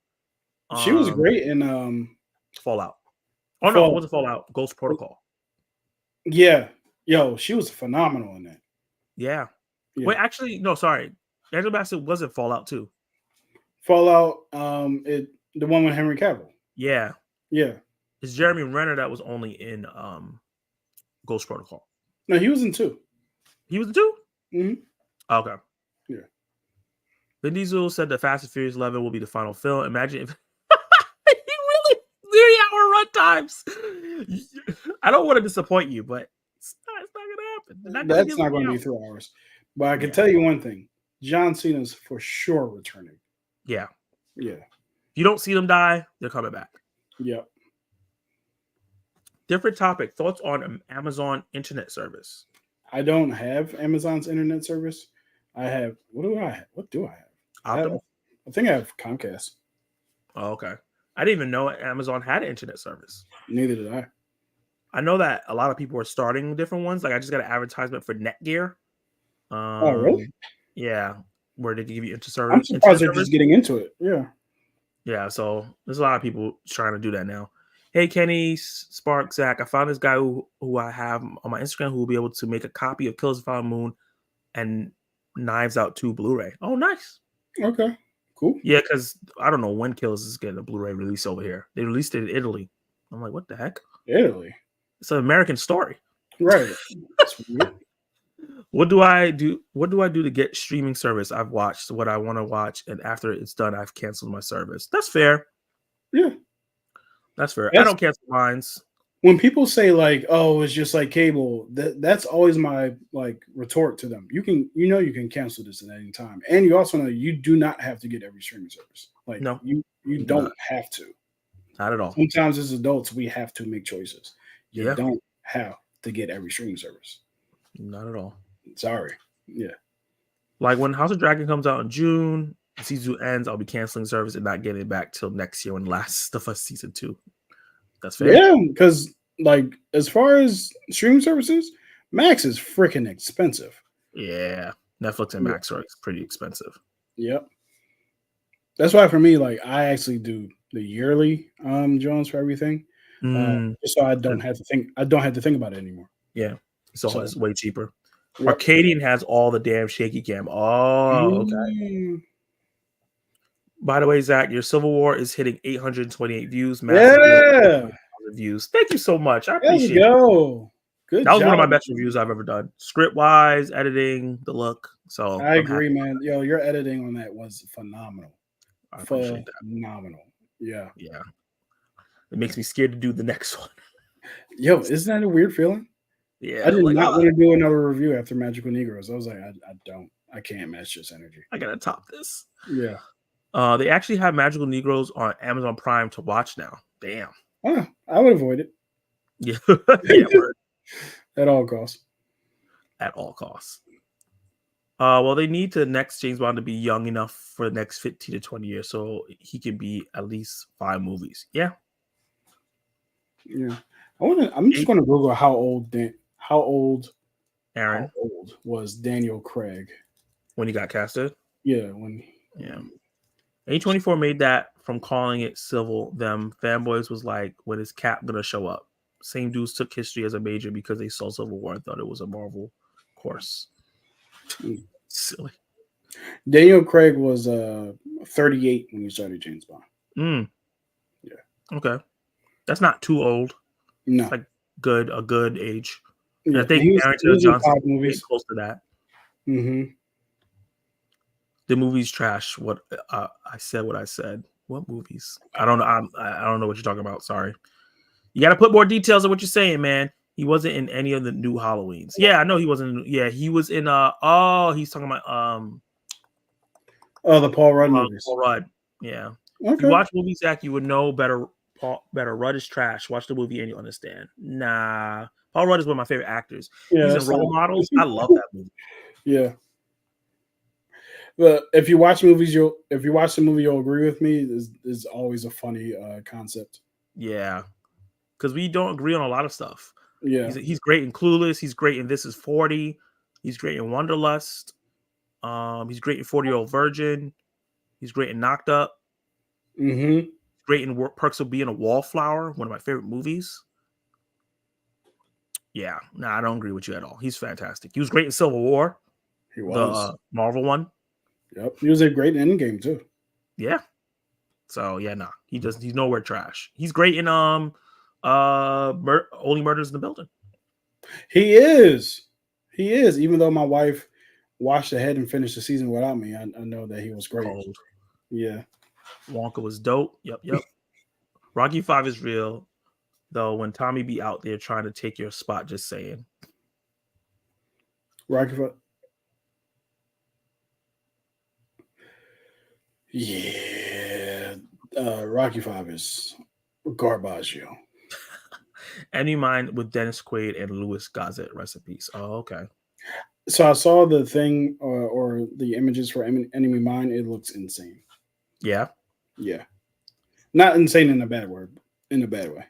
She was great in Fallout. Oh no, it wasn't Fallout. Ghost Protocol. Yeah. Yo, she was phenomenal in that. Yeah. Wait, actually, no, sorry. Angela Bassett was in Fallout too. Fallout, the one with Henry Cavill. Yeah. Yeah. It's Jeremy Renner that was only in Ghost Protocol. No, he was in 2. He was in 2? Mm-hmm. Okay. Yeah. Vin Diesel said that Fast and Furious 11 will be the final film. Imagine if he good times. I don't want to disappoint you, but it's not gonna happen. That's not going to be 3 hours. But I can tell you one thing: John Cena's for sure returning. Yeah. Yeah. If you don't see them die, they're coming back. Yep. Different topic. Thoughts on Amazon internet service? I don't have Amazon's internet service. I have. What do I have? Optum? I think I have Comcast. Oh, okay. I didn't even know Amazon had an internet service. Neither did I. I know that a lot of people are starting different ones. Like I just got an advertisement for Netgear. Oh, really? Yeah. Where they give you internet service. I'm surprised they're just getting into it. Yeah. Yeah. So there's a lot of people trying to do that now. Hey, Kenny, Spark, Zack, I found this guy who I have on my Instagram who will be able to make a copy of Killers of the Flower Moon and Knives Out 2 Blu-ray. Oh, nice. Okay. Cool. Yeah, because I don't know when Killers is getting a Blu-ray release over here. They released it in Italy. I'm like, what the heck? Italy? It's an American story. Right. That's weird. What do I do? What do I do to get streaming service? I've watched what I want to watch, and after it's done, I've canceled my service. That's fair. Yeah. That's fair. I don't cancel mines. When people say like, "Oh, it's just like cable," that's always my like retort to them. You can cancel this at any time, and you also know you do not have to get every streaming service. Like, no, you don't have to. Not at all. Sometimes as adults, we have to make choices. You Yeah. don't have to get every streaming service. Not at all. Sorry. Yeah. Like when House of Dragon comes out in June, season 2 ends, I'll be canceling service and not getting it back till next year when Last of Us season 2. That's fair. Yeah, because like as far as streaming services, Max is freaking expensive. Yeah, Netflix and Max are pretty expensive. Yep. That's why for me, like I actually do the yearly Jones for everything, just so I don't have to think. I don't have to think about it anymore. Yeah, it's way cheaper. Yep. Arcadian has all the damn shaky cam. Oh, okay. By the way, Zach, your Civil War is hitting 828 views. Yeah, views. Thank you so much. I There appreciate you go. Good. That was job. one of my best reviews I've ever done. Script wise, editing, the look. So I agree, man. Yo, your editing on that was phenomenal. I appreciate that. Phenomenal. Yeah. Yeah. It makes me scared to do the next one. Yo, isn't that a weird feeling? Yeah. I did not want to do another review after Magical Negroes. I was like, I can't match this energy. I gotta top this. Yeah. They actually have Magical Negroes on Amazon Prime to watch now. Damn. Oh, I would avoid it. Yeah. Yeah, word. At all costs. At all costs. Well, they need the next James Bond to be young enough for the next 15 to 20 years, so he can be at least 5 movies. Yeah. Yeah. I'm just gonna Google how old Aaron was Daniel Craig when he got casted. Yeah, A24 made that from calling it civil. Them fanboys was like, when is Cap gonna show up? Same dudes took history as a major because they saw Civil War and thought it was a Marvel course. Silly. Daniel Craig was 38 when he started James Bond. Yeah. Okay. That's not too old. No. Like a good age. Yeah. And I think Aaron Johnson is close to that. Mm-hmm. The movie's trash. What I said. What movies? I don't know. I don't know what you're talking about. Sorry. You got to put more details on what you're saying, man. He wasn't in any of the new Halloweens. Yeah, I know he wasn't. Yeah, he was in. He's talking about. The Paul Rudd movies. Paul Rudd. Yeah. Okay. If you watch movies, Zach, you would know better. Better. Rudd is trash. Watch the movie and you understand. Nah. Paul Rudd is one of my favorite actors. Yeah, he's in Role Models. I love that movie. Yeah. But if you watch movies, you'll agree with me. Is always a funny concept. Yeah. Because we don't agree on a lot of stuff. Yeah. He's great in Clueless. He's great in This Is 40. He's great in Wanderlust. He's great in 40-Year-Old Virgin. He's great in Knocked Up. Mm-hmm. Great in Perks of Being a Wallflower, one of my favorite movies. Yeah, I don't agree with you at all. He's fantastic. He was great in Civil War. He was. The Marvel one. Yep. He was a great Endgame too. Yeah. So yeah, he's nowhere trash. He's great in Only Murders in the Building. He is. Even though my wife watched ahead and finished the season without me, I know that he was great. Cold. Yeah. Wonka was dope. Yep. Rocky 5 is real. though when Tommy be out there trying to take your spot. Just saying. Rocky Five. Yeah, Rocky Five is garbage. Enemy Mine with Dennis Quaid and Louis Gossett. Recipes. Oh, okay. So I saw the thing or the images for Enemy Mine. It looks insane. Yeah. Yeah. Not insane in a bad word. In a bad way.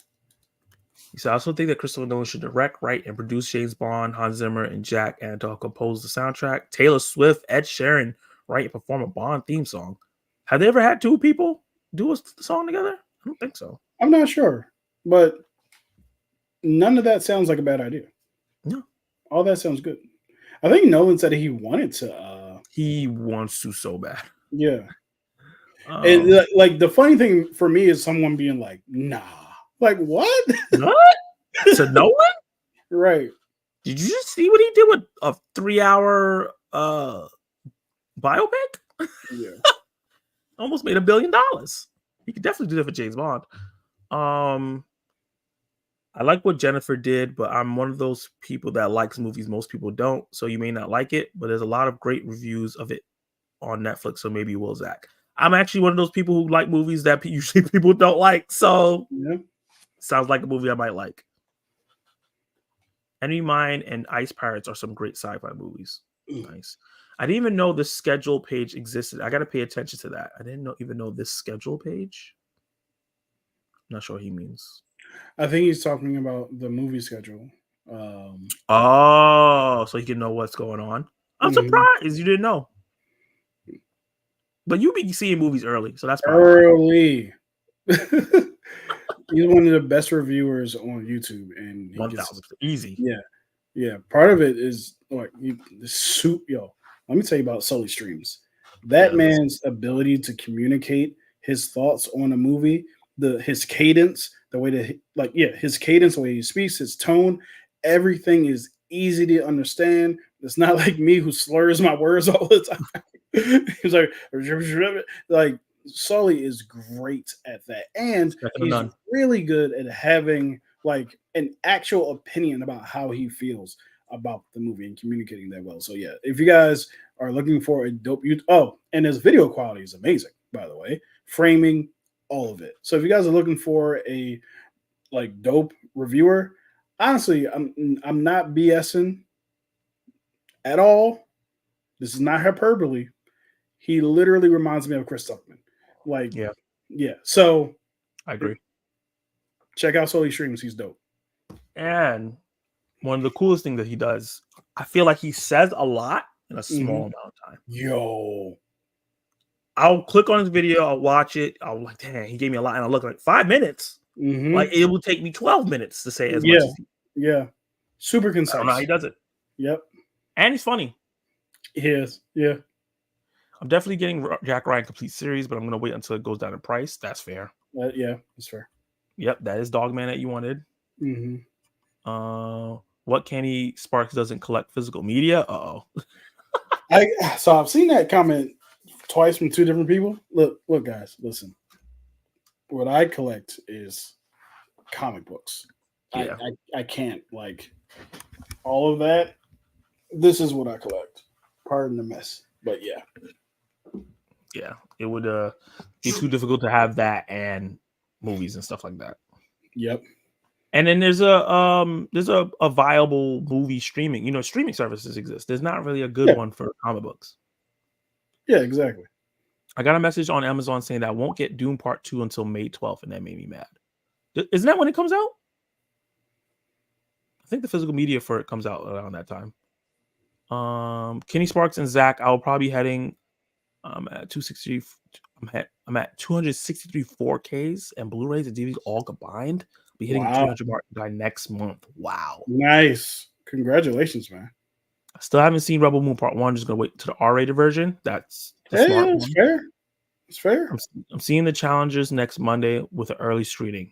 So I also think that Christopher Nolan should direct, write, and produce James Bond, Hans Zimmer, and Jack Antonoff compose the soundtrack. Taylor Swift, Ed Sheeran write and perform a Bond theme song. Have they ever had two people do a song together? I don't think so. I'm not sure, but none of that sounds like a bad idea. No. All that sounds good. I think Nolan said he wanted to. He wants to so bad. Yeah. And like the funny thing for me is someone being like, nah. Like, what? What? To Nolan? Right. Did you just see what he did with a 3-hour biopic? Yeah. Almost made $1 billion. He could definitely do that for James Bond. I like what Jennifer did, but I'm one of those people that likes movies most people don't. So you may not like it, but there's a lot of great reviews of it on Netflix. So maybe you will, Zach. I'm actually one of those people who like movies that usually people don't like. So yeah. Sounds like a movie I might like. Enemy Mine and Ice Pirates are some great sci-fi movies. Nice. I didn't even know this schedule page existed. I got to pay attention to that. I didn't even know this schedule page. I'm not sure what he means. I think he's talking about the movie schedule. So you can know what's going on. I'm surprised you didn't know. But you be seeing movies early, so that's early. He's one of the best reviewers on YouTube, and he 1,000 easy. Yeah. Part of it is like the soup. Let me tell you about Sully Streams. That man's ability to communicate his thoughts on a movie, his cadence, the way that his cadence, the way he speaks, his tone, everything is easy to understand. It's not like me who slurs my words all the time. He's like Sully is great at that, and he's really good at having like an actual opinion about how he feels about the movie and communicating that well. So yeah, if you guys are looking for a dope and his video quality is amazing, by the way, framing, all of it. So if you guys are looking for a like dope reviewer, honestly, I'm not BSing at all. This is not hyperbole. He literally reminds me of Chris Tuckman. Like, yeah. So I agree. Check out Sully Streams. He's dope. And one of the coolest things that he does, I feel like he says a lot in a small amount of time. I'll click on his video, I'll watch it, I'll like, damn, he gave me a lot, and I'll look like 5 minutes. Like it will take me 12 minutes to say as much as he. Super concise. I don't know how he does it. Yep. And he's funny. He is. Yeah. I'm definitely getting Jack Ryan complete series, but I'm gonna wait until it goes down in price. That's fair. Yeah, that's fair. Yep, that is Dogman that you wanted. What Kenny Sparks doesn't collect physical media? So I've seen that comment twice from two different people. Look, guys, listen. What I collect is comic books. Yeah. I can't like all of that. This is what I collect. Pardon the mess, but yeah. Yeah, it would be too difficult to have that and movies and stuff like that. Yep. And then there's a viable movie streaming. Streaming services exist. There's not really a good one for comic books. Yeah, exactly. I got a message on Amazon saying that I won't get Doom Part 2 until May 12th, and that made me mad. Isn't that when it comes out? I think the physical media for it comes out around that time. Kenny Sparks and Zack, I'll probably be heading at 260. I'm at 263 4Ks and Blu-rays and DVDs all combined. I'll be hitting the 300 mark by next month. Wow. Nice. Congratulations, man. I still haven't seen Rebel Moon Part 1. Just gonna wait to the R-rated version. That's the smart one. Fair. It's fair. I'm seeing the Challengers next Monday with an early screening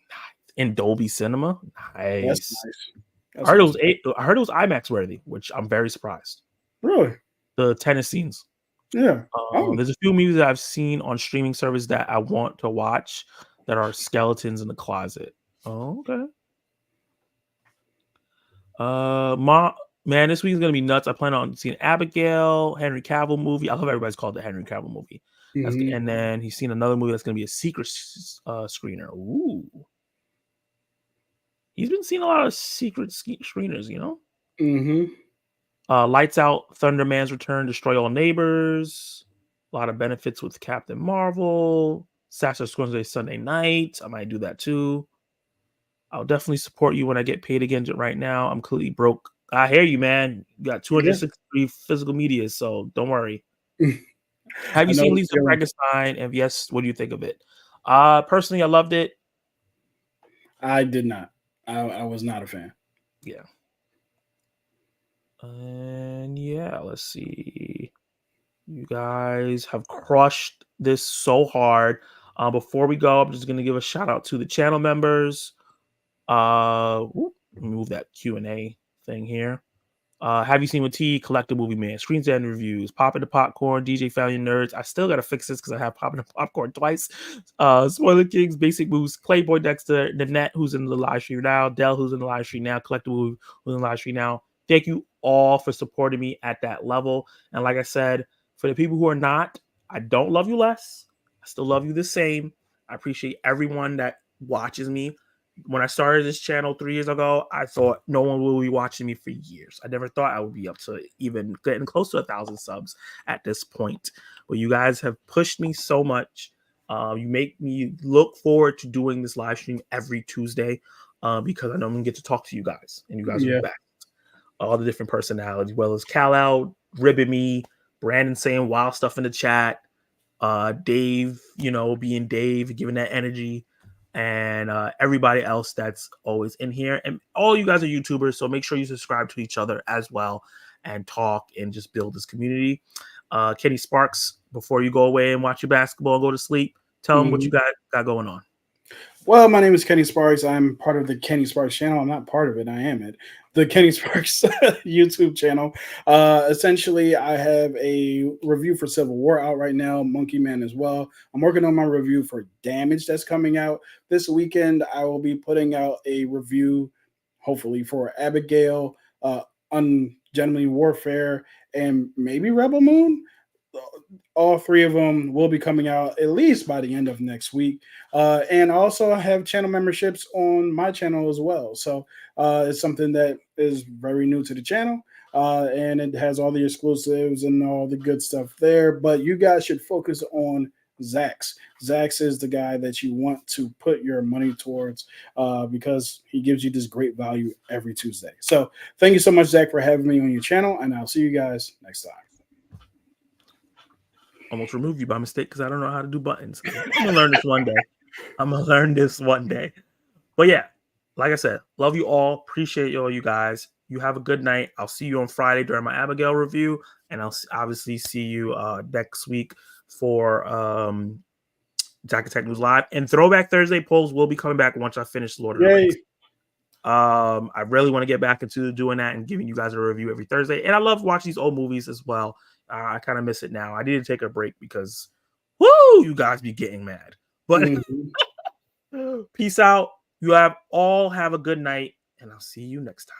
in Dolby Cinema. Nice. That's nice. I heard it was IMAX worthy, which I'm very surprised. Really? The tennis scenes. Yeah. There's a few movies that I've seen on streaming service that I want to watch that are skeletons in the closet. Oh, okay. Man, this week's gonna be nuts. I plan on seeing Abigail, Henry Cavill movie. I love everybody's called the Henry Cavill movie. And then he's seen another movie that's gonna be a secret screener. Ooh, he's been seeing a lot of secret screeners, you know. Lights Out, Thunderman's Return, Destroy All Neighbors. A lot of benefits with Captain Marvel. Saturday Sunday night. I might do that too. I'll definitely support you when I get paid again. Right now, I'm completely broke. I hear you, man. You got 263 physical media, so don't worry. Have you seen Lisa Frankenstein? And yes, what do you think of it? Personally, I loved it. I did not. I was not a fan. Yeah. And yeah, let's see. You guys have crushed this so hard. Before we go, I'm just gonna give a shout out to the channel members. Let me move that Q&A thing here. Have you seen with T? Collective Movie Man, Screens and Reviews, Poppin' the Popcorn, DJ Family Nerds. I still gotta fix this because I have Poppin' the Popcorn twice. Spoiler Kings, Basic Moves, Playboy Dexter, Nanette, who's in the live stream now, Dell, who's in the live stream now, Collective Movie, who's in the live stream now. Thank you all for supporting me at that level. And like I said, for the people who are not, I don't love you less. I still love you the same. I appreciate everyone that watches me. When I started this channel 3 years ago, I thought no one will be watching me for years. I never thought I would be up to even getting close to 1,000 subs at this point. But you guys have pushed me so much. You make me look forward to doing this live stream every Tuesday because I know I'm going to get to talk to you guys. And you guys are back. All the different personalities, well as Kal-El ribbing me, Brandon saying wild stuff in the chat, Dave, being Dave, giving that energy, and everybody else that's always in here. And all you guys are YouTubers, so make sure you subscribe to each other as well and talk and just build this community. Kenny Sparks, before you go away and watch your basketball and go to sleep, tell them what you got going on. Well, my name is Kenny Sparks. I'm part of the Kenny Sparks channel. I'm not part of it. I am it. The Kenny Sparks YouTube channel. Essentially, I have a review for Civil War out right now, Monkey Man as well. I'm working on my review for Damage that's coming out this weekend. I will be putting out a review, hopefully, for Abigail, Ungentlemanly Warfare, and maybe Rebel Moon. All three of them will be coming out at least by the end of next week. And also I have channel memberships on my channel as well. So it's something that is very new to the channel. And it has all the exclusives and all the good stuff there. But you guys should focus on Zack's. Zack's is the guy that you want to put your money towards because he gives you this great value every Tuesday. So thank you so much, Zack, for having me on your channel. And I'll see you guys next time. Almost remove you by mistake because I don't know how to do buttons. I'm gonna learn this one day. But yeah, like I said, love you all. Appreciate all you guys. You have a good night. I'll see you on Friday during my Abigail review, and I'll obviously see you next week for Zack Attac News Live. And Throwback Thursday polls will be coming back once I finish Lord of the Rings. I really want to get back into doing that and giving you guys a review every Thursday. And I love watching these old movies as well. I kind of miss it now. I need to take a break because, woo, you guys be getting mad. But peace out. You all have a good night, and I'll see you next time.